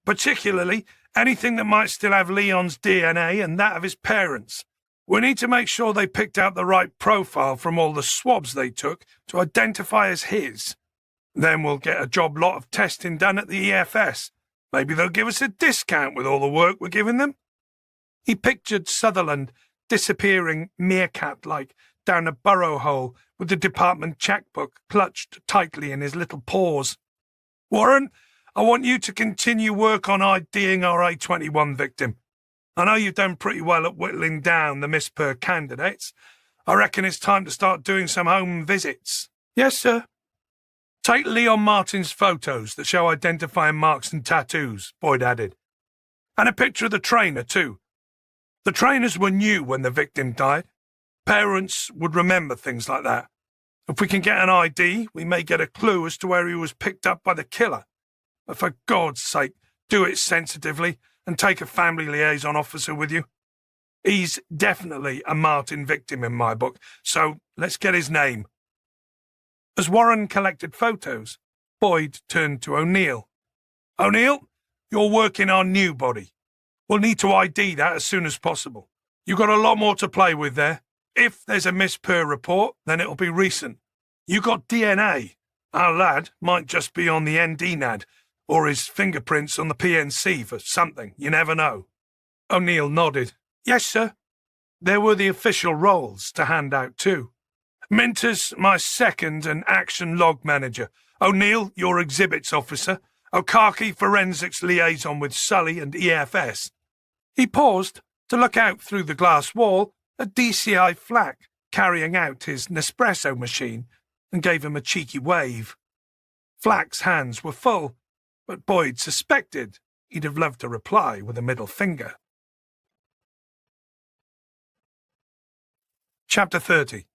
particularly anything that might still have Leon's DNA and that of his parents. We need to make sure they picked out the right profile from all the swabs they took to identify as his. Then we'll get a job lot of testing done at the EFS. Maybe they'll give us a discount with all the work we're giving them. He pictured Sutherland disappearing meerkat-like down a burrow hole with the department checkbook clutched tightly in his little paws. Warren, I want you to continue work on IDing our A21 victim. I know you've done pretty well at whittling down the Miss Per candidates. I reckon it's time to start doing some home visits. Yes, sir. Take Leon Martin's photos that show identifying marks and tattoos, Boyd added. And a picture of the trainer, too. The trainers were new when the victim died. Parents would remember things like that. If we can get an ID, we may get a clue as to where he was picked up by the killer. But for God's sake, do it sensitively and take a family liaison officer with you. He's definitely a Martin victim in my book, so let's get his name. As Warren collected photos, Boyd turned to O'Neill. O'Neill, you're working on new body. We'll need to ID that as soon as possible. You've got a lot more to play with there. If there's a Miss Purr report, then it'll be recent. You got DNA. Our lad might just be on the NDNAD, or his fingerprints on the PNC for something. You never know. O'Neill nodded. Yes, sir. There were the official roles to hand out too. Minter's my second and action log manager. O'Neill, your exhibits officer. O'Carkey, forensics liaison with Sully and EFS. He paused to look out through the glass wall at DCI Flack carrying out his Nespresso machine and gave him a cheeky wave. Flack's hands were full, but Boyd suspected he'd have loved to reply with a middle finger. Chapter 30.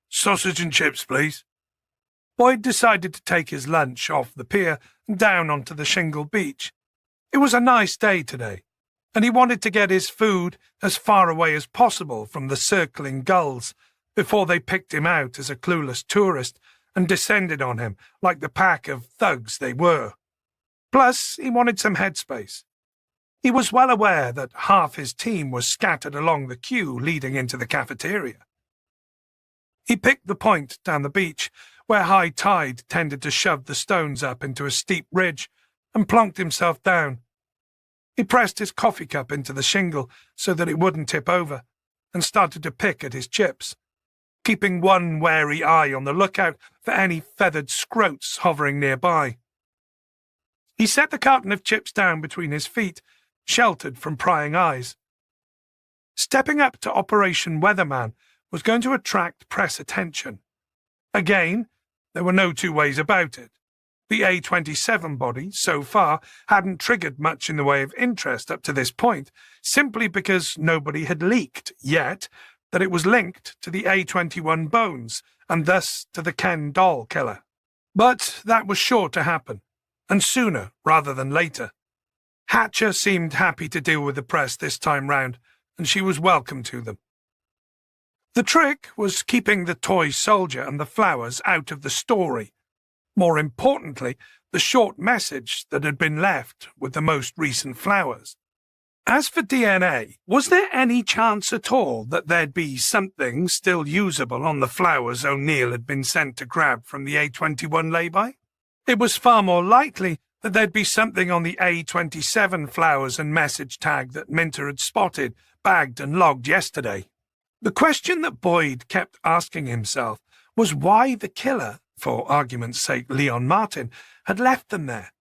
Sausage and chips, please. Boyd decided to take his lunch off the pier and down onto the shingle beach. It was a nice day today, and he wanted to get his food as far away as possible from the circling gulls before they picked him out as a clueless tourist and descended on him like the pack of thugs they were. Plus, he wanted some headspace. He was well aware that half his team was scattered along the queue leading into the cafeteria. He picked the point down the beach, where high tide tended to shove the stones up into a steep ridge, and plonked himself down. He pressed his coffee cup into the shingle so that it wouldn't tip over, and started to pick at his chips, keeping one wary eye on the lookout for any feathered scroats hovering nearby. He set the carton of chips down between his feet, sheltered from prying eyes. Stepping up to Operation Weatherman was going to attract press attention. Again, there were no two ways about it. The A27 body, so far, hadn't triggered much in the way of interest up to this point, simply because nobody had leaked yet that it was linked to the A21 bones, and thus to the Ken doll killer. But that was sure to happen, and sooner rather than later. Hatcher seemed happy to deal with the press this time round, and she was welcome to them. The trick was keeping the toy soldier and the flowers out of the story. More importantly, the short message that had been left with the most recent flowers. As for DNA, was there any chance at all that there'd be something still usable on the flowers O'Neill had been sent to grab from the A21 lay-by? It was far more likely that there'd be something on the A27 flowers and message tag that Minter had spotted, bagged and logged yesterday. The question that Boyd kept asking himself was why the killer, for argument's sake Leon Martin, had left them there.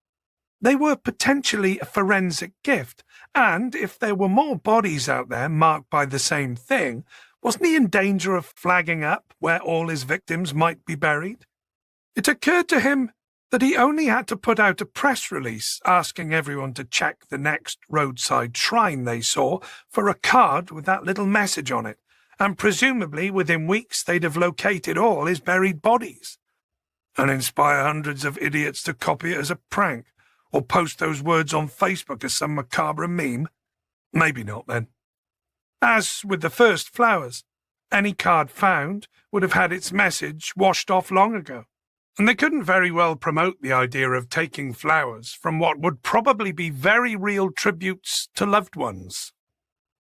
They were potentially a forensic gift, and if there were more bodies out there marked by the same thing, wasn't he in danger of flagging up where all his victims might be buried? It occurred to him that he only had to put out a press release asking everyone to check the next roadside shrine they saw for a card with that little message on it, and presumably within weeks they'd have located all his buried bodies. And inspire hundreds of idiots to copy it as a prank, or post those words on Facebook as some macabre meme? Maybe not, then. As with the first flowers, any card found would have had its message washed off long ago, and they couldn't very well promote the idea of taking flowers from what would probably be very real tributes to loved ones.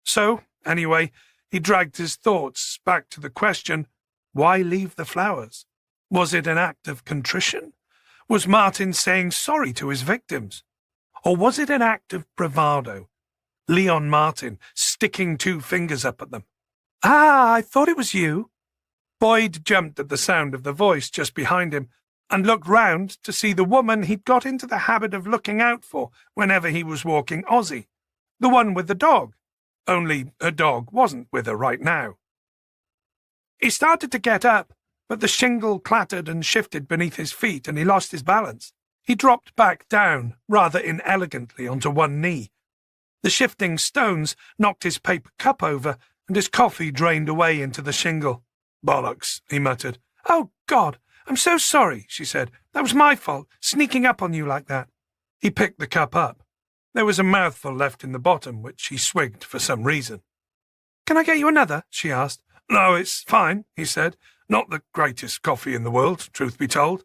So, anyway, he dragged his thoughts back to the question, why leave the flowers? Was it an act of contrition? Was Martin saying sorry to his victims? Or was it an act of bravado? Leon Martin sticking two fingers up at them. Ah, I thought it was you. Boyd jumped at the sound of the voice just behind him and looked round to see the woman he'd got into the habit of looking out for whenever he was walking Aussie. The one with the dog. Only her dog wasn't with her right now. He started to get up, but the shingle clattered and shifted beneath his feet and he lost his balance. He dropped back down, rather inelegantly, onto one knee. The shifting stones knocked his paper cup over and his coffee drained away into the shingle. Bollocks, he muttered. Oh, God, I'm so sorry, she said. That was my fault, sneaking up on you like that. He picked the cup up. There was a mouthful left in the bottom, which he swigged for some reason. Can I get you another? She asked. No, it's fine, he said. Not the greatest coffee in the world, truth be told.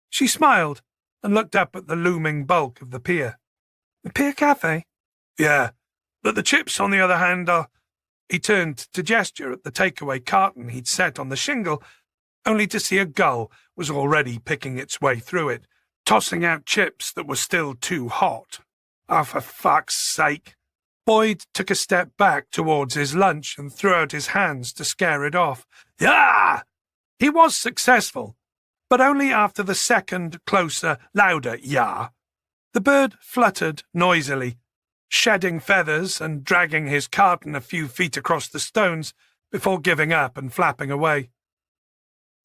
She smiled and looked up at the looming bulk of the pier. The pier cafe? Yeah, but the chips, on the other hand, are... He turned to gesture at the takeaway carton he'd set on the shingle, only to see a gull was already picking its way through it, tossing out chips that were still too hot. Oh, for fuck's sake. Boyd took a step back towards his lunch and threw out his hands to scare it off. Yeah! He was successful, but only after the second, closer, louder "yeah." The bird fluttered noisily, shedding feathers and dragging his carton a few feet across the stones before giving up and flapping away.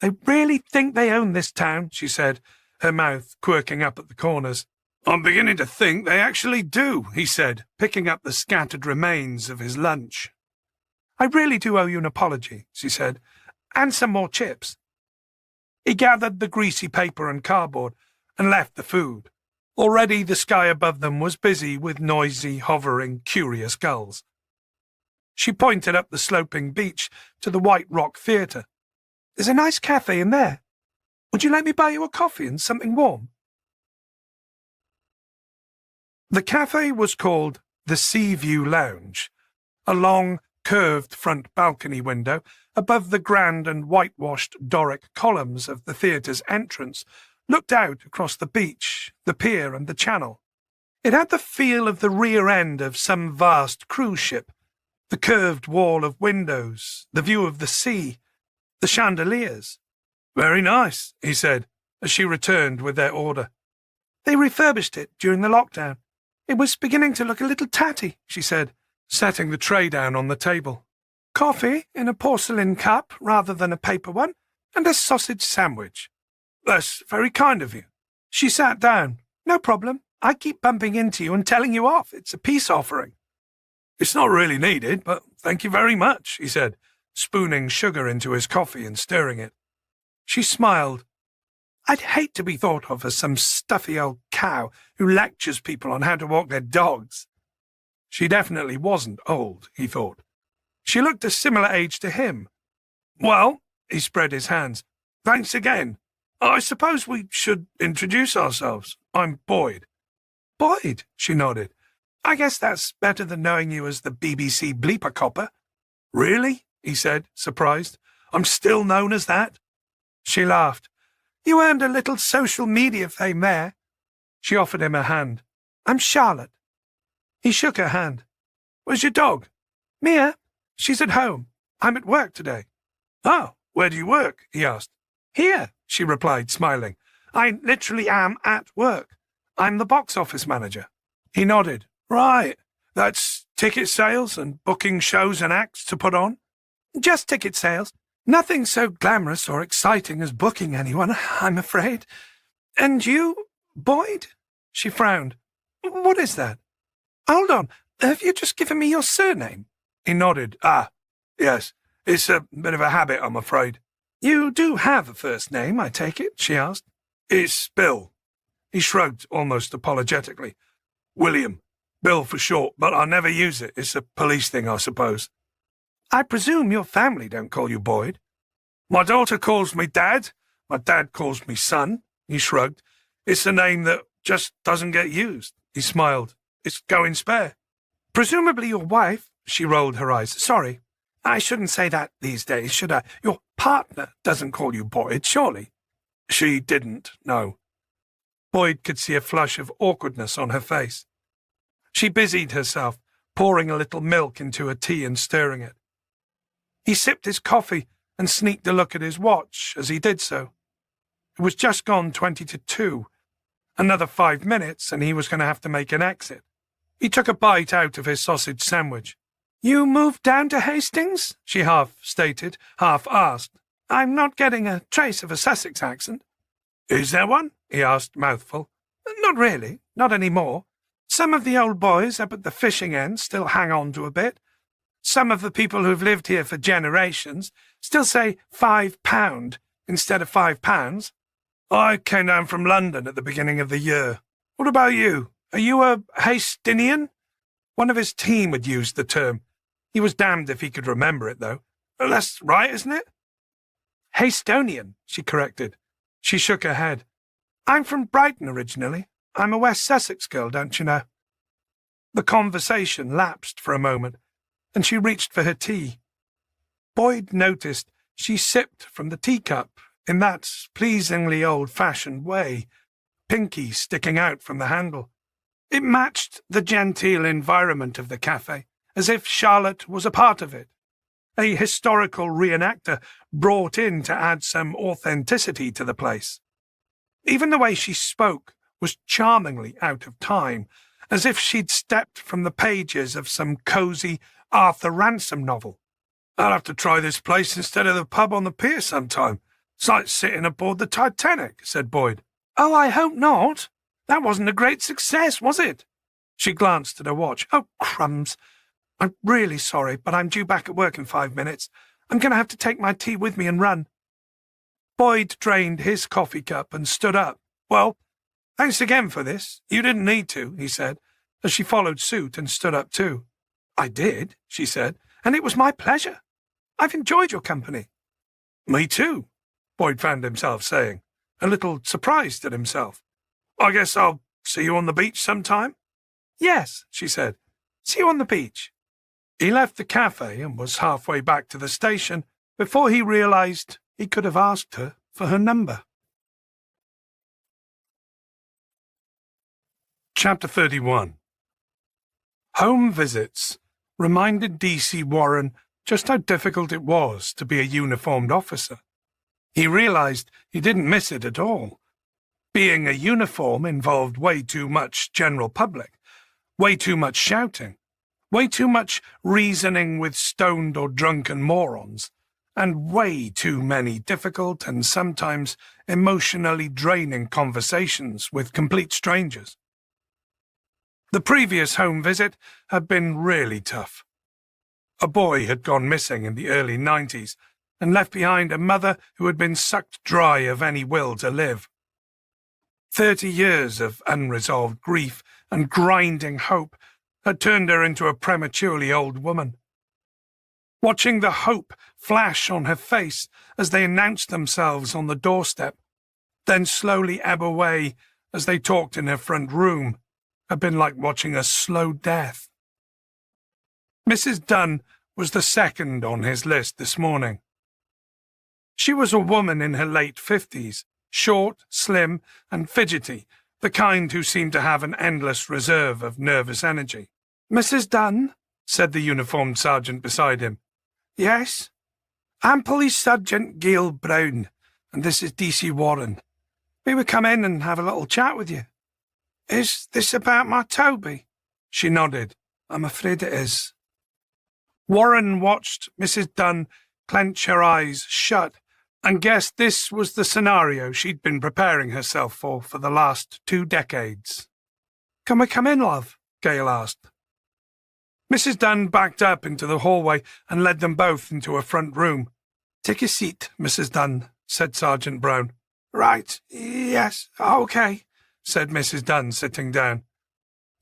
They really think they own this town, she said, her mouth quirking up at the corners. I'm beginning to think they actually do, he said, picking up the scattered remains of his lunch. I really do owe you an apology, she said, and some more chips. He gathered the greasy paper and cardboard and left the food. Already the sky above them was busy with noisy, hovering, curious gulls. She pointed up the sloping beach to the White Rock Theatre. There's a nice cafe in there. Would you let me buy you a coffee and something warm? The cafe was called the Sea View Lounge, a long, curved front balcony window above the grand and whitewashed Doric columns of the theatre's entrance looked out across the beach, the pier and the channel. It had the feel of the rear end of some vast cruise ship, the curved wall of windows, the view of the sea, the chandeliers. Very nice, he said, as she returned with their order. They refurbished it during the lockdown. It was beginning to look a little tatty, she said, setting the tray down on the table. Coffee in a porcelain cup rather than a paper one, and a sausage sandwich. That's very kind of you. She sat down. No problem. I keep bumping into you and telling you off. It's a peace offering. It's not really needed, but thank you very much, he said, spooning sugar into his coffee and stirring it. She smiled. I'd hate to be thought of as some stuffy old cow who lectures people on how to walk their dogs. She definitely wasn't old, he thought. She looked a similar age to him. Well, he spread his hands. Thanks again. I suppose we should introduce ourselves. I'm Boyd. Boyd, she nodded. I guess that's better than knowing you as the BBC bleeper copper. Really? He said, surprised. I'm still known as that? She laughed. You earned a little social media fame there. She offered him a hand. I'm Charlotte. He shook her hand. Where's your dog? Mia. She's at home. I'm at work today. Oh, where do you work? He asked. Here, she replied, smiling. I literally am at work. I'm the box office manager. He nodded. Right. That's ticket sales and booking shows and acts to put on? Just ticket sales. Nothing so glamorous or exciting as booking anyone, I'm afraid. And you, Boyd? She frowned. What is that? Hold on. Have you just given me your surname? He nodded. Ah, yes. It's a bit of a habit, I'm afraid. You do have a first name, I take it? She asked. It's Bill. He shrugged almost apologetically. William. Bill for short, but I never use it. It's a police thing, I suppose. I presume your family don't call you Boyd. My daughter calls me Dad. My dad calls me Son. He shrugged. It's a name that just doesn't get used. He smiled. It's going spare. Presumably your wife, she rolled her eyes. Sorry, I shouldn't say that these days, should I? Your partner doesn't call you Boyd, surely? She didn't, no. Boyd could see a flush of awkwardness on her face. She busied herself, pouring a little milk into her tea and stirring it. He sipped his coffee and sneaked a look at his watch as he did so. It was just gone 20 to 2. Another 5 minutes and he was going to have to make an exit. He took a bite out of his sausage sandwich. You moved down to Hastings? She half stated, half asked. I'm not getting a trace of a Sussex accent. Is there one? He asked, mouthful. Not really, not any more. Some of the old boys up at the fishing end still hang on to a bit. Some of the people who've lived here for generations still say £5 instead of £5. I came down from London at the beginning of the year. What about you? Are you a Hastinian? One of his team had used the term. He was damned if he could remember it, though. Well, that's right, isn't it? Haystonian, she corrected. She shook her head. I'm from Brighton originally. I'm a West Sussex girl, don't you know? The conversation lapsed for a moment, and she reached for her tea. Boyd noticed she sipped from the teacup in that pleasingly old-fashioned way, pinky sticking out from the handle. It matched the genteel environment of the cafe, as if Charlotte was a part of it, a historical reenactor brought in to add some authenticity to the place. Even the way she spoke was charmingly out of time, as if she'd stepped from the pages of some cosy Arthur Ransom novel. I'll have to try this place instead of the pub on the pier sometime. It's like sitting aboard the Titanic, said Boyd. Oh, I hope not. That wasn't a great success, was it? She glanced at her watch. Oh, crumbs. I'm really sorry, but I'm due back at work in 5 minutes. I'm going to have to take my tea with me and run. Boyd drained his coffee cup and stood up. Well, thanks again for this. You didn't need to, he said, as she followed suit and stood up too. I did, she said, and it was my pleasure. I've enjoyed your company. Me too, Boyd found himself saying, a little surprised at himself. I guess I'll see you on the beach sometime? Yes, she said. See you on the beach. He left the cafe and was halfway back to the station before he realized he could have asked her for her number. Chapter 31. Home visits reminded D.C. Warren just how difficult it was to be a uniformed officer. He realized he didn't miss it at all. Being a uniform involved way too much general public, way too much shouting, way too much reasoning with stoned or drunken morons, and way too many difficult and sometimes emotionally draining conversations with complete strangers. The previous home visit had been really tough. A boy had gone missing in the early 90s and left behind a mother who had been sucked dry of any will to live. 30 years of unresolved grief and grinding hope had turned her into a prematurely old woman. Watching the hope flash on her face as they announced themselves on the doorstep, then slowly ebb away as they talked in her front room, had been like watching a slow death. Mrs. Dunn was the second on his list this morning. She was a woman in her late 50s, short, slim, and fidgety, the kind who seemed to have an endless reserve of nervous energy. Mrs. Dunn, said the uniformed sergeant beside him. Yes? I'm Police Sergeant Gail Brown, and this is D.C. Warren. We would come in and have a little chat with you. Is this about my Toby? She nodded. I'm afraid it is. Warren watched Mrs. Dunn clench her eyes shut and guessed this was the scenario she'd been preparing herself for the last 2 decades. Can we come in, love? Gail asked. Mrs. Dunn backed up into the hallway and led them both into a front room. Take a seat, Mrs. Dunn, said Sergeant Brown. Right, yes, okay, said Mrs. Dunn, sitting down.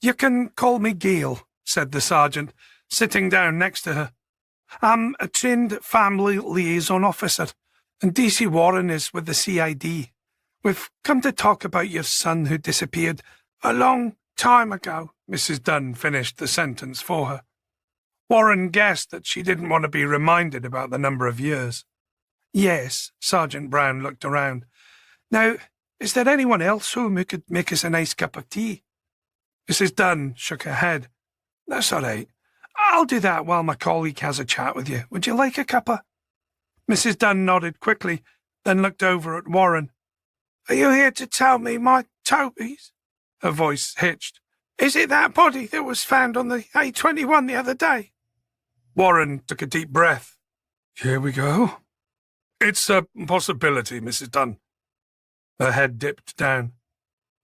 You can call me Gail, said the sergeant, sitting down next to her. I'm a trained family liaison officer, and D.C. Warren is with the CID. We've come to talk about your son who disappeared a long time ago, Mrs. Dunn finished the sentence for her. Warren guessed that she didn't want to be reminded about the number of years. Yes, Sergeant Brown looked around. Now, is there anyone else who could make us a nice cup of tea? Mrs. Dunn shook her head. That's all right. I'll do that while my colleague has a chat with you. Would you like a cuppa? Mrs. Dunn nodded quickly, then looked over at Warren. Are you here to tell me my Toby's? Her voice hitched. Is it that body that was found on the A21 the other day? Warren took a deep breath. Here we go. It's a possibility, Mrs. Dunn. Her head dipped down.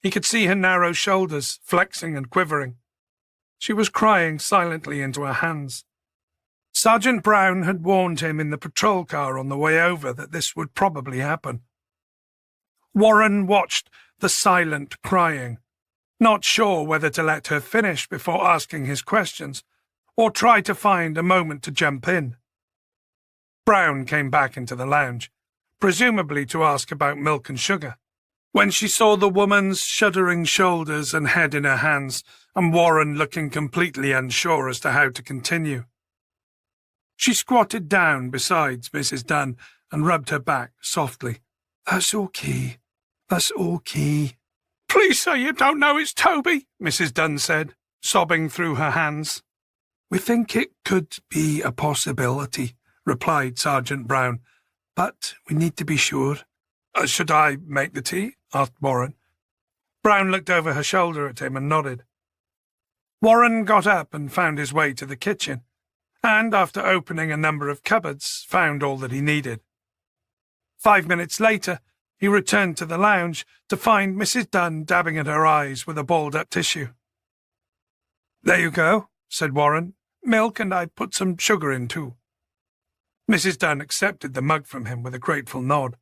He could see her narrow shoulders flexing and quivering. She was crying silently into her hands. Sergeant Brown had warned him in the patrol car on the way over that this would probably happen. Warren watched the silent crying, not sure whether to let her finish before asking his questions, or try to find a moment to jump in. Brown came back into the lounge, presumably to ask about milk and sugar, when she saw the woman's shuddering shoulders and head in her hands, and Warren looking completely unsure as to how to continue. She squatted down beside Mrs. Dunn and rubbed her back softly. "That's okay. That's okay." "Please say you don't know it's Toby," Mrs. Dunn said, sobbing through her hands. "We think it could be a possibility," replied Sergeant Brown, "but we need to be sure." Should I make the tea?" asked Warren. Brown looked over her shoulder at him and nodded. Warren got up and found his way to the kitchen, and after opening a number of cupboards, found all that he needed. 5 minutes later, he returned to the lounge to find Mrs. Dunn dabbing at her eyes with a balled-up tissue. "There you go," said Warren. "Milk, and I put some sugar in too." Mrs. Dunn accepted the mug from him with a grateful nod.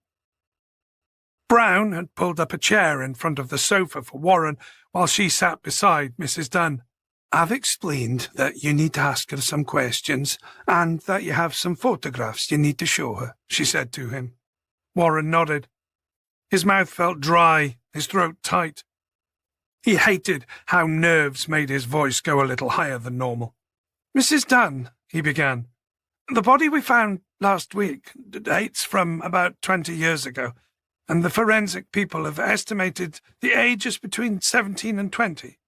Brown had pulled up a chair in front of the sofa for Warren while she sat beside Mrs. Dunn. "I've explained that you need to ask her some questions and that you have some photographs you need to show her," she said to him. Warren nodded. His mouth felt dry, his throat tight. He hated how nerves made his voice go a little higher than normal. "Mrs. Dunn," he began, "the body we found last week dates from about 20 years ago, and the forensic people have estimated the age is between 17 and 20.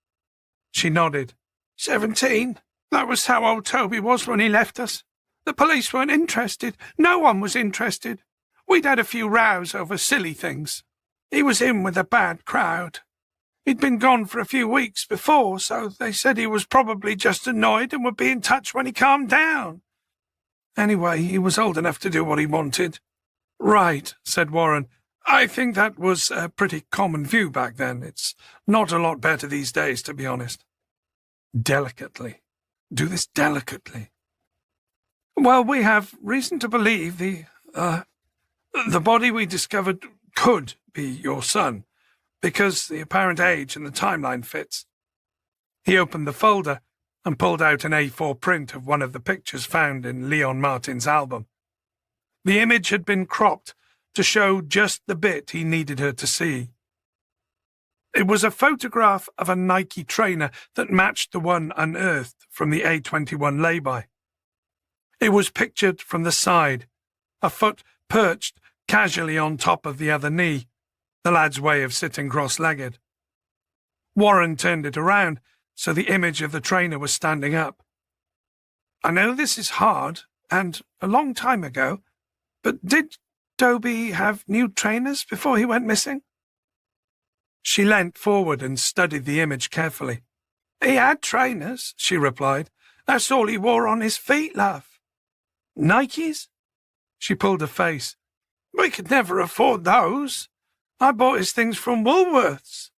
She nodded. 17? That was how old Toby was when he left us. The police weren't interested. No one was interested. We'd had a few rows over silly things. He was in with a bad crowd. He'd been gone for a few weeks before, so they said he was probably just annoyed and would be in touch when he calmed down. Anyway, he was old enough to do what he wanted." "Right," said Warren. "I think that was a pretty common view back then. It's not a lot better these days, to be honest." "Delicately. Do this delicately." "Well, we have reason to believe the body we discovered could be your son, because the apparent age and the timeline fits." He opened the folder and pulled out an A4 print of one of the pictures found in Leon Martin's album. The image had been cropped to show just the bit he needed her to see. It was a photograph of a Nike trainer that matched the one unearthed from the A21 lay-by. It was pictured from the side, a foot perched casually on top of the other knee, the lad's way of sitting cross-legged. Warren turned it around so the image of the trainer was standing up. "I know this is hard, and a long time ago, but did Toby have new trainers before he went missing?" She leant forward and studied the image carefully. "He had trainers," she replied. "That's all he wore on his feet, love." "Nikes?" She pulled a face. "We could never afford those. I bought his things from Woolworths."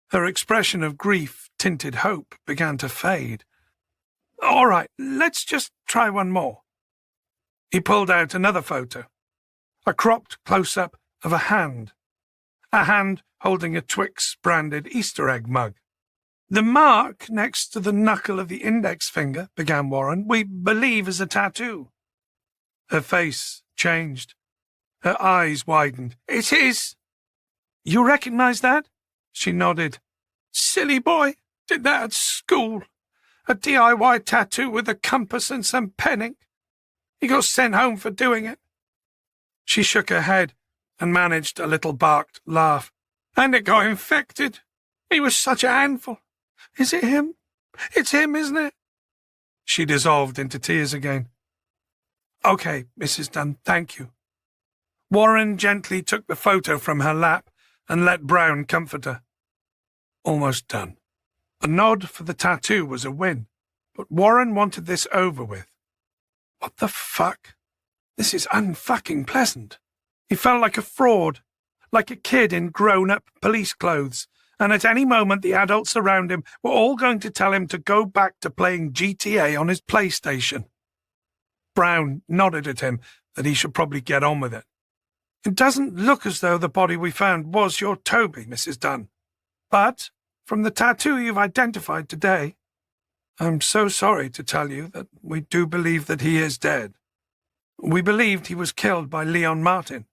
Her expression of grief-tinted hope began to fade. "All right, let's just try one more." He pulled out another photo, a cropped close-up of a hand holding a Twix-branded Easter egg mug. "The mark next to the knuckle of the index finger," began Warren, "we believe is a tattoo." Her face changed. Her eyes widened. "It is." "You recognize that?" She nodded. "Silly boy. Did that at school. A DIY tattoo with a compass and some pen ink. He got sent home for doing it." She shook her head and managed a little barked laugh. "And it got infected. He was such a handful. Is it him? It's him, isn't it?" She dissolved into tears again. "Okay, Mrs. Dunn, thank you." Warren gently took the photo from her lap and let Brown comfort her. Almost done. A nod for the tattoo was a win, but Warren wanted this over with. What the fuck? This is unfucking pleasant. He felt like a fraud, like a kid in grown-up police clothes, and at any moment the adults around him were all going to tell him to go back to playing GTA on his PlayStation. Brown nodded at him that he should probably get on with it. "It doesn't look as though the body we found was your Toby, Mrs. Dunn. But from the tattoo you've identified today, I'm so sorry to tell you that we do believe that he is dead. We believed he was killed by Leon Martin."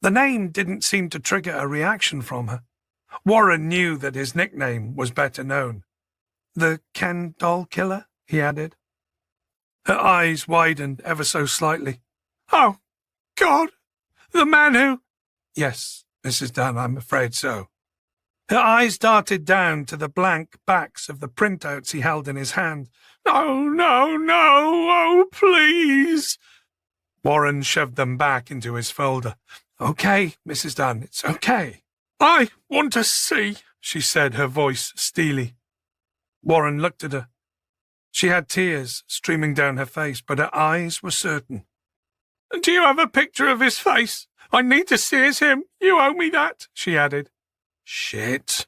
The name didn't seem to trigger a reaction from her. Warren knew that his nickname was better known. "The Ken doll killer?" he added. Her eyes widened ever so slightly. "Oh, God! The man who—" "Yes, Mrs. Dunn, I'm afraid so." Her eyes darted down to the blank backs of the printouts he held in his hand. "No, no, no! Oh, please!" Warren shoved them back into his folder. "Okay, Mrs. Dunn, it's okay." "I want to see," she said, her voice steely. Warren looked at her. She had tears streaming down her face, but her eyes were certain. "Do you have a picture of his face? I need to see as him. You owe me that," she added. "Shit.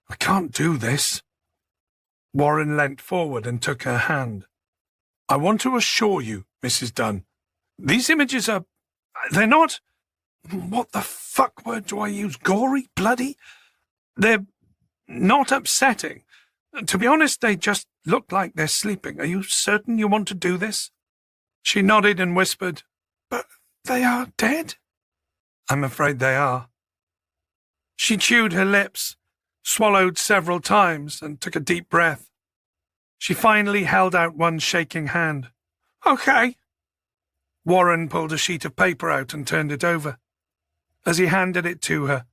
I can't do this." Warren leant forward and took her hand. "I want to assure you, Mrs. Dunn, these images are... they're not... what the fuck word do I use? Gory? Bloody? They're not upsetting. To be honest, they just look like they're sleeping. Are you certain you want to do this?" She nodded and whispered, "But they are dead?" "I'm afraid they are." She chewed her lips, swallowed several times, and took a deep breath. She finally held out one shaking hand. "Okay." Warren pulled a sheet of paper out and turned it over. As he handed it to her,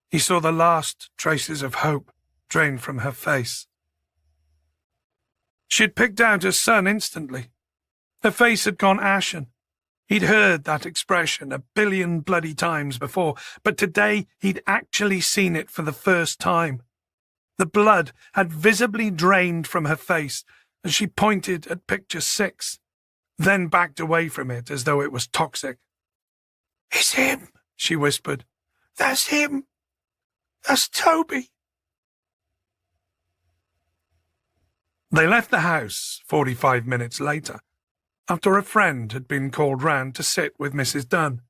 he saw the last traces of hope drain from her face. She had picked out her son instantly. Her face had gone ashen. He'd heard that expression 1,000,000,000 bloody times before, but today he'd actually seen it for the first time. The blood had visibly drained from her face as she pointed at picture 6, then backed away from it as though it was toxic. "It's him," she whispered. "That's him. That's Toby." They left the house 45 minutes later, after a friend had been called round to sit with Mrs. Dunn.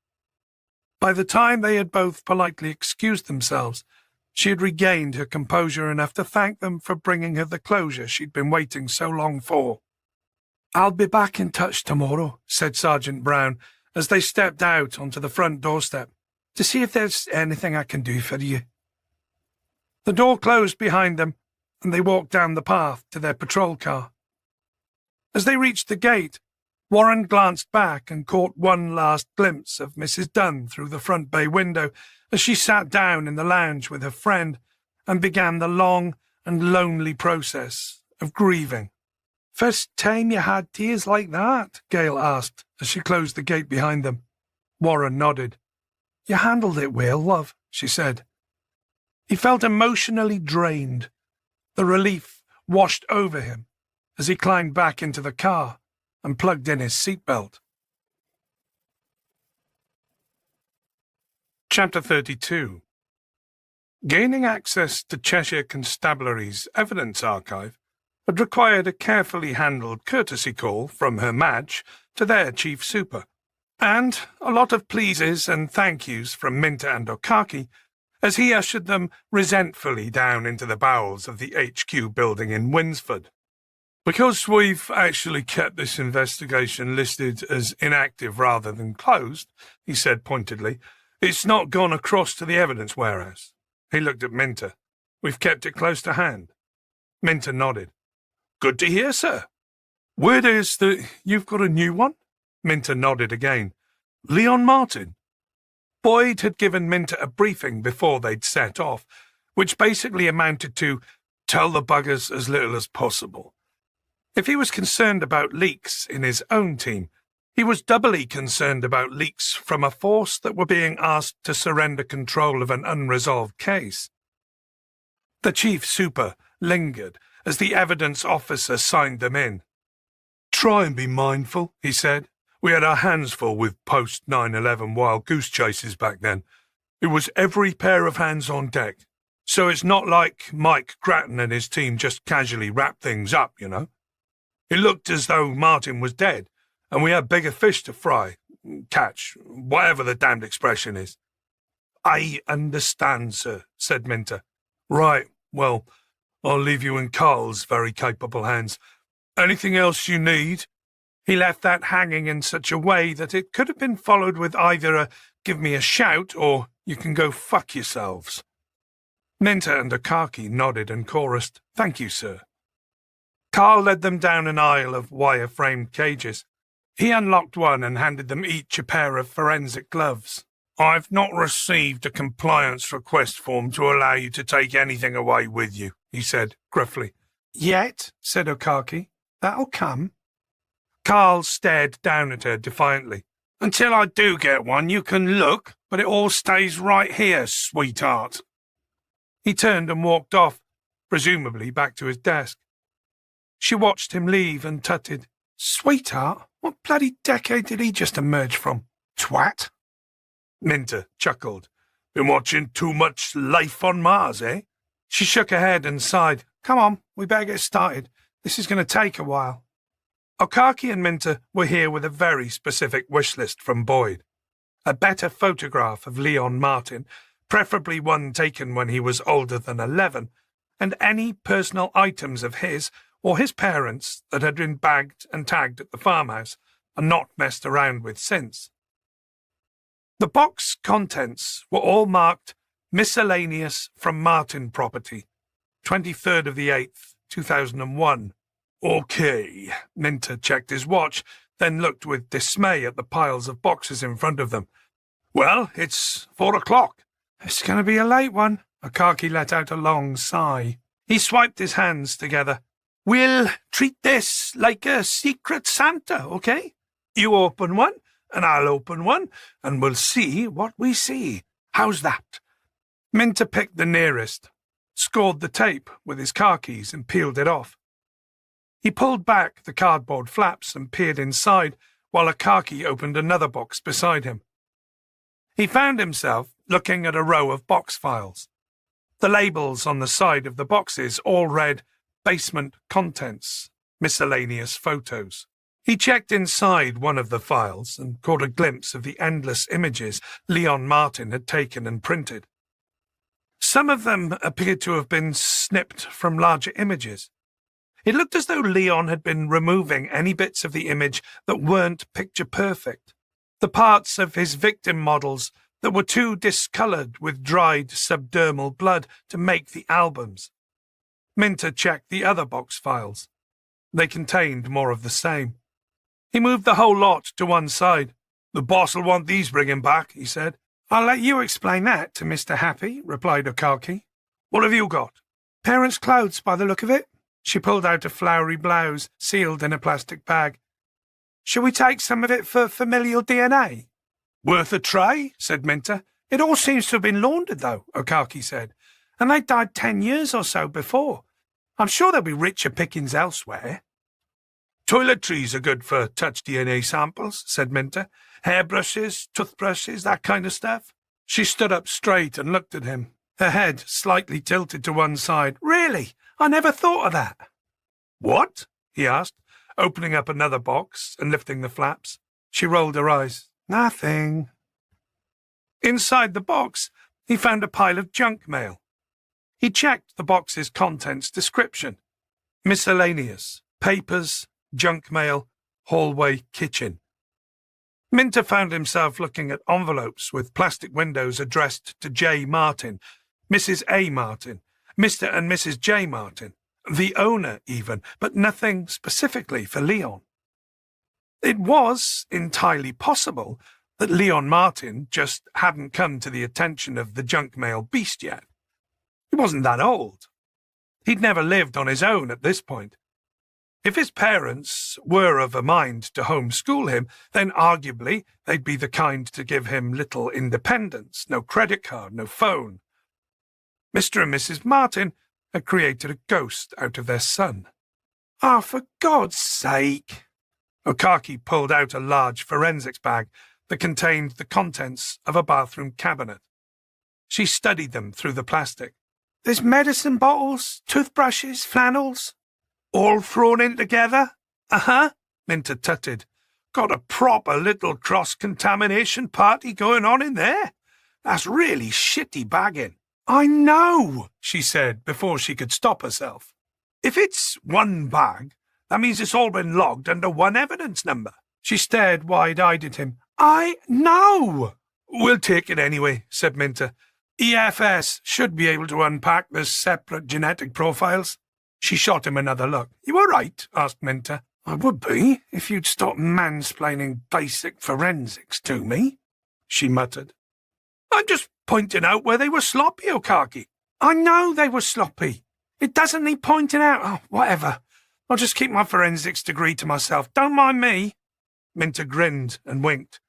By the time they had both politely excused themselves, she had regained her composure enough to thank them for bringing her the closure she'd been waiting so long for. "I'll be back in touch tomorrow," said Sergeant Brown, as they stepped out onto the front doorstep, "to see if there's anything I can do for you." The door closed behind them, and they walked down the path to their patrol car. As they reached the gate, Warren glanced back and caught one last glimpse of Mrs. Dunn through the front bay window as she sat down in the lounge with her friend and began the long and lonely process of grieving. "First time you had tears like that?" Gail asked as she closed the gate behind them. Warren nodded. "You handled it well, love," she said. He felt emotionally drained. The relief washed over him as he climbed back into the car and plugged in his seatbelt. Chapter 32. Gaining access to Cheshire Constabulary's evidence archive had required a carefully handled courtesy call from her Madge to their chief super, and a lot of pleases and thank yous from Minter and Okaki as he ushered them resentfully down into the bowels of the HQ building in Winsford. "Because we've actually kept this investigation listed as inactive rather than closed," he said pointedly, "it's not gone across to the evidence warehouse." He looked at Minter. "We've kept it close to hand." Minter nodded. "Good to hear, sir. Word is that you've got a new one?" Minter nodded again. "Leon Martin." Boyd had given Minter a briefing before they'd set off, which basically amounted to tell the buggers as little as possible. If he was concerned about leaks in his own team, he was doubly concerned about leaks from a force that were being asked to surrender control of an unresolved case. The chief super lingered as the evidence officer signed them in. "Try and be mindful," he said. "We had our hands full with post-9/11 wild goose chases back then. It was every pair of hands on deck. So it's not like Mike Grattan and his team just casually wrapped things up, you know. It looked as though Martin was dead, and we had bigger fish to fry, catch, whatever the damned expression is." "I understand, sir," said Minter. "Right, well, I'll leave you in Carl's very capable hands. Anything else you need?" He left that hanging in such a way that it could have been followed with either a "give me a shout" or "you can go fuck yourselves." Minter and Akaki nodded and chorused, "Thank you, sir." Carl led them down an aisle of wire-framed cages. He unlocked one and handed them each a pair of forensic gloves. "I've not received a compliance request form to allow you to take anything away with you," he said gruffly. "Yet," said Akaki. "That'll come." Carl stared down at her defiantly. "Until I do get one, you can look, but it all stays right here, sweetheart." He turned and walked off, presumably back to his desk. She watched him leave and tutted, "Sweetheart? What bloody decade did he just emerge from? Twat." Minter chuckled. "Been watching too much Life on Mars, eh?" She shook her head and sighed. "Come on, we better get started. This is going to take a while." Akaki and Minter were here with a very specific wish list from Boyd. A better photograph of Leon Martin, preferably one taken when he was older than 11, and any personal items of his or his parents that had been bagged and tagged at the farmhouse and not messed around with since. The box contents were all marked "Miscellaneous from Martin Property, 23rd of the 8th, 2001. "Okay." Minter checked his watch, then looked with dismay at the piles of boxes in front of them. "Well, it's 4 o'clock. It's going to be a late one." Akaki let out a long sigh. He swiped his hands together. "We'll treat this like a secret Santa, okay? You open one, and I'll open one, and we'll see what we see. How's that?" Minter picked the nearest, scored the tape with his car keys, and peeled it off. He pulled back the cardboard flaps and peered inside, while Akaki opened another box beside him. He found himself looking at a row of box files. The labels on the side of the boxes all read "Basement Contents, Miscellaneous Photos." He checked inside one of the files and caught a glimpse of the endless images Leon Martin had taken and printed. Some of them appeared to have been snipped from larger images. It looked as though Leon had been removing any bits of the image that weren't picture-perfect, the parts of his victim models that were too discoloured with dried subdermal blood to make the albums. Minter checked the other box files. They contained more of the same. He moved the whole lot to one side. "The boss'll want these bringing back," he said. "I'll let you explain that to Mr. Happy," replied Akaki. "What have you got?" "Parents' clothes, by the look of it." She pulled out a flowery blouse, sealed in a plastic bag. "Shall we take some of it for familial DNA?" "Worth a try," said Minter. "It all seems to have been laundered, though," Akaki said. "And they died 10 years or so before. I'm sure there'll be richer pickings elsewhere." "Toiletries are good for touch DNA samples," said Minter. "Hairbrushes, toothbrushes, that kind of stuff." She stood up straight and looked at him, her head slightly tilted to one side. "Really? I never thought of that." "What?" he asked, opening up another box and lifting the flaps. She rolled her eyes. "Nothing." Inside the box, he found a pile of junk mail. He checked the box's contents description. Miscellaneous, papers, junk mail, hallway kitchen. Minter found himself looking at envelopes with plastic windows addressed to J. Martin, Mrs. A. Martin, Mr. and Mrs. J. Martin, the owner even, but nothing specifically for Leon. It was entirely possible that Leon Martin just hadn't come to the attention of the junk mail beast yet. He wasn't that old. He'd never lived on his own at this point. If his parents were of a mind to homeschool him, then arguably they'd be the kind to give him little independence, no credit card, no phone. Mr. and Mrs. Martin had created a ghost out of their son. "Ah, for God's sake!" Akaki pulled out a large forensics bag that contained the contents of a bathroom cabinet. She studied them through the plastic. "There's medicine bottles, toothbrushes, flannels." "All thrown in together?" "Uh-huh," Minter tutted. "Got a proper little cross-contamination party going on in there. That's really shitty bagging." I know, she said before she could stop herself. If it's one bag, that means it's all been logged under one evidence number. She stared wide-eyed at him. I know. We'll take it anyway, said Minter. EFS should be able to unpack the separate genetic profiles. She shot him another look. You all right? Asked Minter. I would be, if you'd stop mansplaining basic forensics to me, she muttered. I'm just pointing out where they were sloppy, Okaki. I know they were sloppy. It doesn't need pointing out. Oh, whatever. I'll just keep my forensics degree to myself. Don't mind me. Minter grinned and winked.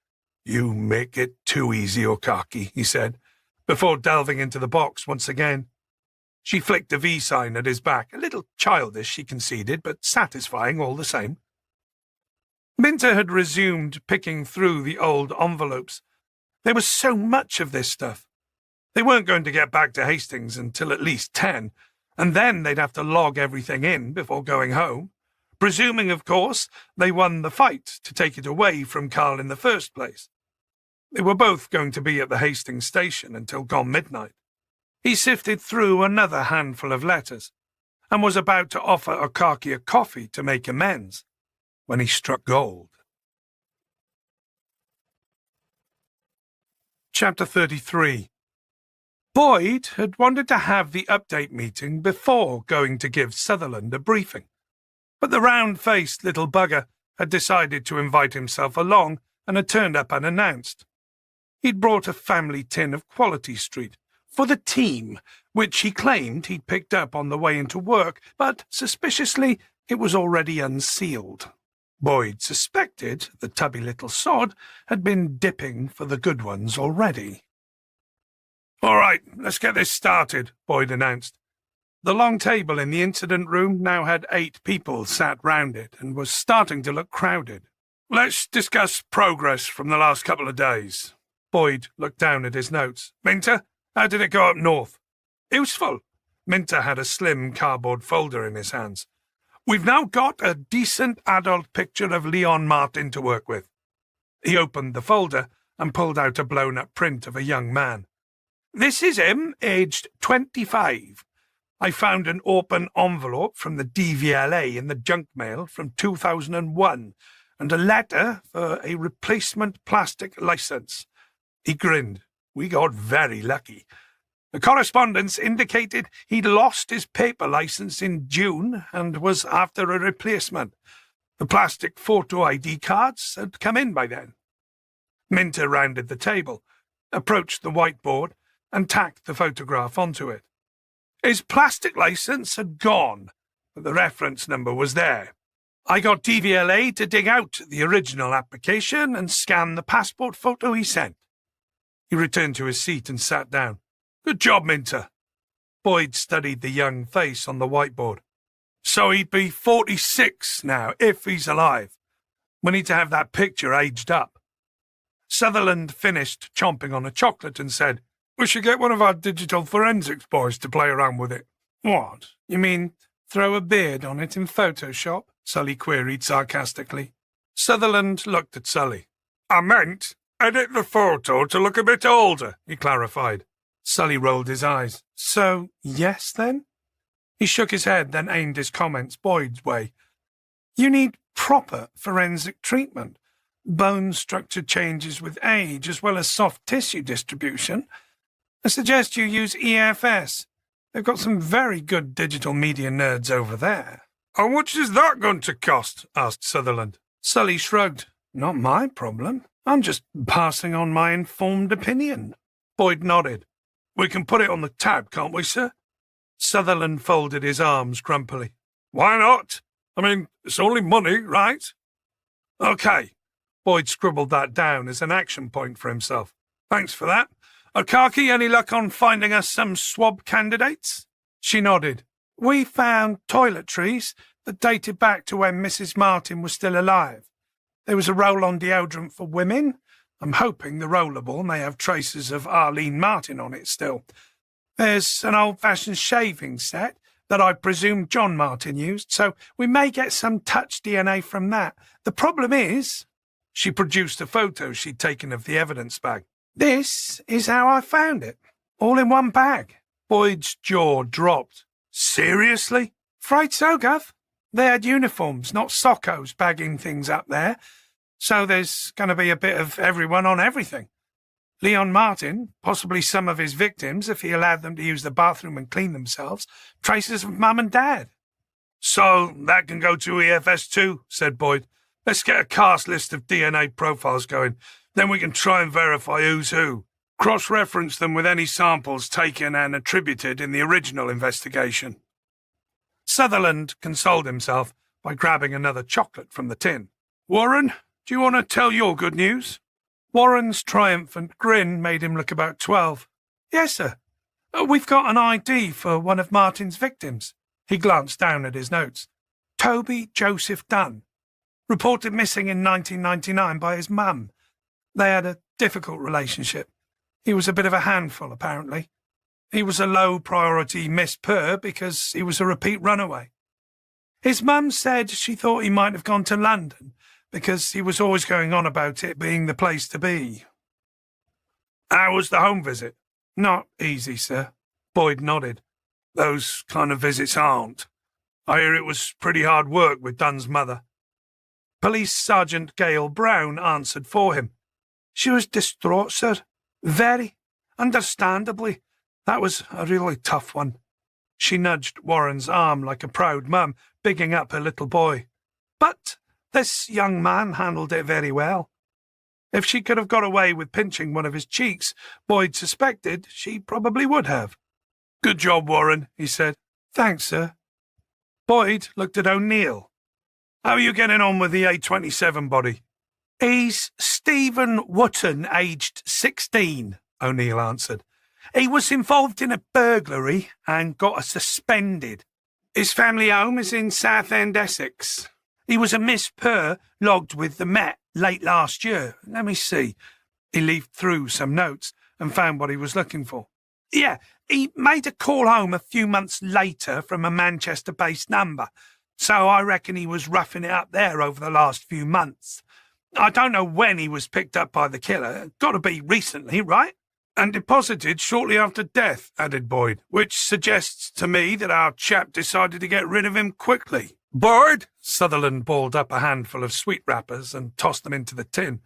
You make it too easy, Okaki, he said, before delving into the box once again. She flicked a V sign at his back, a little childish, she conceded, but satisfying all the same. Minter had resumed picking through the old envelopes. There was so much of this stuff. They weren't going to get back to Hastings until at least 10, and then they'd have to log everything in before going home, presuming, of course, they won the fight to take it away from Carl in the first place. They were both going to be at the Hastings station until gone midnight. He sifted through another handful of letters and was about to offer Okaki a coffee to make amends when he struck gold. Chapter 33. Boyd had wanted to have the update meeting before going to give Sutherland a briefing, but the round-faced little bugger had decided to invite himself along and had turned up unannounced. He'd brought a family tin of Quality Street for the team, which he claimed he'd picked up on the way into work, but suspiciously it was already unsealed. Boyd suspected the tubby little sod had been dipping for the good ones already. All right, let's get this started, Boyd announced. The long table in the incident room now had 8 people sat round it and was starting to look crowded. Let's discuss progress from the last couple of days. Boyd looked down at his notes. Minter, how did it go up north? Useful. Minter had a slim cardboard folder in his hands. We've now got a decent adult picture of Leon Martin to work with. He opened the folder and pulled out a blown-up print of a young man. This is him, aged 25. I found an open envelope from the DVLA in the junk mail from 2001 and a letter for a replacement plastic license. He grinned. We got very lucky. The correspondence indicated he'd lost his paper license in June and was after a replacement. The plastic photo ID cards had come in by then. Minter rounded the table, approached the whiteboard, and tacked the photograph onto it. His plastic license had gone, but the reference number was there. I got DVLA to dig out the original application and scan the passport photo he sent. He returned to his seat and sat down. Good job, Minter. Boyd studied the young face on the whiteboard. So he'd be 46 now, if he's alive. We need to have that picture aged up. Sutherland finished chomping on a chocolate and said, We should get one of our digital forensics boys to play around with it. What? You mean throw a beard on it in Photoshop? Sully queried sarcastically. Sutherland looked at Sully. I meant edit the photo to look a bit older, he clarified. Sully rolled his eyes. So, yes, then? He shook his head, then aimed his comments Boyd's way. You need proper forensic treatment. Bone structure changes with age, as well as soft tissue distribution. I suggest you use EFS. They've got some very good digital media nerds over there. How much is that going to cost? Asked Sutherland. Sully shrugged. Not my problem. I'm just passing on my informed opinion. Boyd nodded. We can put it on the tab, can't we, sir? Sutherland folded his arms grumpily. Why not? I mean, it's only money, right? Okay. Boyd scribbled that down as an action point for himself. Thanks for that. Okaki, any luck on finding us some swab candidates? She nodded. We found toiletries that dated back to when Mrs. Martin was still alive. There was a roll-on deodorant for women. I'm hoping the rollerball may have traces of Arlene Martin on it still. There's an old-fashioned shaving set that I presume John Martin used, so we may get some touch DNA from that. The problem is... She produced a photo she'd taken of the evidence bag. This is how I found it, all in one bag. Boyd's jaw dropped. Seriously? Afraid so, Gov. They had uniforms, not soccos, bagging things up there. So there's going to be a bit of everyone on everything. Leon Martin, possibly some of his victims, if he allowed them to use the bathroom and clean themselves, traces of Mum and Dad. So that can go to EFS too, said Boyd. Let's get a cast list of DNA profiles going. Then we can try and verify who's who. Cross-reference them with any samples taken and attributed in the original investigation. Sutherland consoled himself by grabbing another chocolate from the tin. Warren, do you want to tell your good news? Warren's triumphant grin made him look about 12. Yes, sir. We've got an ID for one of Martin's victims. He glanced down at his notes. Toby Joseph Dunn. Reported missing in 1999 by his mum. They had a difficult relationship. He was a bit of a handful, apparently. He was a low-priority Miss Purr because he was a repeat runaway. His mum said she thought he might have gone to London because he was always going on about it being the place to be. How was the home visit? Not easy, sir. Boyd nodded. Those kind of visits aren't. I hear it was pretty hard work with Dunn's mother. Police Sergeant Gail Brown answered for him. She was distraught, sir. Very. Understandably. That was a really tough one. She nudged Warren's arm like a proud mum, bigging up her little boy. But this young man handled it very well. If she could have got away with pinching one of his cheeks, Boyd suspected she probably would have. Good job, Warren, he said. Thanks, sir. Boyd looked at O'Neill. How are you getting on with the A27 body? He's Stephen Wotton, aged 16, O'Neill answered. He was involved in a burglary and got suspended. His family home is in Southend, Essex. He was a Miss Purr logged with the Met late last year. Let me see. He leafed through some notes and found what he was looking for. Yeah, he made a call home a few months later from a Manchester-based number, so I reckon he was roughing it up there over the last few months. I don't know when he was picked up by the killer. Got to be recently, right? And deposited shortly after death, added Boyd, which suggests to me that our chap decided to get rid of him quickly. Boyd, Sutherland balled up a handful of sweet wrappers and tossed them into the tin.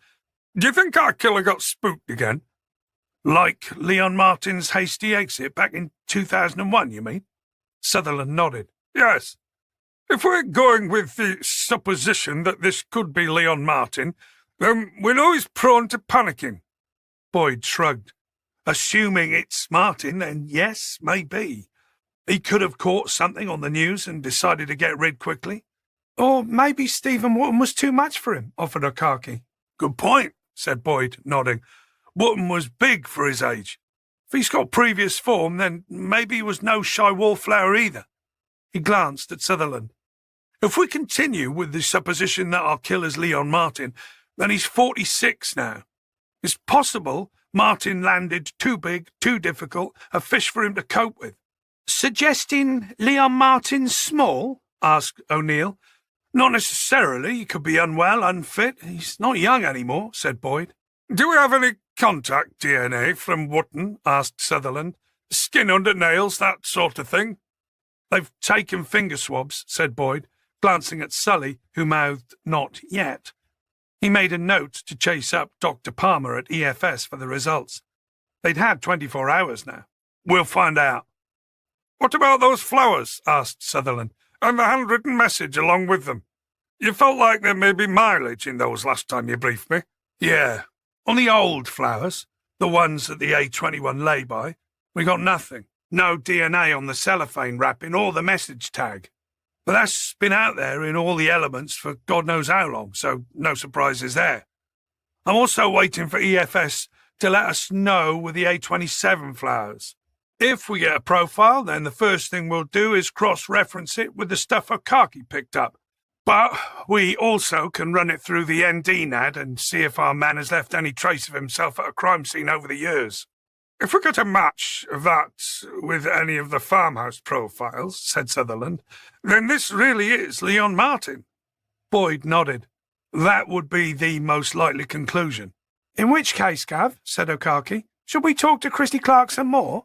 Do you think our killer got spooked again? Like Leon Martin's hasty exit back in 2001, you mean? Sutherland nodded. Yes. If we're going with the supposition that this could be Leon Martin, then we know he's prone to panicking. Boyd shrugged. Assuming it's Martin, then yes, maybe. He could have caught something on the news and decided to get rid quickly. Or maybe Stephen Wotton was too much for him, offered Okaki. Good point, said Boyd, nodding. Wotton was big for his age. If he's got previous form, then maybe he was no shy wallflower either. He glanced at Sutherland. If we continue with the supposition that our killer's Leon Martin, then he's 46 now. It's possible Martin landed too big, too difficult, a fish for him to cope with. Suggesting Leon Martin's small? Asked O'Neill. Not necessarily. He could be unwell, unfit. He's not young anymore, said Boyd. Do we have any contact DNA from Wotton? Asked Sutherland. Skin under nails, that sort of thing. They've taken finger swabs, said Boyd, glancing at Sully, who mouthed not yet. He made a note to chase up Dr. Palmer at EFS for the results. They'd had 24 hours now. We'll find out. What about those flowers? Asked Sutherland, and the handwritten message along with them. You felt like there may be mileage in those last time you briefed me. Yeah, on the old flowers, the ones that the A21 lay by, we got nothing. No DNA on the cellophane wrapping or the message tag. But that's been out there in all the elements for God knows how long, so no surprises there. I'm also waiting for EFS to let us know with the A27 flowers. If we get a profile, then the first thing we'll do is cross-reference it with the stuff Okaki picked up. But we also can run it through the ND-NAD and see if our man has left any trace of himself at a crime scene over the years. If we get a match of that with any of the farmhouse profiles, said Sutherland, then this really is Leon Martin. Boyd nodded. That would be the most likely conclusion. In which case, Gav, said Okaki, should we talk to Christy Clark some more?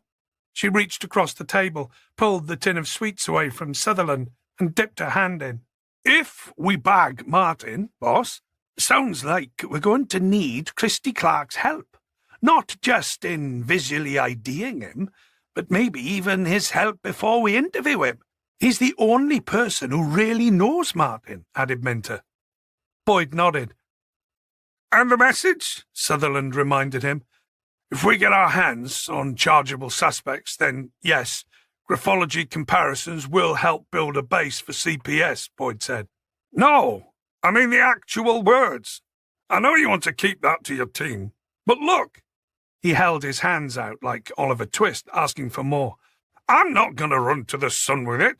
She reached across the table, pulled the tin of sweets away from Sutherland, and dipped her hand in. If we bag Martin, boss, sounds like we're going to need Christy Clark's help. Not just in visually IDing him, but maybe even his help before we interview him. He's the only person who really knows Martin, added Minter. Boyd nodded. And the message? Sutherland reminded him. If we get our hands on chargeable suspects, then yes, graphology comparisons will help build a base for CPS, Boyd said. No, I mean the actual words. I know you want to keep that to your team, but look. He held his hands out like Oliver Twist, asking for more. I'm not going to run to the sun with it.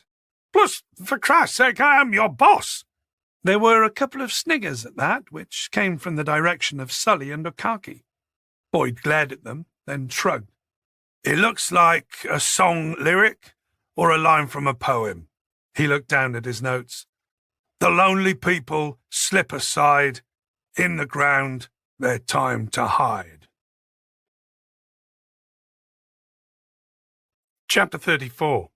Plus, for Christ's sake, I am your boss. There were a couple of sniggers at that, which came from the direction of Sully and Okaki. Boyd glared at them, then shrugged. It looks like a song lyric or a line from a poem. He looked down at his notes. The lonely people slip aside, in the ground, their time to hide. Chapter 34.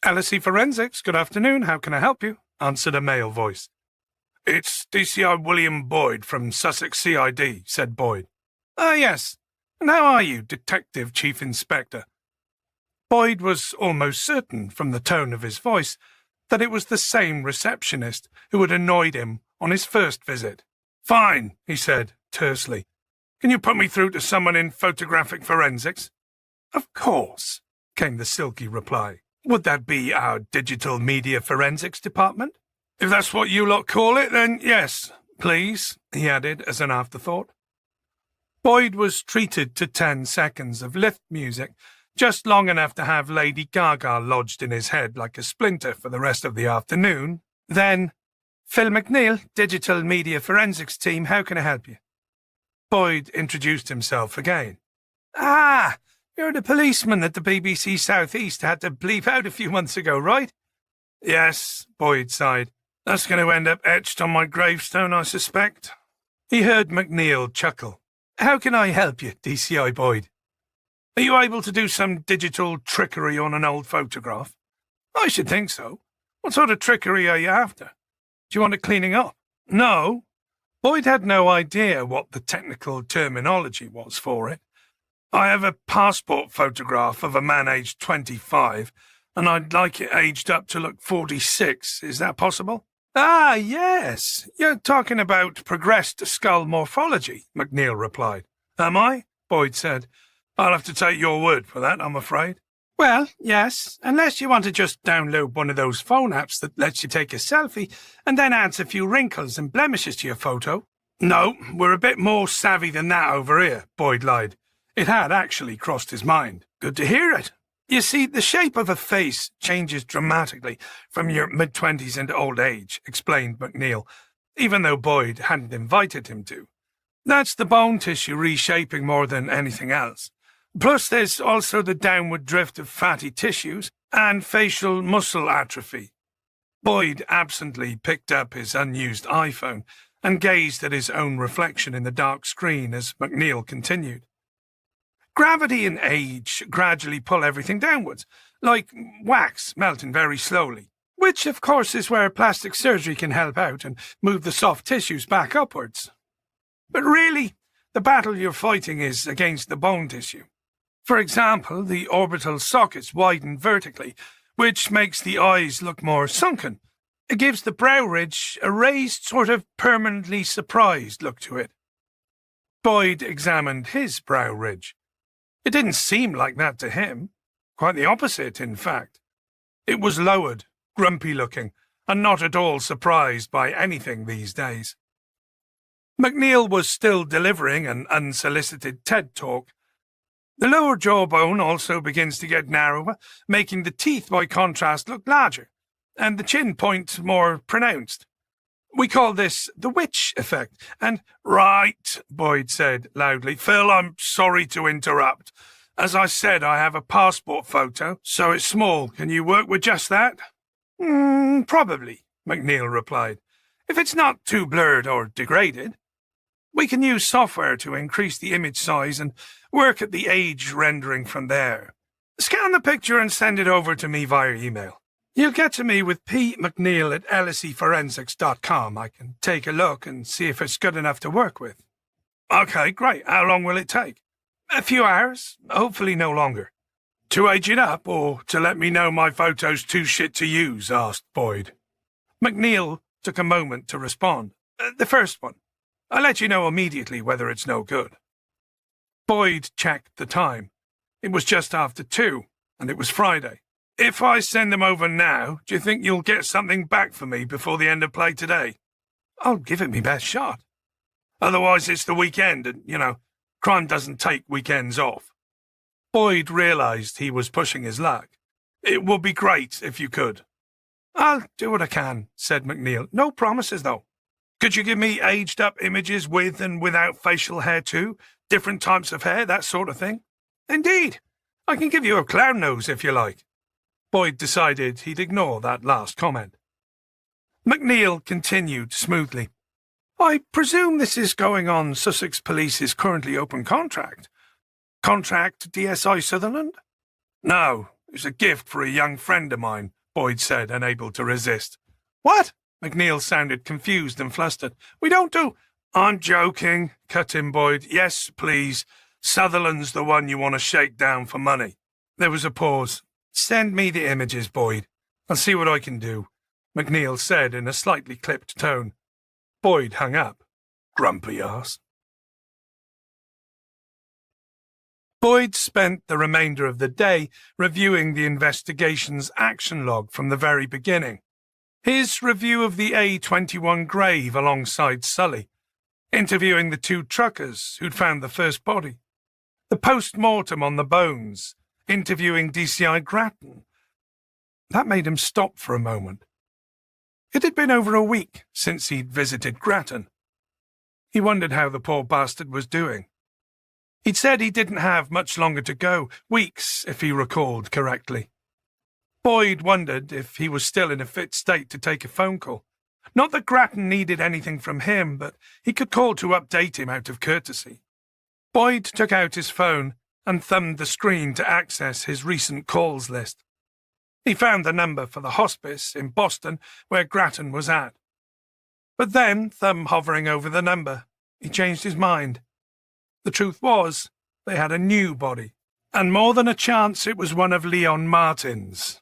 LSE Forensics, good afternoon, how can I help you? Answered a male voice. It's DCI William Boyd from Sussex CID, said Boyd. Ah, yes. And how are you, Detective Chief Inspector? Boyd was almost certain, from the tone of his voice, that it was the same receptionist who had annoyed him on his first visit. Fine, he said, tersely. Can you put me through to someone in photographic forensics? Of course, came the silky reply. Would that be our digital media forensics department? If that's what you lot call it, then yes, please, he added as an afterthought. Boyd was treated to 10 seconds of lift music, just long enough to have Lady Gaga lodged in his head like a splinter for the rest of the afternoon. Then, Phil McNeil, Digital Media Forensics Team, how can I help you? Boyd introduced himself again. Ah, you're the policeman that the BBC South East had to bleep out a few months ago, right? Yes, Boyd sighed. That's going to end up etched on my gravestone, I suspect. He heard McNeil chuckle. How can I help you, DCI Boyd? Are you able to do some digital trickery on an old photograph? I should think so. What sort of trickery are you after? Do you want it cleaning up? No. Boyd had no idea what the technical terminology was for it. I have a passport photograph of a man aged 25, and I'd like it aged up to look 46. Is that possible? Ah, yes. You're talking about progressed skull morphology, McNeil replied. Am I? Boyd said. I'll have to take your word for that, I'm afraid. Well, yes, unless you want to just download one of those phone apps that lets you take a selfie and then adds a few wrinkles and blemishes to your photo. No, we're a bit more savvy than that over here, Boyd lied. It had actually crossed his mind. Good to hear it. You see, the shape of a face changes dramatically from your mid-20s into old age, explained McNeil, even though Boyd hadn't invited him to. That's the bone tissue reshaping more than anything else. Plus, there's also the downward drift of fatty tissues and facial muscle atrophy. Boyd absently picked up his unused iPhone and gazed at his own reflection in the dark screen as McNeil continued. Gravity and age gradually pull everything downwards, like wax melting very slowly, which, of course, is where plastic surgery can help out and move the soft tissues back upwards. But really, the battle you're fighting is against the bone tissue. For example, the orbital sockets widen vertically, which makes the eyes look more sunken. It gives the brow ridge a raised, sort of permanently surprised look to it. Boyd examined his brow ridge. It didn't seem like that to him. Quite the opposite, in fact. It was lowered, grumpy-looking, and not at all surprised by anything these days. McNeil was still delivering an unsolicited TED talk. The lower jawbone also begins to get narrower, making the teeth, by contrast, look larger, and the chin point more pronounced. We call this the witch effect, and— Right, Boyd said loudly. Phil, I'm sorry to interrupt. As I said, I have a passport photo, so it's small. Can you work with just that? Probably, McNeil replied, if it's not too blurred or degraded. We can use software to increase the image size and work at the age rendering from there. Scan the picture and send it over to me via email. You'll get to me with pmcneil@lseforensics.com. I can take a look and see if it's good enough to work with. Okay, great. How long will it take? A few hours, hopefully no longer. To age it up, or to let me know my photo's too shit to use? Asked Boyd. McNeil took a moment to respond. The first one. I'll let you know immediately whether it's no good. Boyd checked the time. It was just after 2, and it was Friday. If I send them over now, do you think you'll get something back for me before the end of play today? I'll give it me best shot. Otherwise it's the weekend, and, crime doesn't take weekends off. Boyd realised he was pushing his luck. It would be great if you could. I'll do what I can, said McNeil. No promises, though. Could you give me aged-up images with and without facial hair too? Different types of hair, that sort of thing? Indeed. I can give you a clown nose if you like. Boyd decided he'd ignore that last comment. McNeil continued smoothly. I presume this is going on Sussex Police's currently open contract. Contract DSI Sutherland? No, it's a gift for a young friend of mine, Boyd said, unable to resist. What? McNeil sounded confused and flustered. We don't do... I'm joking, cut in Boyd. Yes, please. Sutherland's the one you want to shake down for money. There was a pause. Send me the images, Boyd. I'll see what I can do, McNeil said in a slightly clipped tone. Boyd hung up. Grumpy arse. Boyd spent the remainder of the day reviewing the investigation's action log from the very beginning. His review of the A21 grave alongside Sully, interviewing the 2 truckers who'd found the first body, the post-mortem on the bones, interviewing DCI Grattan. That made him stop for a moment. It had been over a week since he'd visited Grattan. He wondered how the poor bastard was doing. He'd said he didn't have much longer to go, weeks if he recalled correctly. Boyd wondered if he was still in a fit state to take a phone call. Not that Grattan needed anything from him, but he could call to update him out of courtesy. Boyd took out his phone and thumbed the screen to access his recent calls list. He found the number for the hospice in Boston where Grattan was at. But then, thumb hovering over the number, he changed his mind. The truth was, they had a new body, and more than a chance it was one of Leon Martin's.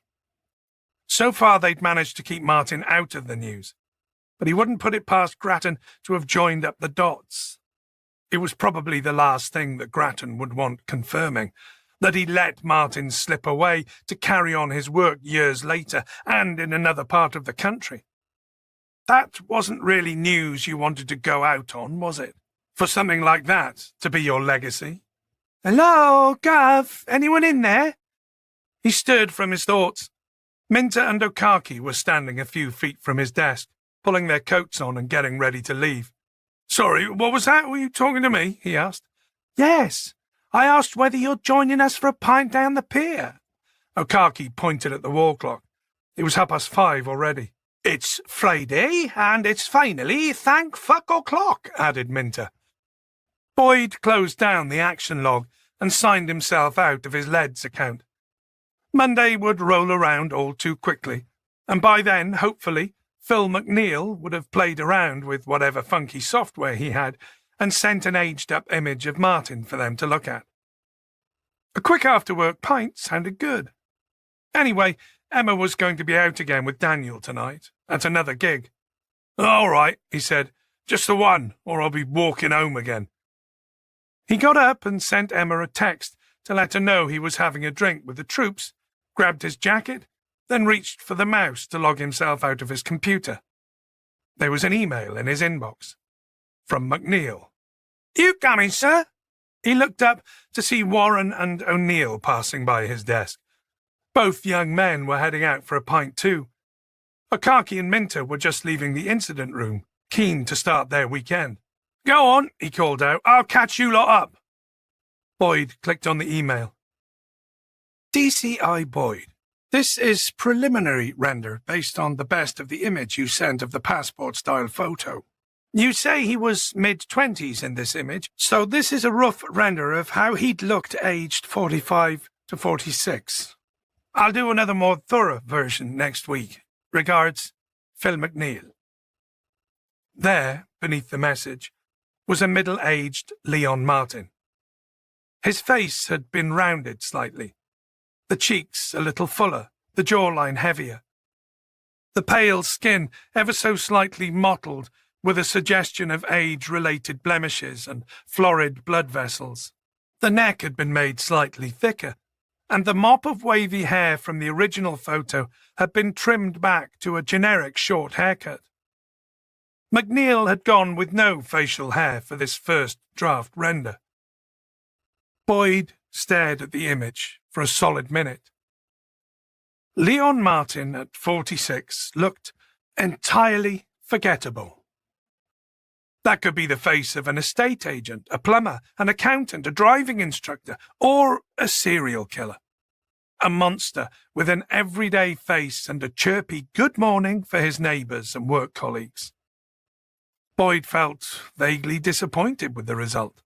So far they'd managed to keep Martin out of the news, but he wouldn't put it past Grattan to have joined up the dots. It was probably the last thing that Grattan would want confirming, that he let Martin slip away to carry on his work years later and in another part of the country. That wasn't really news you wanted to go out on, was it? For something like that to be your legacy? Hello, Gov? Anyone in there? He stirred from his thoughts. Minter and Okaki were standing a few feet from his desk, pulling their coats on and getting ready to leave. Sorry, what was that? Were you talking to me? He asked. Yes. I asked whether you're joining us for a pint down the pier. Okaki pointed at the wall clock. It was 5:30 already. It's Friday, and it's finally thank fuck o'clock, added Minter. Boyd closed down the action log and signed himself out of his Leads account. Monday would roll around all too quickly, and by then, hopefully, Phil McNeil would have played around with whatever funky software he had and sent an aged-up image of Martin for them to look at. A quick after-work pint sounded good. Anyway, Emma was going to be out again with Daniel tonight, at another gig. All right, he said, just the one, or I'll be walking home again. He got up and sent Emma a text to let her know he was having a drink with the troops, grabbed his jacket, then reached for the mouse to log himself out of his computer. There was an email in his inbox. From McNeil. You coming, sir? He looked up to see Warren and O'Neill passing by his desk. Both young men were heading out for a pint too. Okaki and Minter were just leaving the incident room, keen to start their weekend. Go on, he called out. I'll catch you lot up. Boyd clicked on the email. DCI Boyd. This is preliminary render based on the best of the image you sent of the passport-style photo. You say he was mid-20s in this image, so this is a rough render of how he'd looked aged 45 to 46. I'll do another more thorough version next week. Regards, Phil McNeil. There, beneath the message, was a middle-aged Leon Martin. His face had been rounded slightly, the cheeks a little fuller, the jawline heavier. The pale skin ever so slightly mottled with a suggestion of age-related blemishes and florid blood vessels. The neck had been made slightly thicker, and the mop of wavy hair from the original photo had been trimmed back to a generic short haircut. McNeil had gone with no facial hair for this first draft render. Boyd stared at the image for a solid minute. Leon Martin at 46 looked entirely forgettable. That could be the face of an estate agent, a plumber, an accountant, a driving instructor, or a serial killer. A monster with an everyday face and a chirpy good morning for his neighbours and work colleagues. Boyd felt vaguely disappointed with the result.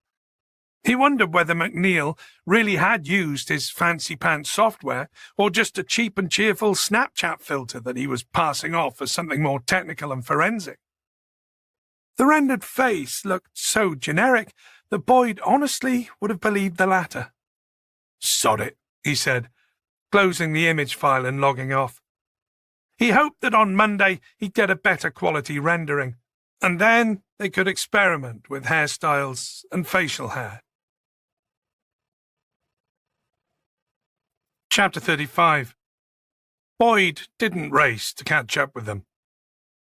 He wondered whether McNeil really had used his fancy-pants software or just a cheap and cheerful Snapchat filter that he was passing off as something more technical and forensic. The rendered face looked so generic that Boyd honestly would have believed the latter. "Sod it," he said, closing the image file and logging off. He hoped that on Monday he'd get a better quality rendering, and then they could experiment with hairstyles and facial hair. Chapter 35. Boyd didn't race to catch up with them.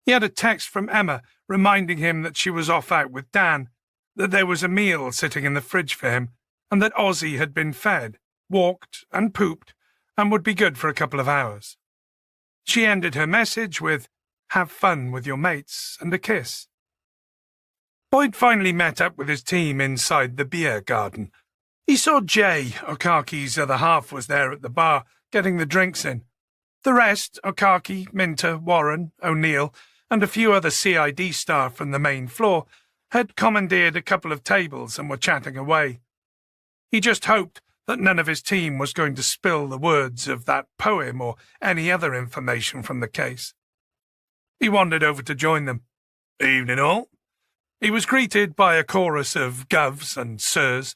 He had a text from Emma reminding him that she was off out with Dan, that there was a meal sitting in the fridge for him, and that Ozzy had been fed, walked and pooped, and would be good for a couple of hours. She ended her message with, "Have fun with your mates," and a kiss. Boyd finally met up with his team inside the beer garden. He saw Jay, Okaki's other half, was there at the bar, getting the drinks in. The rest, Okaki, Minter, Warren, O'Neill, and a few other CID staff from the main floor, had commandeered a couple of tables and were chatting away. He just hoped that none of his team was going to spill the words of that poem or any other information from the case. He wandered over to join them. "Evening all." He was greeted by a chorus of govs and sirs,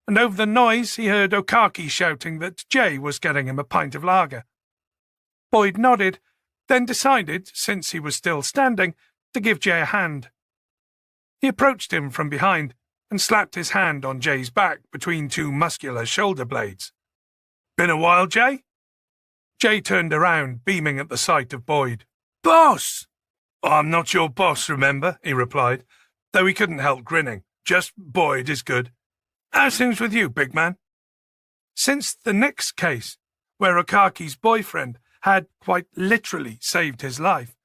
and over the noise he heard Okaki shouting that Jay was getting him a pint of lager. Boyd nodded, then decided, since he was still standing, to give Jay a hand. He approached him from behind and slapped his hand on Jay's back between two muscular shoulder blades. "Been a while, Jay?" Jay turned around, beaming at the sight of Boyd. "Boss!" "I'm not your boss, remember," he replied, though he couldn't help grinning. "Just Boyd is good. How's things with you, big man?" Since the Nix case, where Okaki's boyfriend had quite literally saved his life,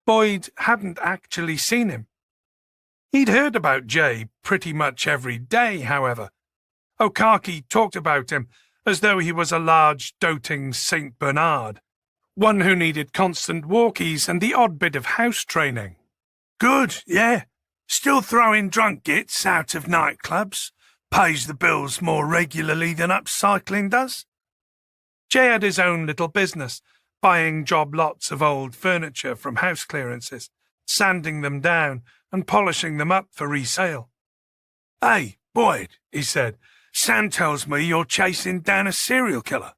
Boyd hadn't actually seen him. He'd heard about Jay pretty much every day, however. Okaki talked about him as though he was a large, doting Saint Bernard, one who needed constant walkies and the odd bit of house training. "Good, yeah. Still throwing drunk gits out of nightclubs. Pays the bills more regularly than upcycling does." Jay had his own little business, buying job lots of old furniture from house clearances, sanding them down and polishing them up for resale. "Hey, Boyd," he said, "Sam tells me you're chasing down a serial killer."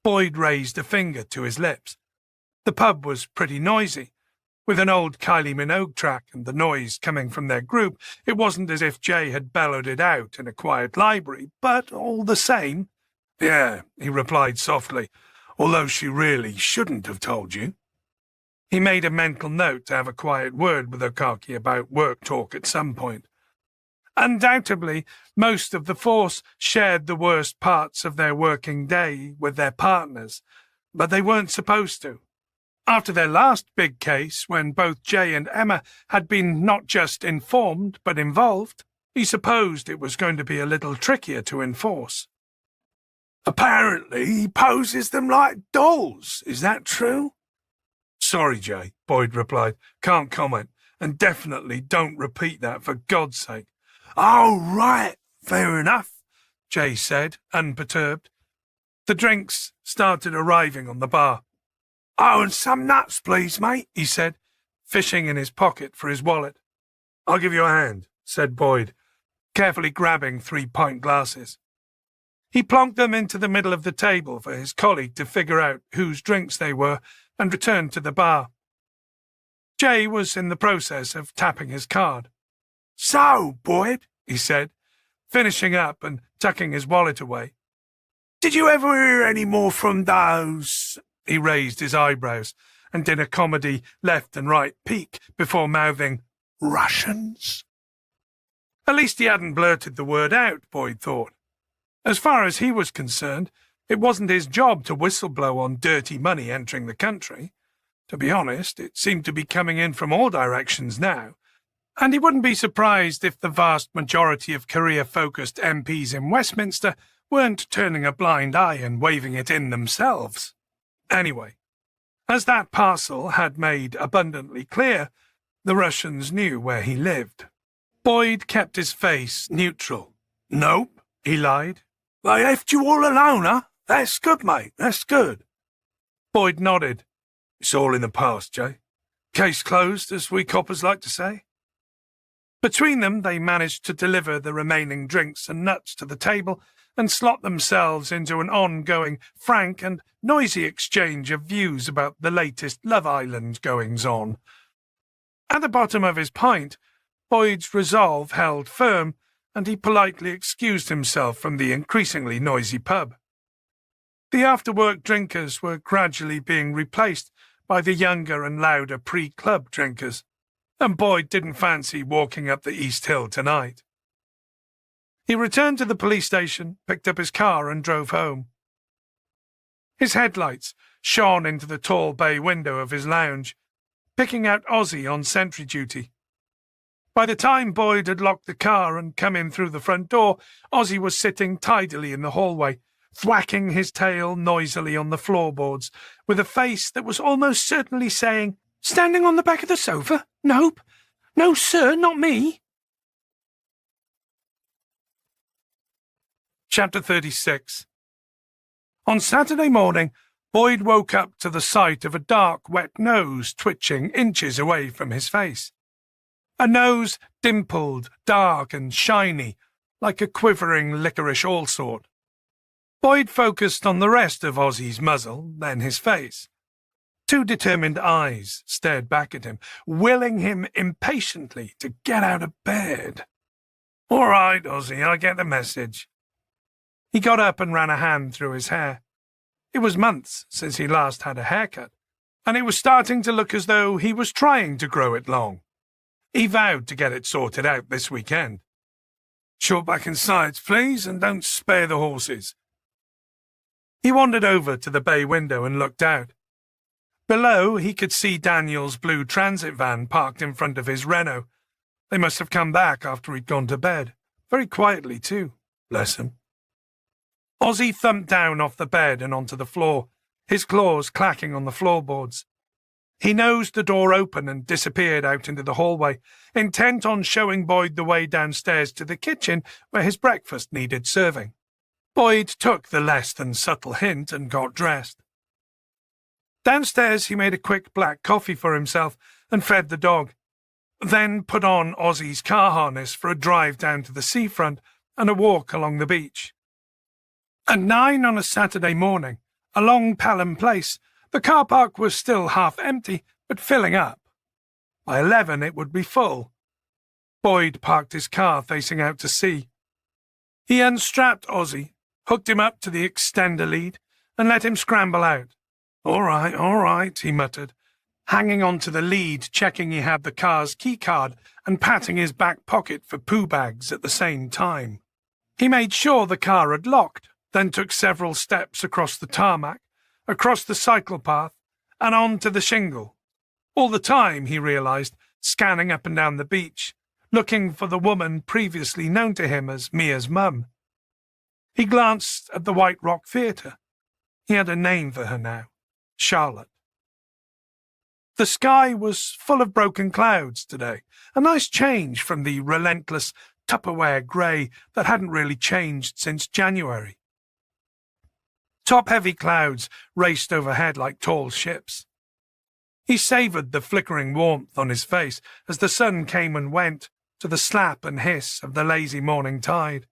Boyd raised a finger to his lips. The pub was pretty noisy. With an old Kylie Minogue track and the noise coming from their group, it wasn't as if Jay had bellowed it out in a quiet library, but all the same. "Yeah," he replied softly, "although she really shouldn't have told you." He made a mental note to have a quiet word with Okaki about work talk at some point. Undoubtedly, most of the force shared the worst parts of their working day with their partners, but they weren't supposed to. After their last big case, when both Jay and Emma had been not just informed but involved, he supposed it was going to be a little trickier to enforce. "Apparently he poses them like dolls. Is that true?" "Sorry, Jay," Boyd replied. "Can't comment, and definitely don't repeat that for God's sake." "Oh, right. Fair enough," Jay said, unperturbed. The drinks started arriving on the bar. "Oh, and some nuts, please, mate," he said, fishing in his pocket for his wallet. "I'll give you a hand," said Boyd, carefully grabbing 3 pint glasses. He plonked them into the middle of the table for his colleague to figure out whose drinks they were and returned to the bar. Jay was in the process of tapping his card. "So, Boyd," he said, finishing up and tucking his wallet away. "did you ever hear any more from those—" He raised his eyebrows and did a comedy left and right peek before mouthing, "Russians?" At least he hadn't blurted the word out, Boyd thought. As far as he was concerned, it wasn't his job to whistleblow on dirty money entering the country. To be honest, it seemed to be coming in from all directions now, and he wouldn't be surprised if the vast majority of career-focused MPs in Westminster weren't turning a blind eye and waving it in themselves. Anyway, as that parcel had made abundantly clear, the Russians knew where he lived. Boyd kept his face neutral. "Nope," he lied. "They left you all alone, huh? That's good, mate, that's good." Boyd nodded. "It's all in the past, Jay. Case closed, as we coppers like to say." Between them, they managed to deliver the remaining drinks and nuts to the table and slot themselves into an ongoing, frank and noisy exchange of views about the latest Love Island goings-on. At the bottom of his pint, Boyd's resolve held firm, and he politely excused himself from the increasingly noisy pub. The after-work drinkers were gradually being replaced by the younger and louder pre-club drinkers, and Boyd didn't fancy walking up the East Hill tonight. He returned to the police station, picked up his car and drove home. His headlights shone into the tall bay window of his lounge, picking out Ozzy on sentry duty. By the time Boyd had locked the car and come in through the front door, Ozzy was sitting tidily in the hallway, thwacking his tail noisily on the floorboards, with a face that was almost certainly saying, "Standing on the back of the sofa? Nope. No, sir, not me." Chapter 36. On Saturday morning, Boyd woke up to the sight of a dark, wet nose twitching inches away from his face. A nose dimpled, dark and shiny, like a quivering licorice allsort. Boyd focused on the rest of Ozzy's muzzle, then his face. 2 determined eyes stared back at him, willing him impatiently to get out of bed. "All right, Ozzy, I get the message." He got up and ran a hand through his hair. It was months since he last had a haircut, and it was starting to look as though he was trying to grow it long. He vowed to get it sorted out this weekend. "Short back and sides, please, and don't spare the horses." He wandered over to the bay window and looked out. Below, he could see Daniel's blue transit van parked in front of his Renault. They must have come back after he'd gone to bed. Very quietly, too. Bless him. Ozzy thumped down off the bed and onto the floor, his claws clacking on the floorboards. He nosed the door open and disappeared out into the hallway, intent on showing Boyd the way downstairs to the kitchen where his breakfast needed serving. Boyd took the less than subtle hint and got dressed. Downstairs he made a quick black coffee for himself and fed the dog, then put on Ozzy's car harness for a drive down to the seafront and a walk along the beach. At 9 on a Saturday morning, along Pelham Place, the car park was still half empty, but filling up. By 11 it would be full. Boyd parked his car facing out to sea. He unstrapped Ozzy, hooked him up to the extender lead, and let him scramble out. All right, he muttered, hanging onto the lead, checking he had the car's keycard and patting his back pocket for poo bags at the same time. He made sure the car had locked, then took several steps across the tarmac, across the cycle path, and on to the shingle. All the time, he realized, scanning up and down the beach, looking for the woman previously known to him as Mia's mum. He glanced at the White Rock Theatre. He had a name for her now, Charlotte. The sky was full of broken clouds today, a nice change from the relentless Tupperware grey that hadn't really changed since January. Top-heavy clouds raced overhead like tall ships. He savoured the flickering warmth on his face as the sun came and went, to the slap and hiss of the lazy morning tide.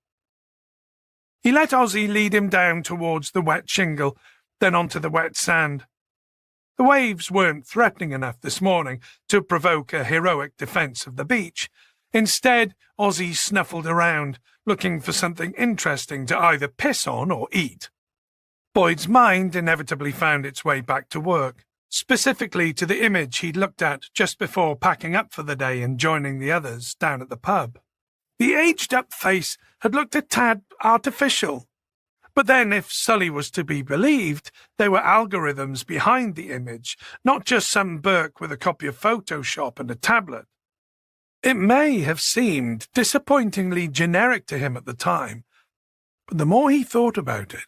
He let Ozzy lead him down towards the wet shingle, then onto the wet sand. The waves weren't threatening enough this morning to provoke a heroic defence of the beach. Instead, Ozzy snuffled around, looking for something interesting to either piss on or eat. Boyd's mind inevitably found its way back to work, specifically to the image he'd looked at just before packing up for the day and joining the others down at the pub. The aged-up face had looked a tad artificial. But then, if Sully was to be believed, there were algorithms behind the image, not just some Burke with a copy of Photoshop and a tablet. It may have seemed disappointingly generic to him at the time, but the more he thought about it,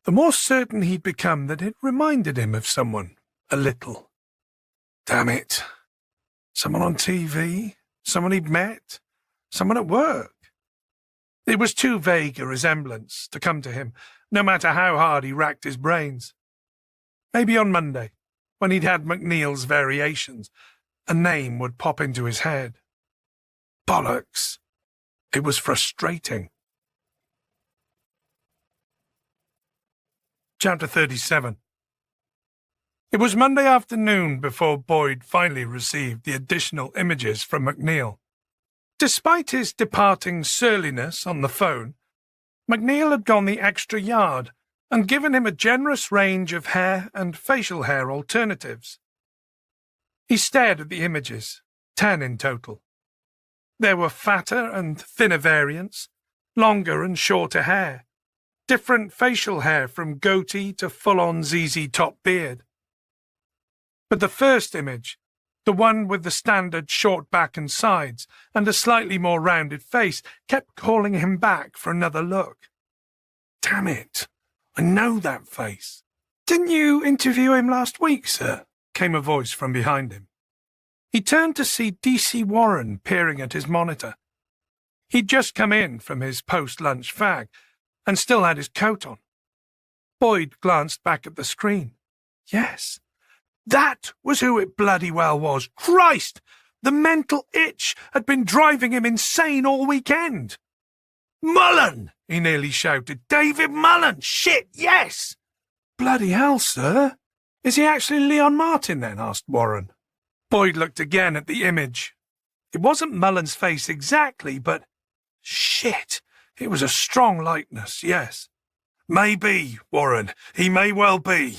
the more certain he'd become that it reminded him of someone, a little. Damn it. Someone on TV? Someone he'd met? Someone at work? It was too vague a resemblance to come to him, no matter how hard he racked his brains. Maybe on Monday, when he'd had McNeil's variations, a name would pop into his head. Bollocks. It was frustrating. Chapter 37. It was Monday afternoon before Boyd finally received the additional images from McNeil. Despite his departing surliness on the phone, McNeil had gone the extra yard and given him a generous range of hair and facial hair alternatives. He stared at the images, 10 in total. There were fatter and thinner variants, longer and shorter hair, different facial hair from goatee to full-on ZZ Top beard. But the first image, the one with the standard short back and sides and a slightly more rounded face, kept calling him back for another look. Damn it, I know that face. Didn't you interview him last week, sir? Came a voice from behind him. He turned to see D.C. Warren peering at his monitor. He'd just come in from his post-lunch fag and still had his coat on. Boyd glanced back at the screen. Yes. That was who it bloody well was. Christ! The mental itch had been driving him insane all weekend. Mullen! He nearly shouted. David Mullen! Shit, yes! Bloody hell, sir. Is he actually Leon Martin, then? Asked Warren. Boyd looked again at the image. It wasn't Mullen's face exactly, but... Shit! It was a strong likeness, yes. Maybe, Warren. He may well be.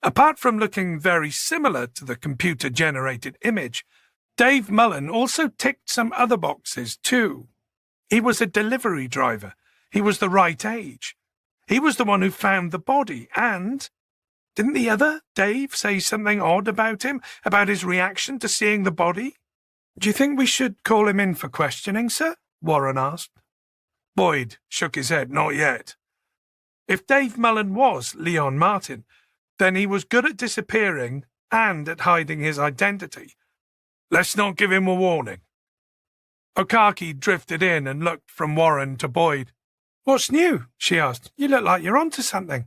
Apart from looking very similar to the computer-generated image, Dave Mullen also ticked some other boxes too. He was a delivery driver. He was the right age. He was the one who found the body, and... Didn't the other, Dave, say something odd about him, about his reaction to seeing the body? Do you think we should call him in for questioning, sir? Warren asked. Boyd shook his head. Not yet. If Dave Mullen was Leon Martin, then he was good at disappearing and at hiding his identity. Let's not give him a warning. Okaki drifted in and looked from Warren to Boyd. What's new? She asked. You look like you're onto something.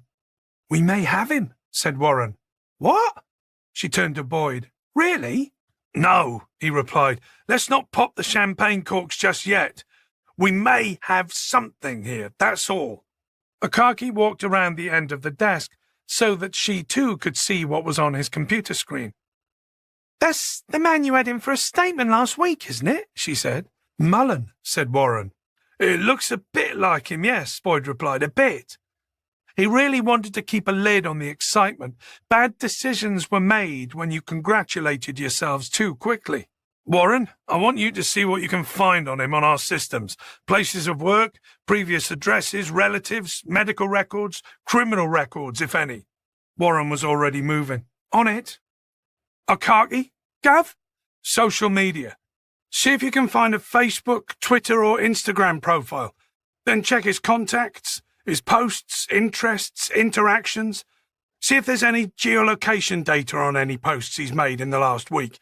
We may have him, said Warren. What? She turned to Boyd. Really? No, he replied. Let's not pop the champagne corks just yet. We may have something here, that's all. Okaki walked around the end of the desk so that she too could see what was on his computer screen. That's the man you had in for a statement last week, isn't it? She said. Mullen, said Warren. It looks a bit like him, yes, Boyd replied, a bit. He really wanted to keep a lid on the excitement. Bad decisions were made when you congratulated yourselves too quickly. Warren, I want you to see what you can find on him on our systems. Places of work, previous addresses, relatives, medical records, criminal records, if any. Warren was already moving. On it. Okaki, Gav? Social media. See if you can find a Facebook, Twitter or Instagram profile. Then check his contacts, his posts, interests, interactions. See if there's any geolocation data on any posts he's made in the last week.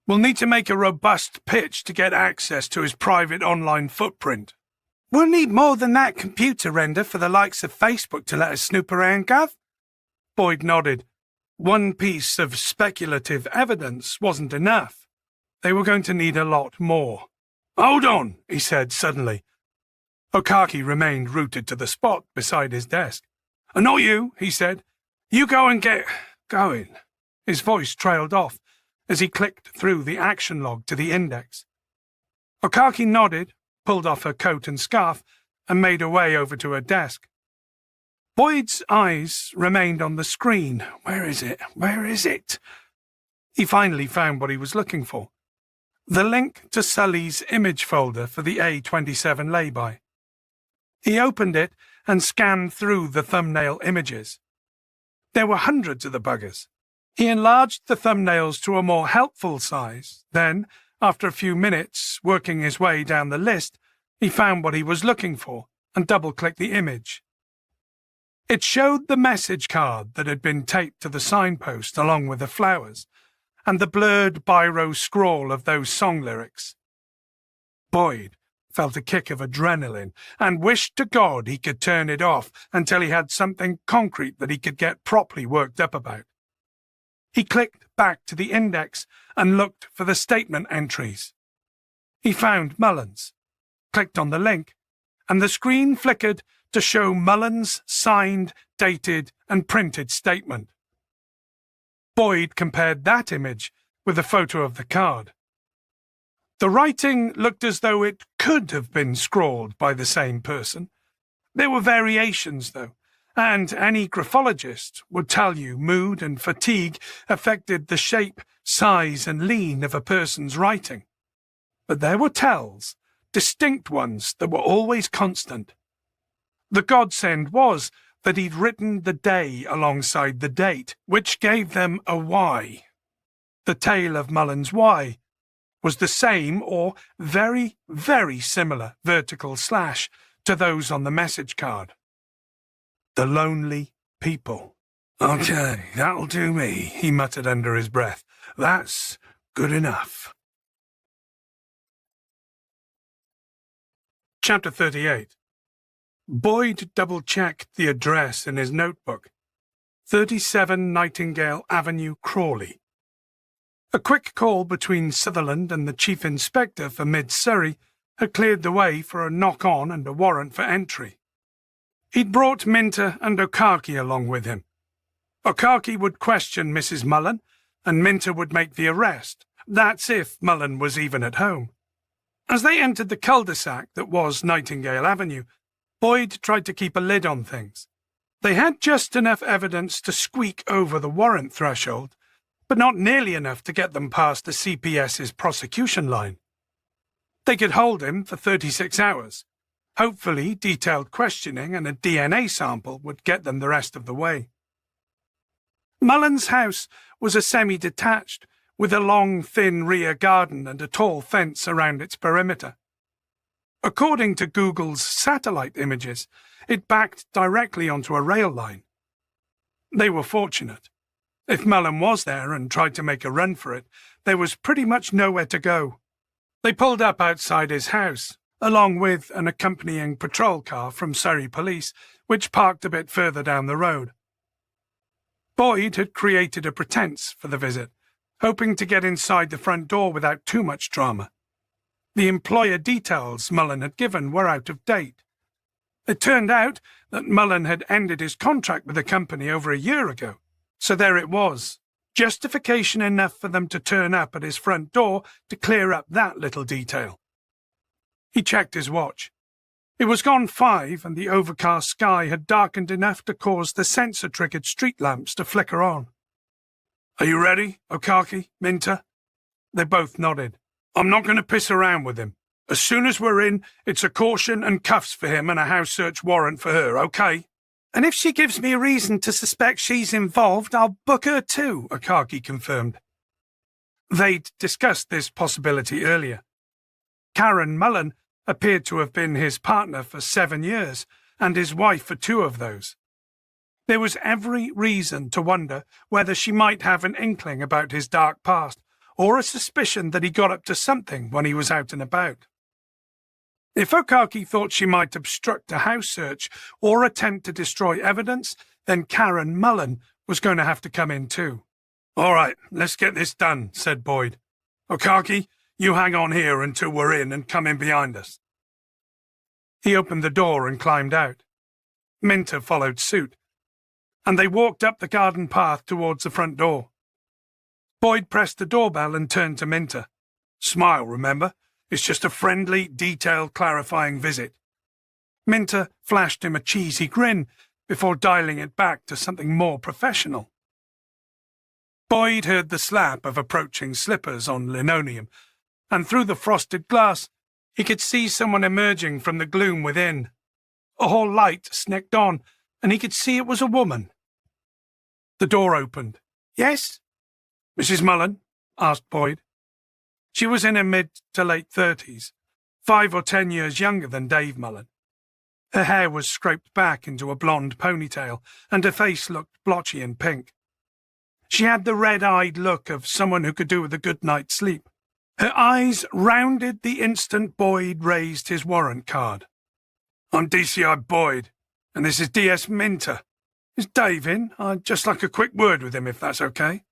We'll need to make a robust pitch to get access to his private online footprint. We'll need more than that computer render for the likes of Facebook to let us snoop around, Gov. Boyd nodded. One piece of speculative evidence wasn't enough. They were going to need a lot more. Hold on, he said suddenly. Okaki remained rooted to the spot beside his desk. Not you, he said. You go and get going. His voice trailed off as he clicked through the action log to the index. Okaki nodded, pulled off her coat and scarf, and made her way over to her desk. Boyd's eyes remained on the screen. Where is it? Where is it? He finally found what he was looking for. The link to Sully's image folder for the A27 lay-by. He opened it and scanned through the thumbnail images. There were hundreds of the buggers. He enlarged the thumbnails to a more helpful size. Then, after a few minutes working his way down the list, he found what he was looking for and double-clicked the image. It showed the message card that had been taped to the signpost along with the flowers, and the blurred biro scrawl of those song lyrics. Boyd felt a kick of adrenaline and wished to God he could turn it off until he had something concrete that he could get properly worked up about. He clicked back to the index and looked for the statement entries. He found Mullins, clicked on the link, and the screen flickered to show Mullins' signed, dated, and printed statement. Boyd compared that image with a photo of the card. The writing looked as though it could have been scrawled by the same person. There were variations, though, and any graphologist would tell you mood and fatigue affected the shape, size, and lean of a person's writing. But there were tells, distinct ones that were always constant. The godsend was that he'd written the day alongside the date, which gave them a Y. The tail of Mullins' Y was the same or very, very similar vertical slash to those on the message card. The lonely people. Okay, that'll do me, he muttered under his breath. That's good enough. Chapter 38. Boyd double-checked the address in his notebook. 37 Nightingale Avenue, Crawley. A quick call between Sutherland and the Chief Inspector for Mid-Surrey had cleared the way for a knock-on and a warrant for entry. He'd brought Minter and Okaki along with him. Okaki would question Mrs. Mullen, and Minter would make the arrest. That's if Mullen was even at home. As they entered the cul-de-sac that was Nightingale Avenue, Boyd tried to keep a lid on things. They had just enough evidence to squeak over the warrant threshold, but not nearly enough to get them past the CPS's prosecution line. They could hold him for 36 hours. Hopefully, detailed questioning and a DNA sample would get them the rest of the way. Mullen's house was a semi-detached, with a long, thin rear garden and a tall fence around its perimeter. According to Google's satellite images, it backed directly onto a rail line. They were fortunate. If Mullen was there and tried to make a run for it, there was pretty much nowhere to go. They pulled up outside his house, along with an accompanying patrol car from Surrey Police, which parked a bit further down the road. Boyd had created a pretense for the visit, hoping to get inside the front door without too much drama. The employer details Mullen had given were out of date. It turned out that Mullen had ended his contract with the company over a year ago, so there it was, justification enough for them to turn up at his front door to clear up that little detail. He checked his watch. It was gone 5, and the overcast sky had darkened enough to cause the sensor-triggered street lamps to flicker on. Are you ready, Okaki, Minter? They both nodded. I'm not going to piss around with him. As soon as we're in, it's a caution and cuffs for him and a house search warrant for her, okay? And if she gives me a reason to suspect she's involved, I'll book her too, Okaki confirmed. They'd discussed this possibility earlier. Karen Mullen appeared to have been his partner for 7 years, and his wife for 2 of those. There was every reason to wonder whether she might have an inkling about his dark past, or a suspicion that he got up to something when he was out and about. If Okaki thought she might obstruct a house search or attempt to destroy evidence, then Karen Mullen was going to have to come in too. "All right, let's get this done," said Boyd. "Okaki, you hang on here until we're in and come in behind us." He opened the door and climbed out. Minter followed suit, and they walked up the garden path towards the front door. Boyd pressed the doorbell and turned to Minter. "Smile, remember? It's just a friendly, detailed, clarifying visit." Minter flashed him a cheesy grin before dialing it back to something more professional. Boyd heard the slap of approaching slippers on linoleum, and through the frosted glass he could see someone emerging from the gloom within. A hall light snicked on, and he could see it was a woman. The door opened. "Yes?" "Mrs. Mullen?" asked Boyd. She was in her mid to late 30s, 5 or 10 years younger than Dave Mullen. Her hair was scraped back into a blonde ponytail, and her face looked blotchy and pink. She had the red-eyed look of someone who could do with a good night's sleep. Her eyes rounded the instant Boyd raised his warrant card. "I'm DCI Boyd, and this is DS Minter. Is Dave in? I'd just like a quick word with him, if that's okay."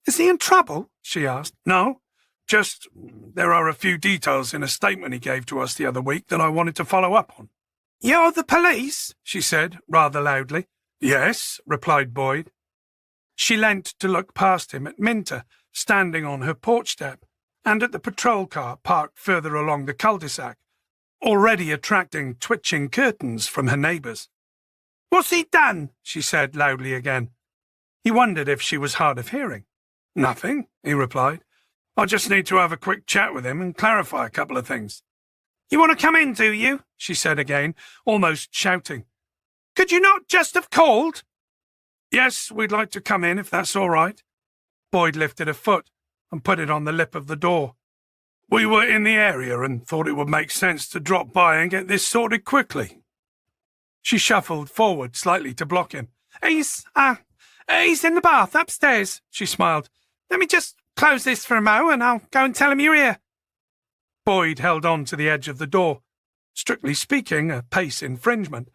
"Is he in trouble?" she asked. "No, just there are a few details in a statement he gave to us the other week that I wanted to follow up on." "You're the police?" she said, rather loudly. "Yes," replied Boyd. She leant to look past him at Minter, standing on her porch step, and at the patrol car parked further along the cul-de-sac, already attracting twitching curtains from her neighbours. "What's he done?" she said loudly again. He wondered if she was hard of hearing. "Nothing," he replied. "I just need to have a quick chat with him and clarify a couple of things." "You want to come in, do you?" she said again, almost shouting. "Could you not just have called?" "Yes, we'd like to come in if that's all right." Boyd lifted a foot and put it on the lip of the door. "We were in the area and thought it would make sense to drop by and get this sorted quickly." She shuffled forward slightly to block him. He's in the bath upstairs," she smiled. "Let me just close this for a mo and I'll go and tell him you're here." Boyd held on to the edge of the door. Strictly speaking, a pace infringement.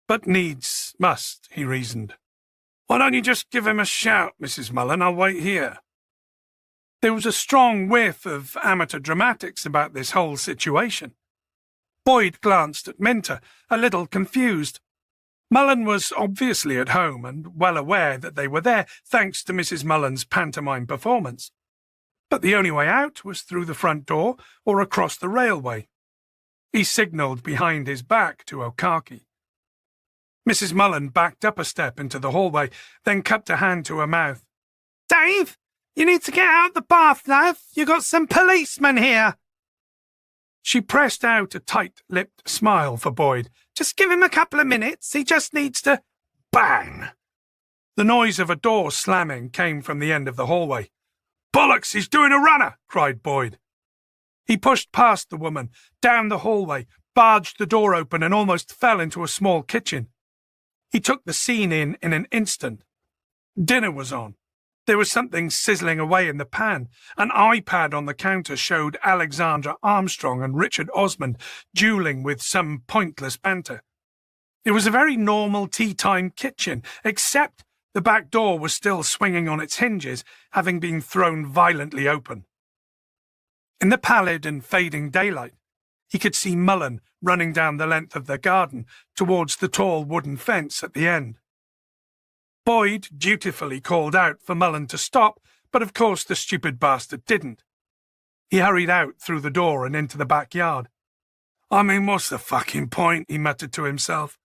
But needs must, he reasoned. "Why don't you just give him a shout, Mrs. Mullen? I'll wait here." There was a strong whiff of amateur dramatics about this whole situation. Boyd glanced at Minter, a little confused. Mullen was obviously at home and well aware that they were there, thanks to Mrs. Mullen's pantomime performance. But the only way out was through the front door or across the railway. He signalled behind his back to Okaki. Mrs. Mullen backed up a step into the hallway, then cupped a hand to her mouth. "Dave, you need to get out the bath, love. You got some policemen here." She pressed out a tight-lipped smile for Boyd. "Just give him a couple of minutes. He just needs to—" Bang! The noise of a door slamming came from the end of the hallway. "Bollocks, he's doing a runner!" cried Boyd. He pushed past the woman, down the hallway, barged the door open and almost fell into a small kitchen. He took the scene in an instant. Dinner was on. There was something sizzling away in the pan. An iPad on the counter showed Alexandra Armstrong and Richard Osmond duelling with some pointless banter. It was a very normal tea-time kitchen, except the back door was still swinging on its hinges, having been thrown violently open. In the pallid and fading daylight, he could see Mullen running down the length of the garden towards the tall wooden fence at the end. Boyd dutifully called out for Mullen to stop, but of course the stupid bastard didn't. He hurried out through the door and into the backyard. "I mean, what's the fucking point?" he muttered to himself.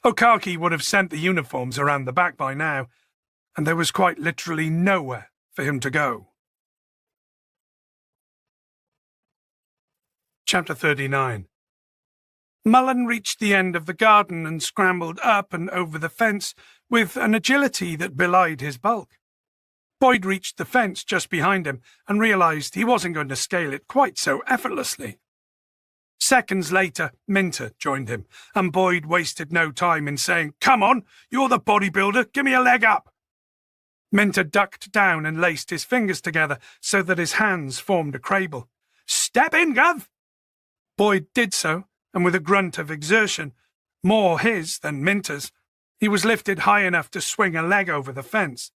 Okaki would have sent the uniforms around the back by now, and there was quite literally nowhere for him to go. Chapter 39. Mullen reached the end of the garden and scrambled up and over the fence with an agility that belied his bulk. Boyd reached the fence just behind him and realised he wasn't going to scale it quite so effortlessly. Seconds later, Minter joined him, and Boyd wasted no time in saying, "Come on, you're the bodybuilder, give me a leg up." Minter ducked down and laced his fingers together so that his hands formed a crable. "Step in, Gov!" Boyd did so, and with a grunt of exertion, more his than Minter's, he was lifted high enough to swing a leg over the fence.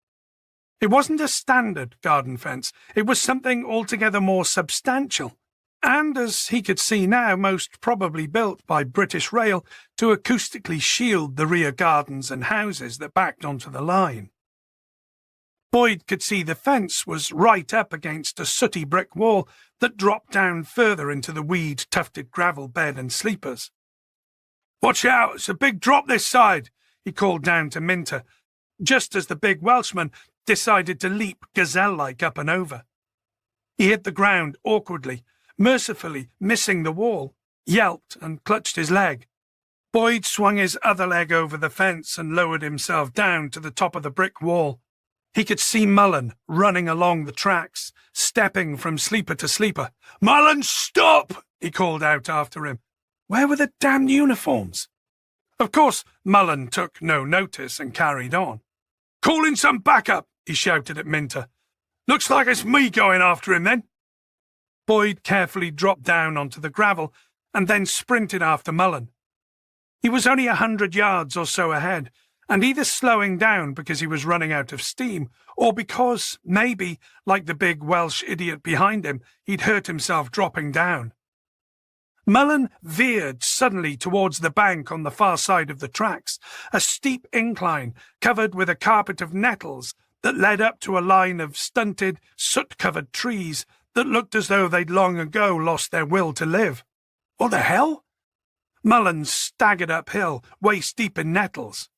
It wasn't a standard garden fence, it was something altogether more substantial, and, as he could see now, most probably built by British Rail to acoustically shield the rear gardens and houses that backed onto the line. Boyd could see the fence was right up against a sooty brick wall that dropped down further into the weed-tufted gravel bed and sleepers. "Watch out, it's a big drop this side," he called down to Minter, just as the big Welshman decided to leap gazelle-like up and over. He hit the ground awkwardly, mercifully missing the wall, yelped and clutched his leg. Boyd swung his other leg over the fence and lowered himself down to the top of the brick wall. He could see Mullen running along the tracks, stepping from sleeper to sleeper. "Mullen, stop!" he called out after him. Where were the damned uniforms? Of course, Mullen took no notice and carried on. "Call in some backup," he shouted at Minter. "Looks like it's me going after him then." Boyd carefully dropped down onto the gravel and then sprinted after Mullen. He was only 100 yards or so ahead, and either slowing down because he was running out of steam, or because, maybe, like the big Welsh idiot behind him, he'd hurt himself dropping down. Mullen veered suddenly towards the bank on the far side of the tracks, a steep incline covered with a carpet of nettles that led up to a line of stunted, soot-covered trees that looked as though they'd long ago lost their will to live. What the hell? Mullen staggered uphill, waist-deep in nettles.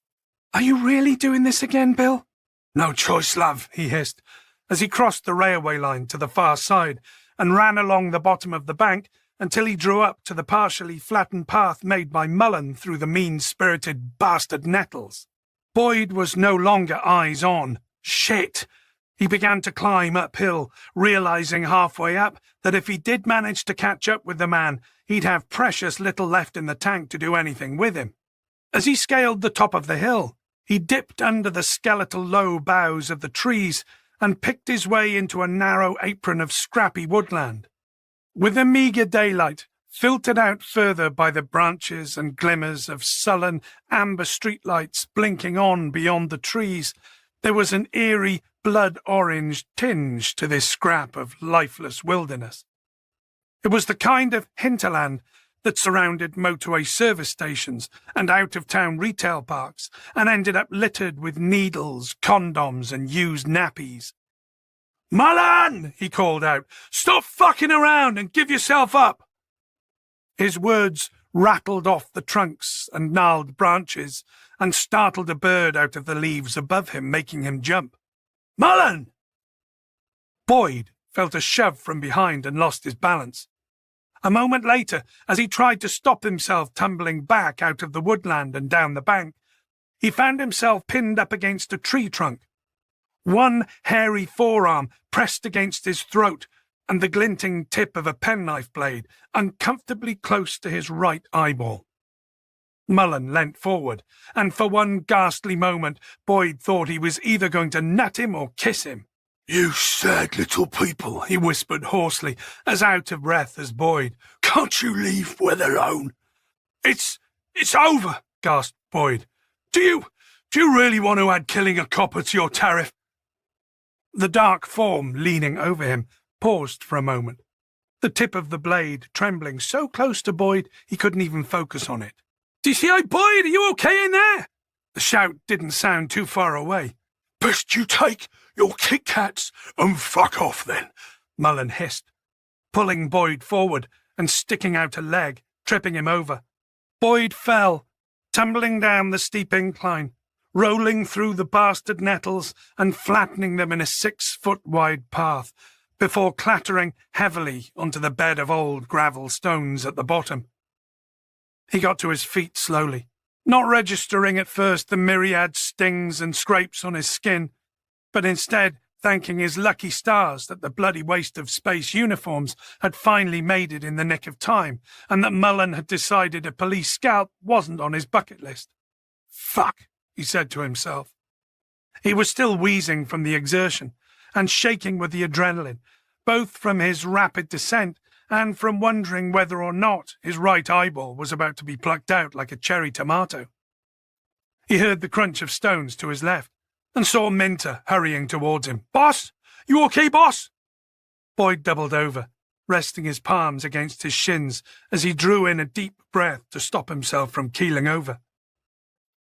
"Are you really doing this again, Bill?" "No choice, love," he hissed, as he crossed the railway line to the far side and ran along the bottom of the bank until he drew up to the partially flattened path made by Mullen through the mean-spirited bastard nettles. Boyd was no longer eyes on. Shit! He began to climb uphill, realizing halfway up that if he did manage to catch up with the man, he'd have precious little left in the tank to do anything with him. As he scaled the top of the hill, he dipped under the skeletal low boughs of the trees and picked his way into a narrow apron of scrappy woodland. With the meagre daylight, filtered out further by the branches and glimmers of sullen amber streetlights blinking on beyond the trees, there was an eerie blood-orange tinge to this scrap of lifeless wilderness. It was the kind of hinterland that surrounded motorway service stations and out-of-town retail parks and ended up littered with needles, condoms, and used nappies. "Mullen!" he called out. "Stop fucking around and give yourself up!" His words rattled off the trunks and gnarled branches and startled a bird out of the leaves above him, making him jump. "Mullen!" Boyd felt a shove from behind and lost his balance. A moment later, as he tried to stop himself tumbling back out of the woodland and down the bank, he found himself pinned up against a tree trunk. One hairy forearm pressed against his throat and the glinting tip of a penknife blade uncomfortably close to his right eyeball. Mullen leant forward, and for one ghastly moment Boyd thought he was either going to nut him or kiss him. "You sad little people," he whispered hoarsely, as out of breath as Boyd. "Can't you leave well alone?" It's over," gasped Boyd. Do you really want to add killing a copper to your tariff?" The dark form leaning over him paused for a moment, the tip of the blade trembling so close to Boyd he couldn't even focus on it. "DCI Boyd, are you okay in there?" The shout didn't sound too far away. "Best you take your Kit Kats and fuck off then," Mullen hissed, pulling Boyd forward and sticking out a leg, tripping him over. Boyd fell, tumbling down the steep incline, rolling through the bastard nettles and flattening them in a 6-foot-wide path, before clattering heavily onto the bed of old gravel stones at the bottom. He got to his feet slowly, not registering at first the myriad stings and scrapes on his skin, but instead thanking his lucky stars that the bloody waste of space uniforms had finally made it in the nick of time, and that Mullen had decided a police scalp wasn't on his bucket list. "Fuck," he said to himself. He was still wheezing from the exertion and shaking with the adrenaline, both from his rapid descent and from wondering whether or not his right eyeball was about to be plucked out like a cherry tomato. He heard the crunch of stones to his left and saw Minter hurrying towards him. "Boss! You okay, boss?" Boyd doubled over, resting his palms against his shins as he drew in a deep breath to stop himself from keeling over.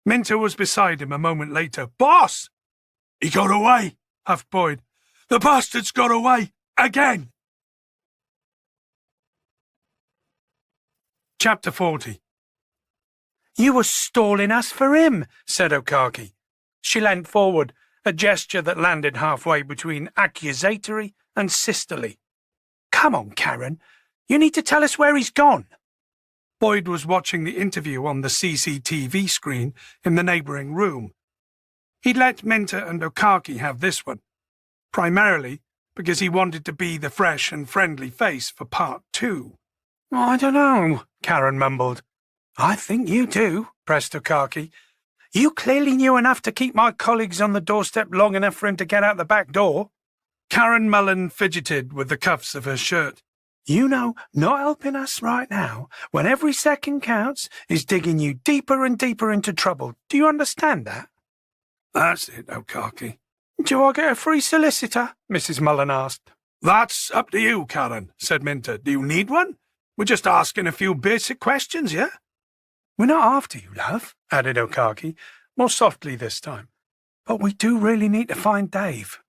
Minter was beside him a moment later. "Boss!" "He got away," huffed Boyd. "The bastard's got away again." Chapter 40. "You were stalling us for him," said Okaki. She leant forward, a gesture that landed halfway between accusatory and sisterly. "Come on, Karen. You need to tell us where he's gone." Boyd was watching the interview on the CCTV screen in the neighbouring room. He'd let Minter and Okaki have this one, primarily because he wanted to be the fresh and friendly face for part 2. "I don't know," Karen mumbled. "I think you do," pressed Okaki. "You clearly knew enough to keep my colleagues on the doorstep long enough for him to get out the back door." Karen Mullen fidgeted with the cuffs of her shirt. "You know, not helping us right now, when every second counts, is digging you deeper and deeper into trouble. Do you understand that?" "That's it, Okaki." "Do I get a free solicitor?" Mrs. Mullen asked. "That's up to you, Karen," said Minter. "Do you need one? We're just asking a few basic questions, yeah?" "We're not after you, love," added Okaki, more softly this time. "But we do really need to find Dave."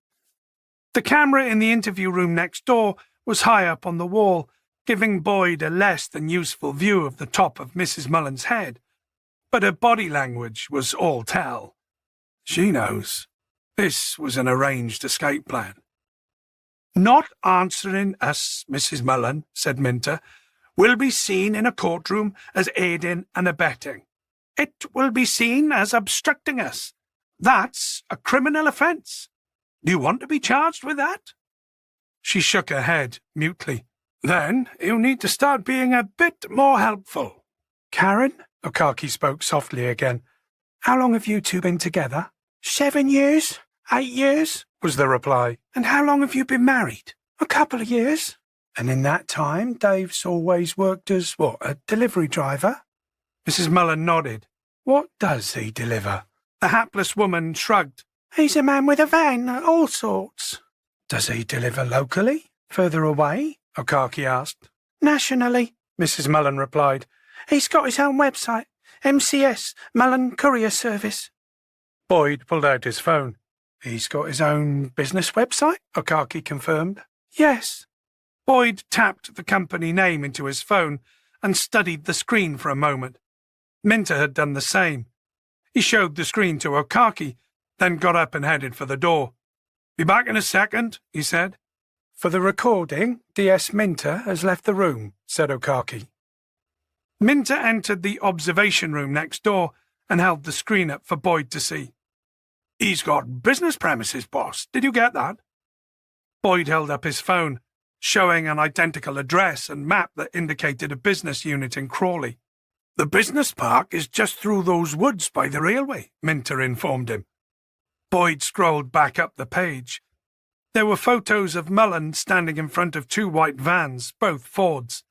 The camera in the interview room next door was high up on the wall, giving Boyd a less than useful view of the top of Mrs. Mullen's head. But her body language was all tell. She knows. This was an arranged escape plan. "Not answering us, Mrs. Mullen," said Minter, "will be seen in a courtroom as aiding and abetting. It will be seen as obstructing us. That's a criminal offence. Do you want to be charged with that?" She shook her head mutely. "Then you need to start being a bit more helpful." "Karen," Okaki spoke softly again, "how long have you two been together?" 7 years, 8 years, was the reply. "And how long have you been married?" "A couple of years." "And in that time, Dave's always worked as, what, a delivery driver?" Mrs. Mullen nodded. "What does he deliver?" The hapless woman shrugged. "He's a man with a van, all sorts." "Does he deliver locally? Further away?" Okaki asked. "Nationally," Mrs. Mullen replied. "He's got his own website, MCS, Mullen Courier Service." Boyd pulled out his phone. "He's got his own business website?" Okaki confirmed. "Yes." Boyd tapped the company name into his phone and studied the screen for a moment. Minter had done the same. He showed the screen to Okaki, then got up and headed for the door. "Be back in a second," he said. "For the recording, DS Minter has left the room," said Okaki. Minter entered the observation room next door and held the screen up for Boyd to see. "He's got business premises, boss. Did you get that?" Boyd held up his phone, showing an identical address and map that indicated a business unit in Crawley. "The business park is just through those woods by the railway," Minter informed him. Boyd scrolled back up the page. There were photos of Mullen standing in front of 2 white vans, both Fords,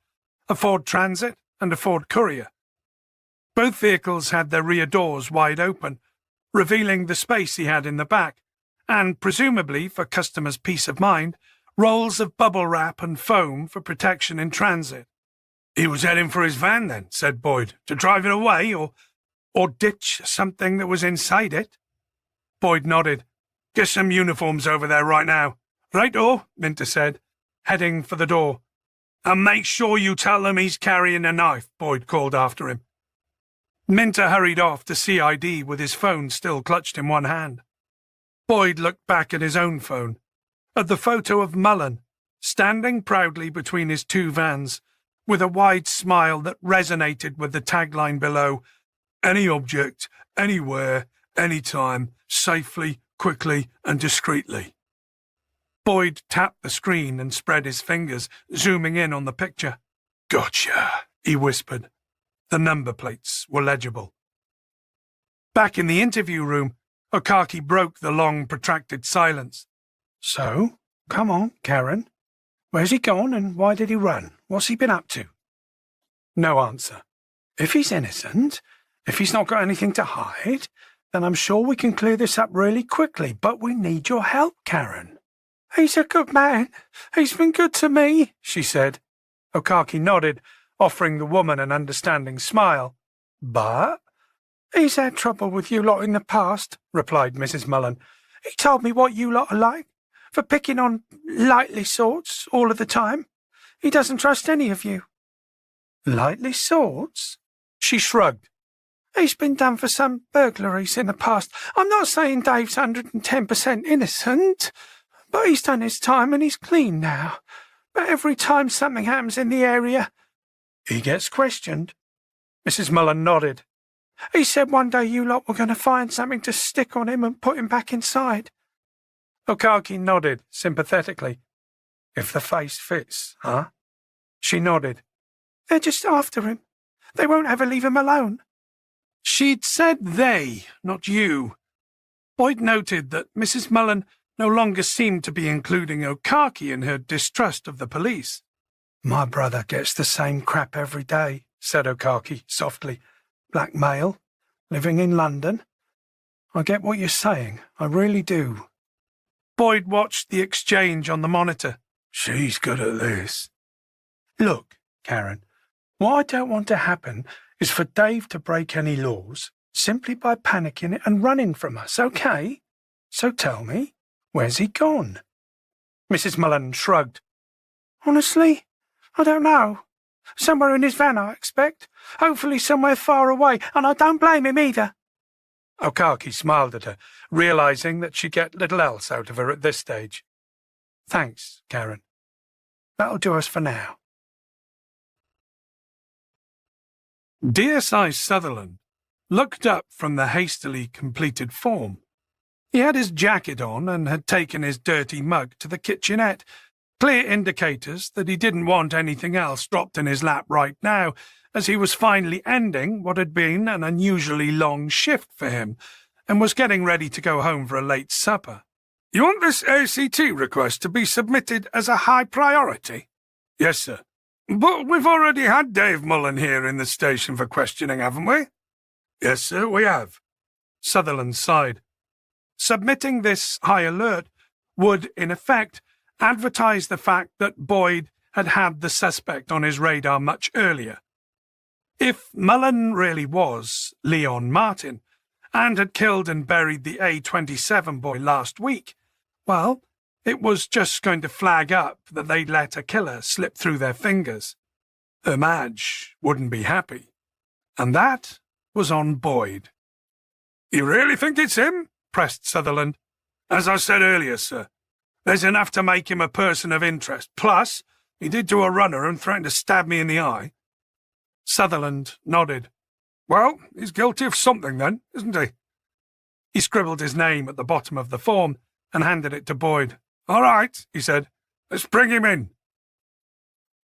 a Ford Transit and a Ford Courier. Both vehicles had their rear doors wide open, revealing the space he had in the back, and, presumably for customers' peace of mind, rolls of bubble wrap and foam for protection in transit. "He was heading for his van then," said Boyd, "to drive it away or ditch something that was inside it." Boyd nodded. "Get some uniforms over there right now." "Right-o," Minter said, heading for the door. "And make sure you tell them he's carrying a knife," Boyd called after him. Minter hurried off to CID with his phone still clutched in one hand. Boyd looked back at his own phone, at the photo of Mullen, standing proudly between his 2 vans, with a wide smile that resonated with the tagline below, "Any object, anywhere, anytime, safely, quickly and discreetly." Boyd tapped the screen and spread his fingers, zooming in on the picture. "Gotcha," he whispered. The number plates were legible. Back in the interview room, Okaki broke the long, protracted silence. "So, come on, Karen. Where's he gone and why did he run?" What's he been up to? No answer. If he's innocent, if he's not got anything to hide, then I'm sure we can clear this up really quickly, but we need your help, Karen. He's a good man. He's been good to me, she said. Okaki nodded, offering the woman an understanding smile. But? He's had trouble with you lot in the past, replied Mrs. Mullen. He told me what you lot are like, for picking on lightly sorts all of the time. He doesn't trust any of you. Lightly sorts? She shrugged. He's been done for some burglaries in the past. I'm not saying Dave's 110% innocent, but he's done his time and he's clean now. But every time something happens in the area, he gets questioned. Mrs. Mullen nodded. He said one day you lot were going to find something to stick on him and put him back inside. Okaki nodded sympathetically. If the face fits, huh? She nodded. They're just after him. They won't ever leave him alone. She'd said they, not you. Boyd noted that Mrs. Mullen no longer seemed to be including Okaki in her distrust of the police. My brother gets the same crap every day, said Okaki softly. Black male, living in London. I get what you're saying, I really do. Boyd watched the exchange on the monitor. She's good at this. Look, Karen, what I don't want to happen is for Dave to break any laws simply by panicking and running from us, okay? So tell me, where's he gone? Mrs. Mullen shrugged. Honestly, I don't know. Somewhere in his van, I expect. Hopefully somewhere far away, and I don't blame him either. Okaki smiled at her, realizing that she'd get little else out of her at this stage. Thanks, Karen. That'll do us for now. DSI Sutherland looked up from the hastily completed form. He had his jacket on and had taken his dirty mug to the kitchenette, clear indicators that he didn't want anything else dropped in his lap right now, as he was finally ending what had been an unusually long shift for him, and was getting ready to go home for a late supper. You want this ACT request to be submitted as a high priority? Yes, sir. But we've already had Dave Mullen here in the station for questioning, haven't we? Yes, sir, we have. Sutherland sighed. Submitting this high alert would, in effect, advertise the fact that Boyd had had the suspect on his radar much earlier. If Mullen really was Leon Martin, and had killed and buried the A27 boy last week, well, it was just going to flag up that they'd let a killer slip through their fingers. Her Madge wouldn't be happy. And that was on Boyd. You really think it's him? Pressed Sutherland. As I said earlier, sir, there's enough to make him a person of interest. Plus, he did do a runner and threatened to stab me in the eye. Sutherland nodded. Well, he's guilty of something then, isn't he? He scribbled his name at the bottom of the form and handed it to Boyd. All right, he said. Let's bring him in.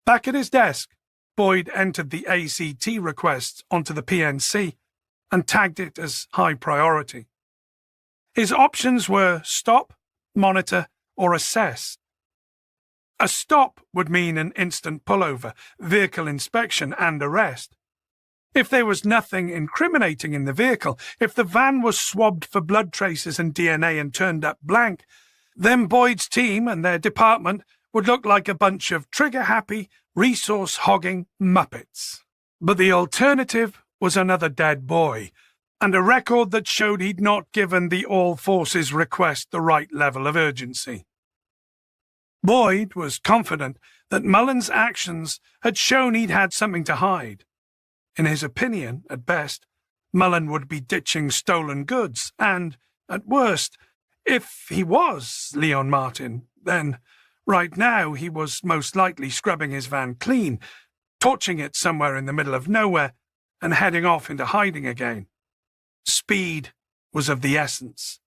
Back at his desk, Boyd entered the ACT request onto the PNC and tagged it as high priority. His options were stop, monitor, or assess. A stop would mean an instant pullover, vehicle inspection, and arrest. If there was nothing incriminating in the vehicle, if the van was swabbed for blood traces and DNA and turned up blank, then Boyd's team and their department would look like a bunch of trigger-happy, resource-hogging muppets. But the alternative was another dead boy, and a record that showed he'd not given the all-forces request the right level of urgency. Boyd was confident that Mullen's actions had shown he'd had something to hide. In his opinion, at best, Mullen would be ditching stolen goods, and, at worst, if he was Leon Martin, then, right now, he was most likely scrubbing his van clean, torching it somewhere in the middle of nowhere, and heading off into hiding again. Speed was of the essence.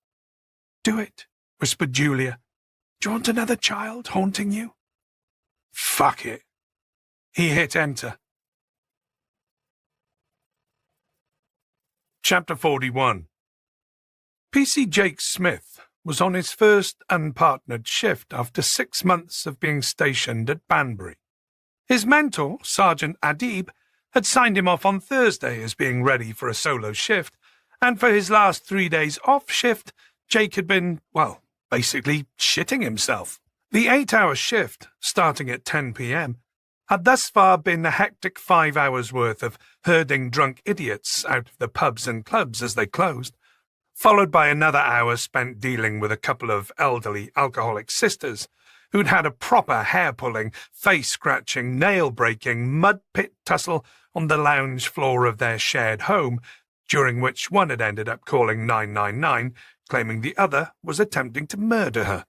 Do it, whispered Julia. Do you want another child haunting you? Fuck it. He hit enter. Chapter 41. PC Jake Smith was on his first unpartnered shift after 6 months of being stationed at Banbury. His mentor, Sergeant Adib, had signed him off on Thursday as being ready for a solo shift, and for his last 3 days off shift, Jake had been, well, basically shitting himself. The 8-hour shift, starting at 10 p.m., had thus far been a hectic 5 hours' worth of herding drunk idiots out of the pubs and clubs as they closed, followed by another hour spent dealing with a couple of elderly alcoholic sisters who'd had a proper hair-pulling, face-scratching, nail-breaking, mud-pit tussle on the lounge floor of their shared home, during which one had ended up calling 999, claiming the other was attempting to murder her.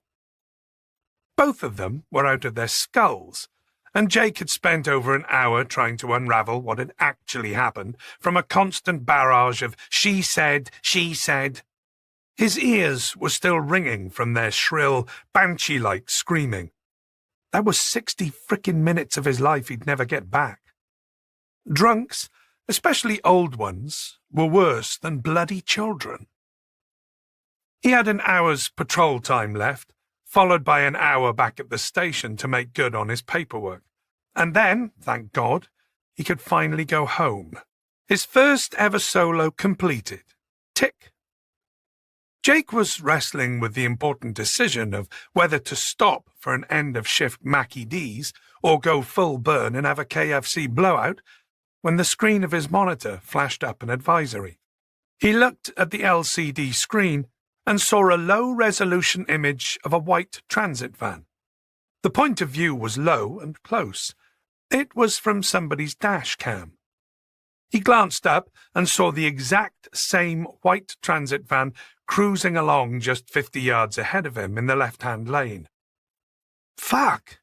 Both of them were out of their skulls, and Jake had spent over an hour trying to unravel what had actually happened from a constant barrage of she said, she said. His ears were still ringing from their shrill, banshee-like screaming. That was 60 frickin' minutes of his life he'd never get back. Drunks, especially old ones, were worse than bloody children. He had an hour's patrol time left, followed by an hour back at the station to make good on his paperwork. And then, thank God, he could finally go home. His first ever solo completed. Tick. Jake was wrestling with the important decision of whether to stop for an end-of-shift Mackie D's or go full burn and have a KFC blowout when the screen of his monitor flashed up an advisory. He looked at the LCD screen and saw a low-resolution image of a white transit van. The point of view was low and close. It was from somebody's dash cam. He glanced up and saw the exact same white transit van cruising along just 50 yards ahead of him in the left-hand lane. Fuck!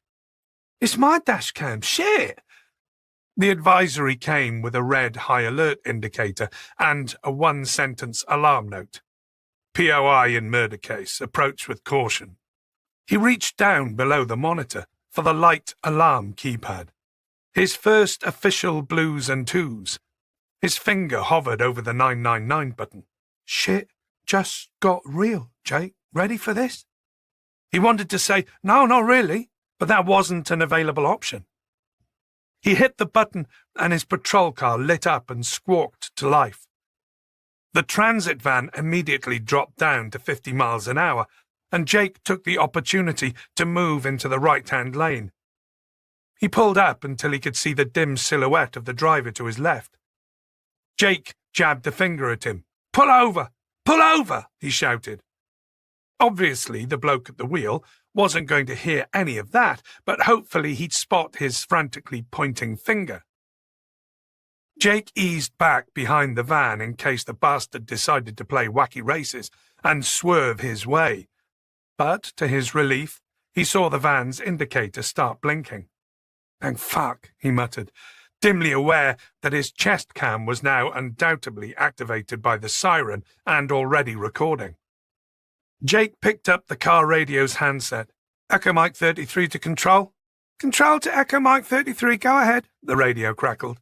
It's my dash cam. Shit! The advisory came with a red high alert indicator and a one-sentence alarm note. POI in murder case. Approach with caution. He reached down below the monitor for the light alarm keypad. His first official blues and twos. His finger hovered over the 999 button. Shit just got real, Jake. Ready for this? He wanted to say, no, not really, but that wasn't an available option. He hit the button and his patrol car lit up and squawked to life. The transit van immediately dropped down to 50 miles an hour, and Jake took the opportunity to move into the right-hand lane. He pulled up until he could see the dim silhouette of the driver to his left. Jake jabbed a finger at him. Pull over! Pull over! He shouted. Obviously, the bloke at the wheel wasn't going to hear any of that, but hopefully he'd spot his frantically pointing finger. Jake eased back behind the van in case the bastard decided to play wacky races and swerve his way. But, to his relief, he saw the van's indicator start blinking. Thank fuck, he muttered, dimly aware that his chest cam was now undoubtedly activated by the siren and already recording. Jake picked up the car radio's handset. Echo Mike 33 to control. Control to Echo Mike 33, go ahead, the radio crackled.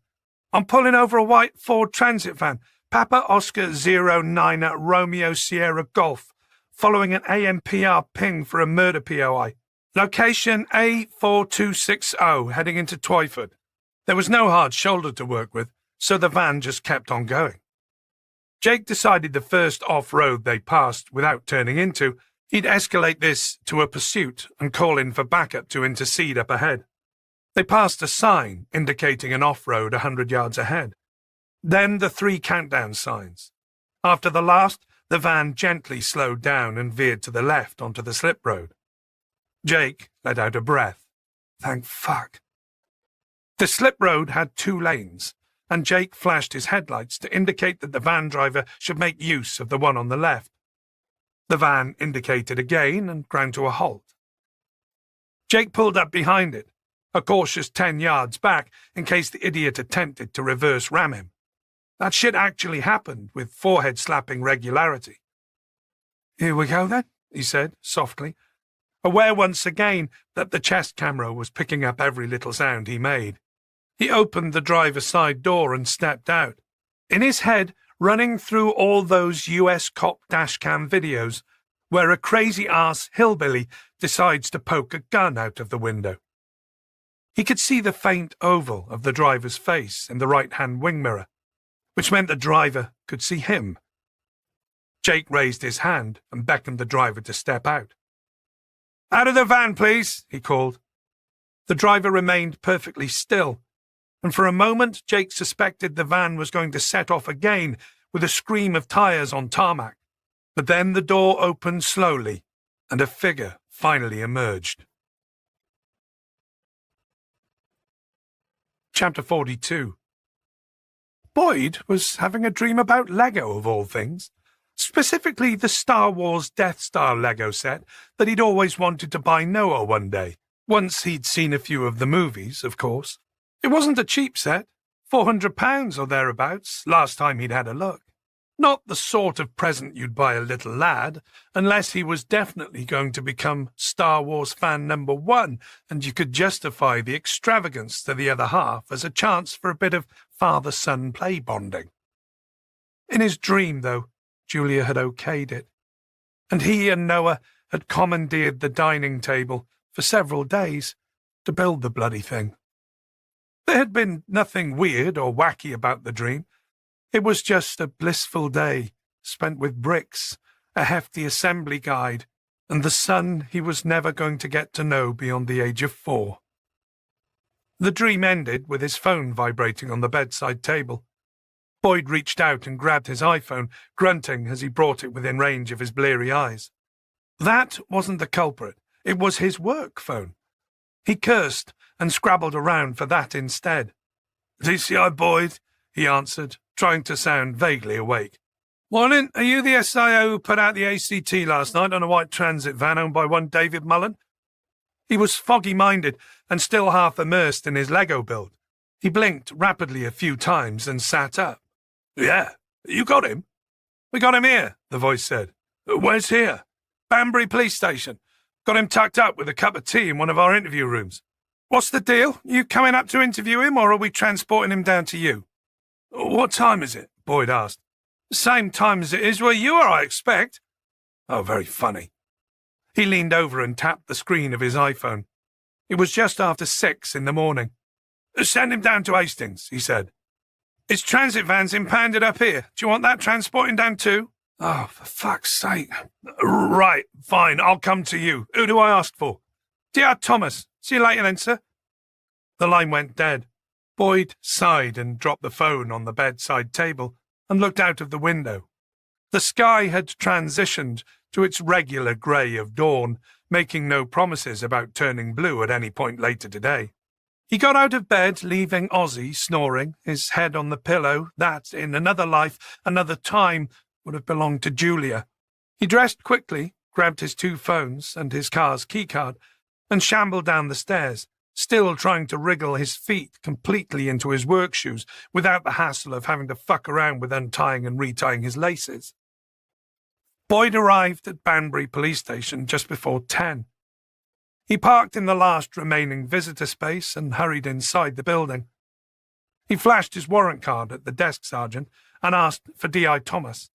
I'm pulling over a white Ford Transit van, Papa Oscar 09 at Romeo Sierra Golf, following an AMPR ping for a murder POI. Location A4260, heading into Twyford. There was no hard shoulder to work with, so the van just kept on going. Jake decided the first off-road they passed without turning into, he'd escalate this to a pursuit and call in for backup to intercede up ahead. They passed a sign indicating an off-road 100 yards ahead. Then the 3 countdown signs. After the last, the van gently slowed down and veered to the left onto the slip road. Jake let out a breath. Thank fuck. The slip road had 2 lanes, and Jake flashed his headlights to indicate that the van driver should make use of the one on the left. The van indicated again and ground to a halt. Jake pulled up behind it, a cautious 10 yards back in case the idiot attempted to reverse ram him. That shit actually happened with forehead-slapping regularity. Here we go then, he said, softly, aware once again that the chest camera was picking up every little sound he made. He opened the driver's side door and stepped out. In his head, running through all those US cop dashcam videos where a crazy-ass hillbilly decides to poke a gun out of the window. He could see the faint oval of the driver's face in the right-hand wing mirror, which meant the driver could see him. Jake raised his hand and beckoned the driver to step out. "Out of the van, please," he called. The driver remained perfectly still, and for a moment Jake suspected the van was going to set off again with a scream of tyres on tarmac. But then the door opened slowly, and a figure finally emerged. Chapter 42. Boyd was having a dream about Lego, of all things. Specifically the Star Wars Death Star Lego set that he'd always wanted to buy Noah one day. Once he'd seen a few of the movies, of course. It wasn't a cheap set, £400 or thereabouts, last time he'd had a look. Not the sort of present you'd buy a little lad, unless he was definitely going to become Star Wars fan number one, and you could justify the extravagance to the other half as a chance for a bit of father-son play bonding. In his dream, though, Julia had okayed it, and he and Noah had commandeered the dining table for several days to build the bloody thing. There had been nothing weird or wacky about the dream. It was just a blissful day spent with bricks, a hefty assembly guide, and the son he was never going to get to know beyond the age of 4. The dream ended with his phone vibrating on the bedside table. Boyd reached out and grabbed his iPhone, grunting as he brought it within range of his bleary eyes. That wasn't the culprit. It was his work phone. He cursed and scrabbled around for that instead. "DCI Boyd," he answered, trying to sound vaguely awake. "Morning, are you the SIO who put out the ACT last night on a white transit van owned by one David Mullen?" He was foggy-minded and still half immersed in his Lego build. He blinked rapidly a few times and sat up. "Yeah, you got him?" "We got him here," the voice said. "Where's here?" "Banbury Police Station. Got him tucked up with a cup of tea in one of our interview rooms." "What's the deal? You coming up to interview him, or are we transporting him down to you?" "What time is it?" Boyd asked. "Same time as it is where you are, I expect." "Oh, very funny." He leaned over and tapped the screen of his iPhone. It was just after 6 in the morning. "Send him down to Hastings," he said. "His transit van's impounded up here. Do you want that transporting down too?" "Oh, for fuck's sake." "Right, fine, I'll come to you. Who do I ask for?" "Dear Thomas. See you later then, sir." The line went dead. Boyd sighed and dropped the phone on the bedside table and looked out of the window. The sky had transitioned to its regular grey of dawn, making no promises about turning blue at any point later today. He got out of bed, leaving Ozzy snoring, his head on the pillow that, in another life, another time, would have belonged to Julia. He dressed quickly, grabbed his 2 phones and his car's keycard, and shambled down the stairs, still trying to wriggle his feet completely into his work shoes without the hassle of having to fuck around with untying and retying his laces. Boyd arrived at Banbury Police Station just before 10. He parked in the last remaining visitor space and hurried inside the building. He flashed his warrant card at the desk sergeant and asked for D.I. Thomas.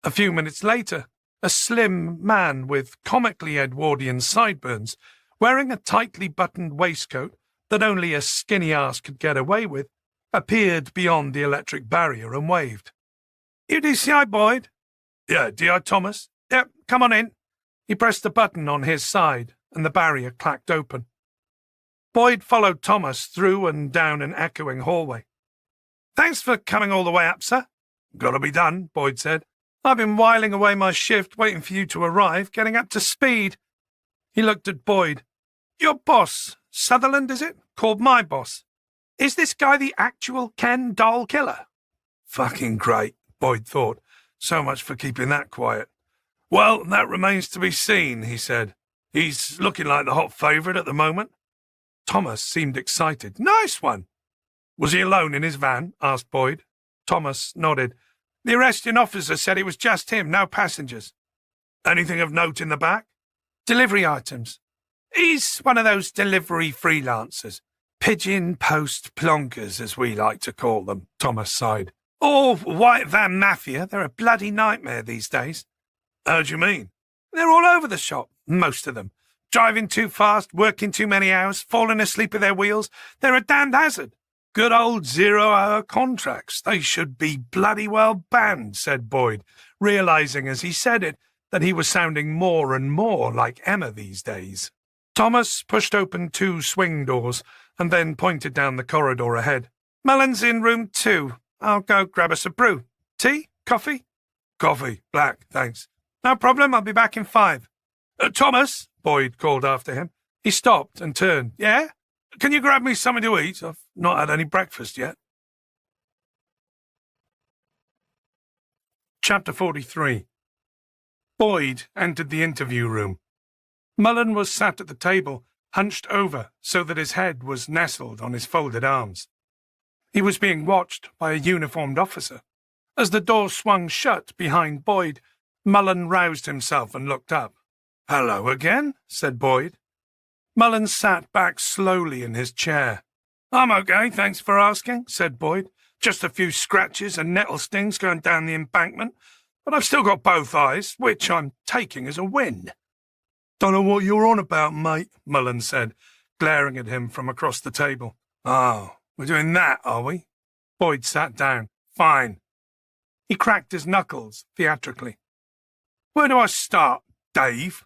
A few minutes later, a slim man with comically Edwardian sideburns, wearing a tightly buttoned waistcoat that only a skinny ass could get away with, appeared beyond the electric barrier and waved. "You DCI Boyd?" "Yeah, D.I. Thomas?" "Yep, come on in." He pressed a button on his side, and the barrier clacked open. Boyd followed Thomas through and down an echoing hallway. "Thanks for coming all the way up, sir." "Gotta be done," Boyd said. "I've been whiling away my shift waiting for you to arrive, getting up to speed." He looked at Boyd. "Your boss, Sutherland, is it? Called my boss. Is this guy the actual Ken doll killer?" "Fucking great," Boyd thought. "So much for keeping that quiet." "Well, that remains to be seen," he said. "He's looking like the hot favourite at the moment." Thomas seemed excited. "Nice one." "Was he alone in his van?" asked Boyd. Thomas nodded. "The arresting officer said it was just him, no passengers." "Anything of note in the back?" "Delivery items. He's one of those delivery freelancers. Pigeon post plonkers, as we like to call them," Thomas sighed. "Or white van mafia. They're a bloody nightmare these days." "How do you mean?" "They're all over the shop, most of them. Driving too fast, working too many hours, falling asleep at their wheels. They're a damned hazard. Good old 0-hour contracts. They should be bloody well banned, said Boyd, realizing as he said it that he was sounding more and more like Emma these days. Thomas pushed open 2 swing doors and then pointed down the corridor ahead. Mullen's in room 2. I'll go grab us a brew. Tea? Coffee? Coffee. Black, thanks. No problem, I'll be back in 5. Thomas, Boyd called after him. He stopped and turned. Yeah? Can you grab me something to eat? I've not had any breakfast yet. Chapter 43. Boyd entered the interview room. Mullen was sat at the table, hunched over so that his head was nestled on his folded arms. He was being watched by a uniformed officer. As the door swung shut behind Boyd, Mullen roused himself and looked up. Hello again, said Boyd. Mullen sat back slowly in his chair. I'm okay, thanks for asking, said Boyd. Just a few scratches and nettle stings going down the embankment, but I've still got both eyes, which I'm taking as a win. Don't know what you're on about, mate, Mullen said, glaring at him from across the table. Oh, we're doing that, are we? Boyd sat down. Fine. He cracked his knuckles theatrically. Where do I start, Dave?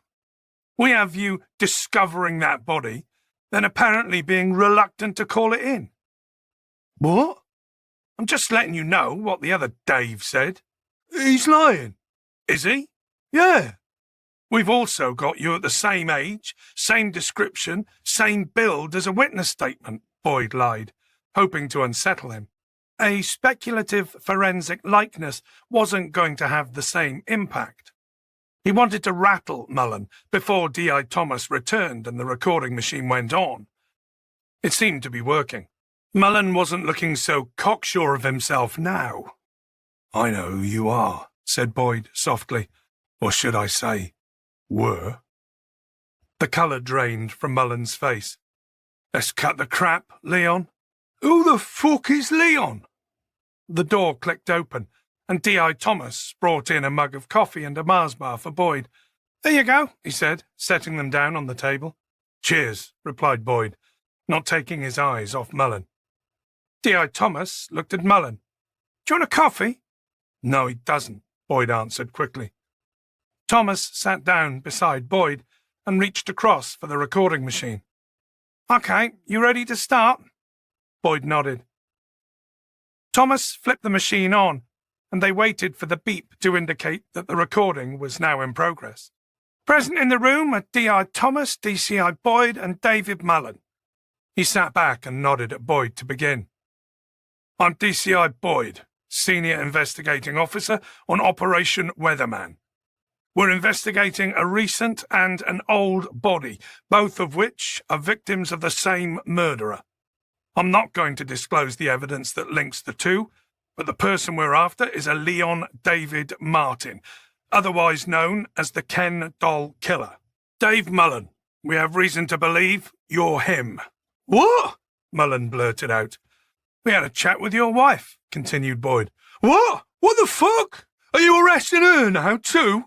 We have you discovering that body, then apparently being reluctant to call it in. What? I'm just letting you know what the other Dave said. He's lying. Is he? Yeah. We've also got you at the same age, same description, same build as a witness statement, Boyd lied, hoping to unsettle him. A speculative forensic likeness wasn't going to have the same impact. He wanted to rattle Mullen before D.I. Thomas returned and the recording machine went on. It seemed to be working. Mullen wasn't looking so cocksure of himself now. I know who you are, said Boyd softly. Or should I say, were? The colour drained from Mullen's face. Let's cut the crap, Leon. Who the fuck is Leon? The door clicked open, and D.I. Thomas brought in a mug of coffee and a Mars bar for Boyd. There you go, he said, setting them down on the table. Cheers, replied Boyd, not taking his eyes off Mullen. D.I. Thomas looked at Mullen. Do you want a coffee? No, he doesn't, Boyd answered quickly. Thomas sat down beside Boyd and reached across for the recording machine. Okay, you ready to start? Boyd nodded. Thomas flipped the machine on, and they waited for the beep to indicate that the recording was now in progress. Present in the room are D.I. Thomas, DCI Boyd, and David Mullen. He sat back and nodded at Boyd to begin. I'm DCI Boyd, Senior Investigating Officer on Operation Weatherman. We're investigating a recent and an old body, both of which are victims of the same murderer. I'm not going to disclose the evidence that links the two, but the person we're after is a Leon David Martin, otherwise known as the Ken Doll Killer. Dave Mullen, we have reason to believe you're him. What? Mullen blurted out. We had a chat with your wife, continued Boyd. What? What the fuck? Are you arresting her now, too?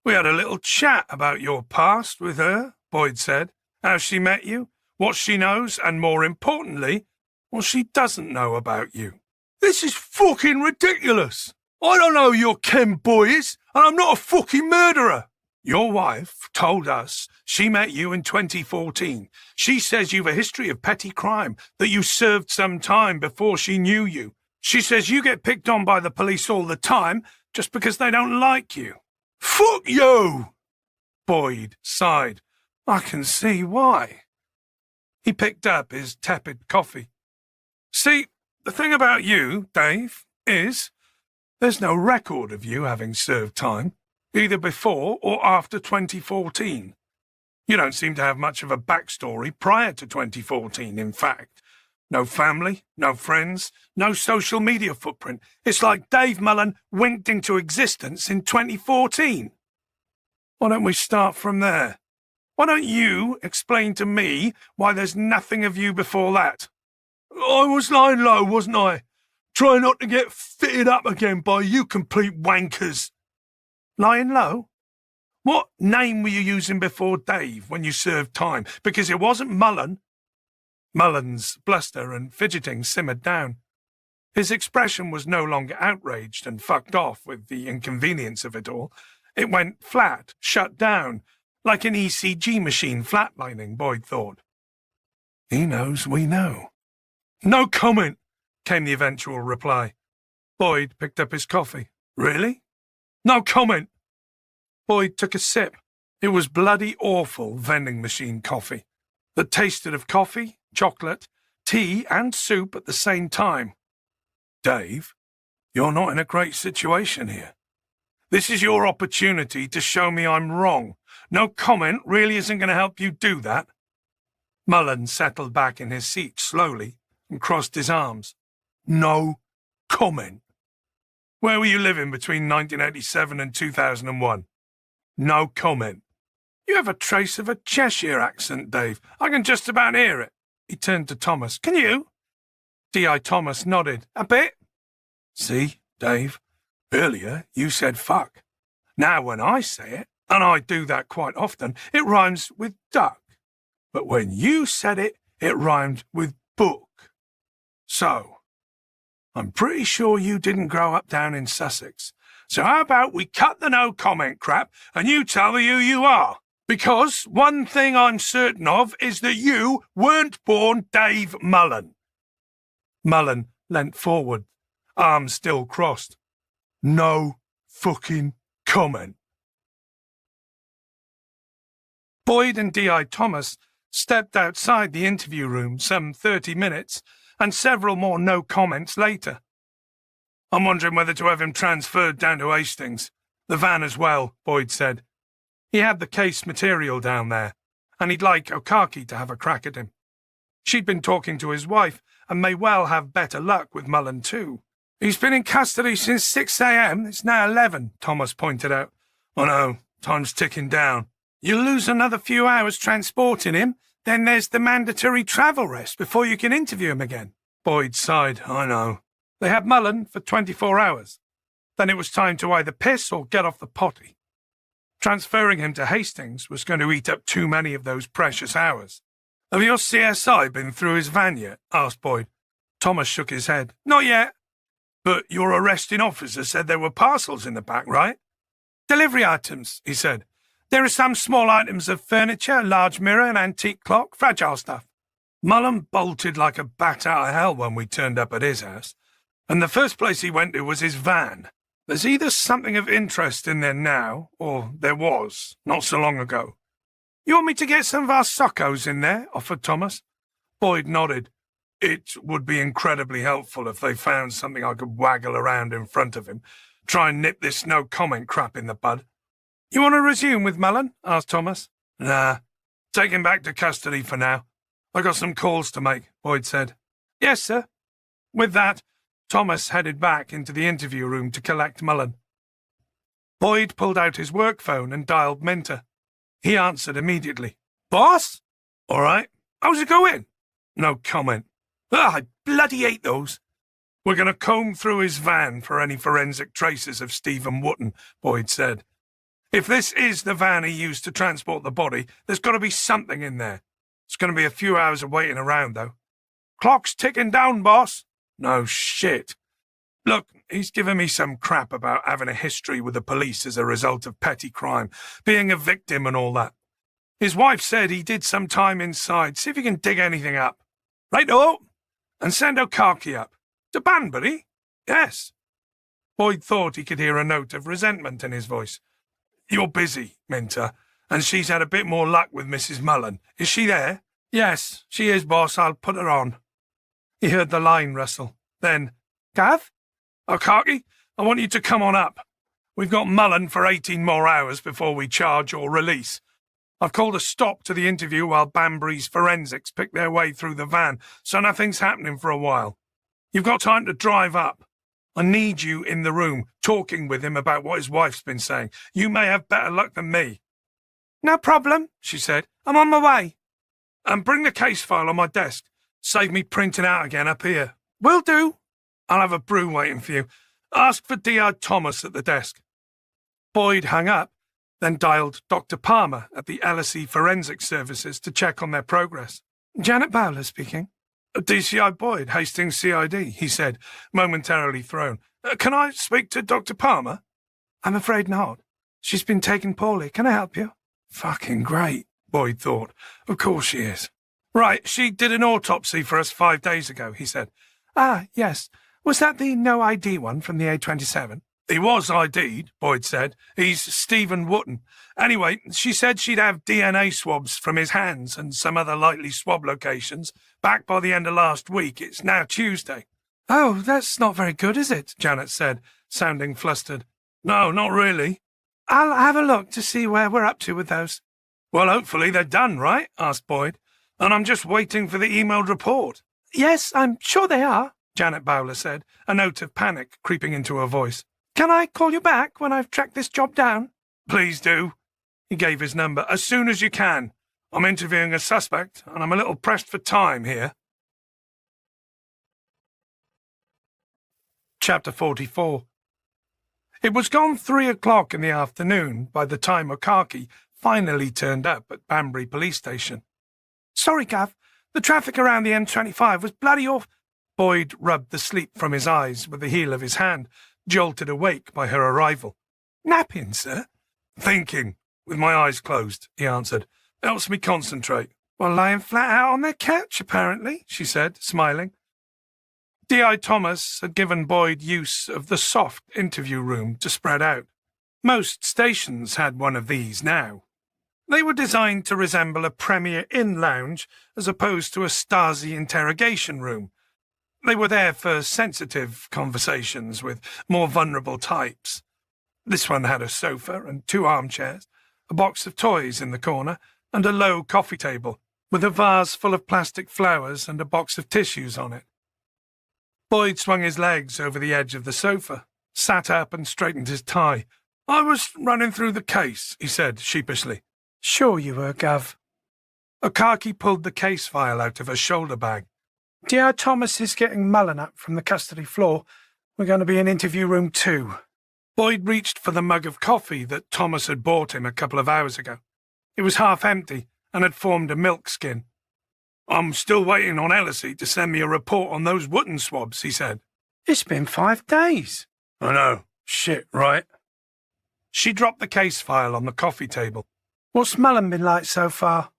We had a little chat about your past with her, Boyd said. How she met you, what she knows, and more importantly, what she doesn't know about you. This is fucking ridiculous. I don't know who your Ken boy is, and I'm not a fucking murderer. Your wife told us she met you in 2014. She says you've a history of petty crime, that you served some time before she knew you. She says you get picked on by the police all the time just because they don't like you. Fuck you! Boyd sighed. I can see why. He picked up his tepid coffee. See, the thing about you, Dave, is there's no record of you having served time, either before or after 2014. You don't seem to have much of a backstory prior to 2014, in fact. No family, no friends, no social media footprint. It's like Dave Mullen winked into existence in 2014. Why don't we start from there? Why don't you explain to me why there's nothing of you before that? I was lying low, wasn't I? Trying not to get fitted up again by you complete wankers. Lying low? What name were you using before Dave when you served time? Because it wasn't Mullen. Mullen's bluster and fidgeting simmered down. His expression was no longer outraged and fucked off with the inconvenience of it all. It went flat, shut down, like an ECG machine flatlining, Boyd thought. He knows we know. No comment, came the eventual reply. Boyd picked up his coffee. Really? No comment. Boyd took a sip. It was bloody awful vending machine coffee that tasted of coffee, chocolate, tea and soup at the same time. Dave, you're not in a great situation here. This is your opportunity to show me I'm wrong. No comment really isn't going to help you do that. Mullen settled back in his seat slowly and crossed his arms. No comment. Where were you living between 1987 and 2001? No comment. You have a trace of a Cheshire accent, Dave. I can just about hear it. He turned to Thomas. Can you? D.I. Thomas nodded. A bit. See, Dave, earlier you said fuck. Now when I say it, and I do that quite often, it rhymes with duck. But when you said it, it rhymed with book. So, I'm pretty sure you didn't grow up down in Sussex. So how about we cut the no comment crap and you tell me who you are? Because one thing I'm certain of is that you weren't born Dave Mullen. Mullen leant forward, arms still crossed. No fucking comment. Boyd and D.I. Thomas stepped outside the interview room some 30 minutes and several more no comments later. I'm wondering whether to have him transferred down to Hastings. The van as well, Boyd said. He had the case material down there, and he'd like Okaki to have a crack at him. She'd been talking to his wife, and may well have better luck with Mullen too. He's been in custody since 6 a.m. It's now 11, Thomas pointed out. I know, time's ticking down. You'll lose another few hours transporting him, then there's the mandatory travel rest before you can interview him again. Boyd sighed. I know. They had Mullen for 24 hours. Then it was time to either piss or get off the potty. Transferring him to Hastings was going to eat up too many of those precious hours. Have your CSI been through his van yet? Asked Boyd. Thomas shook his head. Not yet. But your arresting officer said there were parcels in the back, right? Delivery items, he said. There are some small items of furniture, a large mirror, an antique clock, fragile stuff. Mullen bolted like a bat out of hell when we turned up at his house, and the first place he went to was his van. There's either something of interest in there now, or there was, not so long ago. You want me to get some of our soccos in there? Offered Thomas. Boyd nodded. It would be incredibly helpful if they found something I could waggle around in front of him. Try and nip this no-comment crap in the bud. You want to resume with Mullen? Asked Thomas. Nah. Take him back to custody for now. I got some calls to make, Boyd said. Yes, sir. With that, Thomas headed back into the interview room to collect Mullen. Boyd pulled out his work phone and dialed Minter. He answered immediately. Boss? All right. How's it going? No comment. I bloody hate those. We're going to comb through his van for any forensic traces of Stephen Wotton, Boyd said. If this is the van he used to transport the body, there's got to be something in there. It's going to be a few hours of waiting around, though. Clock's ticking down, boss. No shit. Look, he's given me some crap about having a history with the police as a result of petty crime, being a victim and all that. His wife said he did some time inside. See if you can dig anything up. Right-o! And send Okaki up. To Banbury? Yes. Boyd thought he could hear a note of resentment in his voice. You're busy, Minter, and she's had a bit more luck with Mrs. Mullen. Is she there? Yes, she is, boss. I'll put her on. He heard the line rustle. Then, Gav? Okaki, I want you to come on up. We've got Mullen for 18 more hours before we charge or release. I've called a stop to the interview while Banbury's forensics pick their way through the van, so nothing's happening for a while. You've got time to drive up. I need you in the room, talking with him about what his wife's been saying. You may have better luck than me. No problem, she said. I'm on my way. And bring the case file on my desk. Save me printing out again up here. Will do. I'll have a brew waiting for you. Ask for D.I. Thomas at the desk. Boyd hung up then dialed Dr. Palmer at the LSE Forensic Services to check on their progress. Janet Bowler speaking. DCI Boyd, Hastings CID, he said, momentarily thrown. Can I speak to Dr. Palmer? I'm afraid not. She's been taken poorly. Can I help you? Fucking great, Boyd thought. Of course she is. Right, she did an autopsy for us 5 days ago, he said. Ah, yes. Was that the no ID one from the A27? He was ID'd, Boyd said. He's Stephen Wotton. Anyway, she said she'd have DNA swabs from his hands and some other likely swab locations back by the end of last week. It's now Tuesday. Oh, that's not very good, is it? Janet said, sounding flustered. No, not really. I'll have a look to see where we're up to with those. Well, hopefully they're done, right? Asked Boyd. And I'm just waiting for the emailed report. Yes, I'm sure they are, Janet Bowler said, a note of panic creeping into her voice. Can I call you back when I've tracked this job down? Please do. He gave his number. As soon as you can. I'm interviewing a suspect, and I'm a little pressed for time here. Chapter 44. It was gone 3 o'clock in the afternoon by the time Okaki finally turned up at Banbury Police Station. Sorry, Gav. The traffic around the M25 was bloody off. Boyd rubbed the sleep from his eyes with the heel of his hand, jolted awake by her arrival. Napping, sir? Thinking, with my eyes closed, he answered. Helps me concentrate. Well, lying flat out on their couch, apparently, she said, smiling. D.I. Thomas had given Boyd use of the soft interview room to spread out. Most stations had one of these now. They were designed to resemble a Premier Inn lounge as opposed to a Stasi interrogation room. They were there for sensitive conversations with more vulnerable types. This one had a sofa and 2 armchairs, a box of toys in the corner, and a low coffee table, with a vase full of plastic flowers and a box of tissues on it. Boyd swung his legs over the edge of the sofa, sat up and straightened his tie. I was running through the case, he said sheepishly. Sure you were, Gav. Okaki pulled the case file out of her shoulder bag. D.I. Thomas is getting Mullen up from the custody floor. We're going to be in interview room 2. Boyd reached for the mug of coffee that Thomas had bought him a couple of hours ago. It was half empty and had formed a milk skin. I'm still waiting on LSE to send me a report on those Wotton swabs, he said. It's been 5 days. I know. Shit, right? She dropped the case file on the coffee table. What's Mullen been like so far?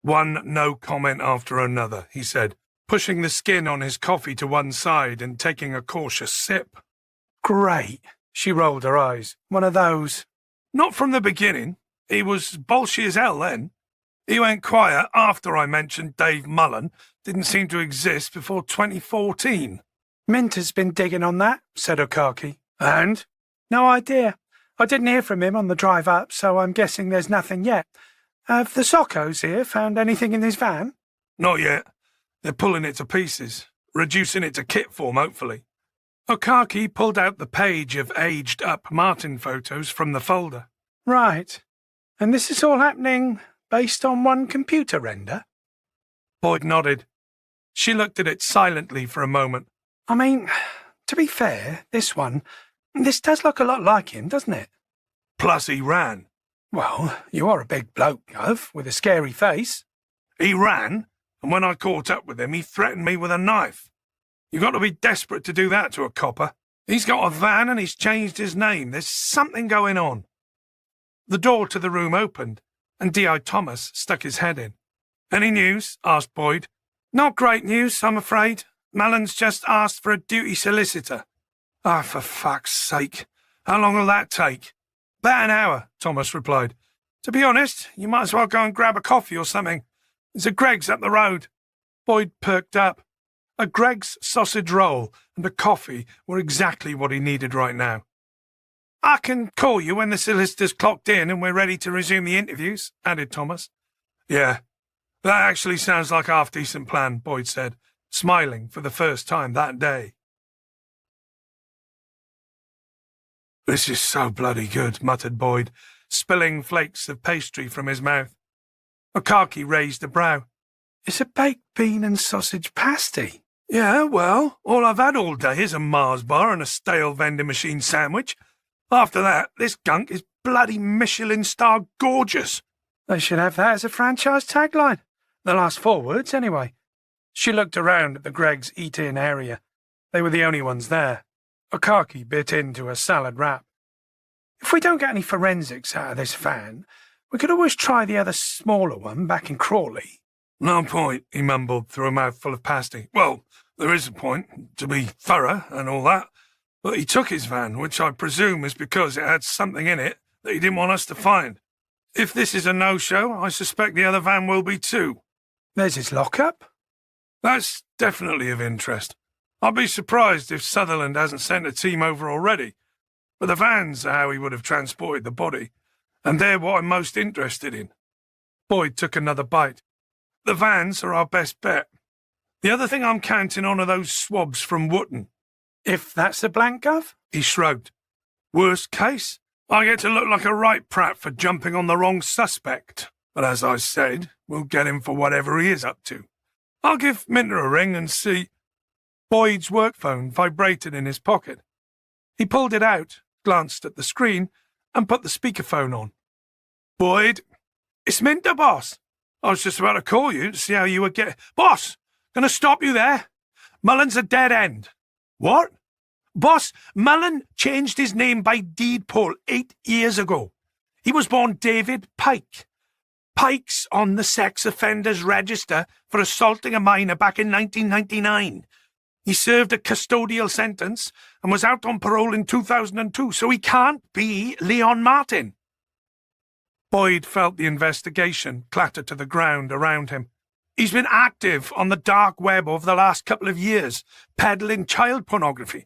One no comment after another, he said, pushing the skin on his coffee to one side and taking a cautious sip. Great. She rolled her eyes. One of those. Not from the beginning. He was bolshy as hell then. He went quiet after I mentioned Dave Mullen didn't seem to exist before 2014. Minter's been digging on that, said Okaki. And? No idea. I didn't hear from him on the drive up, so I'm guessing there's nothing yet. Have the Sockos here found anything in his van? Not yet. They're pulling it to pieces, reducing it to kit form, hopefully. Okaki pulled out the page of aged-up Martin photos from the folder. Right. And this is all happening based on one computer render? Boyd nodded. She looked at it silently for a moment. I mean, to be fair, this does look a lot like him, doesn't it? Plus he ran. Well, you are a big bloke, Gov, with a scary face. He ran, and when I caught up with him, he threatened me with a knife. You've got to be desperate to do that to a copper. He's got a van and he's changed his name. There's something going on. The door to the room opened, and D.I. Thomas stuck his head in. Any news? Asked Boyd. Not great news, I'm afraid. Mullen's just asked for a duty solicitor. Ah, for fuck's sake. How long will that take? About an hour, Thomas replied. To be honest, you might as well go and grab a coffee or something. There's a Greg's up the road. Boyd perked up. A Greg's sausage roll and a coffee were exactly what he needed right now. I can call you when the solicitor's clocked in and we're ready to resume the interviews, added Thomas. Yeah, that actually sounds like a half-decent plan, Boyd said, smiling for the first time that day. This is so bloody good, muttered Boyd, spilling flakes of pastry from his mouth. Okaki raised a brow. It's a baked bean and sausage pasty. Yeah, well, all I've had all day is a Mars bar and a stale vending machine sandwich. After that, this gunk is bloody Michelin-star gorgeous. They should have that as a franchise tagline. The last 4 words, anyway. She looked around at the Greg's eat-in area. They were the only ones there. Okaki bit into a salad wrap. If we don't get any forensics out of this van, we could always try the other smaller one back in Crawley. No point, he mumbled through a mouthful of pasty. Well, there is a point, to be thorough and all that. But he took his van, which I presume is because it had something in it that he didn't want us to find. If this is a no-show, I suspect the other van will be too. There's his lockup. That's definitely of interest. I'd be surprised if Sutherland hasn't sent a team over already. But the vans are how he would have transported the body, and they're what I'm most interested in. Boyd took another bite. The vans are our best bet. The other thing I'm counting on are those swabs from Wootton. If that's the blank, Gov? He shrugged. Worst case, I get to look like a right prat for jumping on the wrong suspect. But as I said, we'll get him for whatever he is up to. I'll give Minter a ring and see. Boyd's work phone vibrated in his pocket. He pulled it out, glanced at the screen, and put the speakerphone on. Boyd, it's Minter, boss. I was just about to call you to see how you were getting. Boss, gonna stop you there. Mullen's a dead end. What? Boss, Mullen changed his name by deed poll 8 years ago. He was born David Pike. Pike's on the sex offenders register for assaulting a minor back in 1999. He served a custodial sentence and was out on parole in 2002, so he can't be Leon Martin. Boyd felt the investigation clatter to the ground around him. He's been active on the dark web over the last couple of years, peddling child pornography.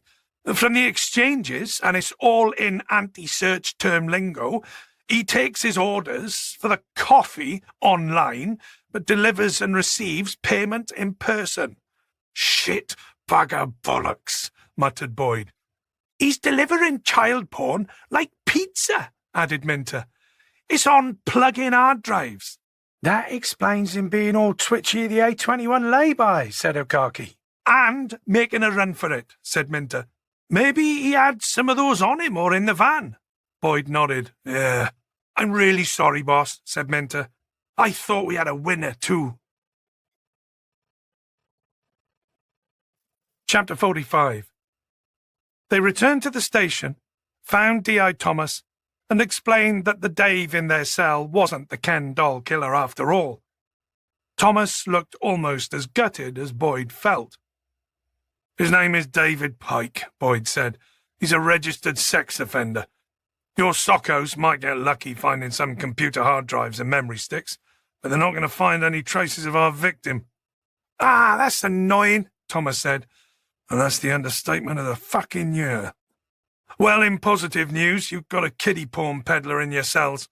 From the exchanges, and it's all in anti-search term lingo, he takes his orders for the coffee online, but delivers and receives payment in person. Shit bugger bollocks, muttered Boyd. He's delivering child porn like pizza, added Minter. It's on plug-in hard drives. That explains him being all twitchy at the A21 lay-by, said Okaki. And making a run for it, said Minter. Maybe he had some of those on him or in the van. Boyd nodded. Yeah. I'm really sorry, boss, said Minter. I thought we had a winner, too. Chapter 45. They returned to the station, found D.I. Thomas, and explained that the Dave in their cell wasn't the Ken doll killer after all. Thomas looked almost as gutted as Boyd felt. His name is David Pike, Boyd said. He's a registered sex offender. Your soccos might get lucky finding some computer hard drives and memory sticks, but they're not going to find any traces of our victim. Ah, that's annoying, Thomas said. And that's the understatement of the fucking year. Well, in positive news, you've got a kiddie porn peddler in your cells.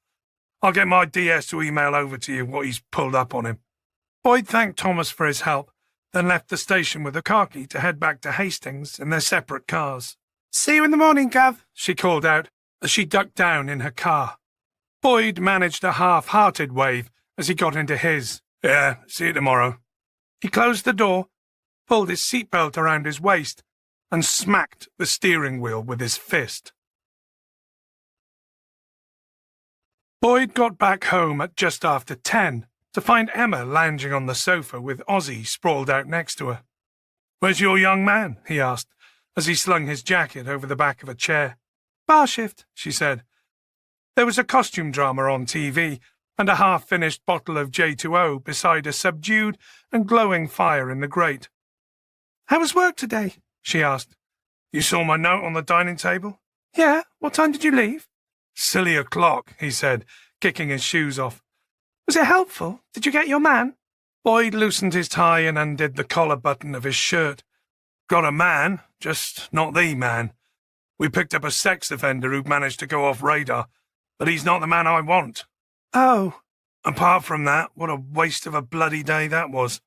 I'll get my DS to email over to you what he's pulled up on him. Boyd thanked Thomas for his help, then left the station with Okaki to head back to Hastings in their separate cars. See you in the morning, Gav, she called out as she ducked down in her car. Boyd managed a half-hearted wave as he got into his. Yeah, see you tomorrow. He closed the door, pulled his seatbelt around his waist, and smacked the steering wheel with his fist. Boyd got back home at just after 10 to find Emma lounging on the sofa with Ozzy sprawled out next to her. Where's your young man? He asked, as he slung his jacket over the back of a chair. Bar shift, she said. There was a costume drama on TV and a half-finished bottle of J2O beside a subdued and glowing fire in the grate. How was work today? She asked. You saw my note on the dining table? Yeah, what time did you leave? Silly o'clock, he said, kicking his shoes off. Was it helpful? Did you get your man? Boyd loosened his tie and undid the collar button of his shirt. Got a man, just not the man. We picked up a sex offender who'd managed to go off radar, but he's not the man I want. Oh. Apart from that, what a waste of a bloody day that was.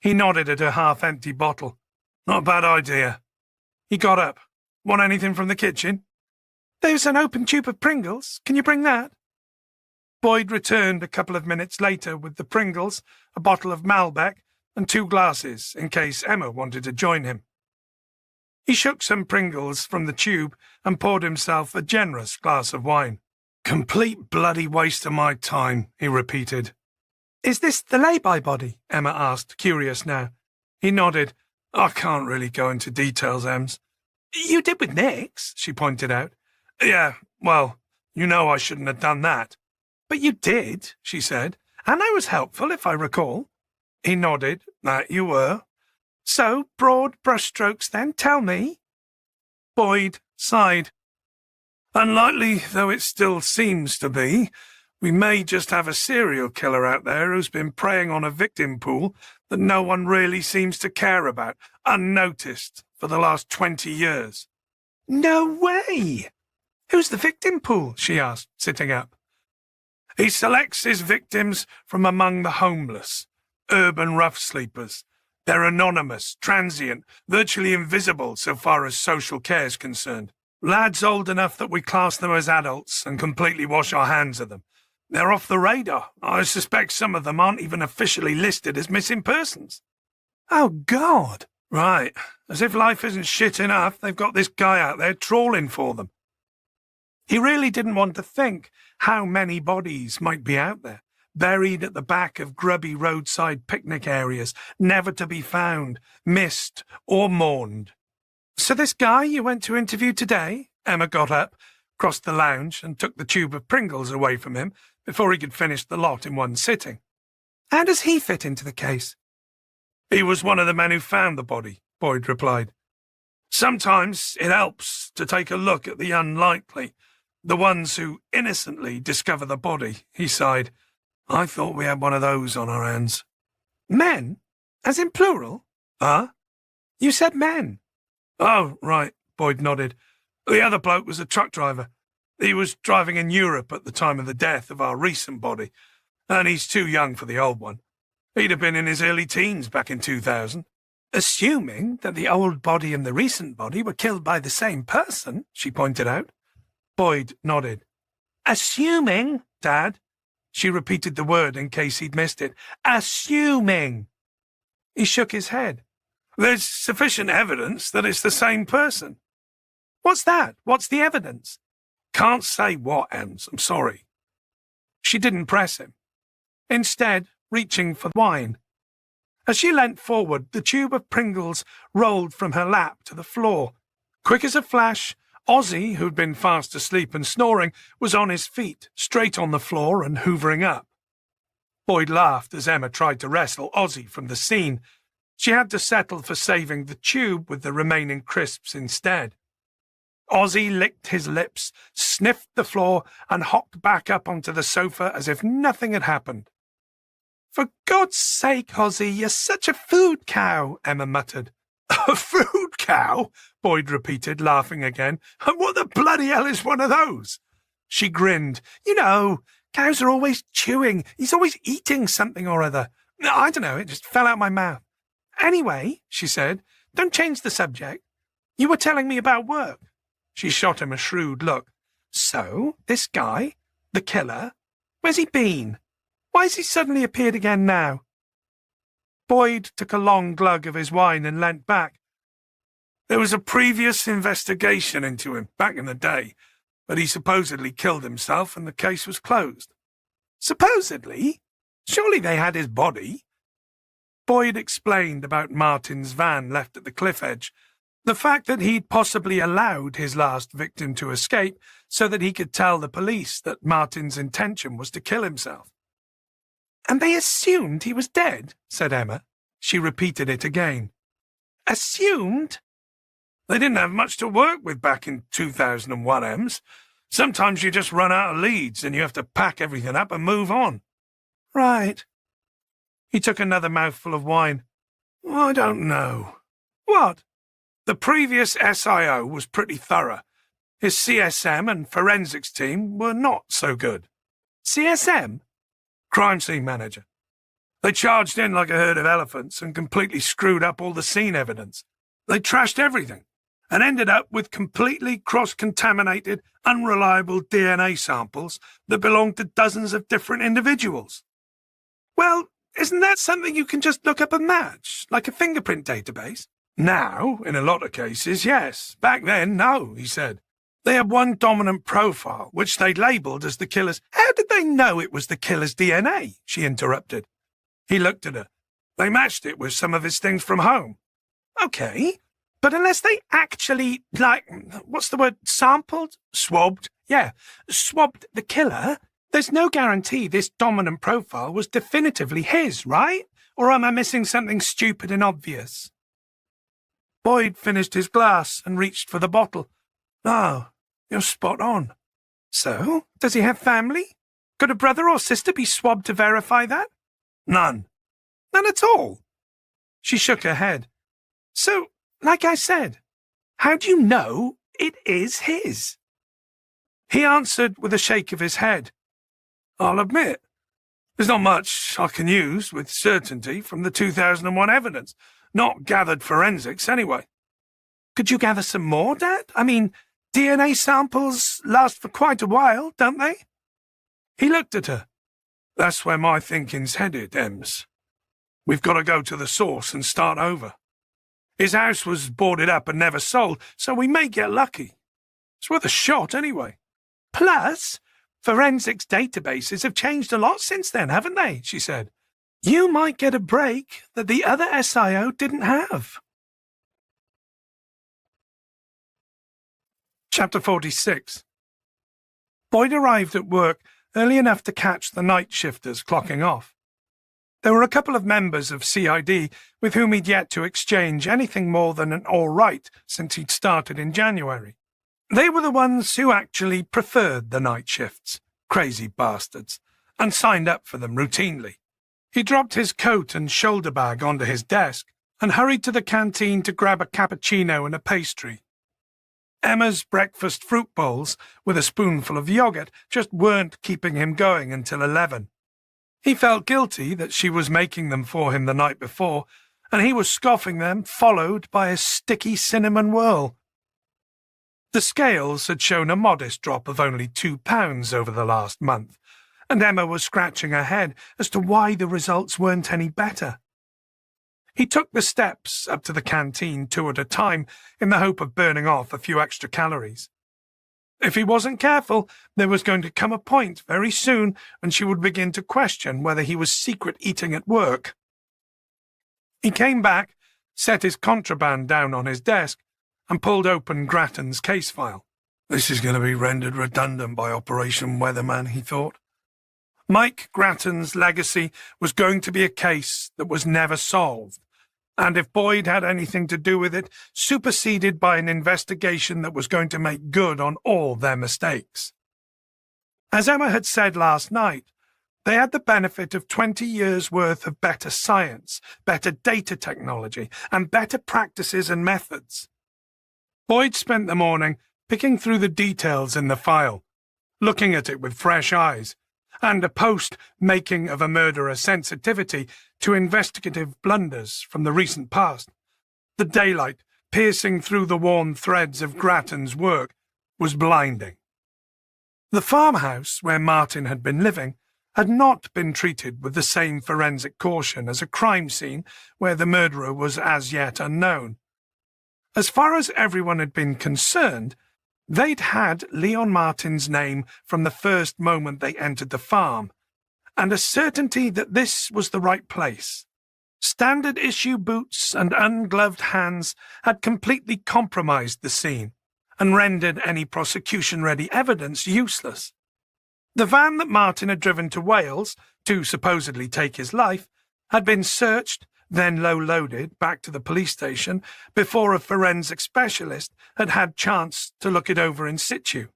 He nodded at her half-empty bottle. Not a bad idea. He got up. Want anything from the kitchen? There's an open tube of Pringles. Can you bring that? Boyd returned a couple of minutes later with the Pringles, a bottle of Malbec, and 2 glasses, in case Emma wanted to join him. He shook some Pringles from the tube and poured himself a generous glass of wine. Complete bloody waste of my time, he repeated. Is this the lay-by body? Emma asked, curious now. He nodded. I can't really go into details, Ems. You did with Nick's, she pointed out. Yeah, well, you know I shouldn't have done that. But you did, she said, and I was helpful, if I recall. He nodded. That you were. So, broad brushstrokes then, tell me. Boyd sighed. Unlikely though it still seems to be, we may just have a serial killer out there who's been preying on a victim pool that no one really seems to care about, unnoticed, for the last 20 years. No way! Who's the victim pool? She asked, sitting up. He selects his victims from among the homeless, urban rough sleepers. They're anonymous, transient, virtually invisible so far as social care is concerned. Lads old enough that we class them as adults and completely wash our hands of them. They're off the radar. I suspect some of them aren't even officially listed as missing persons. Oh, God! Right. As if life isn't shit enough, they've got this guy out there trawling for them. He really didn't want to think how many bodies might be out there, buried at the back of grubby roadside picnic areas, never to be found, missed, or mourned. So this guy you went to interview today? Emma got up, crossed the lounge, and took the tube of Pringles away from him before he could finish the lot in one sitting. How does he fit into the case? He was one of the men who found the body, Boyd replied. Sometimes it helps to take a look at the unlikely, the ones who innocently discover the body, he sighed. I thought we had one of those on our hands. Men? As in plural? Huh? You said men. Oh, right, Boyd nodded. The other bloke was a truck driver. He was driving in Europe at the time of the death of our recent body, and he's too young for the old one. He'd have been in his early teens back in 2000. Assuming that the old body and the recent body were killed by the same person, she pointed out. Boyd nodded. Assuming, Dad. She repeated the word in case he'd missed it. Assuming. He shook his head. There's sufficient evidence that it's the same person. What's that? What's the evidence? Can't say what, Ems. I'm sorry. She didn't press him, instead reaching for wine. As she leant forward, the tube of Pringles rolled from her lap to the floor. Quick as a flash, Ozzy, who'd been fast asleep and snoring, was on his feet, straight on the floor and hoovering up. Boyd laughed as Emma tried to wrestle Ozzy from the scene. She had to settle for saving the tube with the remaining crisps instead. Ozzy licked his lips, sniffed the floor, and hopped back up onto the sofa as if nothing had happened. For God's sake, Ozzy, you're such a food cow, Emma muttered. A food cow? Boyd repeated, laughing again. And what the bloody hell is one of those? She grinned. You know, cows are always chewing. He's always eating something or other. I don't know, it just fell out my mouth. Anyway, she said, don't change the subject. You were telling me about work. She shot him a shrewd look. So, this guy, the killer, where's he been? Why has he suddenly appeared again now? Boyd took a long glug of his wine and leant back. There was a previous investigation into him back in the day, but he supposedly killed himself and the case was closed. Supposedly? Surely they had his body. Boyd explained about Martin's van left at the cliff edge, the fact that he'd possibly allowed his last victim to escape so that he could tell the police that Martin's intention was to kill himself. And they assumed he was dead, said Emma. She repeated it again. Assumed? They didn't have much to work with back in 2001, Ems. Sometimes you just run out of leads and you have to pack everything up and move on. Right. He took another mouthful of wine. I don't know. What? The previous SIO was pretty thorough. His CSM and forensics team were not so good. CSM? Crime scene manager. They charged in like a herd of elephants and completely screwed up all the scene evidence. They trashed everything and ended up with completely cross-contaminated, unreliable DNA samples that belonged to dozens of different individuals. Well, isn't that something you can just look up and match, like a fingerprint database? Now, in a lot of cases, yes. Back then, no, he said. They had one dominant profile, which they labelled as the killer's. How did they know it was the killer's DNA? She interrupted. He looked at her. They matched it with some of his things from home. Okay, but unless they actually, what's the word, sampled? Swabbed? Yeah, swabbed the killer, there's no guarantee this dominant profile was definitively his, right? Or am I missing something stupid and obvious? Boyd finished his glass and reached for the bottle. No, you're spot on. So, does he have family? Could a brother or sister be swabbed to verify that? None. None at all? She shook her head. So, like I said, how do you know it is his? He answered with a shake of his head. I'll admit, there's not much I can use with certainty from the 2001 evidence. Not gathered forensics, anyway. Could you gather some more, Dad? I mean, DNA samples last for quite a while, don't they? He looked at her. That's where my thinking's headed, Ems. We've got to go to the source and start over. His house was boarded up and never sold, so we may get lucky. It's worth a shot, anyway. Plus, forensics databases have changed a lot since then, haven't they? She said. You might get a break that the other SIO didn't have. Chapter 46. Boyd arrived at work early enough to catch the night shifters clocking off. There were a couple of members of CID with whom he'd yet to exchange anything more than an all right since he'd started in January. They were the ones who actually preferred the night shifts, crazy bastards, and signed up for them routinely. He dropped his coat and shoulder bag onto his desk and hurried to the canteen to grab a cappuccino and a pastry. Emma's breakfast fruit bowls with a spoonful of yogurt just weren't keeping him going until 11. He felt guilty that she was making them for him the night before, and he was scoffing them, followed by a sticky cinnamon whirl. The scales had shown a modest drop of only 2 pounds over the last month, and Emma was scratching her head as to why the results weren't any better. He took the steps up to the canteen 2 at a time in the hope of burning off a few extra calories. If he wasn't careful, there was going to come a point very soon when she would begin to question whether he was secret eating at work. He came back, set his contraband down on his desk, and pulled open Grattan's case file. This is going to be rendered redundant by Operation Weatherman, he thought. Mike Grattan's legacy was going to be a case that was never solved, and if Boyd had anything to do with it, superseded by an investigation that was going to make good on all their mistakes. As Emma had said last night, they had the benefit of 20 years' worth of better science, better data technology, and better practices and methods. Boyd spent the morning picking through the details in the file, looking at it with fresh eyes, and a post-making of a murderer sensitivity to investigative blunders from the recent past. The daylight, piercing through the worn threads of Grattan's work, was blinding. The farmhouse where Martin had been living had not been treated with the same forensic caution as a crime scene where the murderer was as yet unknown. As far as everyone had been concerned, they'd had Leon Martin's name from the first moment they entered the farm, and a certainty that this was the right place. Standard-issue boots and ungloved hands had completely compromised the scene and rendered any prosecution-ready evidence useless. The van that Martin had driven to Wales to supposedly take his life had been searched, then low-loaded back to the police station before a forensic specialist had had chance to look it over in situ.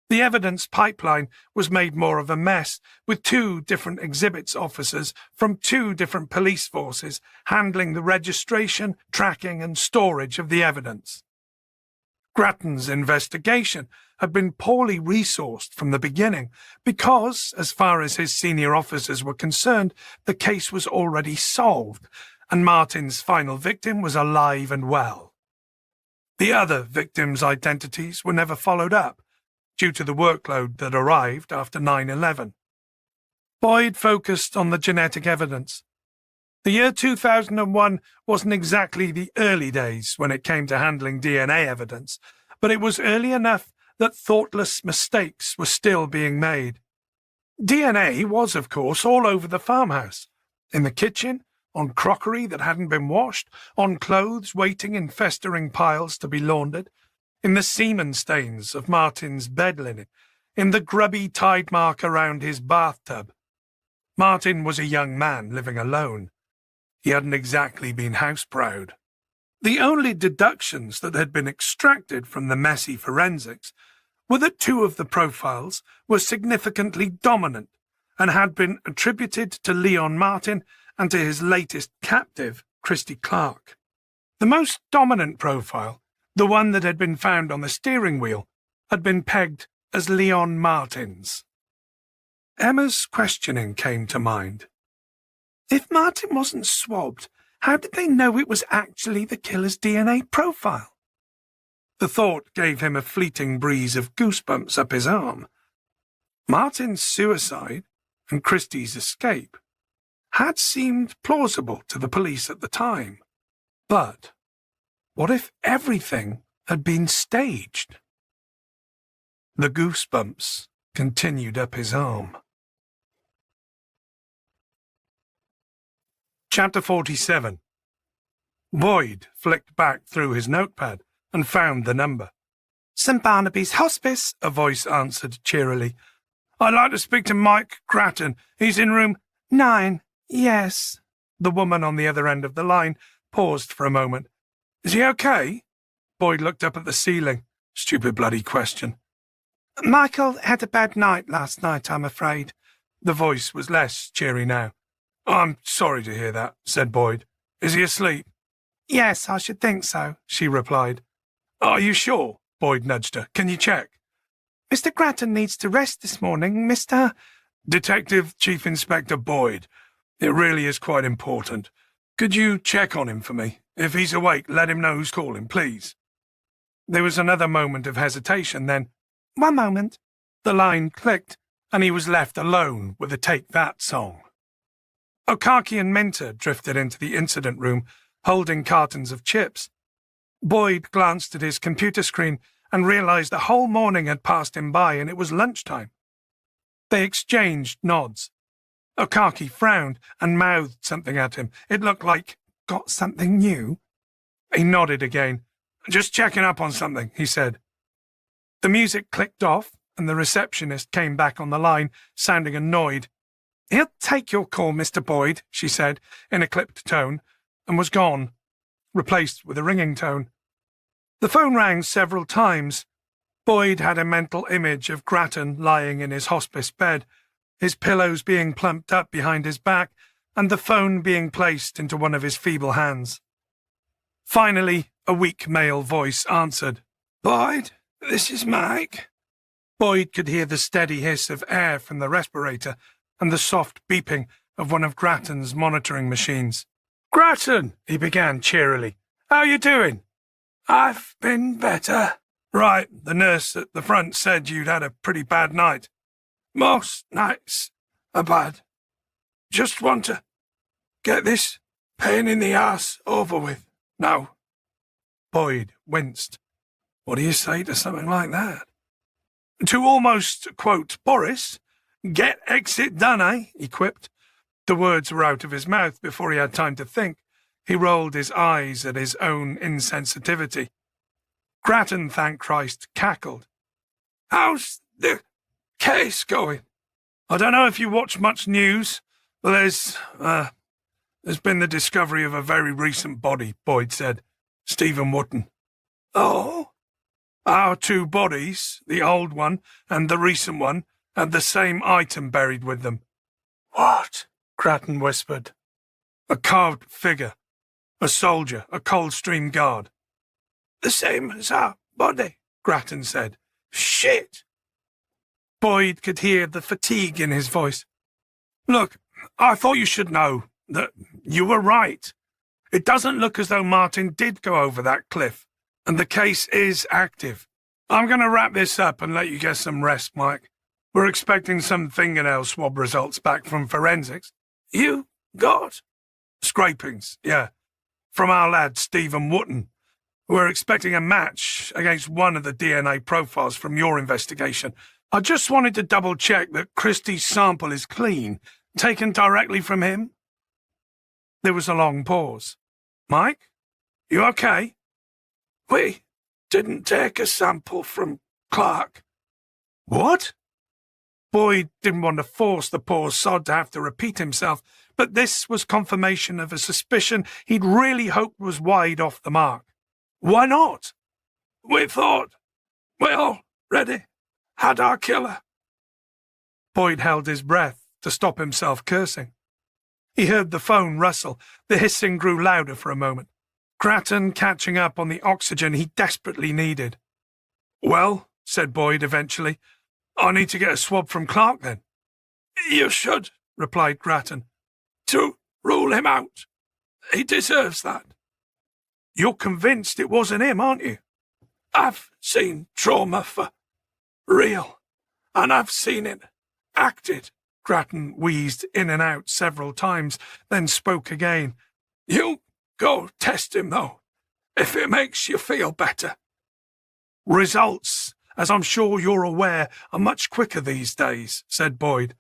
The evidence pipeline was made more of a mess, with 2 different exhibits officers from 2 different police forces handling the registration, tracking and storage of the evidence. Grattan's investigation had been poorly resourced from the beginning because, as far as his senior officers were concerned, the case was already solved, and Martin's final victim was alive and well. The other victims' identities were never followed up, due to the workload that arrived after 9/11. Boyd focused on the genetic evidence. The year 2001 wasn't exactly the early days when it came to handling DNA evidence, but it was early enough that thoughtless mistakes were still being made. DNA was, of course, all over the farmhouse. In the kitchen, on crockery that hadn't been washed, on clothes waiting in festering piles to be laundered, in the semen stains of Martin's bed linen, in the grubby tide mark around his bathtub. Martin was a young man living alone. He hadn't exactly been house-proud. The only deductions that had been extracted from the messy forensics were that 2 of the profiles were significantly dominant and had been attributed to Leon Martin and to his latest captive, Christy Clark. The most dominant profile, the one that had been found on the steering wheel, had been pegged as Leon Martin's. Emma's questioning came to mind. If Martin wasn't swabbed, how did they know it was actually the killer's DNA profile? The thought gave him a fleeting breeze of goosebumps up his arm. Martin's suicide and Christie's escape had seemed plausible to the police at the time. But what if everything had been staged? The goosebumps continued up his arm. Chapter 47. Boyd flicked back through his notepad and found the number. St. Barnaby's Hospice, A voice answered cheerily. I'd like to speak to Mike Grattan. He's in room 9. Yes. The woman on the other end of the line paused for a moment. Is he okay? Boyd looked up at the ceiling. Stupid bloody question. Michael had a bad night last night, I'm afraid. The voice was less cheery now. I'm sorry to hear that, said Boyd. Is he asleep? Yes, I should think so, she replied. Are you sure? Boyd nudged her. Can you check? Mr. Grattan needs to rest this morning, Mr. Detective Chief Inspector Boyd. It really is quite important. Could you check on him for me? If he's awake, let him know who's calling, please. There was another moment of hesitation, then, One moment. The line clicked, and he was left alone with the Take That song. Okaki and Minter drifted into the incident room, holding cartons of chips. Boyd glanced at his computer screen and realized the whole morning had passed him by and it was lunchtime. They exchanged nods. Okaki frowned and mouthed something at him. It looked like, got something new? He nodded again. Just checking up on something, he said. The music clicked off and the receptionist came back on the line, sounding annoyed. He'll take your call, Mr. Boyd, she said, in a clipped tone, and was gone, replaced with a ringing tone. The phone rang several times. Boyd had a mental image of Grattan lying in his hospice bed, his pillows being plumped up behind his back, and the phone being placed into one of his feeble hands. Finally, a weak male voice answered. Boyd, this is Mike. Boyd could hear the steady hiss of air from the respirator and the soft beeping of one of Grattan's monitoring machines. Grattan, he began cheerily. How you doing? I've been better. Right, the nurse at the front said you'd had a pretty bad night. Most nights are bad. Just want to get this pain in the ass over with now. Boyd winced. What do you say to something like that? To almost quote Boris, get exit done, eh? He quipped. The words were out of his mouth before he had time to think. He rolled his eyes at his own insensitivity. Grattan, thank Christ, cackled. How's the case going? I don't know if you watch much news, but there's been the discovery of a very recent body, Boyd said. Stephen Wotton. Oh? Our 2 bodies, the old one and the recent one, had the same item buried with them. What? Grattan whispered. A carved figure. A soldier, a Coldstream Guard. The same as our body, Grattan said. Shit! Boyd could hear the fatigue in his voice. Look, I thought you should know that you were right. It doesn't look as though Martin did go over that cliff, and the case is active. I'm going to wrap this up and let you get some rest, Mike. We're expecting some fingernail swab results back from forensics. You got Scrapings, yeah. From our lad, Stephen Wotton. We're expecting a match against one of the DNA profiles from your investigation. I just wanted to double-check that Christie's sample is clean, taken directly from him. There was a long pause. Mike? You okay? We didn't take a sample from Clark. What? Boyd didn't want to force the poor sod to have to repeat himself, but this was confirmation of a suspicion he'd really hoped was wide off the mark. Why not? We thought we already had our killer. Boyd held his breath to stop himself cursing. He heard the phone rustle. The hissing grew louder for a moment. Grattan catching up on the oxygen he desperately needed. Well, said Boyd eventually, I need to get a swab from Clark then. You should, replied Grattan, to rule him out. He deserves that. You're convinced it wasn't him, aren't you? I've seen trauma for real, and I've seen it acted. Grattan wheezed in and out several times, then spoke again. You go test him, though, if it makes you feel better. Results, as I'm sure you're aware, are much quicker these days, said Boyd.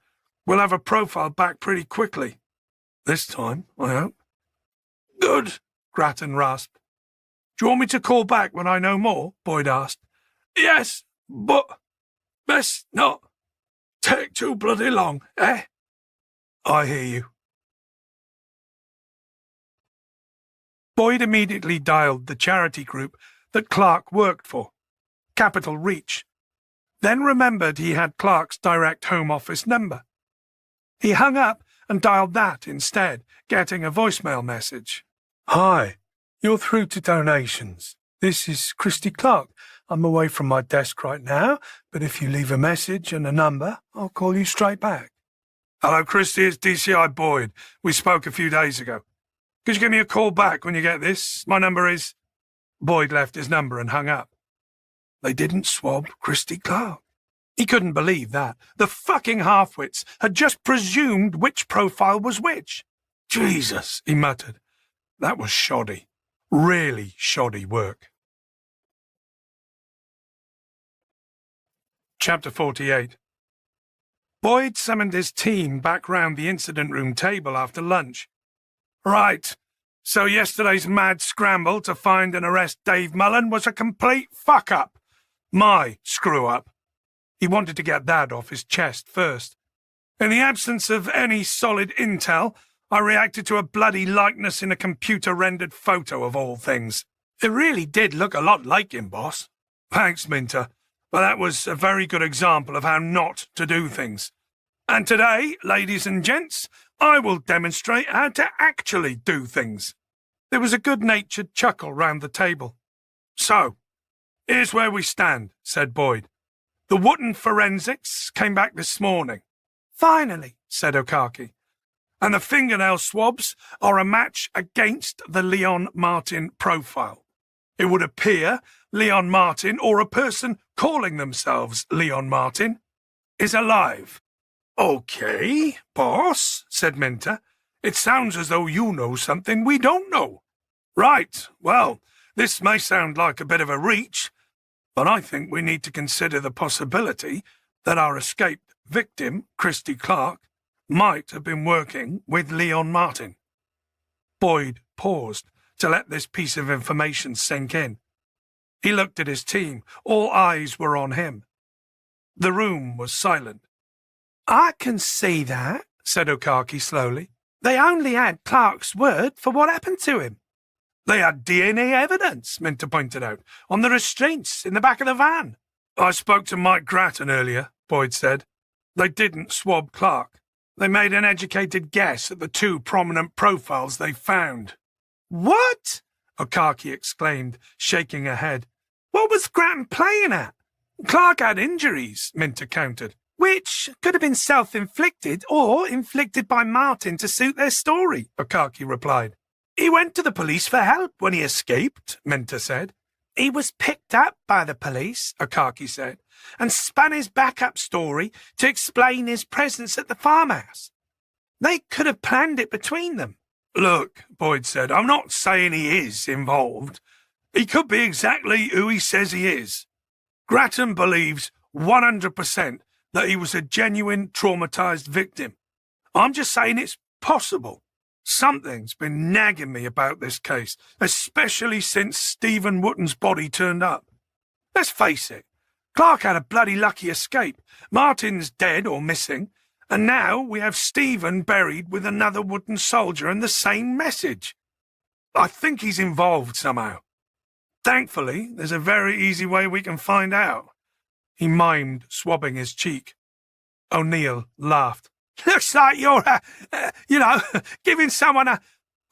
We'll have a profile back pretty quickly. This time, I hope. Good, Grattan rasped. Do you want me to call back when I know more? Boyd asked. Yes, but best not take too bloody long, eh? I hear you. Boyd immediately dialed the charity group that Clark worked for, Capital Reach, then remembered he had Clark's direct home office number. He hung up and dialed that instead, getting a voicemail message. Hi, you're through to donations. This is Christy Clark. I'm away from my desk right now, but if you leave a message and a number, I'll call you straight back. Hello, Christy, it's DCI Boyd. We spoke a few days ago. Could you give me a call back when you get this? My number is... Boyd left his number and hung up. They didn't swab Christy Clark. He couldn't believe that. The fucking halfwits had just presumed which profile was which. Jesus, he muttered. That was shoddy. Really shoddy work. Chapter 48. Boyd summoned his team back round the incident room table after lunch. Right, so yesterday's mad scramble to find and arrest Dave Mullen was a complete fuck-up. My screw-up. He wanted to get that off his chest first. In the absence of any solid intel, I reacted to a bloody likeness in a computer-rendered photo of all things. It really did look a lot like him, boss. Thanks, Minter, but that was a very good example of how not to do things. And today, ladies and gents, I will demonstrate how to actually do things. There was a good-natured chuckle round the table. So, here's where we stand, said Boyd. The Wotton forensics came back this morning. Finally, said Okaki. And the fingernail swabs are a match against the Leon Martin profile. It would appear Leon Martin, or a person calling themselves Leon Martin, is alive. Okay, boss, said Minter. It sounds as though you know something we don't know. Right, well, this may sound like a bit of a reach, but I think we need to consider the possibility that our escaped victim, Christy Clark, might have been working with Leon Martin. Boyd paused to let this piece of information sink in. He looked at his team. All eyes were on him. The room was silent. I can see that, said Okaki slowly. They only had Clark's word for what happened to him. They had DNA evidence, Minter pointed out, on the restraints in the back of the van. I spoke to Mike Grattan earlier, Boyd said. They didn't swab Clark. They made an educated guess at the two prominent profiles they found. What? Okaki exclaimed, shaking her head. What was Grattan playing at? Clark had injuries, Minter countered, which could have been self-inflicted or inflicted by Martin to suit their story, Okaki replied. He went to the police for help when he escaped, Minter said. He was picked up by the police, Okaki said, and spun his backup story to explain his presence at the farmhouse. They could have planned it between them. Look, Boyd said, I'm not saying he is involved. He could be exactly who he says he is. Grattan believes 100% that he was a genuine traumatized victim. I'm just saying it's possible. Something's been nagging me about this case, especially since Stephen Wotton's body turned up. Let's face it, Clark had a bloody lucky escape. Martin's dead or missing, and now we have Stephen buried with another Wotton soldier and the same message. I think he's involved somehow. Thankfully, there's a very easy way we can find out. He mimed, swabbing his cheek. O'Neill laughed. Looks like you're, giving someone a...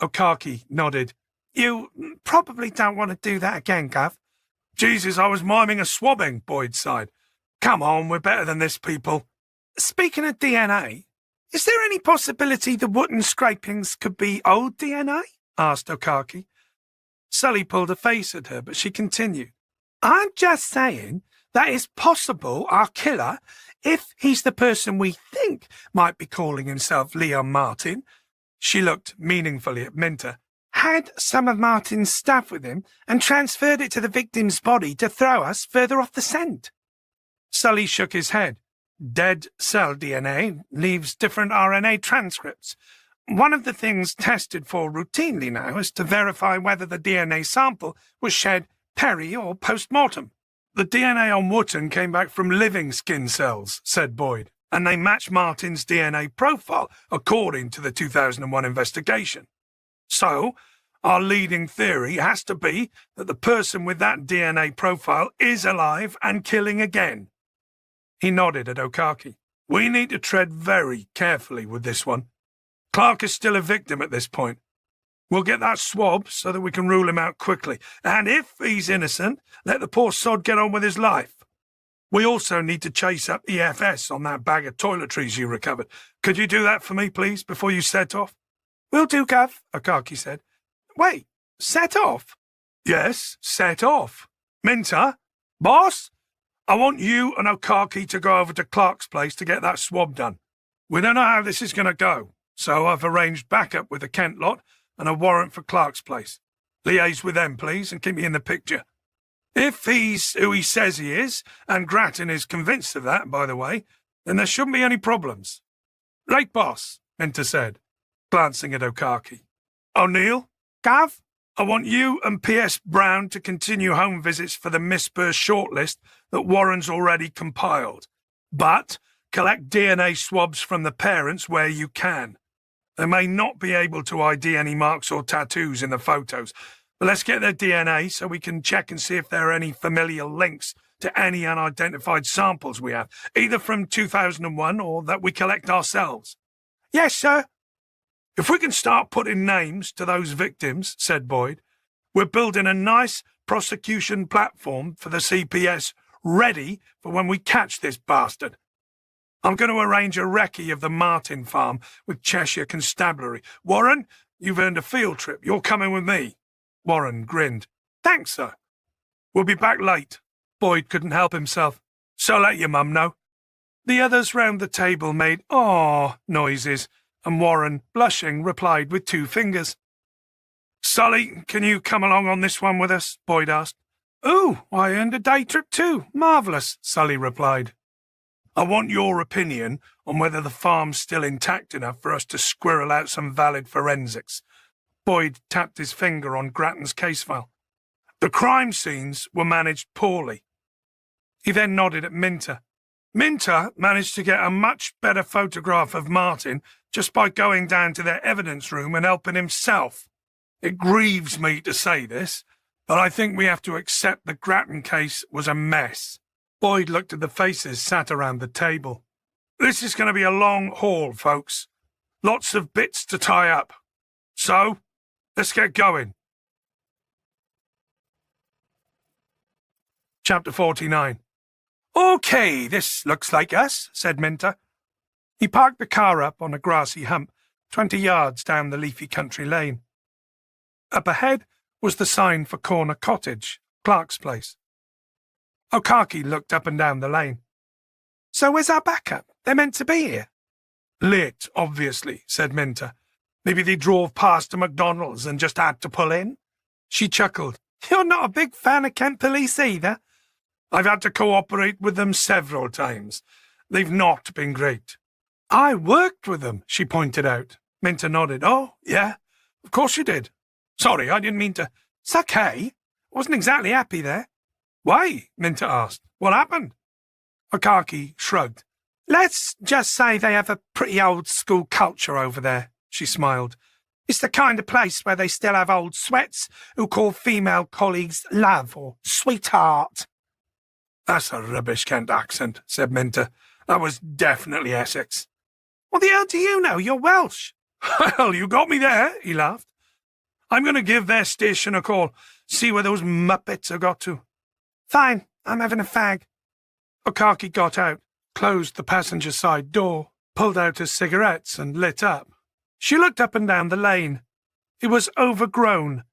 O'Carkey nodded. You probably don't want to do that again, Gov. Jesus, I was miming a swabbing, Boyd sighed. Come on, we're better than this, people. Speaking of DNA, is there any possibility the Wotton scrapings could be old DNA? Asked O'Carkey. Sully pulled a face at her, but she continued. I'm just saying that it's possible our killer, if he's the person we think might be calling himself Leon Martin, she looked meaningfully at Minter, had some of Martin's stuff with him and transferred it to the victim's body to throw us further off the scent. Sully shook his head. Dead cell DNA leaves different RNA transcripts. One of the things tested for routinely now is to verify whether the DNA sample was shed peri or post-mortem. The DNA on Wotton came back from living skin cells, said Boyd, and they match Martin's DNA profile according to the 2001 investigation. So, our leading theory has to be that the person with that DNA profile is alive and killing again. He nodded at O'Carkey. We need to tread very carefully with this one. Clark is still a victim at this point. We'll get that swab so that we can rule him out quickly. And if he's innocent, let the poor sod get on with his life. We also need to chase up EFS on that bag of toiletries you recovered. Could you do that for me, please, before you set off? Will do, Gov, O'Carkey said. Wait, set off? Yes, set off. Minter? Boss? I want you and O'Carkey to go over to Clark's place to get that swab done. We don't know how this is going to go, so I've arranged backup with the Kent lot and a warrant for Clark's place. Liaise with them, please, and keep me in the picture. If he's who he says he is, and Grattan is convinced of that, by the way, then there shouldn't be any problems. Right, boss, Minter said, glancing at O'Carkey. O'Neill? Gav? I want you and P.S. Brown to continue home visits for the Miss Burr shortlist that Warren's already compiled. But collect DNA swabs from the parents where you can. They may not be able to ID any marks or tattoos in the photos, but let's get their DNA so we can check and see if there are any familial links to any unidentified samples we have, either from 2001 or that we collect ourselves. Yes, sir. If we can start putting names to those victims, said Boyd, we're building a nice prosecution platform for the CPS ready for when we catch this bastard. I'm going to arrange a recce of the Martin farm with Cheshire Constabulary. Warren, you've earned a field trip. You're coming with me. Warren grinned. Thanks, sir. We'll be back late. Boyd couldn't help himself. So let your mum know. The others round the table made "aw" noises, and Warren, blushing, replied with 2 fingers. Sully, can you come along on this one with us? Boyd asked. Oh, I earned a day trip too. Marvellous, Sully replied. I want your opinion on whether the farm's still intact enough for us to squirrel out some valid forensics. Boyd tapped his finger on Grattan's case file. The crime scenes were managed poorly. He then nodded at Minter. Minter managed to get a much better photograph of Martin just by going down to their evidence room and helping himself. It grieves me to say this, but I think we have to accept the Grattan case was a mess. Boyd looked at the faces sat around the table. This is going to be a long haul, folks. Lots of bits to tie up. So, let's get going. Chapter 49. Okay, this looks like us, said Minter. He parked the car up on a grassy hump, 20 yards down the leafy country lane. Up ahead was the sign for Corner Cottage, Clark's place. O'Carkey looked up and down the lane. So where's our backup? They're meant to be here. Lit, obviously, said Minter. Maybe they drove past a McDonald's and just had to pull in. She chuckled. You're not a big fan of Kent Police either? I've had to cooperate with them several times. They've not been great. I worked with them, she pointed out. Minter nodded. Oh, yeah, of course you did. Sorry, I didn't mean to. It's okay. Wasn't exactly happy there. Why? Minter asked. What happened? Akaki shrugged. Let's just say they have a pretty old-school culture over there, she smiled. It's the kind of place where they still have old sweats who call female colleagues love or sweetheart. That's a rubbish Kent accent, said Minter. That was definitely Essex. What the hell do you know? You're Welsh. Well, you got me there, he laughed. I'm going to give their station a call, see where those muppets have got to. Fine, I'm having a fag. Akaki got out, closed the passenger side door, pulled out his cigarettes and lit up. She looked up and down the lane. It was overgrown,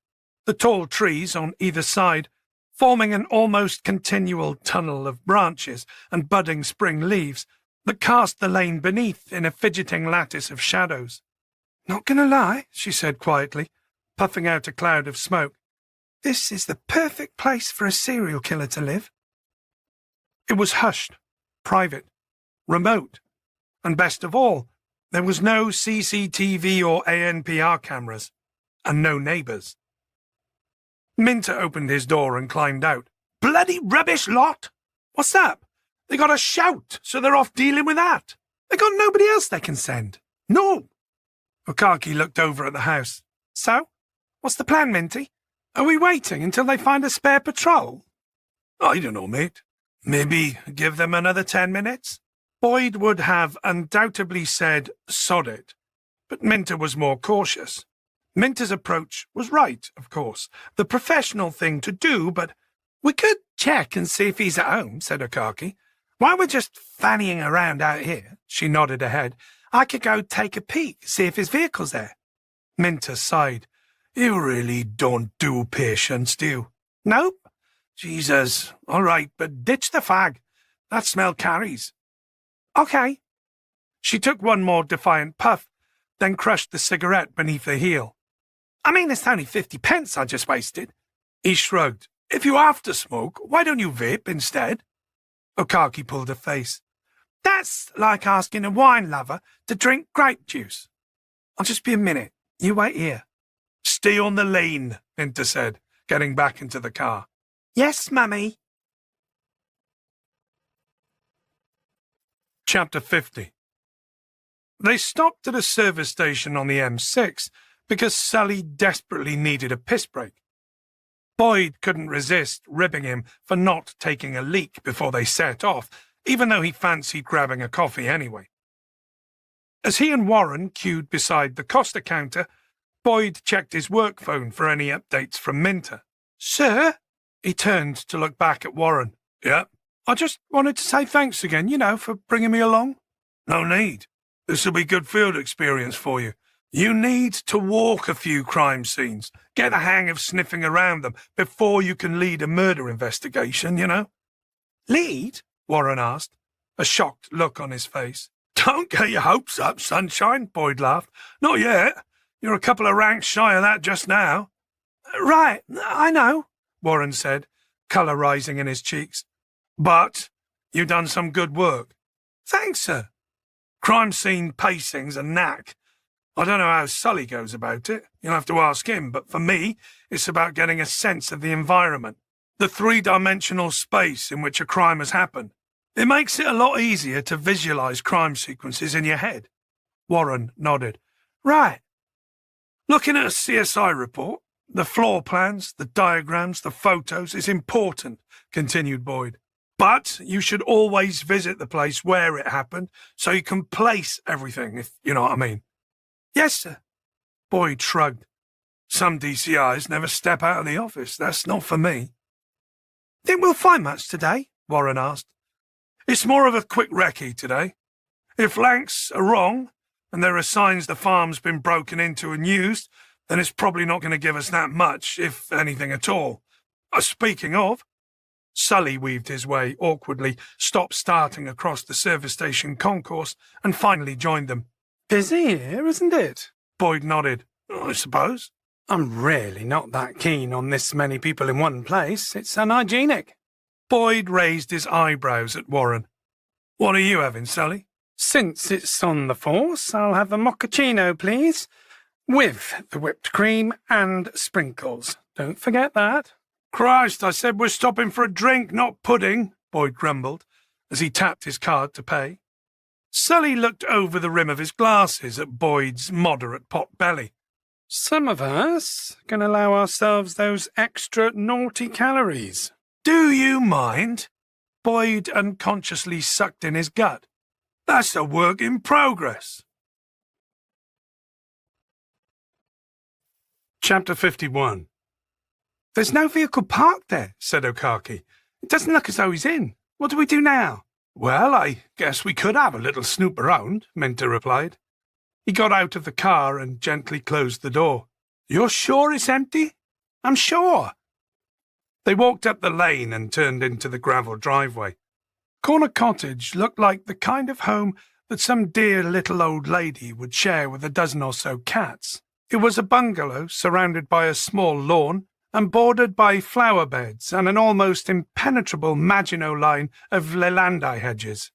the tall trees on either side forming an almost continual tunnel of branches and budding spring leaves that cast the lane beneath in a fidgeting lattice of shadows. Not gonna lie, she said quietly, puffing out a cloud of smoke. This is the perfect place for a serial killer to live. It was hushed, private, remote, and best of all, there was no CCTV or ANPR cameras, and no neighbours. Minter opened his door and climbed out. Bloody rubbish lot! What's that? They got a shout, so they're off dealing with that. They got nobody else they can send. No. Akaki looked over at the house. So, what's the plan, Minty? Are we waiting until they find a spare patrol? I don't know, mate. Maybe give them another 10 minutes? Boyd would have undoubtedly said, sod it, but Minter was more cautious. Minter's approach was right, of course, the professional thing to do, but we could check and see if he's at home, said Akaki. While we're just fannying around out here, she nodded ahead, I could go take a peek, see if his vehicle's there. Minter sighed. You really don't do patience, do you? Nope. Jesus, all right, but ditch the fag. That smell carries. Okay. She took one more defiant puff, then crushed the cigarette beneath the heel. I mean, it's only 50 pence I just wasted. He shrugged. If you have to smoke, why don't you vape instead? Akaki pulled a face. That's like asking a wine lover to drink grape juice. I'll just be a minute. You wait here. Stay on the lane, Minter said, getting back into the car. Yes, Mummy. Chapter 50. They stopped at a service station on the M6 because Sully desperately needed a piss break. Boyd couldn't resist ribbing him for not taking a leak before they set off, even though he fancied grabbing a coffee anyway. As he and Warren queued beside the Costa counter, Boyd checked his work phone for any updates from Minter. Sir? He turned to look back at Warren. Yeah? I just wanted to say thanks again, for bringing me along. No need. This will be good field experience for you. You need to walk a few crime scenes, get the hang of sniffing around them before you can lead a murder investigation, Lead? Warren asked, a shocked look on his face. Don't get your hopes up, sunshine, Boyd laughed. Not yet. You're a couple of ranks shy of that just now. Right, I know, Warren said, colour rising in his cheeks. But you've done some good work. Thanks, sir. Crime scene pacing's a knack. I don't know how Sully goes about it. You'll have to ask him, but for me, it's about getting a sense of the environment, the three-dimensional space in which a crime has happened. It makes it a lot easier to visualise crime sequences in your head. Warren nodded. Right. Looking at a CSI report, the floor plans, the diagrams, the photos is important, continued Boyd. But you should always visit the place where it happened so you can place everything, if you know what I mean. Yes, sir. Boyd shrugged. Some DCIs never step out of the office. That's not for me. Think we'll find much today? Warren asked. It's more of a quick recce today. If Lanks are wrong, and there are signs the farm's been broken into and used, then it's probably not going to give us that much, if anything at all. Speaking of, Sully weaved his way awkwardly, stop-starting across the service station concourse, and finally joined them. Busy here, isn't it? Boyd nodded. I suppose. I'm really not that keen on this many people in one place. It's unhygienic. Boyd raised his eyebrows at Warren. What are you having, Sally? Since it's on the force, I'll have a mochaccino, please, with the whipped cream and sprinkles. Don't forget that. Christ, I said we're stopping for a drink, not pudding, Boyd grumbled, as he tapped his card to pay. Sully looked over the rim of his glasses at Boyd's moderate pot belly. Some of us can allow ourselves those extra naughty calories. Do you mind? Boyd unconsciously sucked in his gut. That's a work in progress. Chapter 51. There's no vehicle parked there, said Okaki. It doesn't look as though he's in. What do we do now? Well, I guess we could have a little snoop around, Minter replied. He got out of the car and gently closed the door. You're sure it's empty? I'm sure. They walked up the lane and turned into the gravel driveway. Corner Cottage looked like the kind of home that some dear little old lady would share with a dozen or so cats. It was a bungalow surrounded by a small lawn and bordered by flower beds and an almost impenetrable Maginot line of lelandai hedges.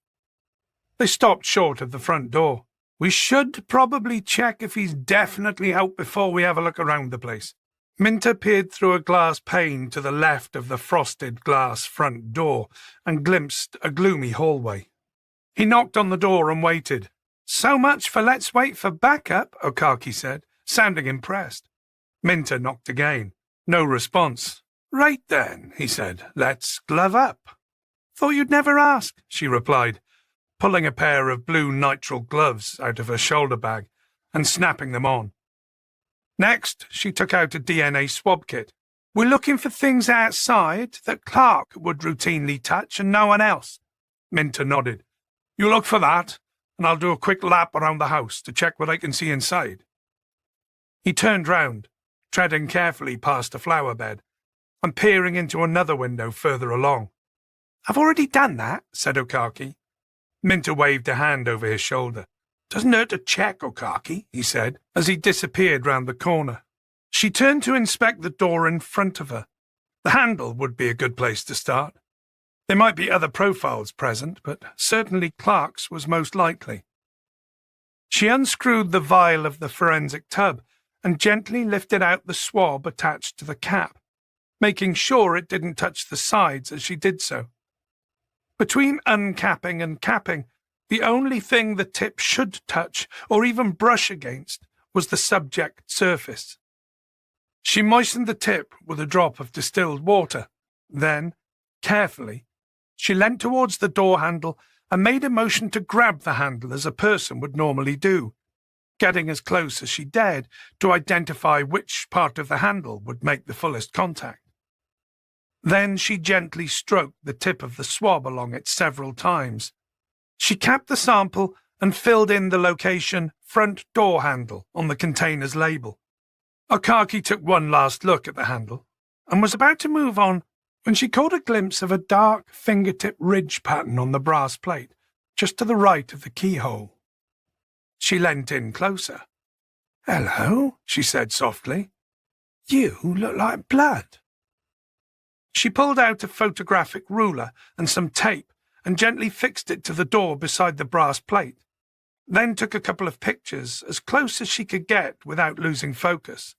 They stopped short of the front door. We should probably check if he's definitely out before we have a look around the place. Minter peered through a glass pane to the left of the frosted glass front door and glimpsed a gloomy hallway. He knocked on the door and waited. So much for let's wait for backup, Okaki said, sounding impressed. Minter knocked again. No response. Right then, he said, let's glove up. Thought you'd never ask, she replied, pulling a pair of blue nitrile gloves out of her shoulder bag and snapping them on. Next, she took out a DNA swab kit. We're looking for things outside that Clark would routinely touch and no one else. Minter nodded. You look for that, and I'll do a quick lap around the house to check what I can see inside. He turned round, treading carefully past a flower bed, and peering into another window further along. I've already done that, said Okaki. Minter waved a hand over his shoulder. Doesn't hurt to check, Okaki, he said, as he disappeared round the corner. She turned to inspect the door in front of her. The handle would be a good place to start. There might be other profiles present, but certainly Clark's was most likely. She unscrewed the vial of the forensic tub and gently lifted out the swab attached to the cap, making sure it didn't touch the sides as she did so. Between uncapping and capping, the only thing the tip should touch or even brush against was the subject surface. She moistened the tip with a drop of distilled water. Then, carefully, she leant towards the door handle and made a motion to grab the handle as a person would normally do, getting as close as she dared to identify which part of the handle would make the fullest contact. Then she gently stroked the tip of the swab along it several times. She capped the sample and filled in the location front door handle on the container's label. Okaki took one last look at the handle and was about to move on when she caught a glimpse of a dark fingertip ridge pattern on the brass plate, just to the right of the keyhole. She leant in closer. "Hello," she said softly. "You look like blood." She pulled out a photographic ruler and some tape and gently fixed it to the door beside the brass plate, then took a couple of pictures as close as she could get without losing focus.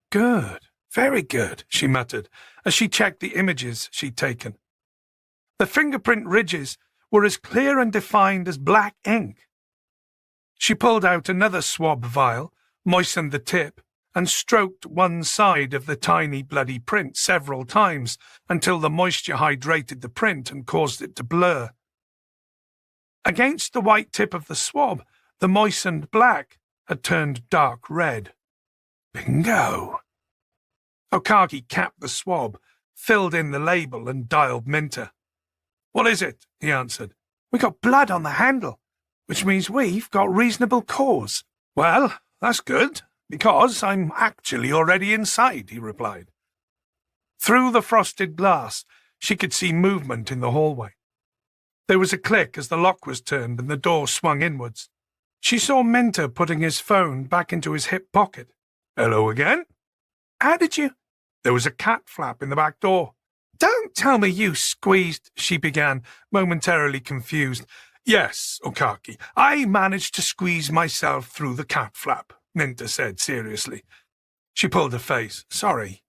"Good, very good," she muttered as she checked the images she'd taken. The fingerprint ridges were as clear and defined as black ink. She pulled out another swab vial, moistened the tip, and stroked one side of the tiny bloody print several times until the moisture hydrated the print and caused it to blur. Against the white tip of the swab, the moistened black had turned dark red. Bingo! Okaki capped the swab, filled in the label, and dialed Minter. "What is it?" he answered. "We got blood on the handle, which means we've got reasonable cause." "Well, that's good, because I'm actually already inside," he replied. Through the frosted glass, she could see movement in the hallway. There was a click as the lock was turned and the door swung inwards. She saw Minter putting his phone back into his hip pocket. "Hello again." How did you— There was a cat flap in the back door. Don't tell me you squeezed— She began, momentarily confused. "Yes, Okaki, I managed to squeeze myself through the cat flap," Minter said seriously. She pulled her face. "Sorry.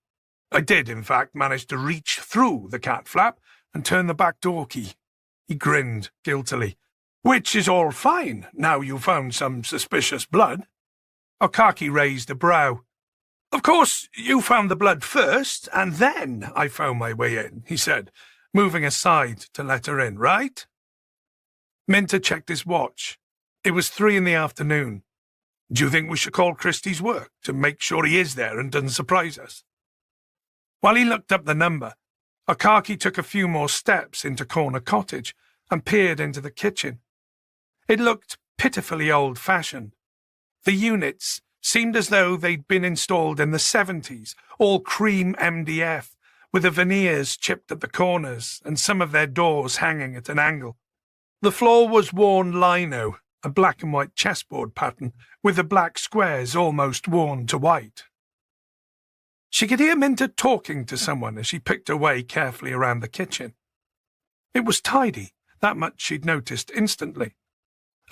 I did, in fact, manage to reach through the cat flap and turn the back door key." He grinned guiltily. "Which is all fine, now you found some suspicious blood." Okaki raised a brow. "Of course, you found the blood first, and then I found my way in," he said, moving aside to let her in, right? Minter checked his watch. It was 3 in the afternoon. "Do you think we should call Christie's work to make sure he is there and doesn't surprise us?" While he looked up the number, Okaki took a few more steps into Corner Cottage and peered into the kitchen. It looked pitifully old-fashioned. The units seemed as though they'd been installed in the 70s, all cream MDF, with the veneers chipped at the corners and some of their doors hanging at an angle. The floor was worn lino, a black and white chessboard pattern, with the black squares almost worn to white. She could hear Minter talking to someone as she picked her way carefully around the kitchen. It was tidy, that much she'd noticed instantly.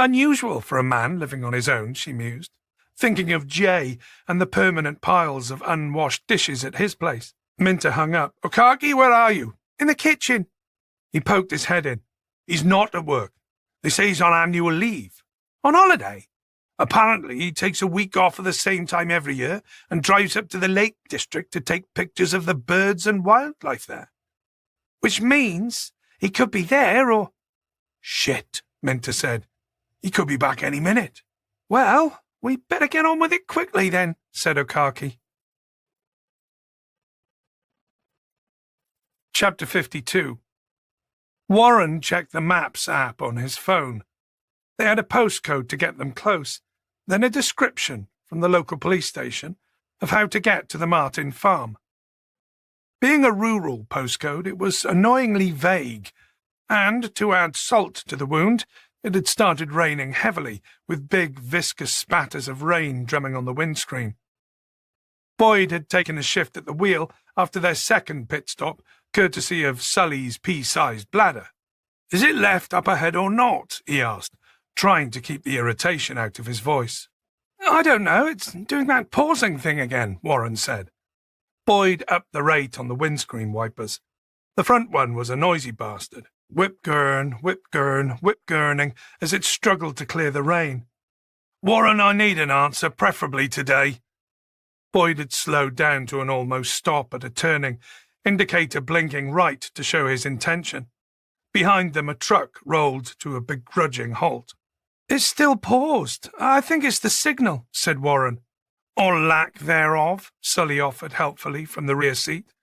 Unusual for a man living on his own, she mused, thinking of Jay and the permanent piles of unwashed dishes at his place. Minter hung up. "Okaki, where are you?" "In the kitchen." He poked his head in. "He's not at work. They say he's on annual leave." "On holiday?" "Apparently he takes a week off at the same time every year and drives up to the Lake District to take pictures of the birds and wildlife there." "Which means he could be there or—" "Shit," Minter said. "He could be back any minute." "Well, we better get on with it quickly then," said Okaki. Chapter 52. Warren checked the Maps app on his phone. They had a postcode to get them close, then a description from the local police station of how to get to the Martin farm. Being a rural postcode, it was annoyingly vague, and, to add salt to the wound, it had started raining heavily, with big, viscous spatters of rain drumming on the windscreen. Boyd had taken a shift at the wheel after their second pit stop, courtesy of Sully's pea-sized bladder. "Is it left up ahead or not?" he asked, trying to keep the irritation out of his voice. "I don't know, it's doing that pausing thing again," Warren said. Boyd upped the rate on the windscreen wipers. The front one was a noisy bastard. Whip-gurn, whip-gurn, whip-gurning as it struggled to clear the rain. "Warren, I need an answer, preferably today." Boyd had slowed down to an almost stop at a turning, indicator blinking right to show his intention. Behind them a truck rolled to a begrudging halt. "It's still paused. I think it's the signal," said Warren. "Or lack thereof," Sully offered helpfully from the rear seat.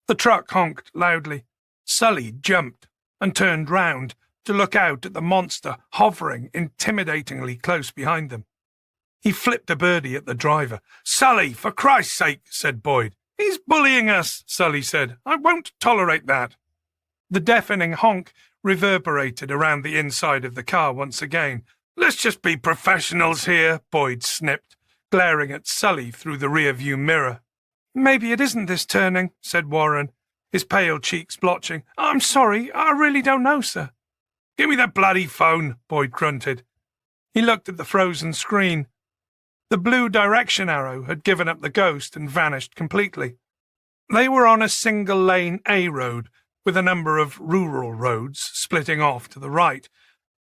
The truck honked loudly. Sully jumped and turned round to look out at the monster hovering intimidatingly close behind them. He flipped a birdie at the driver. "Sully, for Christ's sake," said Boyd. "He's bullying us," Sully said. "I won't tolerate that." The deafening honk reverberated around the inside of the car once again. "Let's just be professionals here," Boyd snipped, glaring at Sully through the rear-view mirror. "Maybe it isn't this turning," said Warren, his pale cheeks blotching. "I'm sorry, I really don't know, sir." "Give me the bloody phone," Boyd grunted. He looked at the frozen screen. The blue direction arrow had given up the ghost and vanished completely. They were on a single-lane A road, with a number of rural roads splitting off to the right,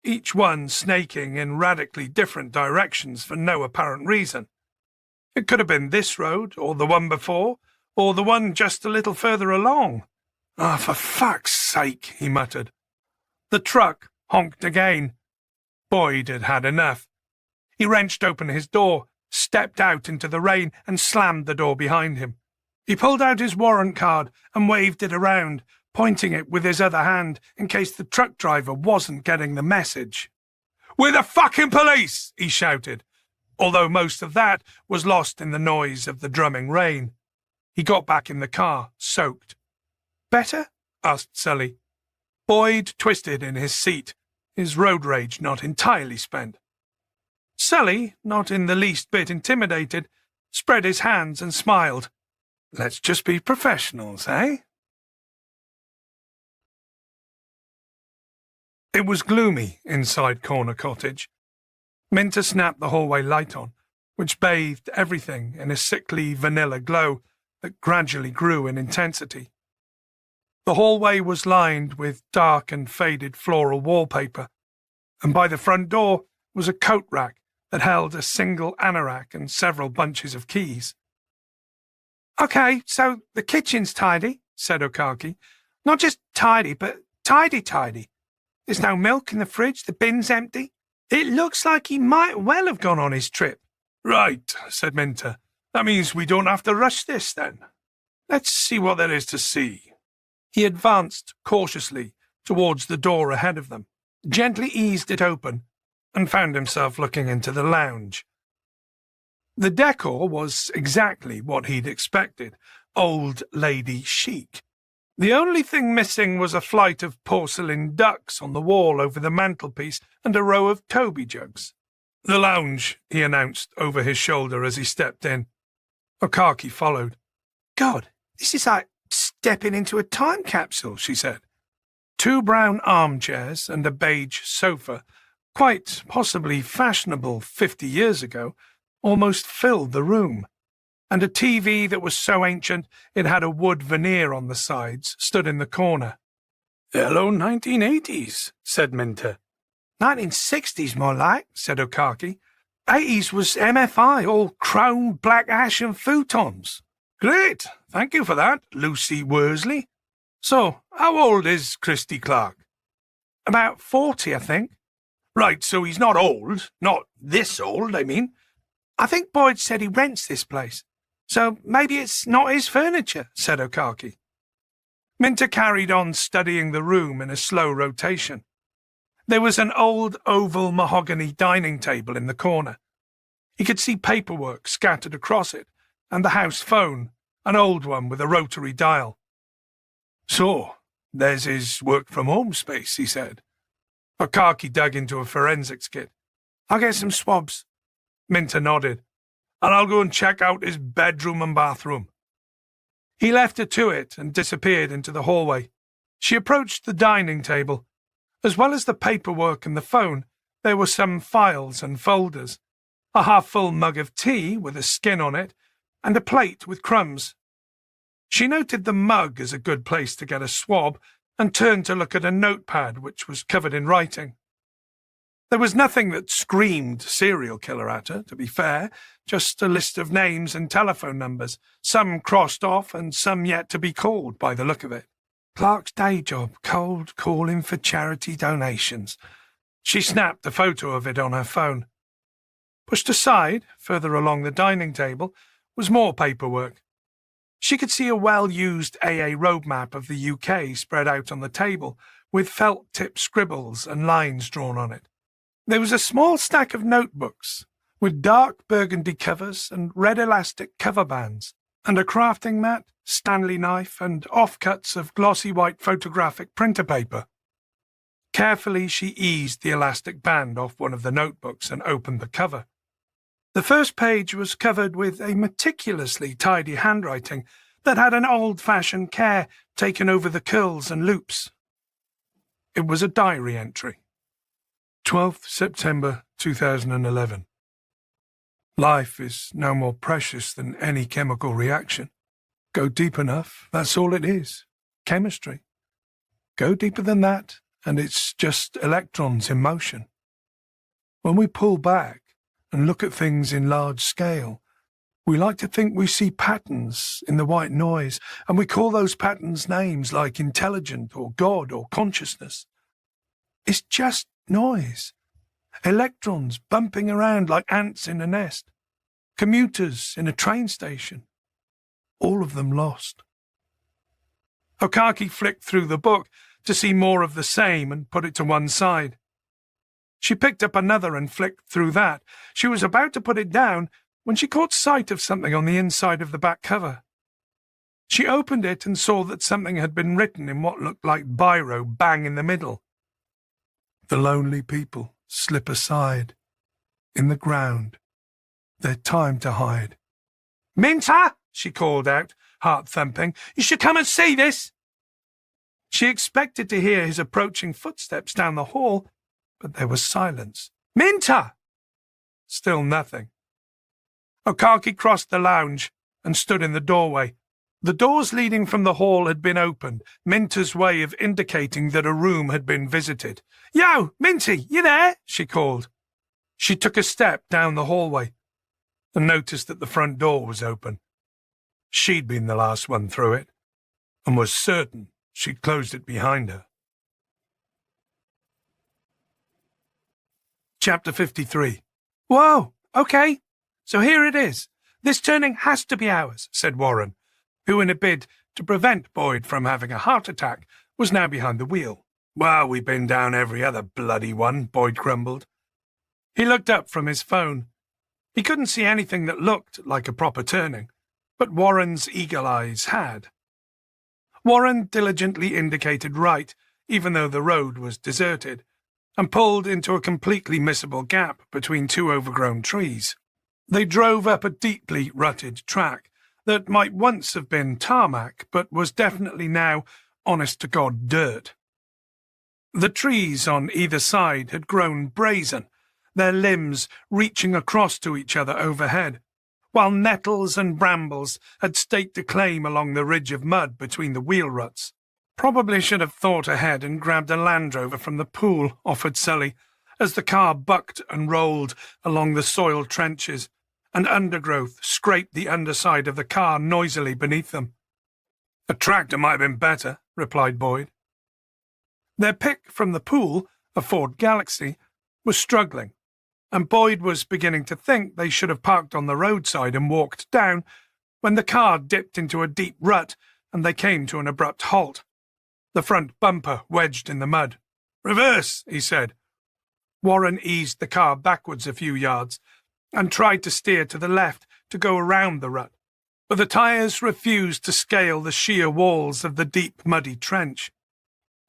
each one snaking in radically different directions for no apparent reason. It could have been this road, or the one before, or the one just a little further along. "Ah, for fuck's sake," he muttered. The truck honked again. Boyd had had enough. He wrenched open his door, stepped out into the rain, and slammed the door behind him. He pulled out his warrant card and waved it around, pointing it with his other hand in case the truck driver wasn't getting the message. "We're the fucking police!" he shouted, although most of that was lost in the noise of the drumming rain. He got back in the car, soaked. "Better?" asked Sully. Boyd twisted in his seat, his road rage not entirely spent. Sully, not in the least bit intimidated, spread his hands and smiled. Let's just be professionals, eh? It was gloomy inside Corner Cottage. Minter snapped the hallway light on, which bathed everything in a sickly vanilla glow that gradually grew in intensity. The hallway was lined with dark and faded floral wallpaper, and by the front door was a coat rack that held a single anorak and several bunches of keys. "Okay, so the kitchen's tidy," said Okaki. "Not just tidy, but tidy. There's no milk in the fridge, the bin's empty. It looks like he might well have gone on his trip." Right, said Minter. That means we don't have to rush this, then. Let's see what there is to see. He advanced cautiously towards the door ahead of them, gently eased it open, and found himself looking into the lounge. The decor was exactly what he'd expected, old lady chic. The only thing missing was a flight of porcelain ducks on the wall over the mantelpiece and a row of Toby jugs. "The lounge," he announced over his shoulder as he stepped in. Okaki followed. "God, this is like stepping into a time capsule," she said. 2 brown armchairs and a beige sofa, quite possibly fashionable 50 years ago, almost filled the room, and a TV that was so ancient it had a wood veneer on the sides stood in the corner. "Hello, 1980s, said Minter. 1960s, more like, said Okaki. 80s was MFI, all chrome, black ash and futons. Great, thank you for that, Lucy Worsley. So, how old is Christy Clark? About 40, I think. Right, so he's not old. Not this old, I mean. I think Boyd said he rents this place. So maybe it's not his furniture, said Okaki. Minter carried on studying the room in a slow rotation. There was an old oval mahogany dining table in the corner. He could see paperwork scattered across it, and the house phone, an old one with a rotary dial. So, there's his work-from-home space, he said. Okaki dug into a forensics kit. "I'll get some swabs." Minter nodded. "And I'll go and check out his bedroom and bathroom." He left her to it and disappeared into the hallway. She approached the dining table. As well as the paperwork and the phone, there were some files and folders, a half-full mug of tea with a skin on it, and a plate with crumbs. She noted the mug as a good place to get a swab and turned to look at a notepad which was covered in writing. There was nothing that screamed serial killer at her, to be fair, just a list of names and telephone numbers, some crossed off and some yet to be called by the look of it. Clark's day job, cold calling for charity donations. She snapped a photo of it on her phone. Pushed aside, further along the dining table, was more paperwork. She could see a well-used AA roadmap of the UK spread out on the table, with felt-tip scribbles and lines drawn on it. There was a small stack of notebooks, with dark burgundy covers and red elastic cover bands, and a crafting mat, Stanley knife, and offcuts of glossy white photographic printer paper. Carefully she eased the elastic band off one of the notebooks and opened the cover. The first page was covered with a meticulously tidy handwriting that had an old-fashioned care taken over the curls and loops. It was a diary entry. 12th September 2011. Life is no more precious than any chemical reaction. Go deep enough, that's all it is. Chemistry. Go deeper than that, and it's just electrons in motion. When we pull back and look at things in large scale, we like to think we see patterns in the white noise, and we call those patterns names like intelligent or God or consciousness. It's just noise. Electrons bumping around like ants in a nest. Commuters in a train station. All of them lost. Okaki flicked through the book to see more of the same and put it to one side. She picked up another and flicked through that. She was about to put it down when she caught sight of something on the inside of the back cover. She opened it and saw that something had been written in what looked like biro bang in the middle. The lonely people slip aside. in the ground. Their time to hide. "Minter!" she called out, heart thumping. "You should come and see this!" She expected to hear his approaching footsteps down the hall, but there was silence. "Minter!" Still nothing. Okaki crossed the lounge and stood in the doorway. The doors leading from the hall had been opened, Minter's way of indicating that a room had been visited. "Yo, Minty, you there?" she called. She took a step down the hallway and noticed that the front door was open. She'd been the last one through it, and was certain she'd closed it behind her. Chapter 53. "Whoa, okay, so here it is. This turning has to be ours," said Warren, who, in a bid to prevent Boyd from having a heart attack, was now behind the wheel. "Well, we've been down every other bloody one," Boyd grumbled. He looked up from his phone. He couldn't see anything that looked like a proper turning, but Warren's eagle eyes had. Warren diligently indicated right, even though the road was deserted, and pulled into a completely missable gap between two overgrown trees. They drove up a deeply rutted track that might once have been tarmac, but was definitely now honest-to-God dirt. The trees on either side had grown brazen, their limbs reaching across to each other overhead, while nettles and brambles had staked a claim along the ridge of mud between the wheel ruts. "Probably should have thought ahead and grabbed a Land Rover from the pool," offered Sully, as the car bucked and rolled along the soiled trenches, and undergrowth scraped the underside of the car noisily beneath them. "A tractor might have been better," replied Boyd. Their pick from the pool, a Ford Galaxy, was struggling, and Boyd was beginning to think they should have parked on the roadside and walked down, when the car dipped into a deep rut and they came to an abrupt halt, the front bumper wedged in the mud. "Reverse," he said. Warren eased the car backwards a few yards and tried to steer to the left to go around the rut, but the tyres refused to scale the sheer walls of the deep, muddy trench.